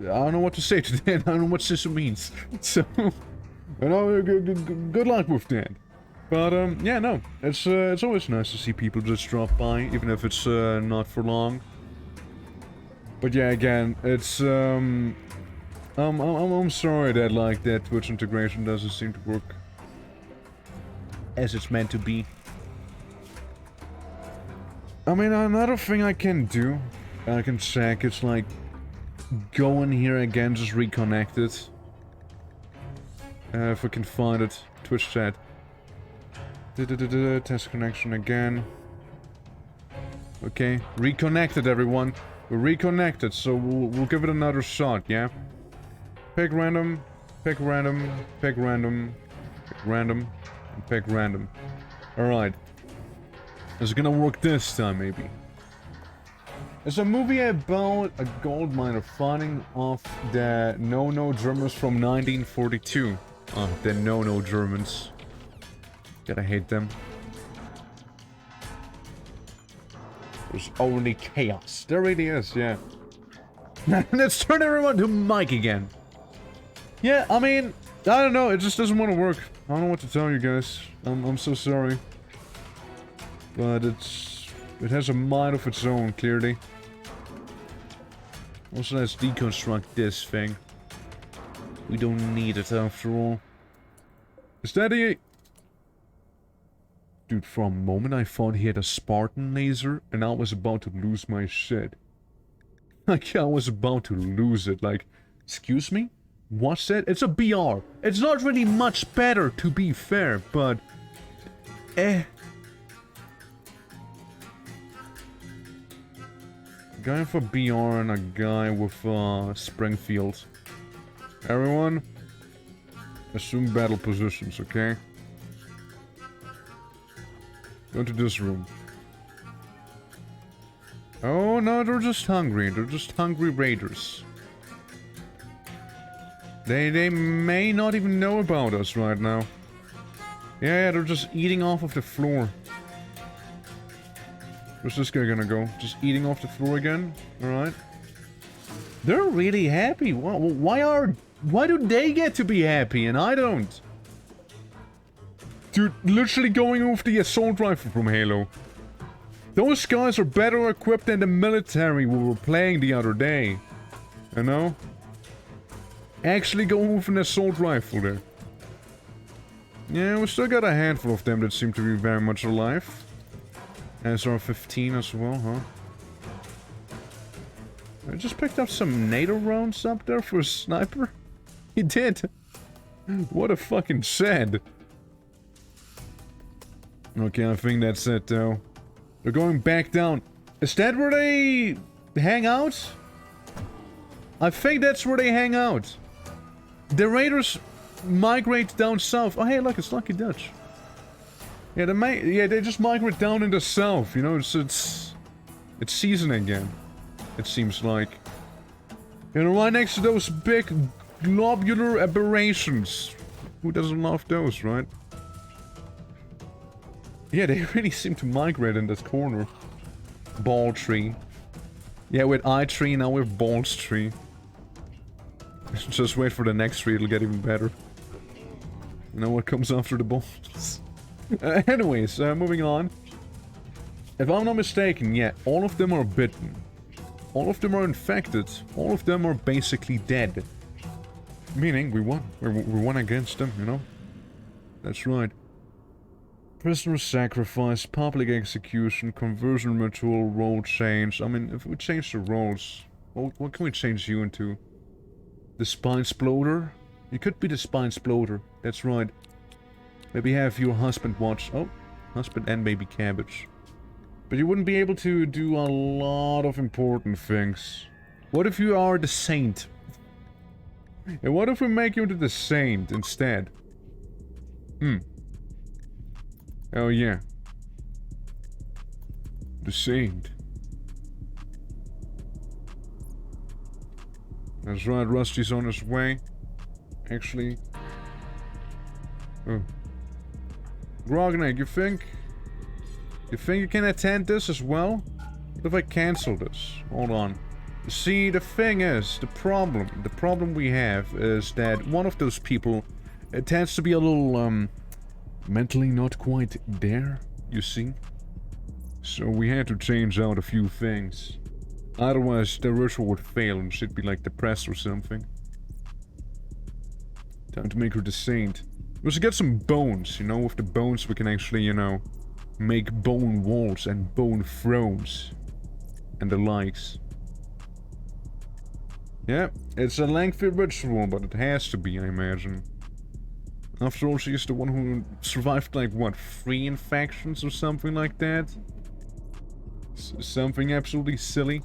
I don't know what to say to that. I don't know what Sisu means. So, you know, good luck with that. But yeah, no, it's always nice to see people just drop by, even if it's not for long. But yeah, again, it's I'm sorry that like that Twitch integration doesn't seem to work as it's meant to be. I mean, another thing I can do, I can check, it's like go in here again, just reconnect it. If we can find it, Twitch chat. Test connection again. Okay, reconnected, everyone. We're reconnected, so we'll give it another shot, yeah? Pick random, pick random, pick random, pick random, and pick random. Alright. Is it gonna work this time, maybe? It's a movie about a gold miner finding off the no-no Germans from 1942. Oh, the no-no Germans. Gotta hate them. There's only chaos. There really is, yeah. Let's turn everyone to Mike again. Yeah, I mean, I don't know, it just doesn't want to work. I don't know what to tell you guys. I'm so sorry. But it has a mind of its own, clearly. Also, let's deconstruct this thing. We don't need it after all. Is that a... Dude, for a moment I thought he had a Spartan laser, and I was about to lose my shit. Like, I was about to lose it, like... Excuse me? What's that? It's a BR. It's not really much better, to be fair, but... Guy for BR and a guy with, Springfield. Everyone, assume battle positions, okay? Go to this room. Oh, no, they're just hungry. They're just hungry raiders. They may not even know about us right now. Yeah, they're just eating off of the floor. Where's this guy gonna go? Just eating off the floor again? Alright. They're really happy. Why do they get to be happy and I don't? Dude, literally going off the assault rifle from Halo. Those guys are better equipped than the military we were playing the other day. You know? Actually going with an assault rifle there. Yeah, we still got a handful of them that seem to be very much alive. SR-15 as well, huh? I just picked up some NATO rounds up there for a sniper. He did. What a fucking sad. Okay, I think that's it though. They're going back down. Is that where they hang out? I think that's where they hang out. The raiders migrate down south. Oh hey, look, it's Lucky Dutch. Yeah, they just migrate down in the south, you know, it's season again, it seems like. You know, right next to those big globular aberrations. Who doesn't love those, right? Yeah, they really seem to migrate in this corner. Ball tree. Yeah, with eye tree, now with balls tree. Just wait for the next tree, it'll get even better. You know what comes after the balls? Anyways, moving on. If I'm not mistaken, yeah, all of them are bitten. All of them are infected. All of them are basically dead. Meaning, we won. We won against them, you know? That's right. Prisoner sacrifice, public execution, conversion ritual, role change. I mean, if we change the roles, what can we change you into? The spine sploder? You could be the spine sploder. That's right. Maybe have your husband watch... Oh, husband and baby cabbage. But you wouldn't be able to do a lot of important things. What if you are the saint? And what if we make you into the saint instead? Oh yeah. The saint. That's right, Rusty's on his way. Actually... Oh. Grognak, you think you can attend this as well? What if I cancel this? Hold on. See, the thing is, the problem we have is that one of those people tends to be a little, mentally not quite there, you see? So we had to change out a few things. Otherwise, the ritual would fail and she'd be like depressed or something. Time to make her the saint. We should get some bones, you know, with the bones we can actually, you know, make bone walls and bone thrones. And the likes. Yeah, it's a lengthy ritual, but it has to be, I imagine. After all, she's the one who survived, like, what, 3 infections or something like that? Something absolutely silly.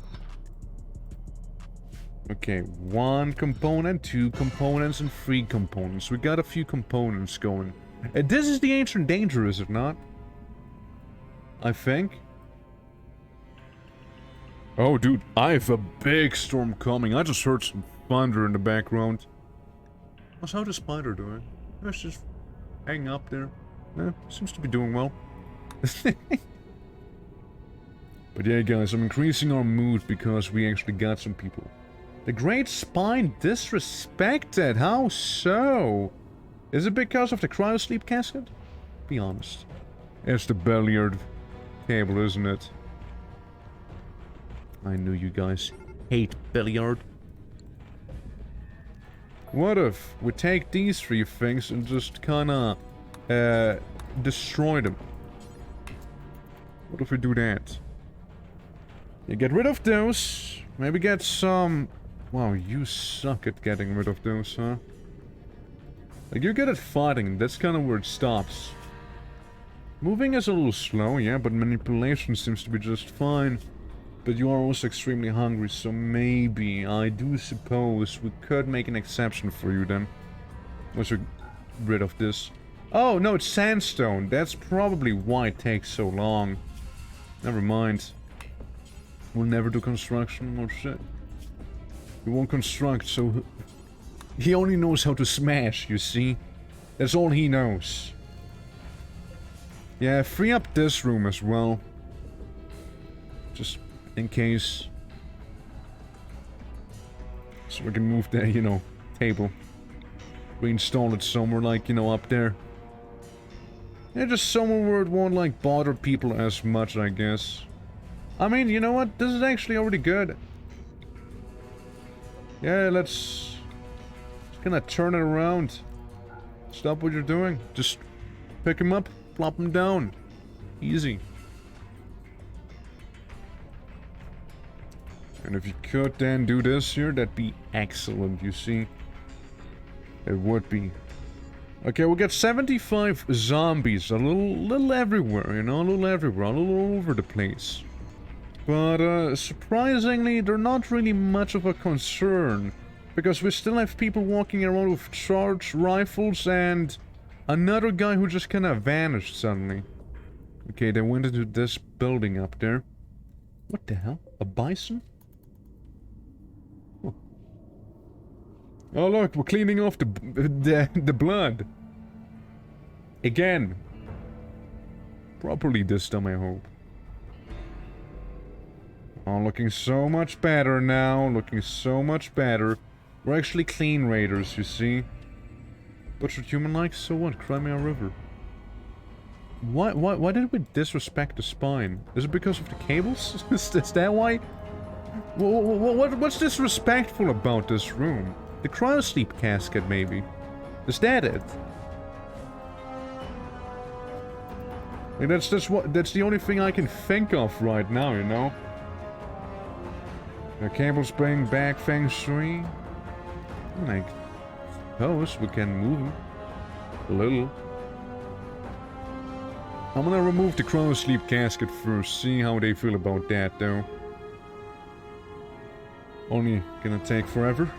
Okay, 1 component, 2 components, and 3 components. We got a few components going. This is the Ancient Danger, is it not? I think. Oh, dude, I have a big storm coming. I just heard some thunder in the background. What's how the spider doing? It's just hanging up there. Yeah, seems to be doing well. But yeah, guys, I'm increasing our mood because we actually got some people. The Great Spine disrespected. How so? Is it because of the cryosleep casket? Be honest. It's the billiard table, isn't it? I knew you guys hate billiard. What if we take these 3 things and just kinda destroy them? What if we do that? You get rid of those. Maybe get some... Wow, you suck at getting rid of those, huh? Like, you're good at fighting. That's kind of where it stops. Moving is a little slow, yeah, but manipulation seems to be just fine. But you are also extremely hungry, so maybe, I do suppose, we could make an exception for you then. Once we're rid of this. Oh, no, it's sandstone. That's probably why it takes so long. Never mind. We'll never do construction. Oh shit. We won't construct, so... He only knows how to smash, you see? That's all he knows. Yeah, free up this room as well. Just in case. So we can move the, you know, table. Reinstall it somewhere like, you know, up there. Yeah, just somewhere where it won't, like, bother people as much, I guess. I mean, you know what? This is actually already good. Yeah, let's... Just gonna turn it around. Stop what you're doing. Just pick him up, plop him down. Easy. And if you could then do this here, that'd be excellent, you see. It would be. Okay, we'll get 75 zombies. A little everywhere, you know? A little everywhere. A little all over the place. But, surprisingly, they're not really much of a concern. Because we still have people walking around with charged rifles and... another guy who just kinda vanished suddenly. Okay, they went into this building up there. What the hell? A bison? Oh, oh look, we're cleaning off the blood. Again. Properly this time, I hope. Oh, looking so much better now. Looking so much better. We're actually clean raiders, you see. Butchered human-like? So what? Crimea River. Why did we disrespect the spine? Is it because of the cables? Is that why? What's disrespectful about this room? The cryosleep casket, maybe? Is that it? Like, that's the only thing I can think of right now, you know? The cables bring back feng shui. I suppose we can move them. A little. I'm gonna remove the cryosleep casket first, see how they feel about that, though. Only gonna take forever.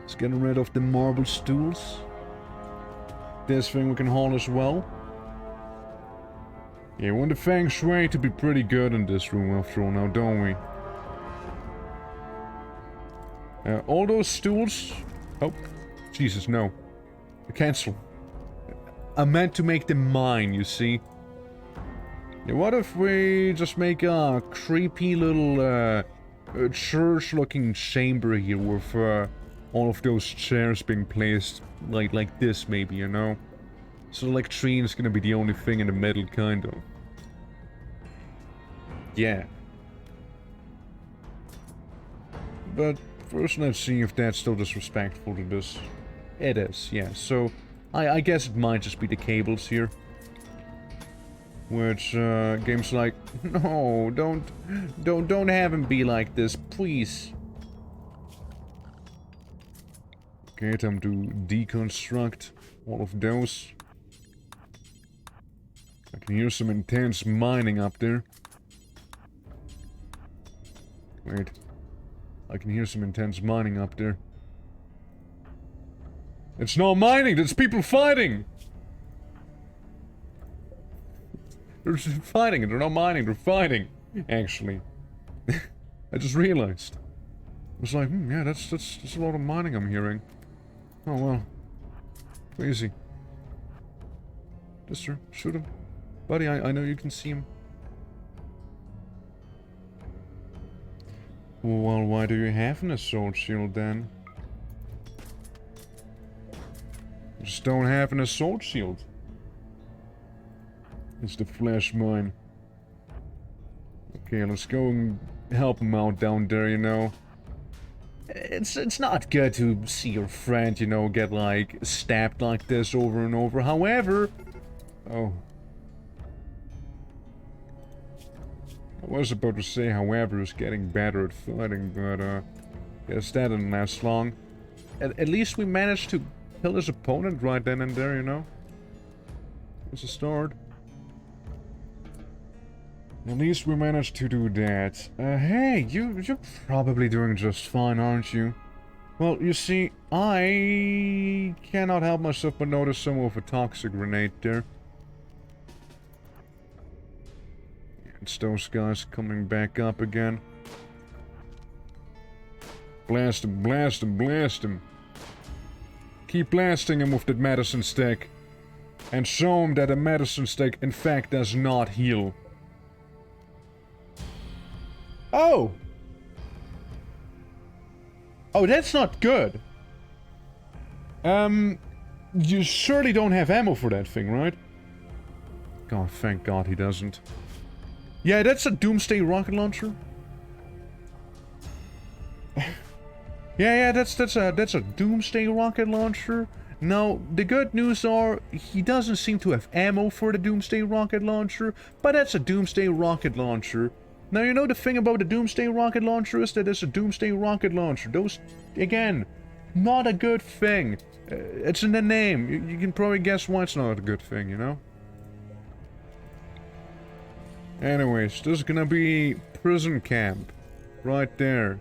Let's get rid of the marble stools. This thing we can haul as well. Yeah, we want the feng shui to be pretty good in this room after all now, don't we? All those stools... Oh, Jesus, no. Cancel. I meant to make them mine, you see. Yeah, what if we just make a creepy little church-looking chamber here with all of those chairs being placed like this, maybe, you know? So the latrine is gonna be the only thing in the middle, kind of. Yeah. But first, let's see if that's still disrespectful to this. It is, yeah. So, I guess it might just be the cables here. Which, games like... No, don't have him be like this, please. Okay, time to deconstruct all of those. I can hear some intense mining up there. Wait. I can hear some intense mining up there. It's not mining, it's people fighting! They're fighting, they're not mining, they're fighting, actually. I just realized. I was like, yeah, that's a lot of mining I'm hearing. Oh well. Crazy. Mister, shoot him. Buddy, I know you can see him. Well, why do you have an assault shield then? Just don't have an assault shield. It's the flesh mine. Okay, let's go and help him out down there, you know. It's not good to see your friend, you know, get like stabbed like this over and over. However, oh. I was about to say, however, is getting better at fighting, but guess that didn't last long. At least we managed to kill his opponent right then and there, you know. It's a start. At least we managed to do that. Hey, you're probably doing just fine, aren't you? Well, you see, I cannot help myself but notice some of a toxic grenade there. It's those guys coming back up again. Blast him, blast him, blast him. Keep blasting him with that medicine stick. And show him that a medicine stick, in fact, does not heal. Oh! Oh, that's not good. You surely don't have ammo for that thing, right? God, thank God he doesn't. Yeah, that's a Doomsday rocket launcher. yeah, that's a Doomsday rocket launcher. Now, the good news are, he doesn't seem to have ammo for the Doomsday rocket launcher, but that's a Doomsday rocket launcher. Now, you know the thing about the Doomsday rocket launcher is that it's a Doomsday rocket launcher. Those, again, not a good thing. It's in the name. You can probably guess why it's not a good thing, you know? Anyways, this is gonna be prison camp. Right there.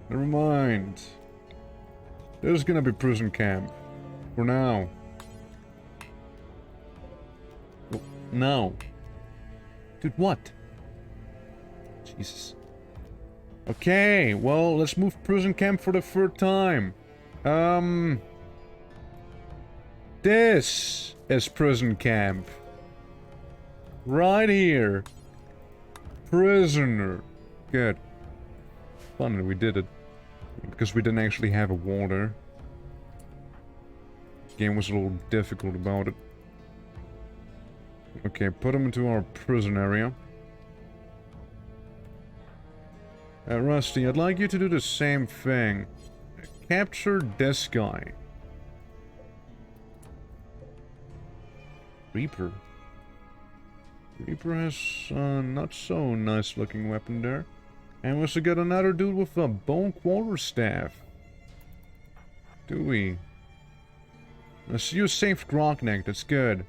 Never mind. This is gonna be prison camp. For now. Oh, no. Dude, what? Jesus. Okay, well, let's move prison camp for the third time. This is prison camp. Right here. Prisoner. Good. Finally, we did it. Because we didn't actually have a wall there. The game was a little difficult about it. Okay, put him into our prison area. Rusty, I'd like you to do the same thing. Capture this guy. Reaper. Reaper has a not so nice looking weapon there. And we also got another dude with a bone quarterstaff. Do we? Let's use saved Grogneck, that's good.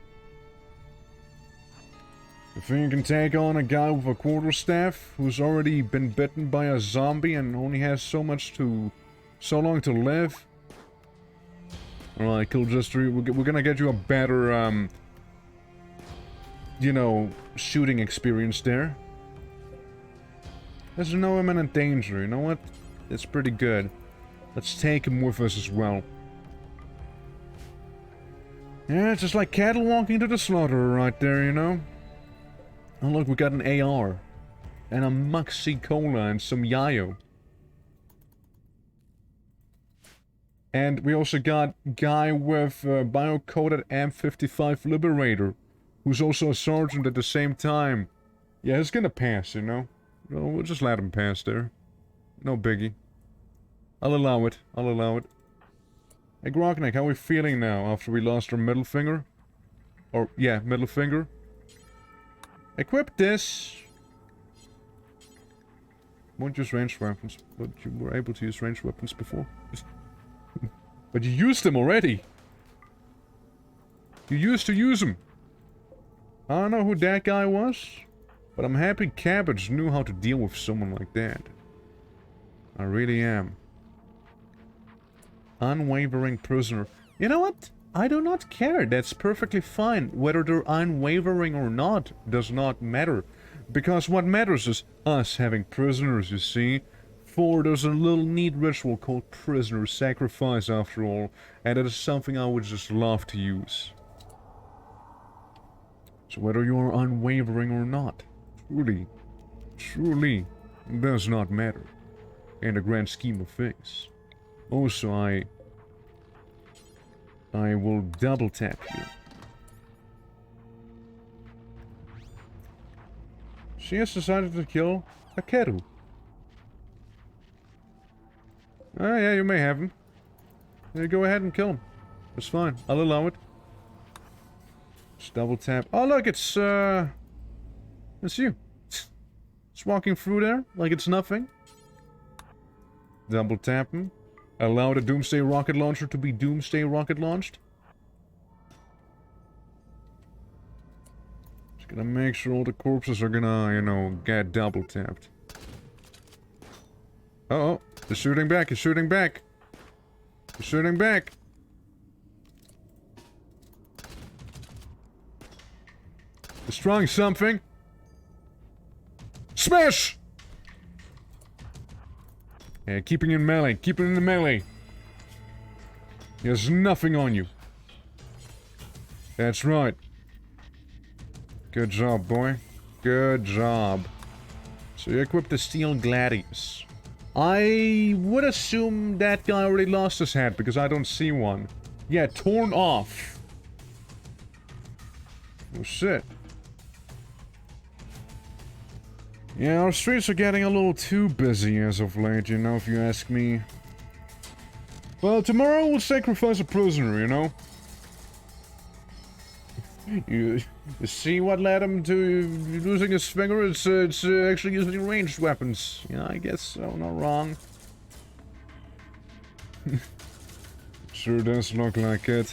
You think you can take on a guy with a quarterstaff who's already been bitten by a zombie and only has so long to live? Alright, Kill Jester, we're gonna get you a better, you know, shooting experience there. There's no imminent danger, you know what? It's pretty good. Let's take him with us as well. Yeah, it's just like cattle walking to the slaughter right there, you know? Oh look, we got an AR. And a Maxi Cola and some Yayo. And we also got guy with bio-coded M55 Liberator. Who's also a sergeant at the same time. Yeah, it's gonna pass, you know? We'll just let him pass there. No biggie. I'll allow it. I'll allow it. Hey Grogneck, how are we feeling now after we lost our middle finger? Or, yeah, middle finger. Equip this. Won't use ranged weapons, but you were able to use ranged weapons before. But you used them already. You used to use them. I don't know who that guy was, but I'm happy Cabbage knew how to deal with someone like that. I really am. Unwavering prisoner. You know what? I do not care. That's perfectly fine. Whether they're unwavering or not does not matter. Because what matters is us having prisoners, you see. For there's a little neat ritual called prisoner sacrifice after all, and it is something I would just love to use. So whether you are unwavering or not, truly does not matter in the grand scheme of things. Also, I will double tap you. She has decided to kill Akeru. Oh yeah, you may have him. Yeah, go ahead and kill him. It's fine. I'll allow it. Just double tap. Oh look, it's you. It's walking through there like it's nothing. Double tap him. Allow the Doomsday rocket launcher to be Doomsday rocket launched. Just gonna make sure all the corpses are gonna, you know, get double tapped. Uh-oh. He's shooting back. He's shooting back. He's shooting back. Destroying something. Smash! Yeah, keeping in melee. Keep it in the melee. He has nothing on you. That's right. Good job, boy. Good job. So you equip the Steel Gladius. I would assume that guy already lost his head, because I don't see one. Yeah, torn off. Oh shit. Yeah, our streets are getting a little too busy as of late, you know, if you ask me. Well, tomorrow we'll sacrifice a prisoner, you know? You see what led him to losing his finger? It's actually using ranged weapons. Yeah, I guess so, not wrong. Sure does look like it.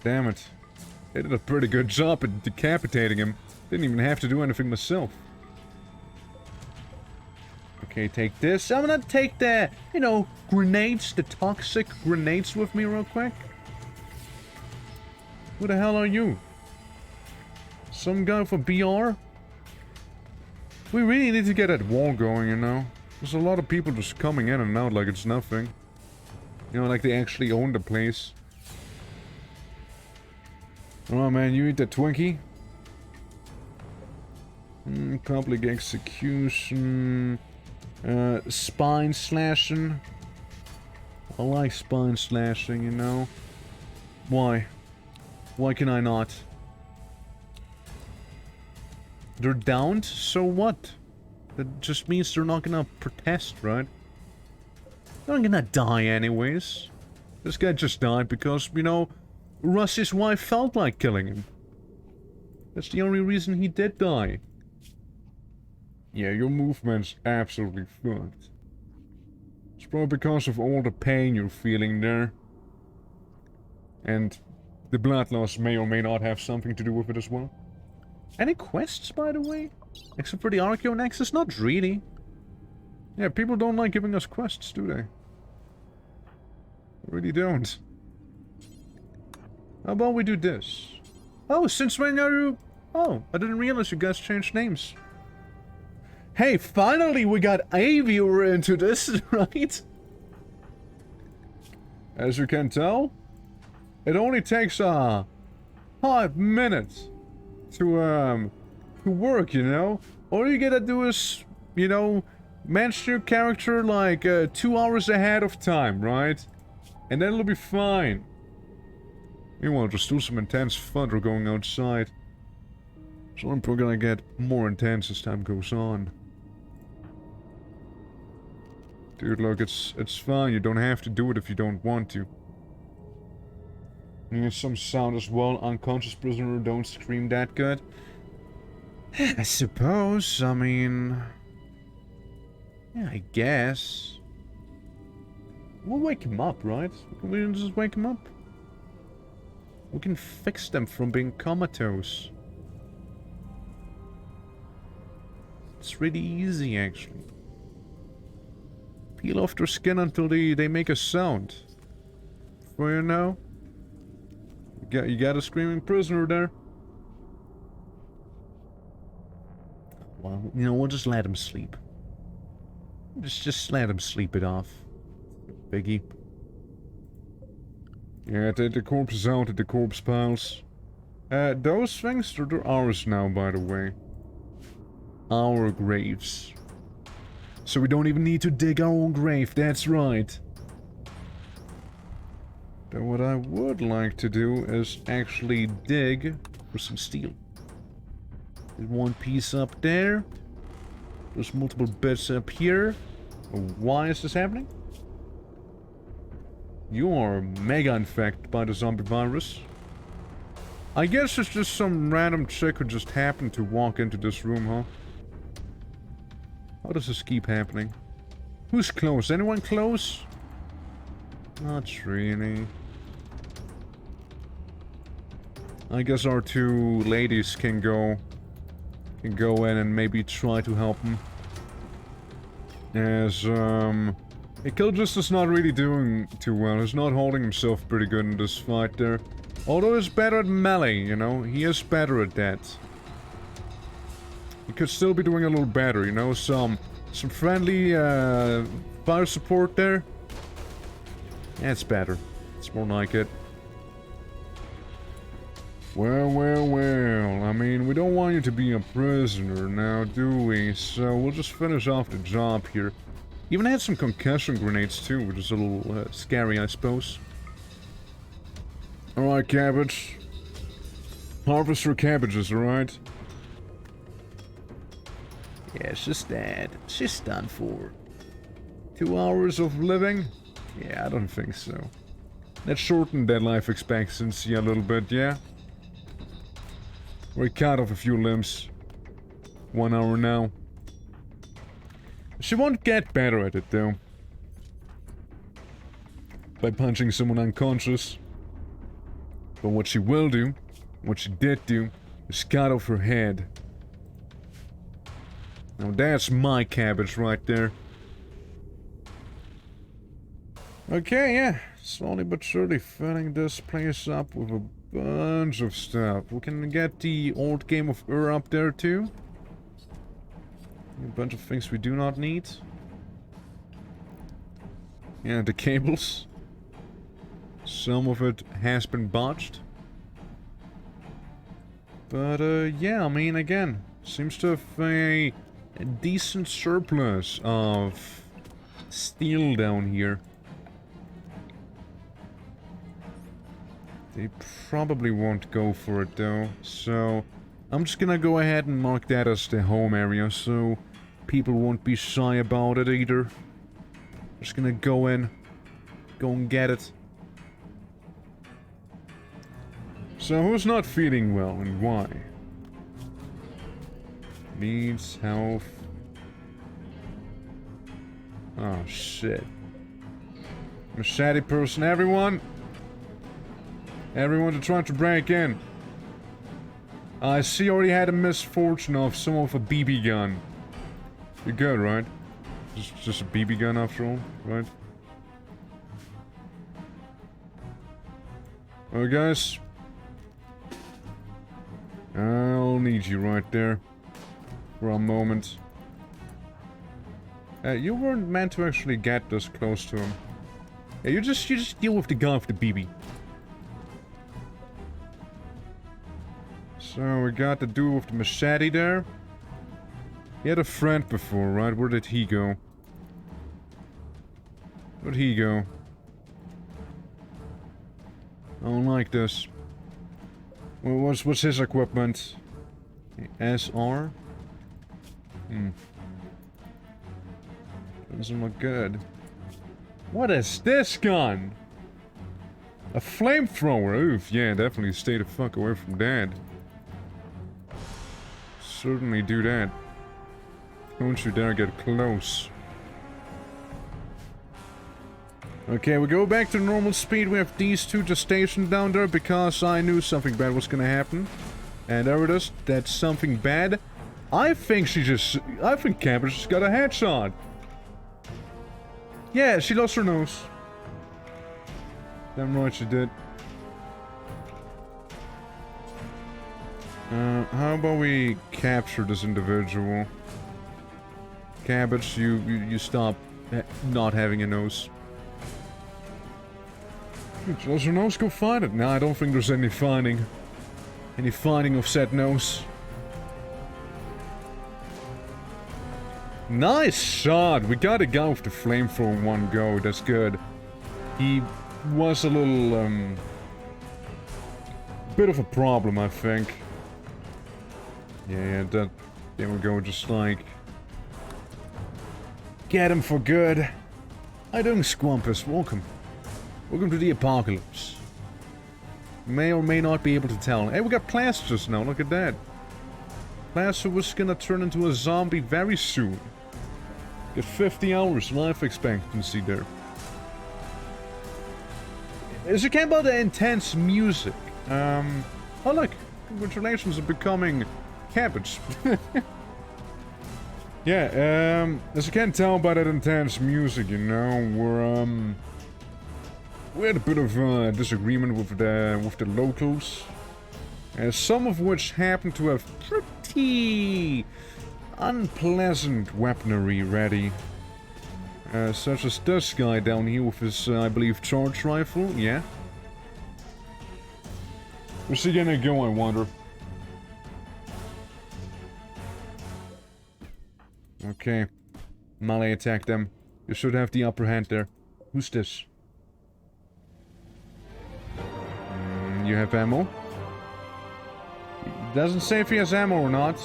Damn it. They did a pretty good job at decapitating him. Didn't even have to do anything myself. Okay, take this. I'm gonna take the, you know, grenades, the toxic grenades with me real quick. Who the hell are you? Some guy for BR? We really need to get that wall going, you know? There's a lot of people just coming in and out like it's nothing. You know, like they actually own the place. Oh man, you eat the Twinkie? Public execution. Spine slashing. I like spine slashing, you know? Why? Why can I not? They're downed? So what? That just means they're not gonna protest, right? They're not gonna die anyways. This guy just died because, you know, Rusty's wife felt like killing him. That's the only reason he did die. Yeah, your movement's absolutely fucked. It's probably because of all the pain you're feeling there. And the blood loss may or may not have something to do with it as well. Any quests, by the way? Except for the Archeo Nexus? Not really. Yeah, people don't like giving us quests, do they? Really don't. How about we do this? Oh, since when are you... Oh, I didn't realize you guys changed names. Hey, finally we got a viewer into this, right? As you can tell, it only takes 5 minutes to work, you know? All you gotta do is, you know, match your character like 2 hours ahead of time, right? And then it'll be fine. Meanwhile, there's still some intense thunder going outside. So I'm probably gonna get more intense as time goes on. Dude, look, it's fine. You don't have to do it if you don't want to. And there's some sound as well. Unconscious prisoner, don't scream that good. I suppose, I mean... Yeah, I guess. We'll wake him up, right? We can just wake him up. We can fix them from being comatose. It's really easy, actually. Peel off their skin until they make a sound. Well, you know, you got a screaming prisoner there. Well, you know, we'll just let him sleep. Just let him sleep it off. Biggie. Yeah, take the corpses out of the corpse piles. Those things, they're ours now, by the way. Our graves. So we don't even need to dig our own grave, that's right. But what I would like to do is actually dig for some steel. There's one piece up there. There's multiple bits up here. Why is this happening? You are mega infected by the zombie virus. I guess it's just some random chick who just happened to walk into this room, huh? How does this keep happening? Who's close? Anyone close? Not really. I guess our two ladies can go in and maybe try to help him. As, Killjustice is not really doing too well. He's not holding himself pretty good in this fight there. Although he's better at melee, you know? He is better at that. He could still be doing a little better, you know? Some friendly, fire support there. That's better. It's more like it. Well, well, well. I mean, we don't want you to be a prisoner now, do we? So we'll just finish off the job here. Even had some concussion grenades too, which is a little scary, I suppose. Alright, cabbage. Harvest your cabbages, alright? Yeah, it's just that. It's just done for. 2 hours of living? Yeah, I don't think so. That shortened that life expectancy a little bit, yeah? We cut off a few limbs. 1 hour now. She won't get better at it, though. By punching someone unconscious. But what she will do, what she did do, is cut off her head. Now that's my cabbage right there. Okay, yeah. Slowly but surely filling this place up with a bunch of stuff. We can get the old game of GER up there too. A bunch of things we do not need. Yeah, the cables. Some of it has been botched. But, yeah, I mean, again, seems to have a decent surplus of steel down here. They probably won't go for it, though, so I'm just gonna go ahead and mark that as the home area, so people won't be shy about it either. Just gonna go in, go and get it. So who's not feeling well and why? Needs health. Oh shit. Machete person, everyone! Everyone's trying to break in. I see you already had a misfortune of some of a BB gun. You're good, right? Just a BB gun after all, right? Alright guys. I'll need you right there. For a moment. You weren't meant to actually get this close to him. Yeah, you just deal with the guy with the BB. So we got the dude with the machete there. He had a friend before, right? Where did he go? Where'd he go? I don't like this. Well, what's his equipment? SR? Doesn't look good. What is this gun? A flamethrower. Oof, yeah, definitely stay the fuck away from that. Certainly do that. Don't you dare get close. Okay, we go back to normal speed. We have these two just stationed down there because I knew something bad was gonna happen. And there it is. That's something bad. I think Cabbage just got a headshot. Yeah, she lost her nose. Damn right she did. How about we capture this individual? Cabbage, you stop not having a nose. Does your nose go find it? No, I don't think there's any finding. Any finding of said nose. Nice shot! We got a guy with the flamethrower in one go, that's good. He was a little, bit of a problem, I think. Yeah, that... There we go, just like... Get him for good. How you doing, Squampus? Welcome. Welcome to the apocalypse. May or may not be able to tell. Hey, we got Plaster just now, look at that. Plaster was gonna turn into a zombie very soon. Get 50 hours life expectancy there. As you came about the intense music, oh look, congratulations on becoming cabbage. Yeah, as you can tell by that intense music, you know, we had a bit of disagreement with the locals, some of which happen to have pretty unpleasant weaponry ready, such as this guy down here with his, I believe, charge rifle. Yeah. Where's he gonna go, I wonder? Okay. Melee attack them. You should have the upper hand there. Who's this? You have ammo? Doesn't say if he has ammo or not.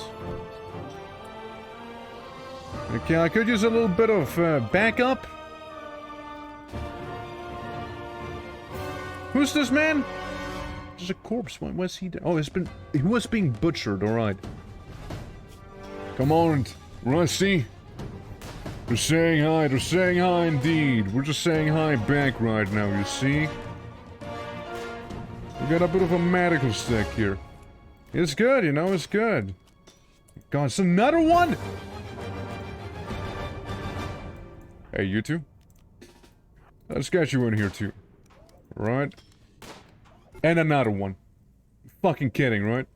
Okay, I could use a little bit of backup. Who's this man? There's a corpse. Why was he there? Oh, he was being butchered, alright. Come on, Rusty. They're saying hi. They're saying hi indeed. We're just saying hi back right now, you see? We got a bit of a medical stick here. It's good, you know, it's good. God, it's another one! Hey, you two. Let's get you in here too. Right? And another one. Fucking kidding, right?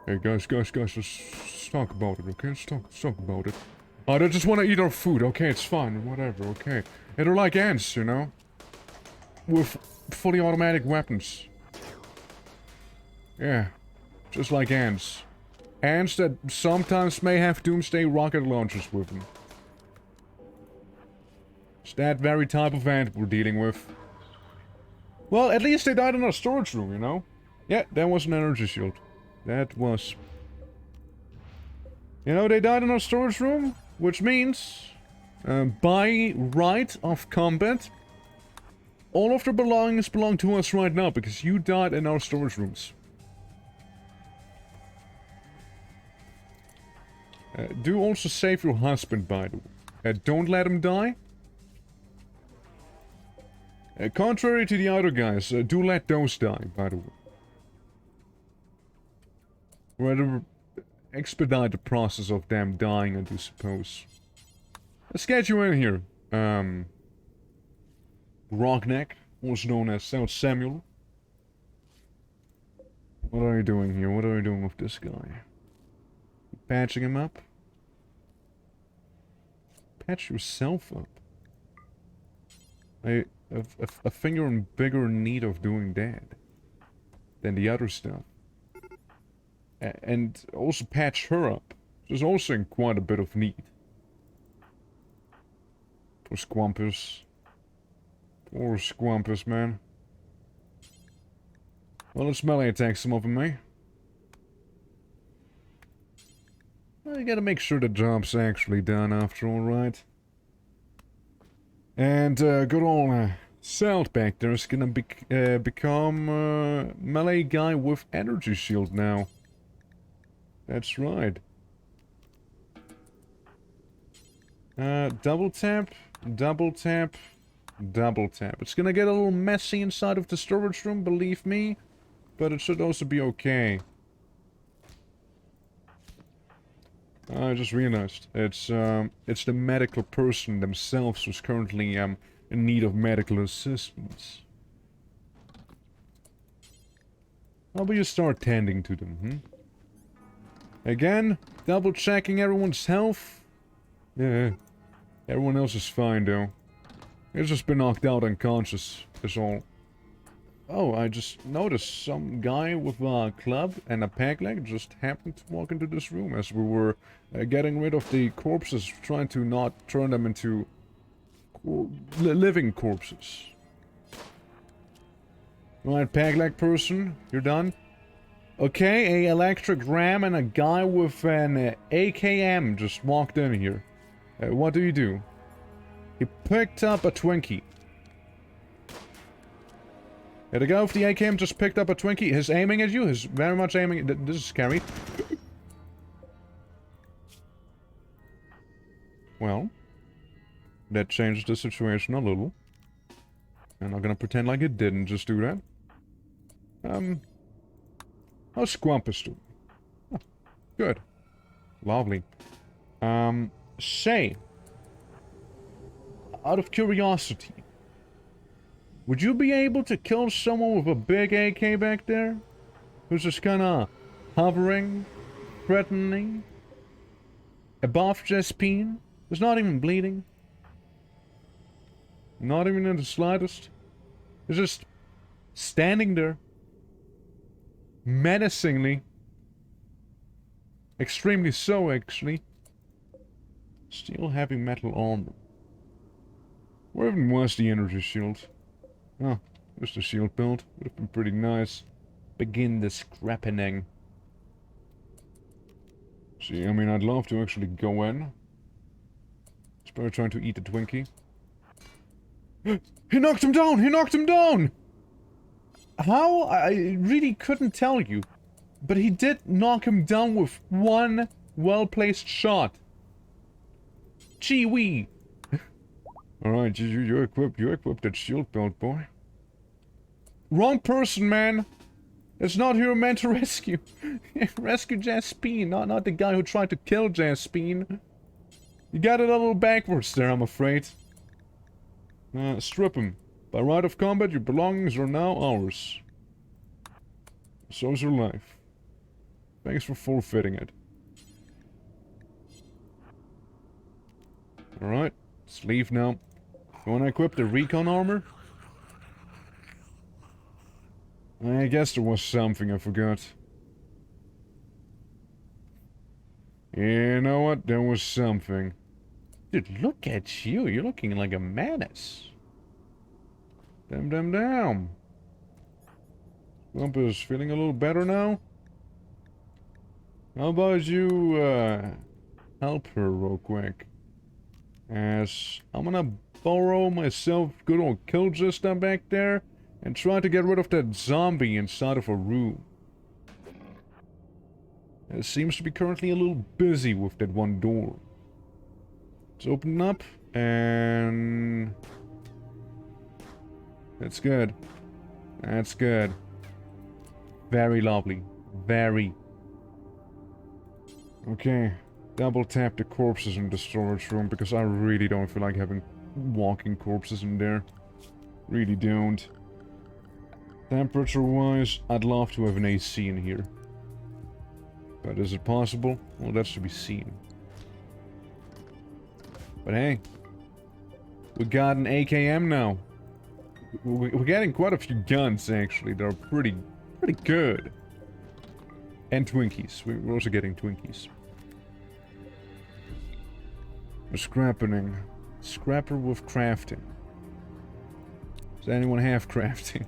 Hey guys, let's talk about it, okay? Let's talk about it. They just want to eat our food, okay? It's fine, whatever, okay? And they're like ants, you know? With fully automatic weapons. Yeah. Just like ants. Ants that sometimes may have doomsday rocket launchers with them. It's that very type of ant we're dealing with. Well, at least they died in our storage room, you know? Yeah, that was an energy shield. That was... You know, they died in our storage room, which means... by right of combat... all of their belongings belong to us right now, because you died in our storage rooms. Do also save your husband, by the way. Don't let him die. Contrary to the other guys, do let those die, by the way. Rather expedite the process of them dying, I do suppose. Let's get you in here. Rockneck, also known as South Samuel. What are you doing here? What are you doing with this guy? Patching him up? Patch yourself up. I think you're in bigger need of doing that than the other stuff. And also patch her up. She's also in quite a bit of need. Poor Squampus. Poor Squampus, man. Well, let's melee attack some of them, eh? Well, you gotta make sure the job's actually done after all, right? And, good old Salt back there is gonna become melee guy with energy shield now. That's right. Double tap, double tap, double tap. It's gonna get a little messy inside of the storage room, believe me. But it should also be okay. I just realized it's the medical person themselves who's currently in need of medical assistance. How about you start tending to them, Again, double checking everyone's health. Yeah, everyone else is fine though. He's just been knocked out unconscious, that's all. Oh, I just noticed some guy with a club and a peg leg just happened to walk into this room as we were getting rid of the corpses, trying to not turn them into living corpses. Right, peg leg person, you're done. Okay, a electric ram and a guy with an AKM just walked in here. What do you do? He picked up a Twinkie. Yeah, the guy with the AKM just picked up a Twinkie. He's aiming at you. He's very much aiming. This is scary. Well, that changed the situation a little. I'm not gonna pretend like it didn't just do that. How's Squampus doing? Oh, good. Lovely. Say, out of curiosity, would you be able to kill someone with a big AK back there? Who's just kinda hovering, threatening, above Jespine? Who's not even bleeding? Not even in the slightest? He's just standing there. Menacingly. Extremely so, actually. Steel heavy metal armor. Where even was the energy shield? Oh, just a shield build. Would have been pretty nice. Begin the scrapping. See, I mean, I'd love to actually go in. He's probably trying to eat the Twinkie. He knocked him down! He knocked him down! How? I really couldn't tell you. But he did knock him down with one well-placed shot. Gee-wee! Alright, you're equipped that shield belt, boy. Wrong person, man! It's not who you're meant to rescue. Rescue Jaspine, not the guy who tried to kill Jaspine. You got it a little backwards there, I'm afraid. Strip him. By right of combat, your belongings are now ours. So's your life. Thanks for forfeiting it. Alright, let's leave now. You wanna equip the recon armor? I guess there was something I forgot. You know what? There was something. Dude, look at you. You're looking like a menace. Damn. Lump is feeling a little better now? How about you, help her real quick? As I'm gonna borrow myself good old Killjester back there and try to get rid of that zombie inside of a room. It seems to be currently a little busy with that one door. Let's open it up, and... That's good. That's good. Very lovely. Very. Okay. Double tap the corpses in the storage room, because I really don't feel like having walking corpses in there. Really don't. Temperature-wise, I'd love to have an AC in here. But is it possible? Well, that's to be seen. But hey, we got an AKM now. We're getting quite a few guns, actually. They're pretty good. And Twinkies. We're also getting Twinkies. We're scrapping. Scrapper with crafting. Does anyone have crafting?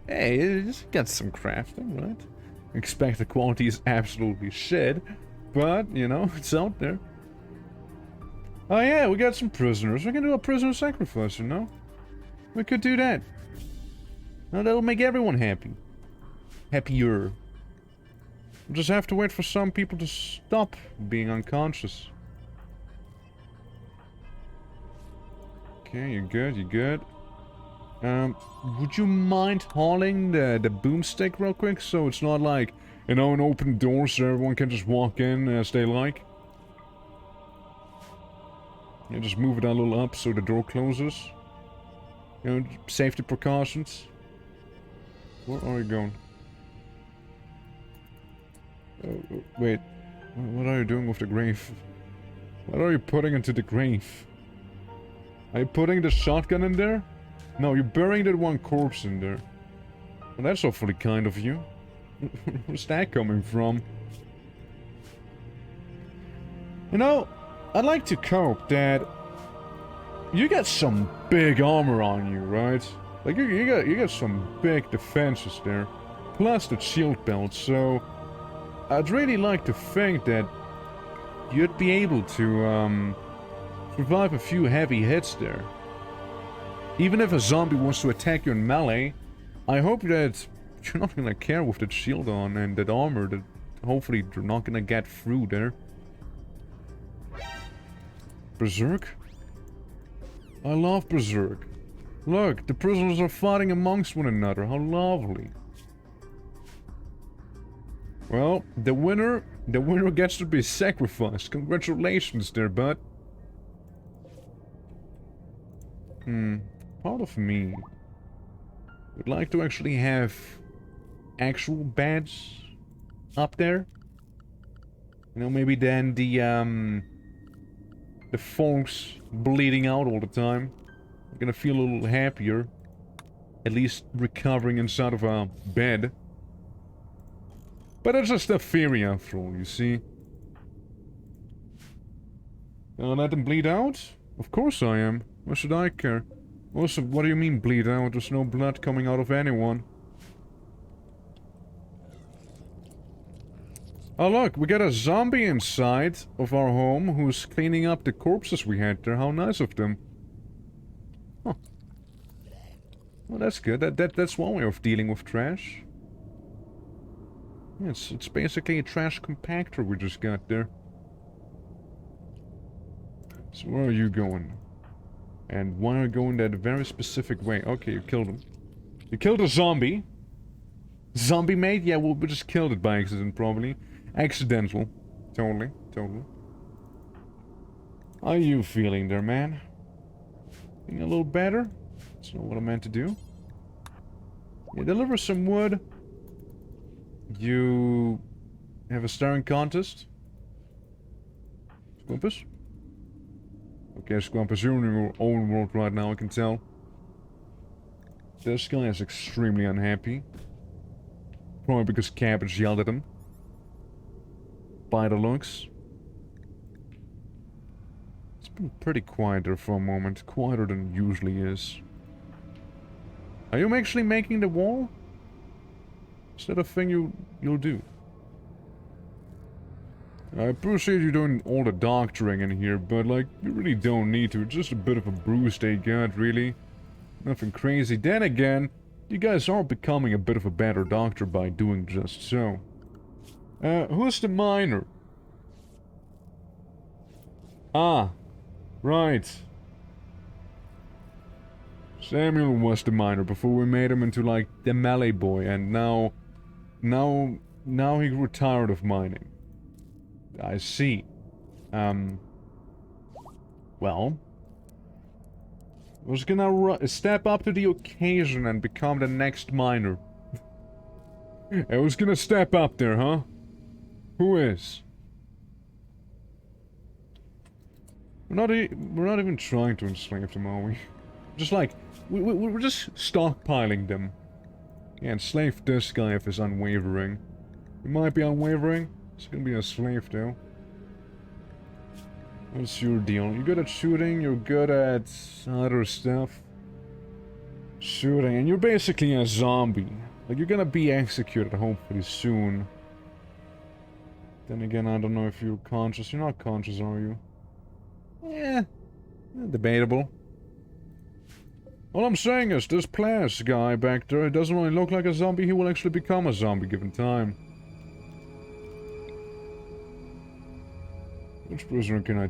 Hey, it's got some crafting, right? Expect the quality is absolutely shit, but, you know, it's out there. Oh yeah, we got some prisoners. We can do a prisoner sacrifice, you know? We could do that. Now that'll make everyone happy. Happier. We'll just have to wait for some people to stop being unconscious. Okay, you're good, you're good. Would you mind hauling the boomstick real quick, so it's not like, you know, an open door so everyone can just walk in as they like? Yeah, just move it a little up so the door closes. You know, safety precautions. Where are you going? Wait. What are you doing with the grave? What are you putting into the grave? Are you putting the shotgun in there? No, you're burying that one corpse in there. Well, that's awfully kind of you. Where's that coming from? You know, I'd like to cope that you got some big armor on you, right? Like you got some big defenses there, plus the shield belt. So I'd really like to think that you'd be able to survive a few heavy hits there. Even if a zombie wants to attack you in melee, I hope that you're not gonna care with that shield on and that armor, that hopefully you're not gonna get through there. Berserk? I love Berserk. Look, the prisoners are fighting amongst one another. How lovely. Well, the winner gets to be sacrificed. Congratulations there, bud. Part of me would like to actually have actual beds up there. You know, maybe then the folks bleeding out all the time are gonna feel a little happier. At least recovering inside of a bed. But it's just a theory after all, you see. Let them bleed out? Of course I am. Why should I care? Also, what do you mean bleed out? There's no blood coming out of anyone. Oh look, we got a zombie inside of our home who's cleaning up the corpses we had there. How nice of them. Huh. Well, that's good. That's one way of dealing with trash. Yeah, it's basically a trash compactor we just got there. So where are you going? And why are you going that very specific way? Okay, you killed him. You killed a zombie. Zombie mate? Yeah, well, we just killed it by accident, probably. Accidental. Totally. How are you feeling there, man? Feeling a little better? That's not what I meant to do. Yeah, deliver some wood. You have a staring contest? Squampus? Okay, Squampus, you're in your own world right now, I can tell. This guy is extremely unhappy. Probably because Cabbage yelled at him. By the looks. It's been pretty quiet there for a moment. Quieter than it usually is. Are you actually making the wall? Is that a thing you'll do? I appreciate you doing all the doctoring in here, but like, you really don't need to. It's just a bit of a bruise they got, really. Nothing crazy. Then again, you guys are becoming a bit of a better doctor by doing just so. Who's the miner? Ah, right. Samuel was the miner before we made him into like the melee boy, and now he grew tired of mining. I see. Well, I was gonna step up to the occasion and become the next miner. I was gonna step up there, huh? Who is? We're not even trying to enslave them, are we? Just like, we're just stockpiling them. Yeah, enslave this guy if he's unwavering. He might be unwavering. He's gonna be a slave, though. What's your deal? You're good at shooting, you're good at other stuff. Shooting, and you're basically a zombie. Like, you're gonna be executed hopefully soon. Then again, I don't know if you're conscious. You're not conscious, are you? Yeah, debatable. All I'm saying is, this Plas guy back there, it doesn't really look like a zombie. He will actually become a zombie given time. Which prisoner can I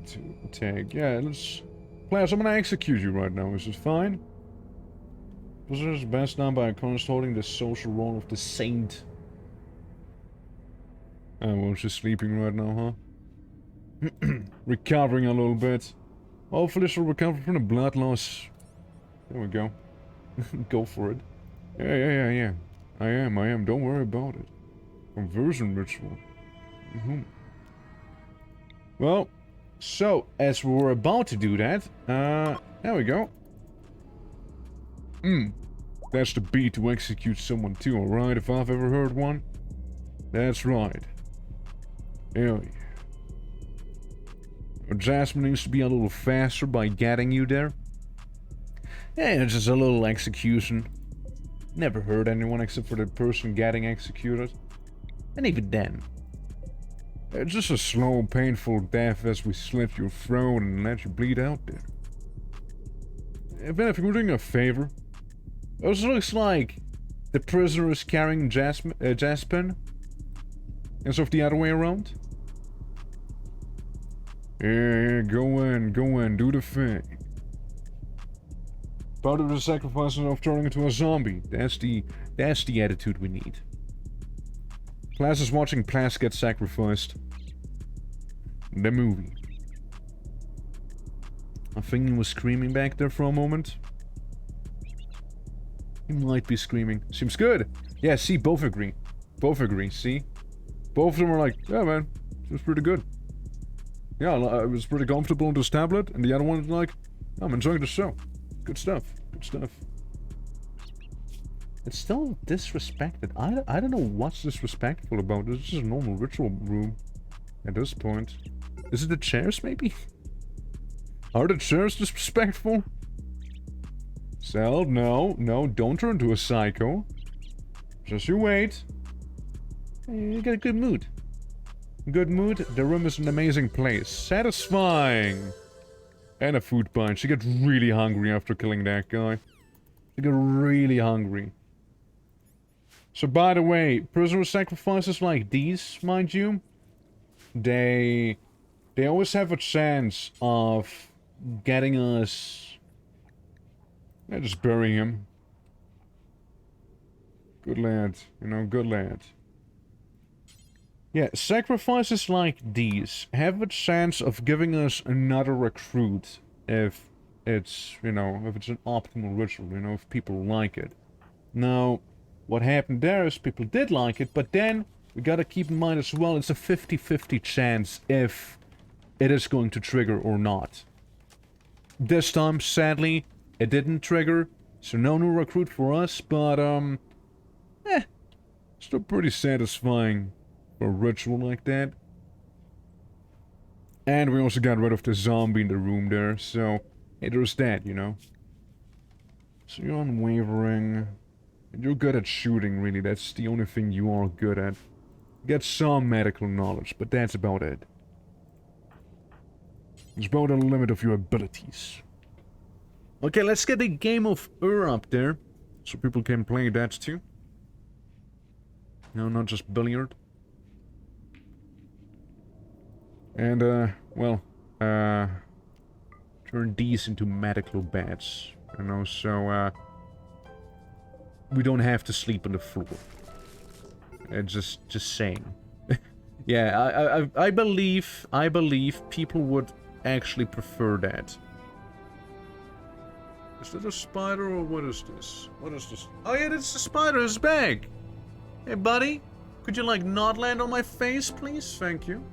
take? Yeah, let's... Plas, I'm gonna execute you right now. Is this fine? Prisoner is best done by a colonist holding the social role of the saint. Well, she's sleeping right now, huh? Recovering a little bit. Hopefully she'll recover from the blood loss. There we go. Go for it. Yeah. I am. Don't worry about it. Conversion ritual. Well, so, as we were about to do that, there we go. That's the beat to execute someone too, alright, if I've ever heard one. That's right. Hell yeah. Jasmine needs to be a little faster by getting you there. Yeah, it's just a little execution. Never hurt anyone except for the person getting executed. And even then. It's just a slow, painful death as we slit your throat and let you bleed out there. Ben, if you're doing a favor, it looks like the prisoner is carrying Jasmine, instead of the other way around. Yeah, go in, do the thing. Part of the sacrifice of turning into a zombie. That's the attitude we need. Class is watching Plas get sacrificed. The movie. I think he was screaming back there for a moment. He might be screaming. Seems good. Yeah, see, both agree. Both agree, see? Both of them are like, yeah, man, it was pretty good. Yeah, it was pretty comfortable on this tablet. And the other one is like, I'm enjoying the show. Good stuff. Good stuff. It's still disrespected. I don't know what's disrespectful about this. This is a normal ritual room at this point. Is it the chairs, maybe? Are the chairs disrespectful? Sel, no, don't turn into a psycho. Just you wait. You get a good mood. Good mood, the room is an amazing place. Satisfying! And a food punch. She gets really hungry after killing that guy. She got really hungry. So by the way, prisoner sacrifices like these, mind you, they always have a chance of getting us... Yeah, just bury him. Good lad, you know, good lad. Yeah, sacrifices like these have a chance of giving us another recruit if it's, you know, if it's an optimal ritual, you know, if people like it. Now, what happened there is people did like it, but then we gotta keep in mind as well, it's a 50-50 chance if it is going to trigger or not. This time, sadly, it didn't trigger, so no new recruit for us, but, still pretty satisfying. A ritual like that. And we also got rid of the zombie in the room there, so hey, there's that, you know. So you're unwavering. And you're good at shooting, really. That's the only thing you are good at. You get some medical knowledge, but that's about it. It's about the limit of your abilities. Okay, let's get a game of GER up there, so people can play that too. No, not just billiard. And, well, turn these into medical beds, you know, so, we don't have to sleep on the floor. Just saying. Yeah, I believe people would actually prefer that. Is that a spider or what is this? What is this? Oh yeah, it's the spider's bag! Hey buddy, could you like not land on my face, please? Thank you.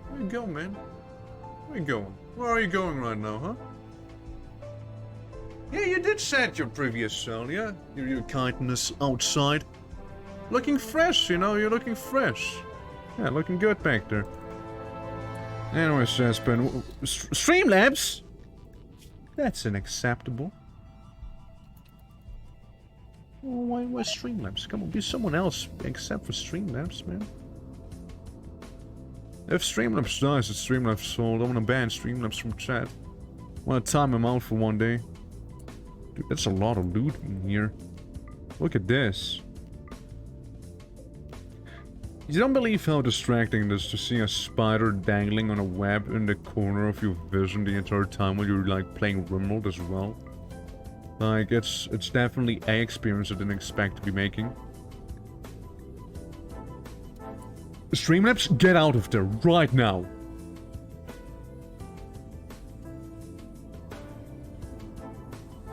Where you going, man? Where you going? Where are you going right now, huh? Yeah, you did set your previous cell, yeah? Your kindness outside. Looking fresh, you know, you're looking fresh. Yeah, looking good back there. Anyway, Saspen, Streamlabs? That's unacceptable. Why Streamlabs? Come on, be someone else except for Streamlabs, man. If Streamlabs dies, it's Streamlabs' fault. I wanna ban Streamlabs from chat. Wanna time him out for one day. Dude, that's a lot of loot in here. Look at this. You don't believe how distracting it is to see a spider dangling on a web in the corner of your vision the entire time while you're like playing RIMWORLD as well. Like, it's definitely an experience I didn't expect to be making. Streamlabs, get out of there right now.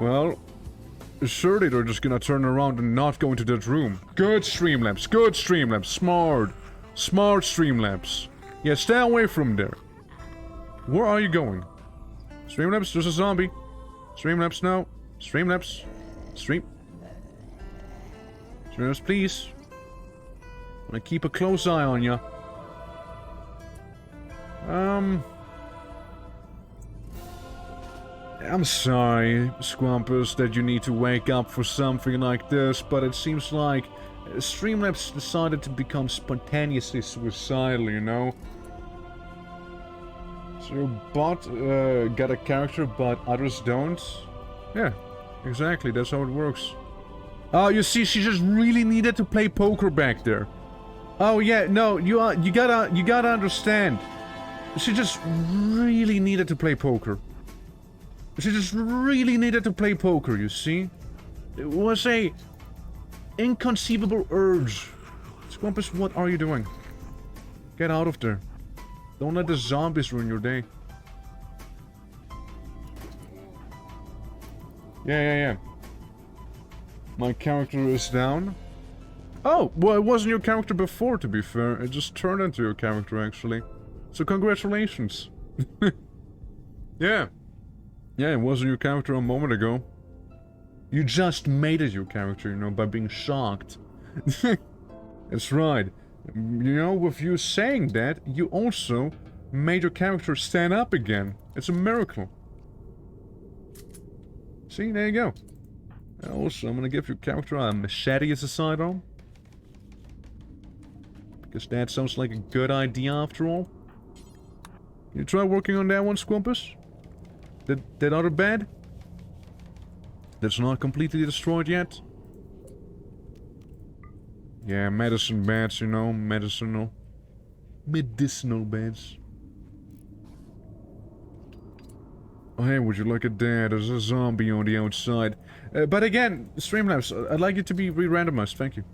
Well, surely they're just gonna turn around and not go into that room. Good Streamlabs, smart. Smart Streamlabs. Yeah, stay away from there. Where are you going? Streamlabs, there's a zombie. Streamlabs, no. Streamlabs. Streamlabs, please. I'm gonna keep a close eye on ya. I'm sorry, Squampus, that you need to wake up for something like this, but it seems like Streamlabs decided to become spontaneously suicidal, you know? So your bot got a character, but others don't? Yeah, exactly, that's how it works. Oh, you see, she just really needed to play poker back there. Oh yeah, no, you gotta understand. She just really needed to play poker. She just really needed to play poker, you see? It was a inconceivable urge. Squampus, what are you doing? Get out of there. Don't let the zombies ruin your day. Yeah. My character is down. Oh, well, it wasn't your character before, to be fair. It just turned into your character, actually. So congratulations. Yeah. Yeah, it wasn't your character a moment ago. You just made it your character, you know, by being shocked. That's right. You know, with you saying that, you also made your character stand up again. It's a miracle. See, there you go. Also, I'm gonna give your character a machete as a sidearm. Because that sounds like a good idea after all. Can you try working on that one, Squampus? That other bed? That's not completely destroyed yet? Yeah, medicine beds, you know, medicinal beds. Oh, hey, would you look at that? There's a zombie on the outside. But again, Streamlabs, I'd like you to be re-randomized, thank you.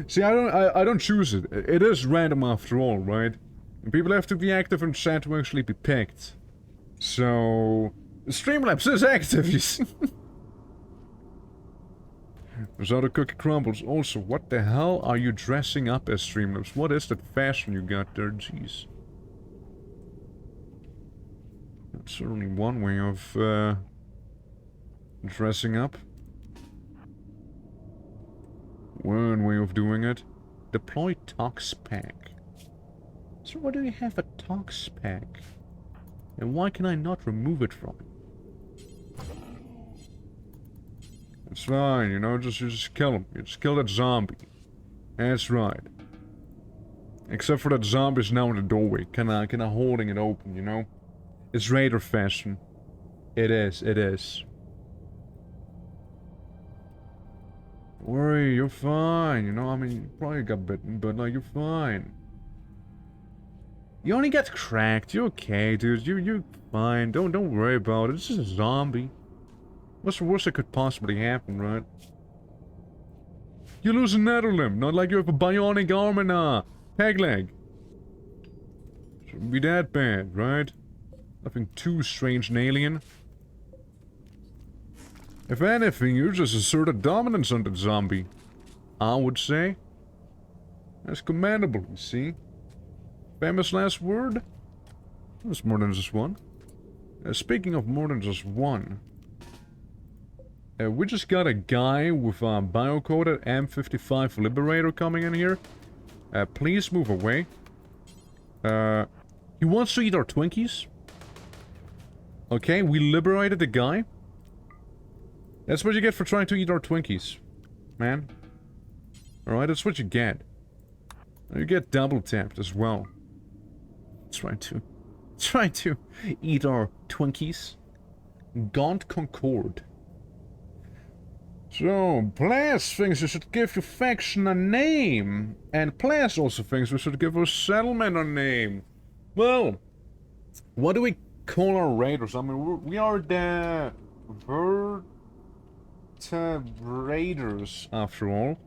See, I don't choose it. It is random after all, right? And people have to be active and chat to actually be picked. So... Streamlabs is active, you see. There's other cookie crumbles. Also, what the hell are you dressing up as, Streamlabs? What is that fashion you got there? Jeez. That's certainly one way of, dressing up. One way of doing it. Deploy Tox Pack. So why do you have a Tox Pack? And why can I not remove it from it? It's fine, you know, you just kill him. You just kill that zombie. That's right. Except for that zombie's now in the doorway, kinda holding it open, you know? It's Raider fashion. It is. Don't worry, you're fine, you know, I mean, you probably got bitten, but like, you're fine. You only got cracked, you're okay, dude, you're fine, don't worry about it, it's just a zombie. What's the worst that could possibly happen, right? You lose a nether limb, not like you have a bionic arm and a peg leg. Shouldn't be that bad, right? Nothing too strange and alien. If anything, you just asserted dominance on that zombie. I would say. That's commendable, you see. Famous last word? There's more than just one. Speaking of more than just one. We just got a guy with a biocoded M55 Liberator coming in here. Please move away. He wants to eat our Twinkies. Okay, we liberated the guy. That's what you get for trying to eat our Twinkies, man. Alright, that's what you get. You get double tapped as well. Try to eat our Twinkies. Gaunt Concord. So, Plas thinks we should give your faction a name. And Plas also thinks we should give our settlement a name. Well, what do we call our raiders? I mean, we are the Raiders, after all.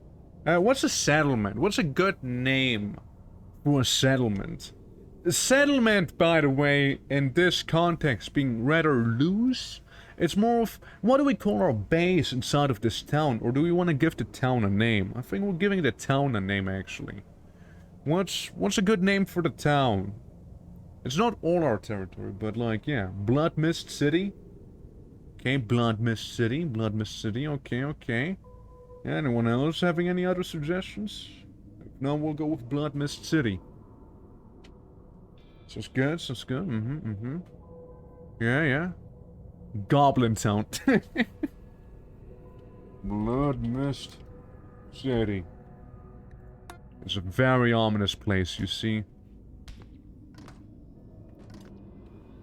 What's a settlement? What's a good name for a settlement? A settlement, by the way, in this context, being rather loose. It's more of, what do we call our base inside of this town? Or do we want to give the town a name? I think we're giving the town a name, actually. What's a good name for the town? It's not all our territory, but like, yeah, Blood Mist City. Okay, Blood Mist City, okay, okay. Anyone else having any other suggestions? If not, we'll go with Blood Mist City. Sounds good, sounds good, Yeah, yeah. Goblin Town. Blood Mist City. It's a very ominous place, you see.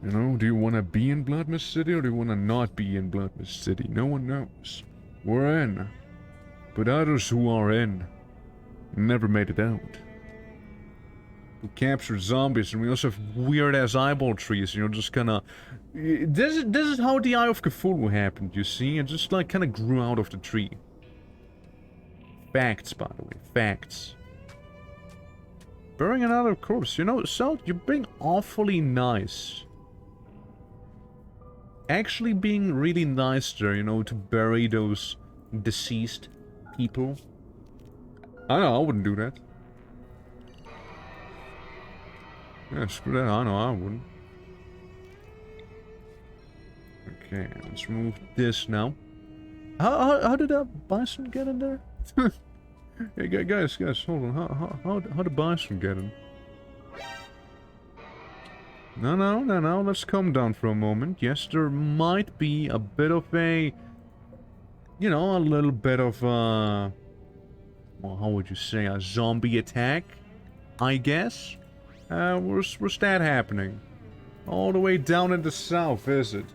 You know, do you want to be in Blood Mist City or do you want to not be in Blood Mist City? No one knows. We're in. But others who are in never made it out. We captured zombies and we also have weird-ass eyeball trees, you know, just kinda... This is how the Eye of Cthulhu happened, you see? It just, like, kinda grew out of the tree. Facts, by the way. Facts. Burying another corpse. You know, Salt, you're being awfully nice. Actually being really nice there, you know, to bury those deceased people. I know, I wouldn't do that. Yeah, screw that, I know, I wouldn't. Okay, let's remove this now. How did that bison get in there? Hey, guys, hold on. How did bison get in? No, let's calm down for a moment. Yes, there might be a bit of a... You know, a little bit of a... Well, how would you say? A zombie attack? I guess? Where's that happening? All the way down in the south, is it?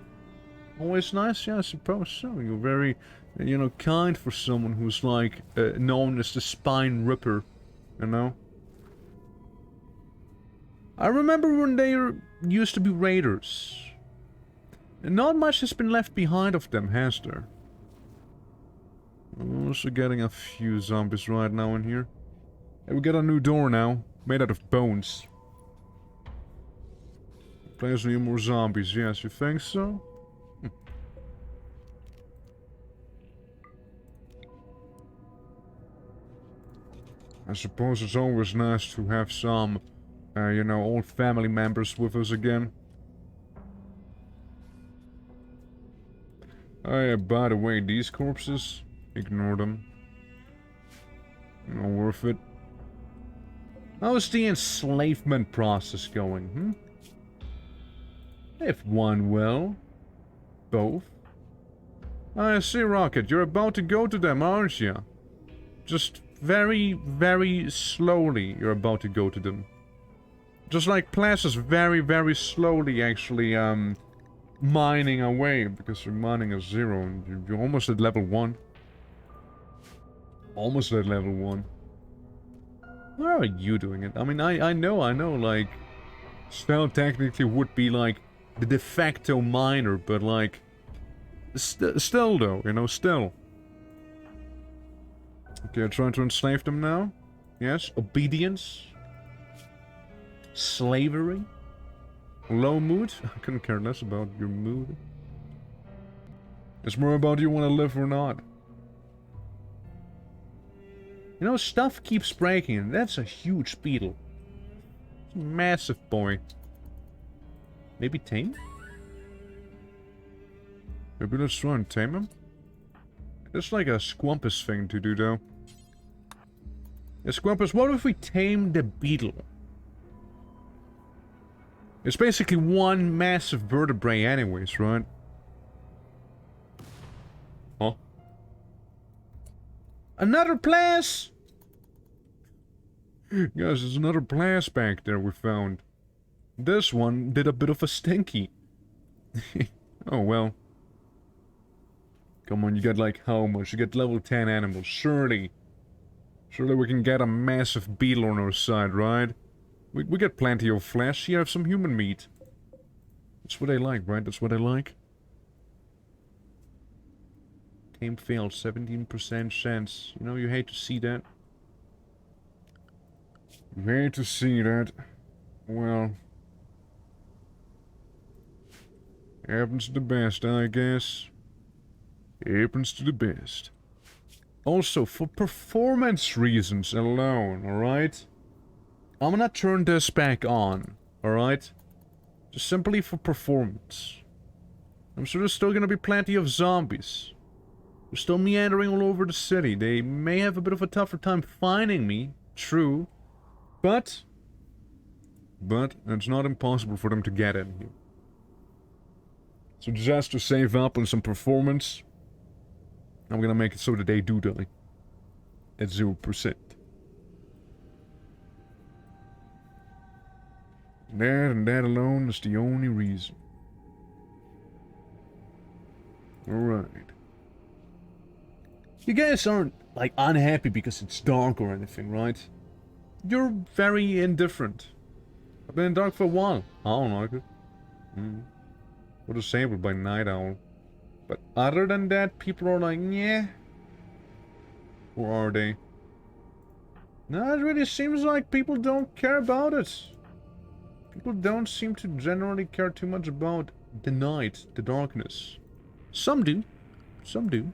Always nice? Yeah, I suppose so. You're very, you know, kind for someone who's like, known as the Spine Ripper, you know? I remember when they used to be raiders. And not much has been left behind of them, has there? I'm also getting a few zombies right now in here. Hey, we got a new door now, made out of bones. Players need more zombies, yes, you think so? I suppose it's always nice to have some, you know, old family members with us again. Oh yeah, by the way, these corpses, ignore them. Not worth it. How's the enslavement process going, If one will. Both. I see, Rocket, you're about to go to them, aren't you? Just very, very slowly you're about to go to them. Just like Plas is very, very slowly actually, mining away, because you're mining a 0 and you're almost at level 1. Almost at level 1. How are you doing it? I mean, I know, like, Stel technically would be, like, the de facto miner, but, like, still, though, you know, still. Okay, I'm trying to enslave them now. Yes, obedience. Slavery. Low mood. I couldn't care less about your mood. It's more about you want to live or not. You know, stuff keeps breaking, and that's a huge beetle. It's a massive boy. Maybe tame? Maybe let's try and tame him? It's like a Squampus thing to do, though. Yeah, Squampus, what if we tame the beetle? It's basically one massive vertebrae anyways, right? Huh? Another Plas! Guys, there's another Plas back there we found. This one did a bit of a stinky. Oh well. Come on, you got like how much? You get level 10 animals, surely. Surely we can get a massive beetle on our side, right? We get plenty of flesh, you have some human meat. That's what I like, right? That's what I like. Tame failed, 17% chance. You know, you hate to see that. You hate to see that. Well... happens to the best, I guess. Happens to the best. Also, for performance reasons alone, alright? I'm gonna turn this back on, alright? Just simply for performance. I'm sure there's still gonna be plenty of zombies. They're still meandering all over the city. They may have a bit of a tougher time finding me, true. But it's not impossible for them to get in here. So just to save up on some performance, I'm gonna make it so that they do die. At 0%. That and that alone is the only reason. Alright. You guys aren't, like, unhappy because it's dark or anything, right? You're very indifferent. I've been in dark for a while. I don't like it. We're disabled by Night Owl. But other than that, people are like, yeah. Or are they? No, it really seems like people don't care about it. People don't seem to generally care too much about the night, the darkness. Some do. Some do.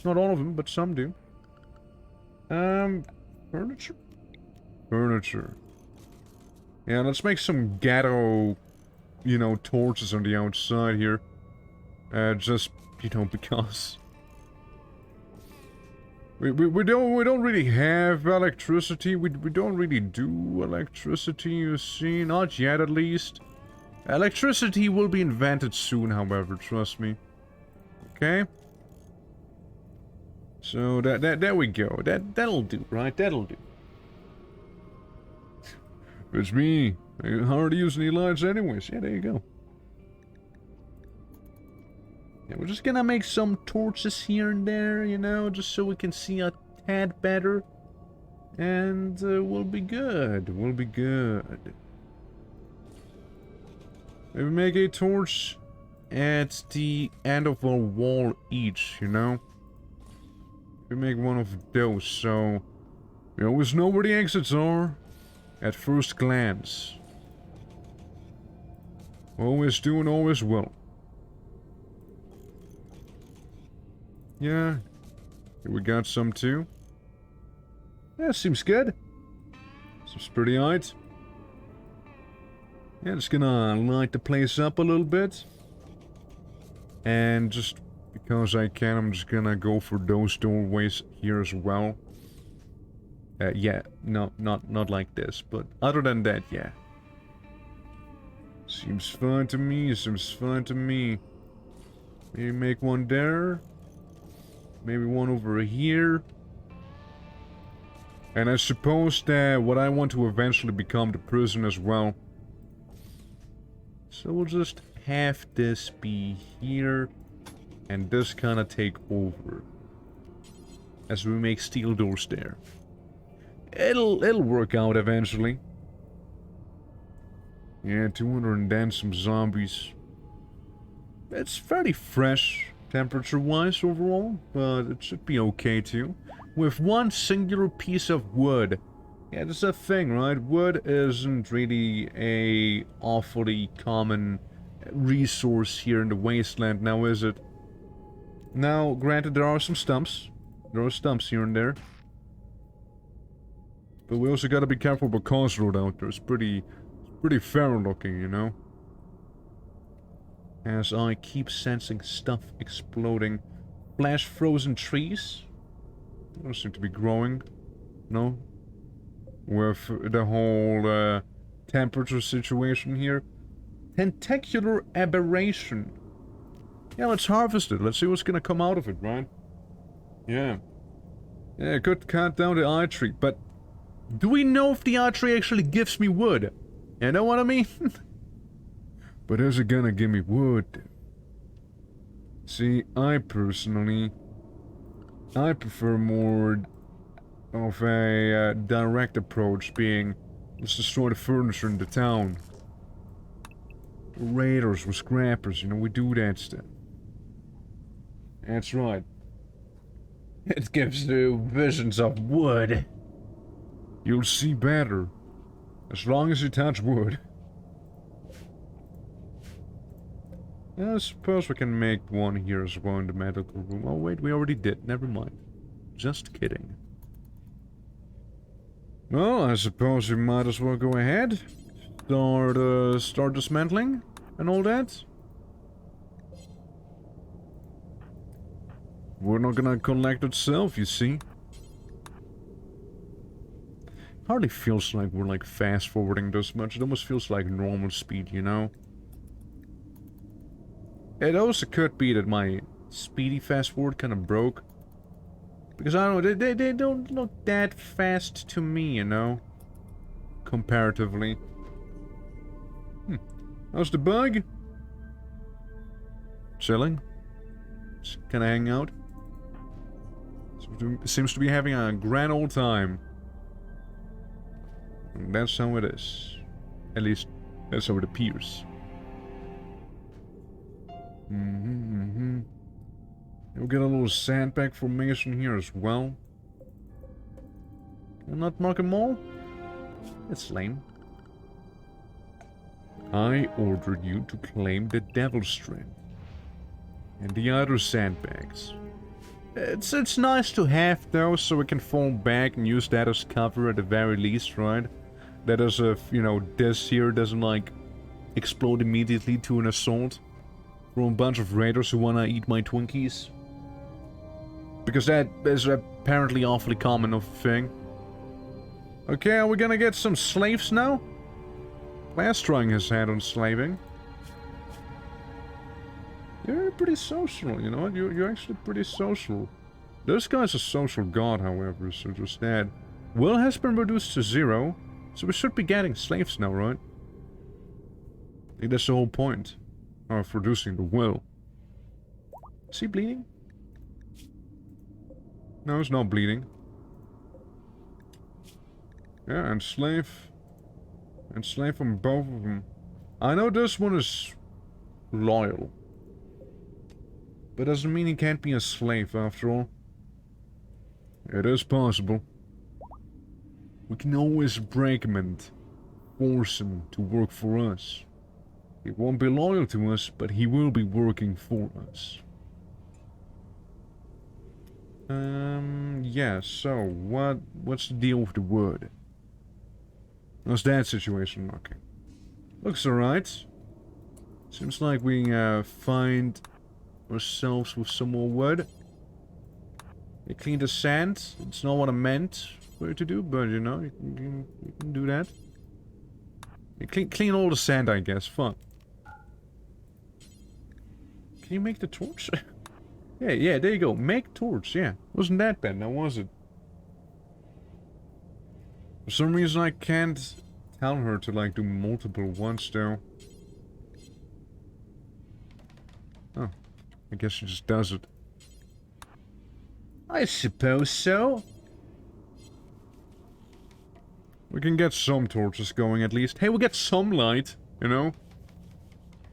Not all of them, but some do. Furniture? Furniture. Yeah, let's make some ghetto, you know, torches on the outside here. Just, you know, because... We don't really have electricity. We don't really do electricity, you see. Not yet, at least. Electricity will be invented soon, however, trust me. Okay? So, there we go. That'll do, right? That'll do. It's me. I hardly use any lights anyways. Yeah, there you go. Yeah, we're just gonna make some torches here and there, you know, just so we can see a tad better. And we'll be good. We'll be good. Maybe make a torch at the end of our wall each, you know? We make one of those, so we always know where the exits are at first glance. Always do and always will. Yeah, here we got some too. Yeah, seems good. Seems pretty alright. Yeah, just gonna light the place up a little bit. And just because I can, I'm just gonna go for those doorways here as well. Yeah, no, not like this, but other than that, yeah. Seems fine to me, seems fine to me. Maybe make one there. Maybe one over here. And I suppose that what I want to eventually become the prison as well. So we'll just have this be here. And this kind of take over. As we make steel doors there. It'll work out eventually. Yeah, 200 and then some zombies. It's fairly fresh, temperature-wise overall, but it should be okay too. With one singular piece of wood. Yeah, that's a thing, right? Wood isn't really a awfully common resource here in the wasteland now, is it? Now, granted, there are some stumps. There are stumps here and there. But we also gotta be careful about Cause Road out there. It's pretty feral looking, you know? As I keep sensing stuff exploding. Flash frozen trees? They don't seem to be growing. No? With the whole temperature situation here. Tentacular aberration. Yeah, let's harvest it. Let's see what's gonna come out of it, right? Yeah. Yeah, could cut down the eye tree, but do we know if the eye tree actually gives me wood? You know what I mean? But is it gonna give me wood? See, I personally, I prefer more of a direct approach, being let's destroy the furniture in the town. Raiders, we're scrappers, you know, we do that stuff. That's right. It gives you visions of wood. You'll see better. As long as you touch wood. Yeah, I suppose we can make one here as well in the medical room. Oh wait, we already did. Never mind. Just kidding. Well, I suppose we might as well go ahead. Start dismantling and all that. We're not gonna collect itself, you see. Hardly feels like we're like fast forwarding this much. It almost feels like normal speed, you know? It also could be that my speedy fast forward kind of broke. Because I don't know, they don't look that fast to me, you know? Comparatively. How's the bug? Chilling? Just kinda hanging out? Seems to be having a grand old time. And that's how it is. At least, that's how it appears. We'll get a little sandbag formation here as well. Can I not mark them all? It's lame. I ordered you to claim the Devil's Strength. And the other sandbags. It's nice to have those so we can fall back and use that as cover at the very least, right? That is if, you know, this here doesn't like explode immediately to an assault from a bunch of raiders who wanna eat my Twinkies. Because that is apparently awfully common of a thing. Okay, are we gonna get some slaves now? Last trying his hand on slaving. You're pretty social, you know what? You're actually pretty social. This guy's a social god, however, so just that. Will has been reduced to 0, so we should be getting slaves now, right? I think that's the whole point of reducing the will. Is he bleeding? No, he's not bleeding. Yeah, and slave. And slave on both of them. I know this one is loyal. But doesn't mean he can't be a slave after all. It is possible. We can always break him and force him to work for us. He won't be loyal to us, but he will be working for us. Yeah, so what's the deal with the wood? How's that situation looking? Looks alright. Seems like we find ourselves with some more wood. You clean the sand. It's not what I meant for you to do, but you know, you can do that. You clean all the sand, I guess. Fun. Can you make the torch? yeah, there you go. Make torch, yeah. Wasn't that bad, now was it? For some reason I can't tell her to like do multiple ones though. Oh, I guess she just does it. I suppose so. We can get some torches going at least. Hey, we'll get some light, you know?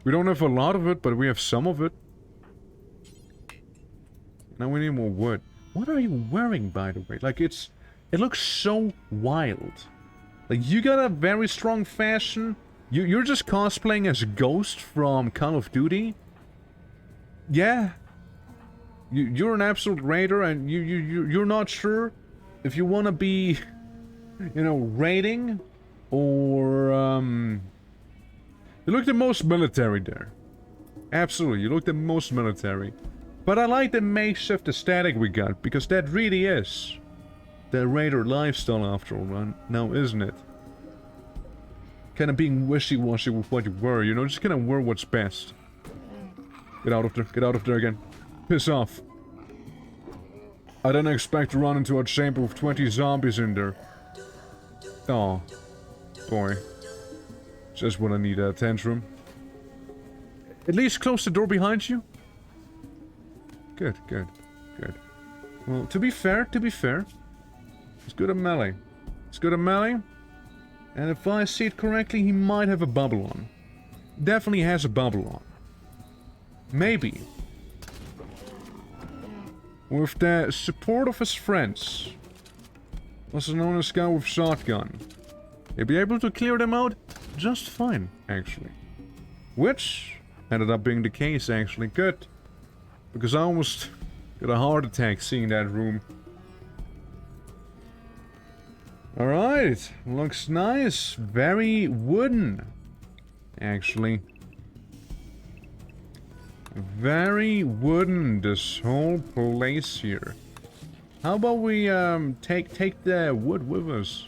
We don't have a lot of it, but we have some of it. Now we need more wood. What are you wearing, by the way? Like, it looks so wild. Like, you got a very strong fashion. You're just cosplaying as a ghost from Call of Duty. Yeah. You're an absolute raider, and you're not sure if you want to be, you know, raiding or you look the most military there. Absolutely, you look the most military. But I like the makeshift aesthetic we got, because that really is the raider lifestyle after all, now isn't it? Kind of being wishy-washy with what you wear, you know, just kind of wear what's best. Get out of there again. Piss off. I didn't expect to run into a chamber with 20 zombies in there. Aw. Boy. Just when I need a tantrum. At least close the door behind you. Good. Well, to be fair, he's good at melee. And if I see it correctly, he might have a bubble on. Definitely has a bubble on. Maybe. With the support of his friends, also known as guy with shotgun, he'll be able to clear them out just fine, actually. Which ended up being the case, actually. Good. Because I almost got a heart attack seeing that room. Alright, looks nice. Very wooden, actually. Very wooden, this whole place here. How about we take the wood with us?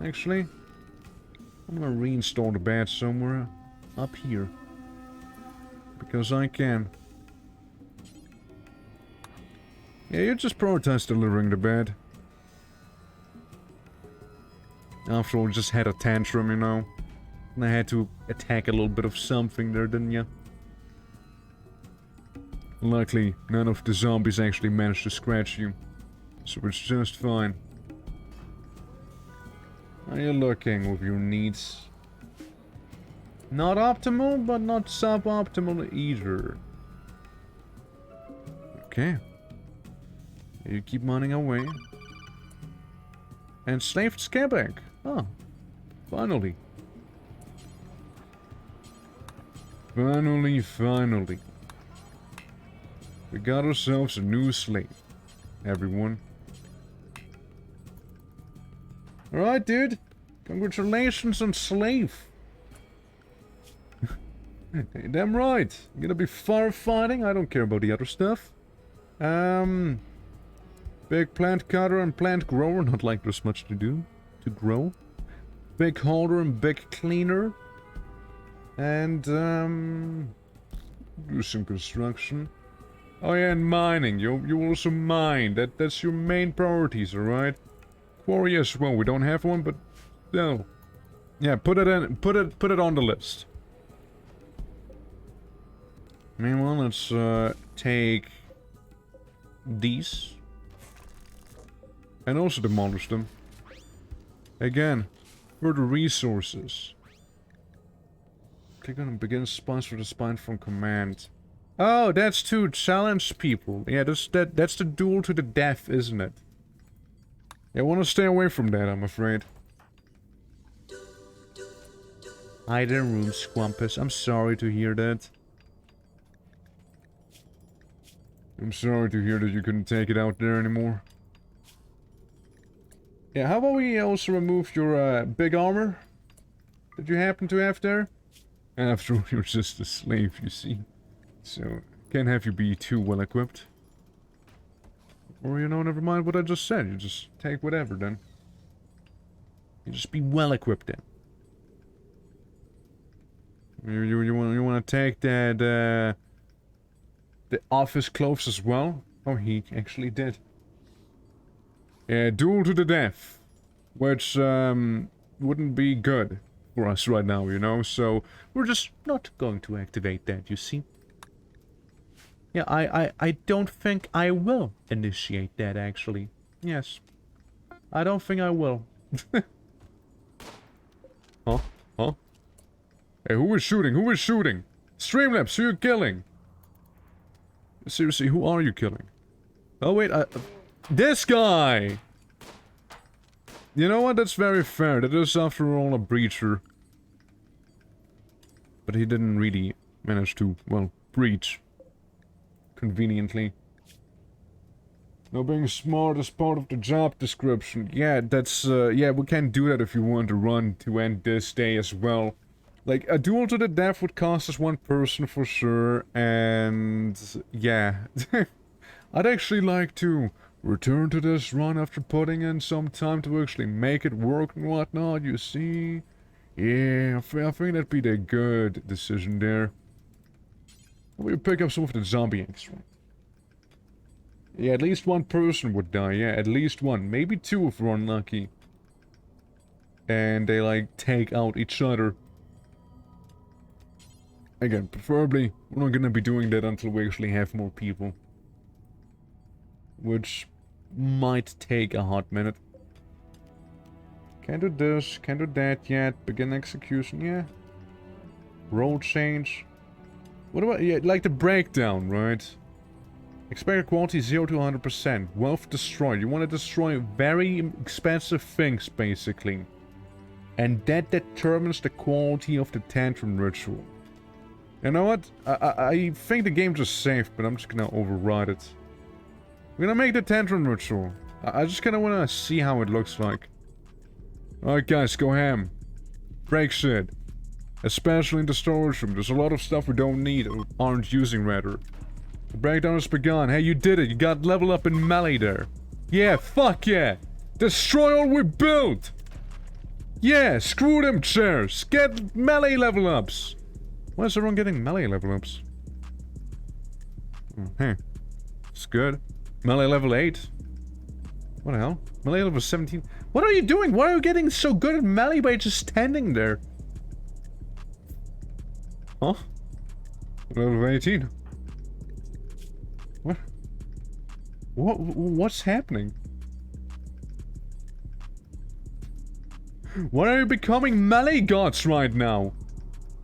Actually, I'm gonna reinstall the bed somewhere up here. Because I can. Yeah, you just prioritize delivering the bed. After all, just had a tantrum, you know. And I had to attack a little bit of something there, didn't ya? Luckily, none of the zombies actually managed to scratch you. So it's just fine. How are you looking with your needs? Not optimal, but not suboptimal either. Okay. You keep mining away. Enslaved Skebek. Oh. Finally. Finally. We got ourselves a new slave. Everyone. Alright, dude. Congratulations on slave. Damn right. You're gonna be firefighting. I don't care about the other stuff. Big plant cutter and plant grower. Not like there's much to do to grow. Big holder and big cleaner. And, do some construction. Oh yeah, and mining. You also mine. That's your main priorities, alright? Quarry as well. We don't have one, but no. Yeah, put it on the list. Meanwhile, let's take these and also demolish them. Again, for the resources. Click on begin sponsor the spine from command. Oh, that's to challenge people. Yeah, that's the duel to the death, isn't it? Yeah, I want to stay away from that, I'm afraid. Hi there, room Squampus. I'm sorry to hear that. I'm sorry to hear that you couldn't take it out there anymore. Yeah, how about we also remove your big armor that you happen to have there? After all, you're just a slave, you see. So, can't have you be too well equipped. Or, you know, never mind what I just said. You just take whatever then. You just be well equipped then. You want to take that, the office clothes as well? Oh, he actually did. Yeah, duel to the death. Which, wouldn't be good for us right now, you know? So, we're just not going to activate that, you see? Yeah, I don't think I will initiate that, actually. Yes. I don't think I will. Huh? Huh? Hey, who is shooting? Who is shooting? Streamlabs, who are you killing? Seriously, who are you killing? Oh, wait, this guy! You know what? That's very fair. That is, after all, a breacher. But he didn't really manage to, well, breach. Conveniently. Now, being smart is part of the job description. Yeah, that's, yeah, we can do that if you want to run to end this day as well. Like, a duel to the death would cost us one person for sure, and yeah. I'd actually like to return to this run after putting in some time to actually make it work and whatnot, you see? Yeah, I think that'd be the good decision there. We'll pick up some of the zombie eggs, right? Yeah, at least one person would die, yeah, at least one. Maybe two if we're unlucky. And they, like, take out each other. Again, preferably, we're not gonna be doing that until we actually have more people. Which might take a hot minute. Can't do this, can't do that yet. Begin execution, yeah. Roll change. What about, yeah, like the breakdown, right? Expected quality 0 to 100%. Wealth destroyed. You want to destroy very expensive things, basically. And that determines the quality of the tantrum ritual. You know what? I think the game just saved, but I'm just gonna override it. We're gonna make the tantrum ritual. I just kind of want to see how it looks like. Alright guys, go ham. Break shit. Especially in the storage room. There's a lot of stuff we don't need, or aren't using rather. The breakdown has begun. Hey, you did it. You got level up in melee there. Yeah, fuck yeah. Destroy all we built. Yeah, screw them chairs. Get melee level ups. Why is everyone getting melee level ups? Hey, it's good. Melee level 8. What the hell? Melee level 17. What are you doing? Why are you getting so good at melee by just standing there? Huh? Level 18. What? What's happening? Why are you becoming melee gods right now?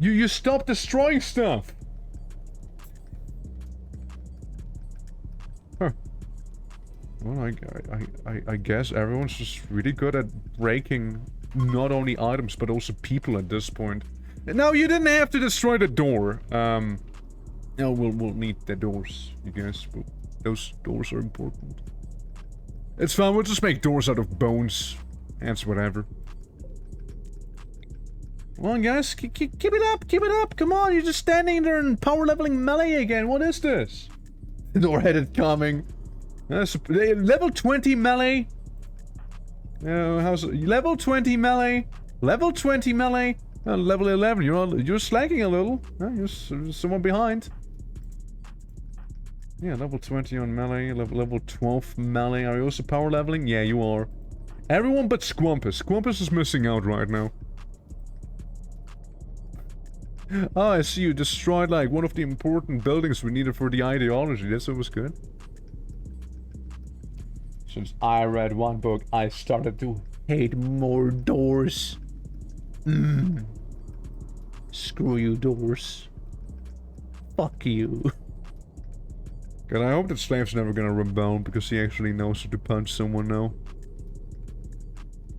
You stop destroying stuff. Huh. Well, I guess everyone's just really good at breaking not only items but also people at this point. No, you didn't have to destroy the door. No, we'll need the doors, you guys. Those doors are important. It's fine, we'll just make doors out of bones. That's whatever. Come on, guys, keep it up, come on, you're just standing there and power leveling melee again, what is this? Door-headed coming. Level 20 melee? How's it? Level 20 melee? Level 20 melee? Level 11, you're slacking a little. You're someone behind. Yeah, level 20 on melee, level 12 melee. Are you also power leveling? Yeah, you are. Everyone but Squampus. Squampus is missing out right now. Oh, I see you destroyed, like, one of the important buildings we needed for the ideology. That's always good. Since I read one book, I started to hate more doors. Screw you, doors. Fuck you. God, I hope that Slave's never gonna rebel because he actually knows how to punch someone now.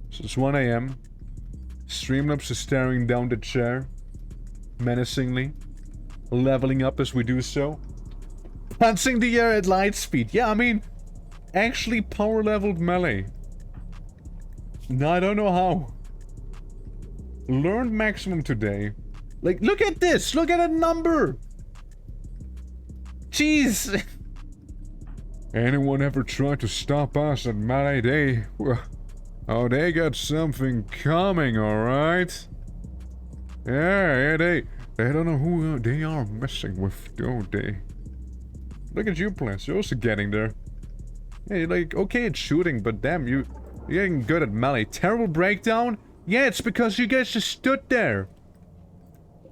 So it's 1 AM. Streamlabs is staring down the chair. Menacingly. Leveling up as we do so. Punching the air at light speed. Yeah, I mean, actually power leveled melee. No, I don't know how. Learned maximum today. Like, look at this! Look at that number! Jeez! Anyone ever tried to stop us at melee day? Oh, they got something coming, alright? Yeah, they don't know who they are messing with, don't they? Look at you, Plants, you're also getting there. Yeah, you're like, okay at shooting, but damn, you're getting good at melee. Terrible breakdown? Yeah, it's because you guys just stood there.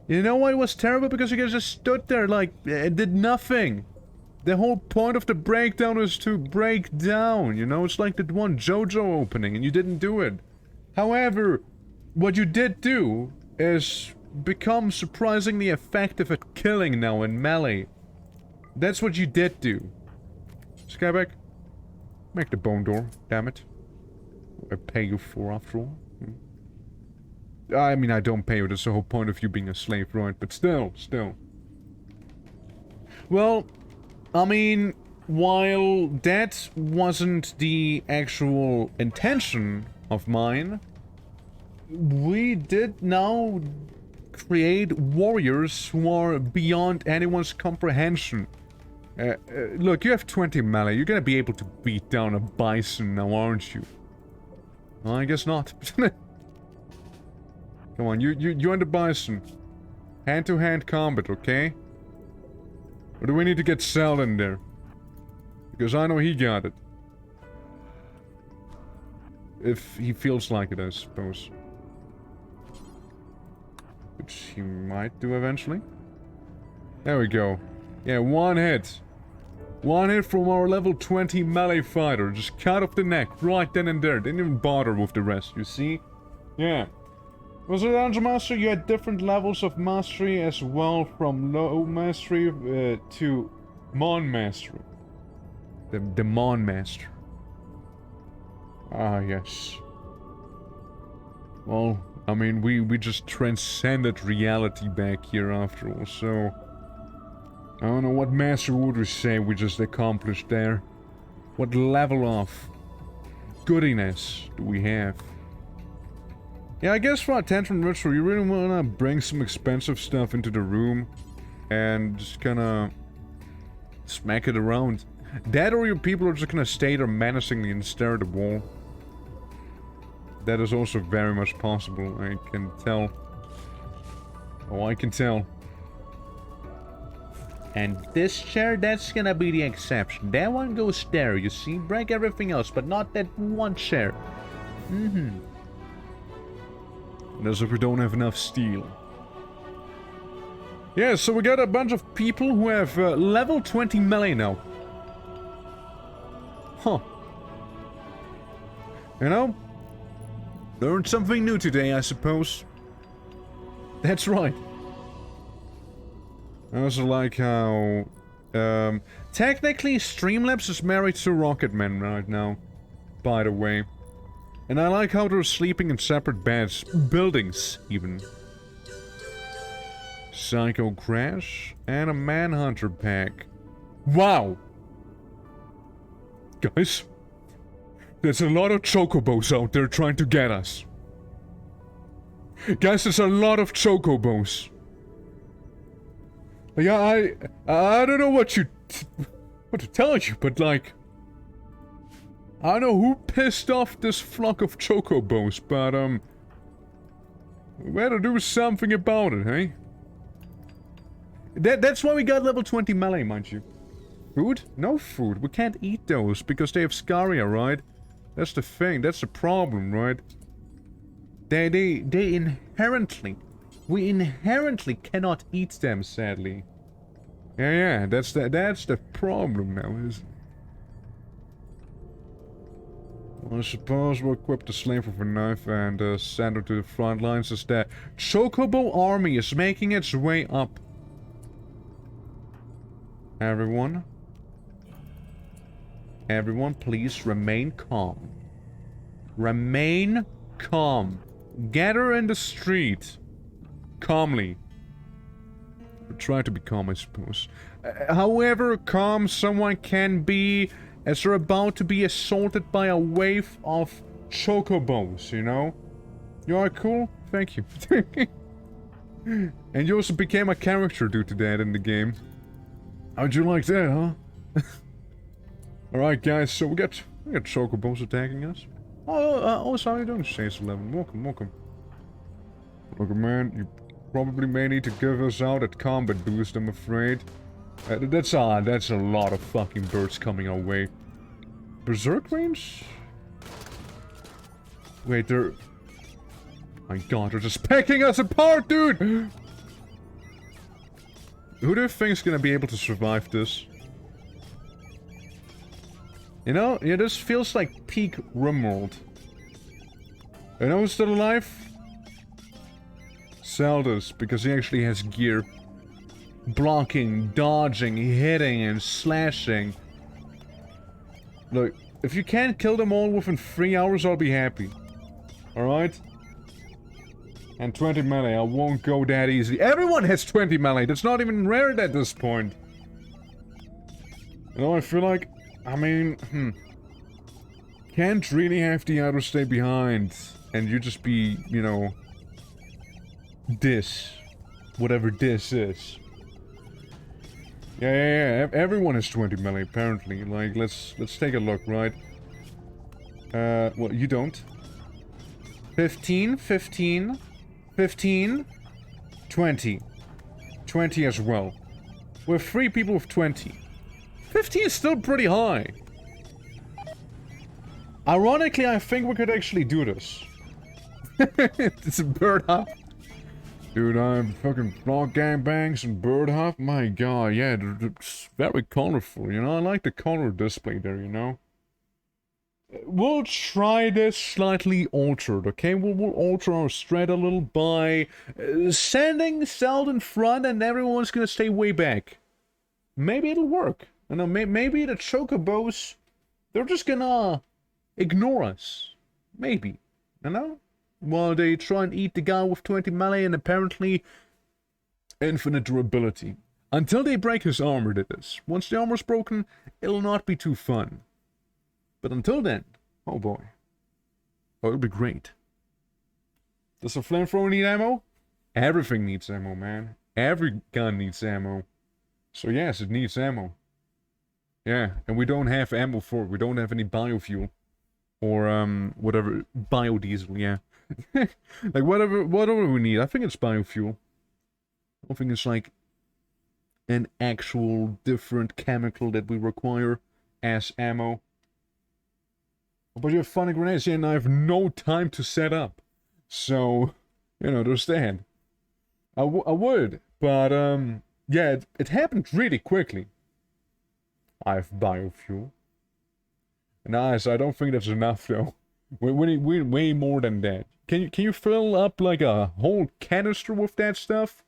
You know why it was terrible? Because you guys just stood there, like, it did nothing. The whole point of the breakdown is to break down, you know? It's like that one JoJo opening, and you didn't do it. However, what you did do is become surprisingly effective at killing now in melee. That's what you did do. Skyback, make the bone door, damn it. I pay you for, after all. I mean, I don't pay you, that's the whole point of you being a slave, right? But still. Well, I mean, while that wasn't the actual intention of mine, we did now create warriors who are beyond anyone's comprehension. Look, you have 20 melee, you're gonna be able to beat down a bison now, aren't you? Well, I guess not. Come on, you and the bison. Hand-to-hand combat, okay? Or do we need to get Sal in there? Because I know he got it. If he feels like it, I suppose. Which he might do eventually. There we go. Yeah, one hit. One hit from our level 20 melee fighter. Just cut off the neck right then and there. Didn't even bother with the rest, you see? Yeah. Was it Dungeon Master? You had different levels of mastery as well, from low mastery to Mon Mastery. The Mon Master. Ah, yes. Well, I mean, we just transcended reality back here after all, so... I don't know what master would we say we just accomplished there. What level of? goodiness do we have? Yeah, I guess for a tantrum ritual, you really wanna bring some expensive stuff into the room and just kinda smack it around. That or your people are just gonna stay there menacingly and stare at the wall. That is also very much possible, I can tell. Oh, I can tell. And this chair, that's gonna be the exception. That one goes there, you see? Break everything else, but not that one chair. And as if we don't have enough steel. Yeah, so we got a bunch of people who have level 20 melee now. Huh. You know? Learned something new today, I suppose. That's right. I also like how... technically, Streamlabs is married to Rocketman right now. By the way. And I like how they're sleeping in separate beds. Buildings, even. Psycho Crash. And a Manhunter pack. Wow! Guys. There's a lot of chocobos out there trying to get us. Guys, there's a lot of chocobos. Yeah, I don't know what to tell you, but like... I don't know who pissed off this flock of chocobos, but we better do something about it, hey? That's why we got level 20 melee, mind you. Food? No food. We can't eat those because they have scaria, right? That's the thing. That's the problem, right? They inherently... We inherently cannot eat them, sadly. Yeah, that's the problem now, isn't it? Well, I suppose we'll equip the slave with a knife and send her to the front lines as the Chocobo army is making its way up. Everyone, please remain calm. Remain calm. Gather in the street. Calmly. Or try to be calm, I suppose. However calm someone can be as they're about to be assaulted by a wave of chocobos, you know? You are cool? Thank you. And you also became a character due to that in the game. How'd you like that, huh? Alright guys, so we got chocobos attacking us. Oh, how are you doing, Chase 11? Welcome. Look, man, you probably may need to give us out at combat boost, I'm afraid. That's a lot of fucking birds coming our way. Berserk range? Wait, they're... My god, they're just picking us apart, dude! Who do you think is gonna be able to survive this? You know, yeah, this feels like peak RIMWORLD. You know who's still alive? Zelda's, because he actually has gear. Blocking, dodging, hitting, and slashing. Look, if you can't kill them all within 3 hours, I'll be happy. Alright? And 20 melee, I won't go that easy. Everyone has 20 melee, that's not even rare at this point. You know, I feel like... I mean, can't really have the others stay behind. And you just be, you know... this. Whatever this is. Yeah, everyone has 20 melee, apparently. Like, let's take a look, right? Well, you don't. 15, 15, 15, 20. 20 as well. We're 3 people with 20. 15 is still pretty high. Ironically, I think we could actually do this. It's a bird hop. Dude, I'm fucking block gangbangs and bird hop. My god, yeah, it's very colorful, you know? I like the color display there, you know? We'll try this slightly altered, okay? We'll alter our strat a little by sending Zelda in front and everyone's gonna stay way back. Maybe it'll work. You know, maybe the chocobos, they're just gonna ignore us. Maybe, you know? While they try and eat the guy with 20 melee and apparently infinite durability. Until they break his armor, that is. Once the armor's broken, it'll not be too fun. But until then, Oh boy. Oh, it'll be great. Does a flamethrower need ammo? Everything needs ammo, man. Every gun needs ammo. So yes, it needs ammo. Yeah, and we don't have ammo for it. We don't have any biofuel. Or, whatever. Biodiesel, yeah. Like, whatever we need. I think it's biofuel. I don't think it's, like, an actual different chemical that we require as ammo. But you have funny grenades, yeah, and I have no time to set up. So, you know, understand. I would, but, yeah, it happened really quickly. I have biofuel. Nice, I don't think that's enough, though. We need way more than that. Can you fill up, like, a whole canister with that stuff?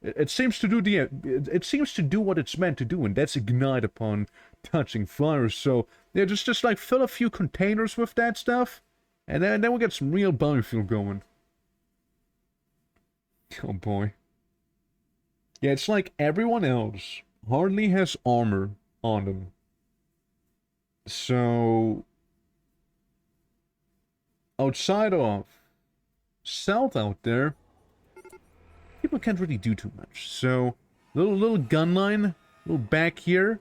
It seems to do it seems to do what it's meant to do, and that's ignite upon touching fire. So yeah, just like fill a few containers with that stuff, and then we'll get some real biofuel going. Oh boy. Yeah, it's like everyone else hardly has armor on them. So outside of stealth out there, people can't really do too much. So, little gun line, little back here.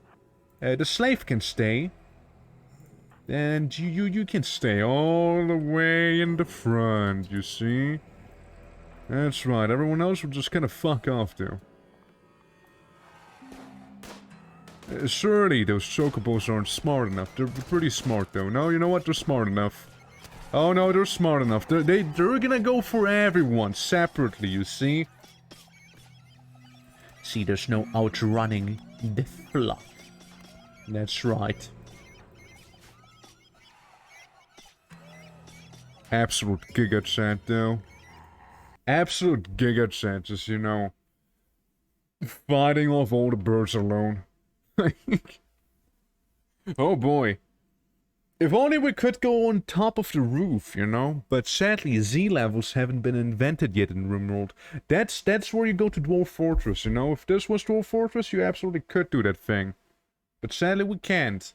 The slave can stay. And you can stay all the way in the front, you see? That's right, everyone else will just kind of fuck off, though. Surely those chocobos aren't smart enough. They're pretty smart, though. No, you know what? They're smart enough. Oh no, they're smart enough. They're gonna go for everyone separately, you see? See, there's no outrunning the flock. That's right. Absolute giga chat, though. Absolute giga chat, just, you know, fighting off all the birds alone. Oh boy. If only we could go on top of the roof, you know? But sadly, Z levels haven't been invented yet in RimWorld. That's where you go to Dwarf Fortress, you know? If this was Dwarf Fortress, you absolutely could do that thing. But sadly, we can't.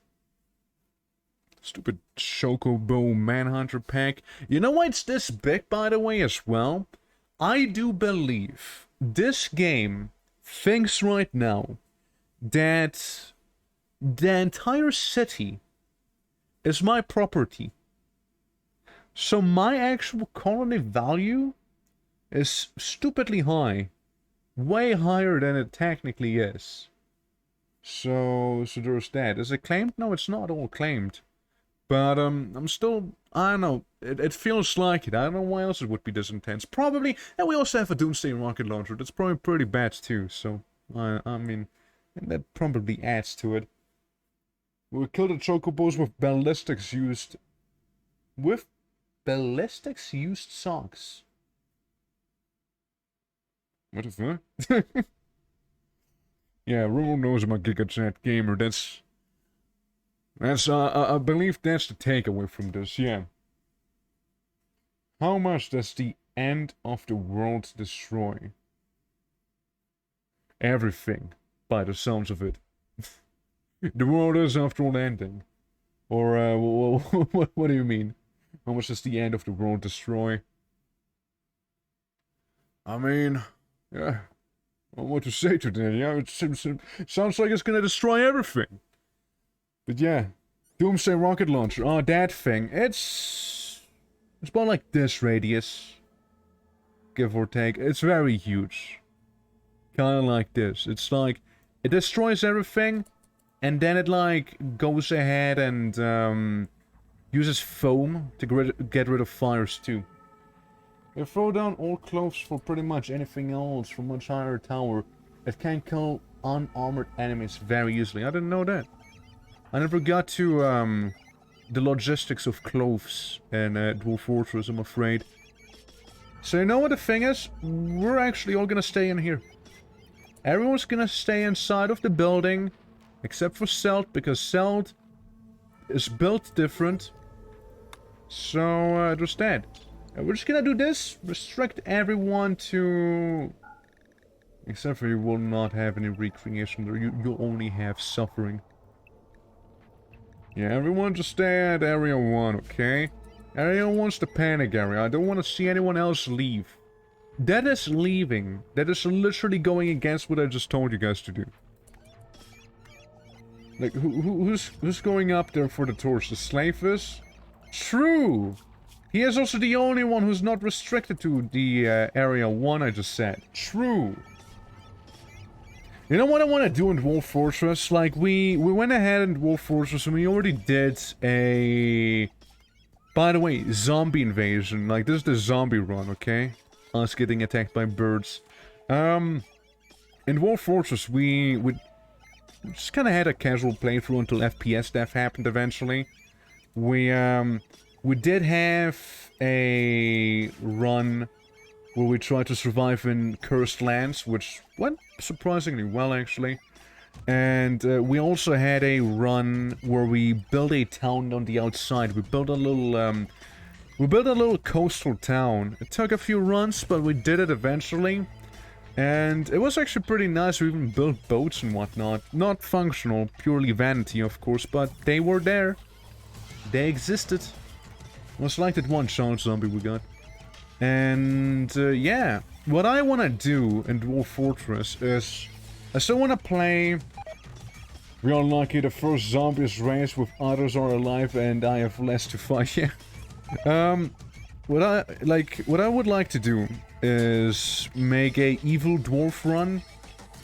Stupid Chocobo Manhunter pack. You know why it's this big, by the way, as well? I do believe this game thinks right now that the entire city is my property. So my actual colony value is stupidly high. Way higher than it technically is. So there's that. Is it claimed? No, it's not all claimed. But, I'm still, I don't know, it feels like it. I don't know why else it would be this intense. Probably, and we also have a Doomsday rocket launcher. That's probably pretty bad too, so, I mean, that probably adds to it. We killed the chocobos with ballistics used... With ballistics used socks. What the fuck? Yeah, RimWorld knows I'm a GigaChat gamer. That's, I believe that's the takeaway from this, yeah. How much does the end of the world destroy? Everything, by the sounds of it. The world is after all ending. Or, what do you mean? How much does the end of the world destroy? I mean, yeah. I don't know what to say to that, yeah? It sounds like it's gonna destroy everything. But yeah. Doomsday rocket launcher. Oh, that thing. It's about like this radius. Give or take. It's very huge. Kinda like this. It's like, it destroys everything. And then it, like, goes ahead and, uses foam to get rid of fires, too. You throw down all clothes for pretty much anything else from much higher tower. It can kill unarmored enemies very easily. I didn't know that. I never got to, the logistics of clothes in, Dwarf Fortress, I'm afraid. So you know what the thing is? We're actually all gonna stay in here. Everyone's gonna stay inside of the building. Except for Celt, because Celt is built different. So, there's that. And we're just gonna do this. Restrict everyone to... Except for you will not have any recreation there. You'll only have suffering. Yeah, everyone just stay at Area 1, okay? Area 1's the panic area. I don't want to see anyone else leave. That is leaving. That is literally going against what I just told you guys to do. Like, who's going up there for the torch? The slave is? True! He is also the only one who's not restricted to the Area 1 I just said. True! You know what I want to do in Dwarf Fortress? Like, we went ahead in Dwarf Fortress and we already did a... By the way, zombie invasion. Like, this is the zombie run, okay? Us getting attacked by birds. In Dwarf Fortress, we just kind of had a casual playthrough until FPS death happened eventually. We did have a run where we tried to survive in cursed lands, which went surprisingly well, actually. And we also had a run where we built a town on the outside. We built a little coastal town. It took a few runs, but we did it eventually. And it was actually pretty nice. We even built boats and whatnot. Not functional, purely vanity, of course, but they were there. They existed. It was like that one giant zombie we got. And, yeah. What I want to do in Dwarf Fortress is... I still want to play... We are lucky the first zombie is raised with others are alive and I have less to fight. Yeah. What I would like to do is make a evil dwarf run.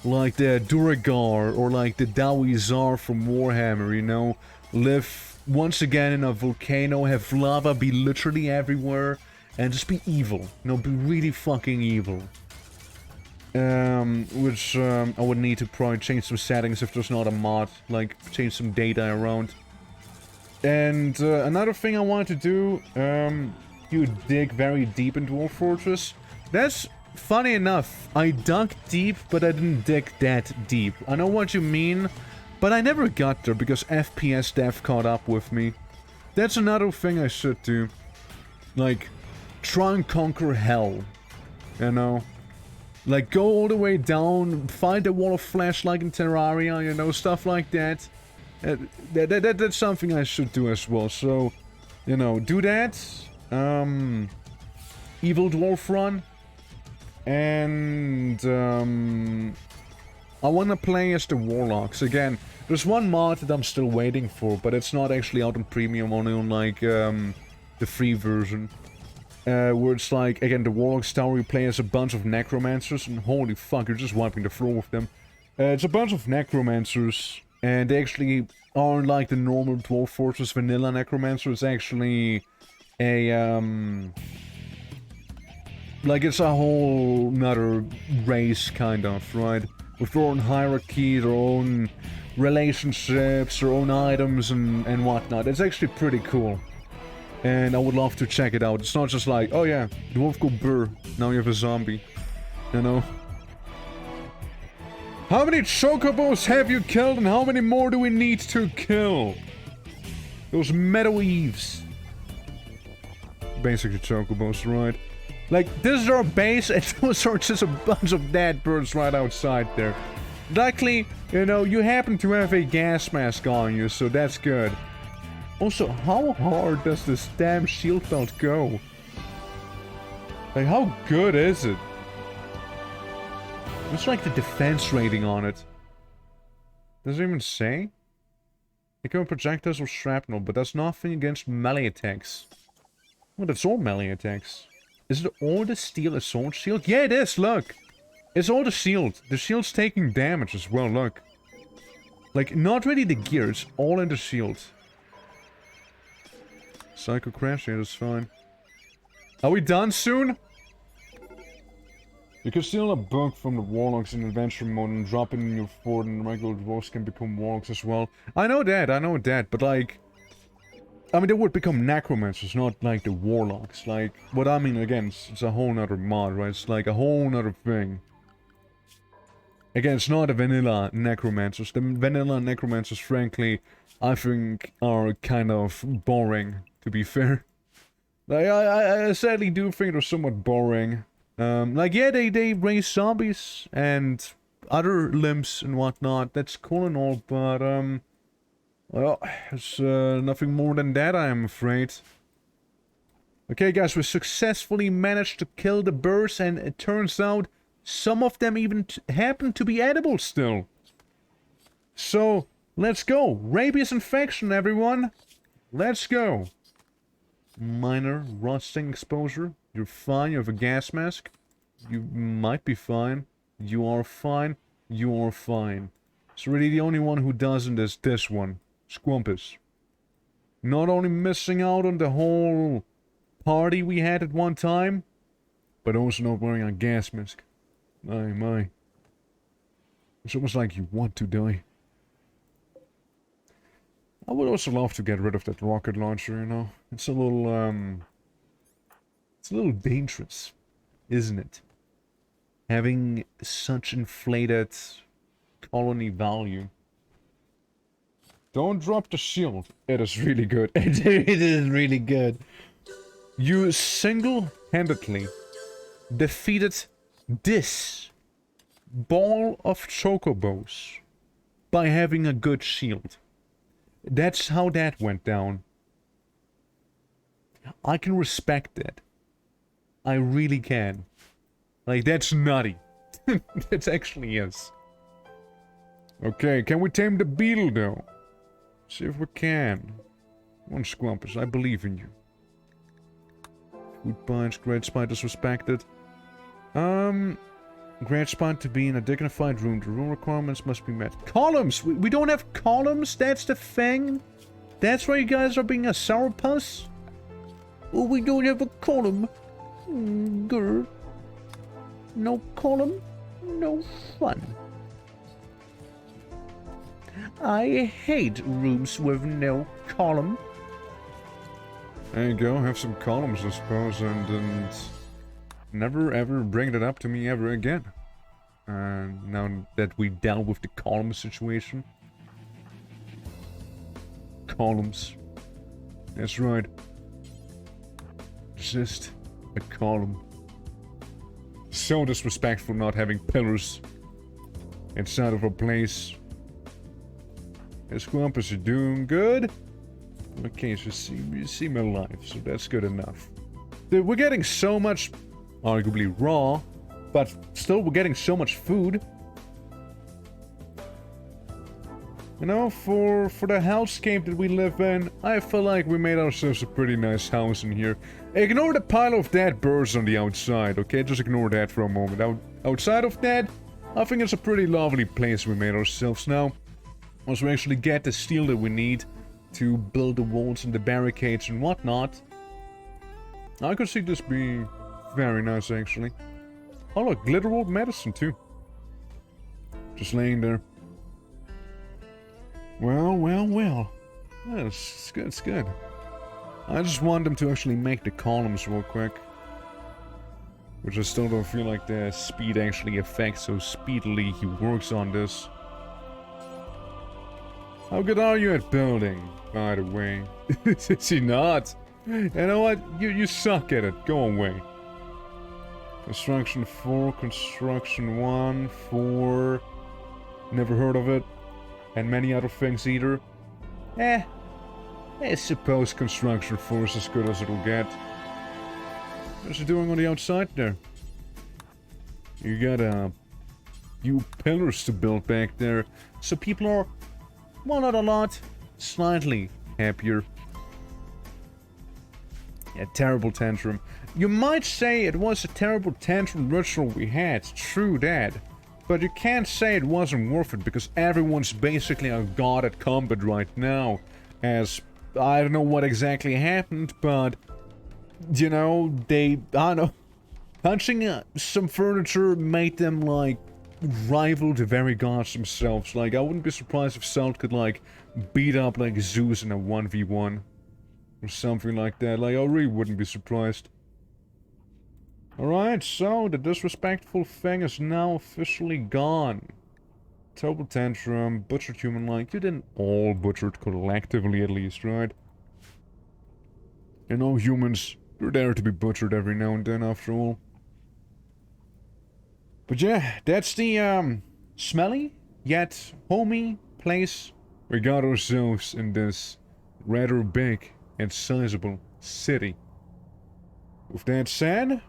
Like the Duragar or like the Dawizar from Warhammer, you know? Live once again in a volcano, have lava be literally everywhere. And just be evil. You know, be really fucking evil. Which, I would need to probably change some settings if there's not a mod. Like, change some data around. And, another thing I wanted to do, you dig very deep in Dwarf Fortress. That's, funny enough, I dug deep, but I didn't dig that deep. I know what you mean, but I never got there because FPS death caught up with me. That's another thing I should do. Like... Try and conquer hell, you know? Like, go all the way down, find a wall of flesh like in Terraria, you know, stuff like that. That's something I should do as well, so, you know, do that. Evil Dwarf Run. And, I want to play as the Warlocks. Again, there's one mod that I'm still waiting for, but it's not actually out on premium, only on, like, the free version. Where it's like, again, the Warlock's Tower, you play as a bunch of Necromancers, and holy fuck, you're just wiping the floor with them. It's a bunch of Necromancers, and they actually aren't like the normal Dwarf Fortress vanilla Necromancer. It's actually a, like, it's a whole nother race, kind of, right? With their own hierarchy, their own relationships, their own items, and whatnot. It's actually pretty cool. And I would love to check it out. It's not just like, oh yeah, dwarf go brr, now you have a zombie. You know? How many chocobos have you killed and how many more do we need to kill? Those meadow eaves. Basically chocobos, right? Like, this is our base and those are just a bunch of dead birds right outside there. Luckily, you know, you happen to have a gas mask on you, so that's good. Also, how hard does this damn shield belt go? Like, how good is it? What's like the defense rating on it? Does it even say? It can projectiles or shrapnel, but that's nothing against melee attacks. Well, that's all melee attacks. Is it all the steel assault shield? Yeah, it is, look! It's all the shield. The shield's taking damage as well, look. Like, not really the gear, it's all in the shield. Psycho Crash, yeah, that's fine. Are we done soon? You can steal a book from the Warlocks in Adventure Mode and drop it in your fort, and regular dwarves can become Warlocks as well. I know that, but like... I mean, they would become Necromancers, not like the Warlocks. Like, what I mean, again, it's a whole nother mod, right? It's like a whole nother thing. Again, it's not a vanilla Necromancers. The vanilla Necromancers, frankly, I think are kind of boring. To be fair, like, I sadly do think they're somewhat boring. Like, yeah, they raise zombies and other limbs and whatnot. That's cool and all, but Well, it's nothing more than that, I am afraid. Okay, guys, we successfully managed to kill the birds, and it turns out some of them even happen to be edible still. So, let's go. Rabies infection, everyone. Let's go. Minor rusting exposure. You're fine. You have a gas mask. You might be fine. You are fine. You are fine. So really the only one who doesn't is this one. Squumpus. Not only missing out on the whole party we had at one time, but also not wearing a gas mask. My. It's almost like you want to die. I would also love to get rid of that rocket launcher, you know. It's a little dangerous, isn't it? Having such inflated colony value. Don't drop the shield. It is really good. It is really good. You single-handedly defeated this ball of chocobos by having a good shield. That's how that went down. I can respect that. I really can. Like, that's nutty. That actually is. Okay, can we tame the beetle, though? See if we can. Come on, Squumpus, I believe in you. Food punch, great spite is respected. Great spite to be in a dignified room. The room requirements must be met. Columns! We don't have columns, that's the thing? That's why you guys are being a sourpuss? Oh, we don't have a column. GER. No column, no fun. I hate rooms with no column. There you go, have some columns, I suppose, and never ever bring that up to me ever again. Now that we dealt with the column situation. Columns. That's right. Just a column. So disrespectful not having pillars inside of a place. Hey, Squumpus, you're doing good? Okay, so you seem alive, so that's good enough. Dude, we're getting so much, arguably raw, but still we're getting so much food. You know, for the hellscape that we live in, I feel like we made ourselves a pretty nice house in here. Ignore the pile of dead birds on the outside, okay? Just ignore that for a moment. Outside of that, I think it's a pretty lovely place we made ourselves now. Once we actually get the steel that we need to build the walls and the barricades and whatnot, I could see this being very nice, actually. Oh look, glitter wall medicine too. Just laying there. Well. Yeah, it's good, it's good. I just want them to actually make the columns real quick. Which I still don't feel like the speed actually affects so speedily he works on this. How good are you at building, by the way? Is he not? You know what? You suck at it. Go away. Construction 4, Construction 1, 4... Never heard of it. And many other things either. I suppose Construction 4 is as good as it'll get. What's it doing on the outside there? You got a few pillars to build back there. So people are, well, not a lot, slightly happier. Yeah, terrible tantrum. You might say it was a terrible tantrum ritual we had, true that. But you can't say it wasn't worth it, because everyone's basically a god at combat right now. As, I don't know what exactly happened, but, you know, I don't know, punching some furniture made them, like, rival the very gods themselves. Like, I wouldn't be surprised if South could, like, beat up, like, Zeus in a 1v1. Or something like that. Like, I really wouldn't be surprised. Alright, so the disrespectful thing is now officially gone. Terrible tantrum, butchered human-like. You didn't all butchered collectively at least, right? You know, humans, they're there to be butchered every now and then after all. But yeah, that's the smelly yet homey place we got ourselves in this rather big and sizable city. With that said,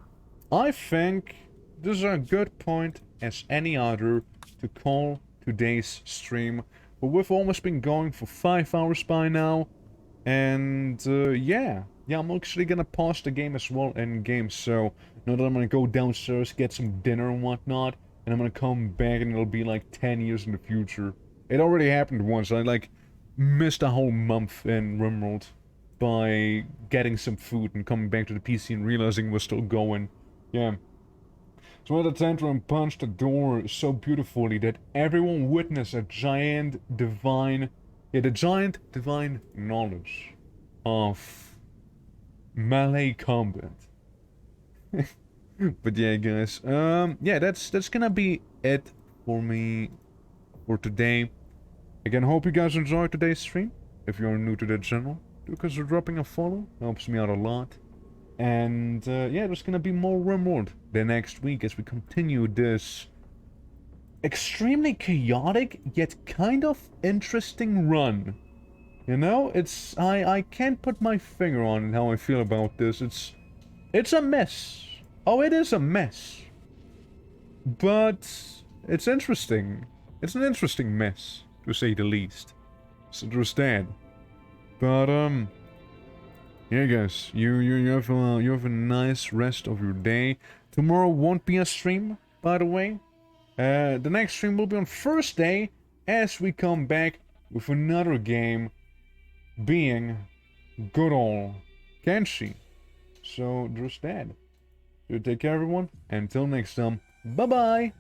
I think this is a good point as any other to call today's stream. But we've almost been going for 5 hours by now. And yeah, I'm actually gonna pause the game as well in game. So now that I'm gonna go downstairs, get some dinner and whatnot, and I'm gonna come back and it'll be like 10 years in the future. It already happened once. I like missed a whole month in RIMWORLD by getting some food and coming back to the PC and realizing we're still going. Yeah. So when the tantrum punched the door so beautifully that everyone witnessed a giant divine knowledge of melee combat. But yeah, guys, yeah, that's gonna be it for me for today. Again, hope you guys enjoyed today's stream. If you're new to the channel, do consider dropping a follow. Helps me out a lot. And yeah, there's gonna be more RIMWORLD the next week as we continue this extremely chaotic yet kind of interesting run. You know, it's I can't put my finger on how I feel about this. It's a mess. Oh, it is a mess. But it's interesting. It's an interesting mess, to say the least. So there's that. But yeah, guys, you have a nice rest of your day. Tomorrow won't be a stream, by the way. The next stream will be on Thursday as we come back with another game, being good old Kenshi. So there's that. So take care, everyone. Until next time, bye bye.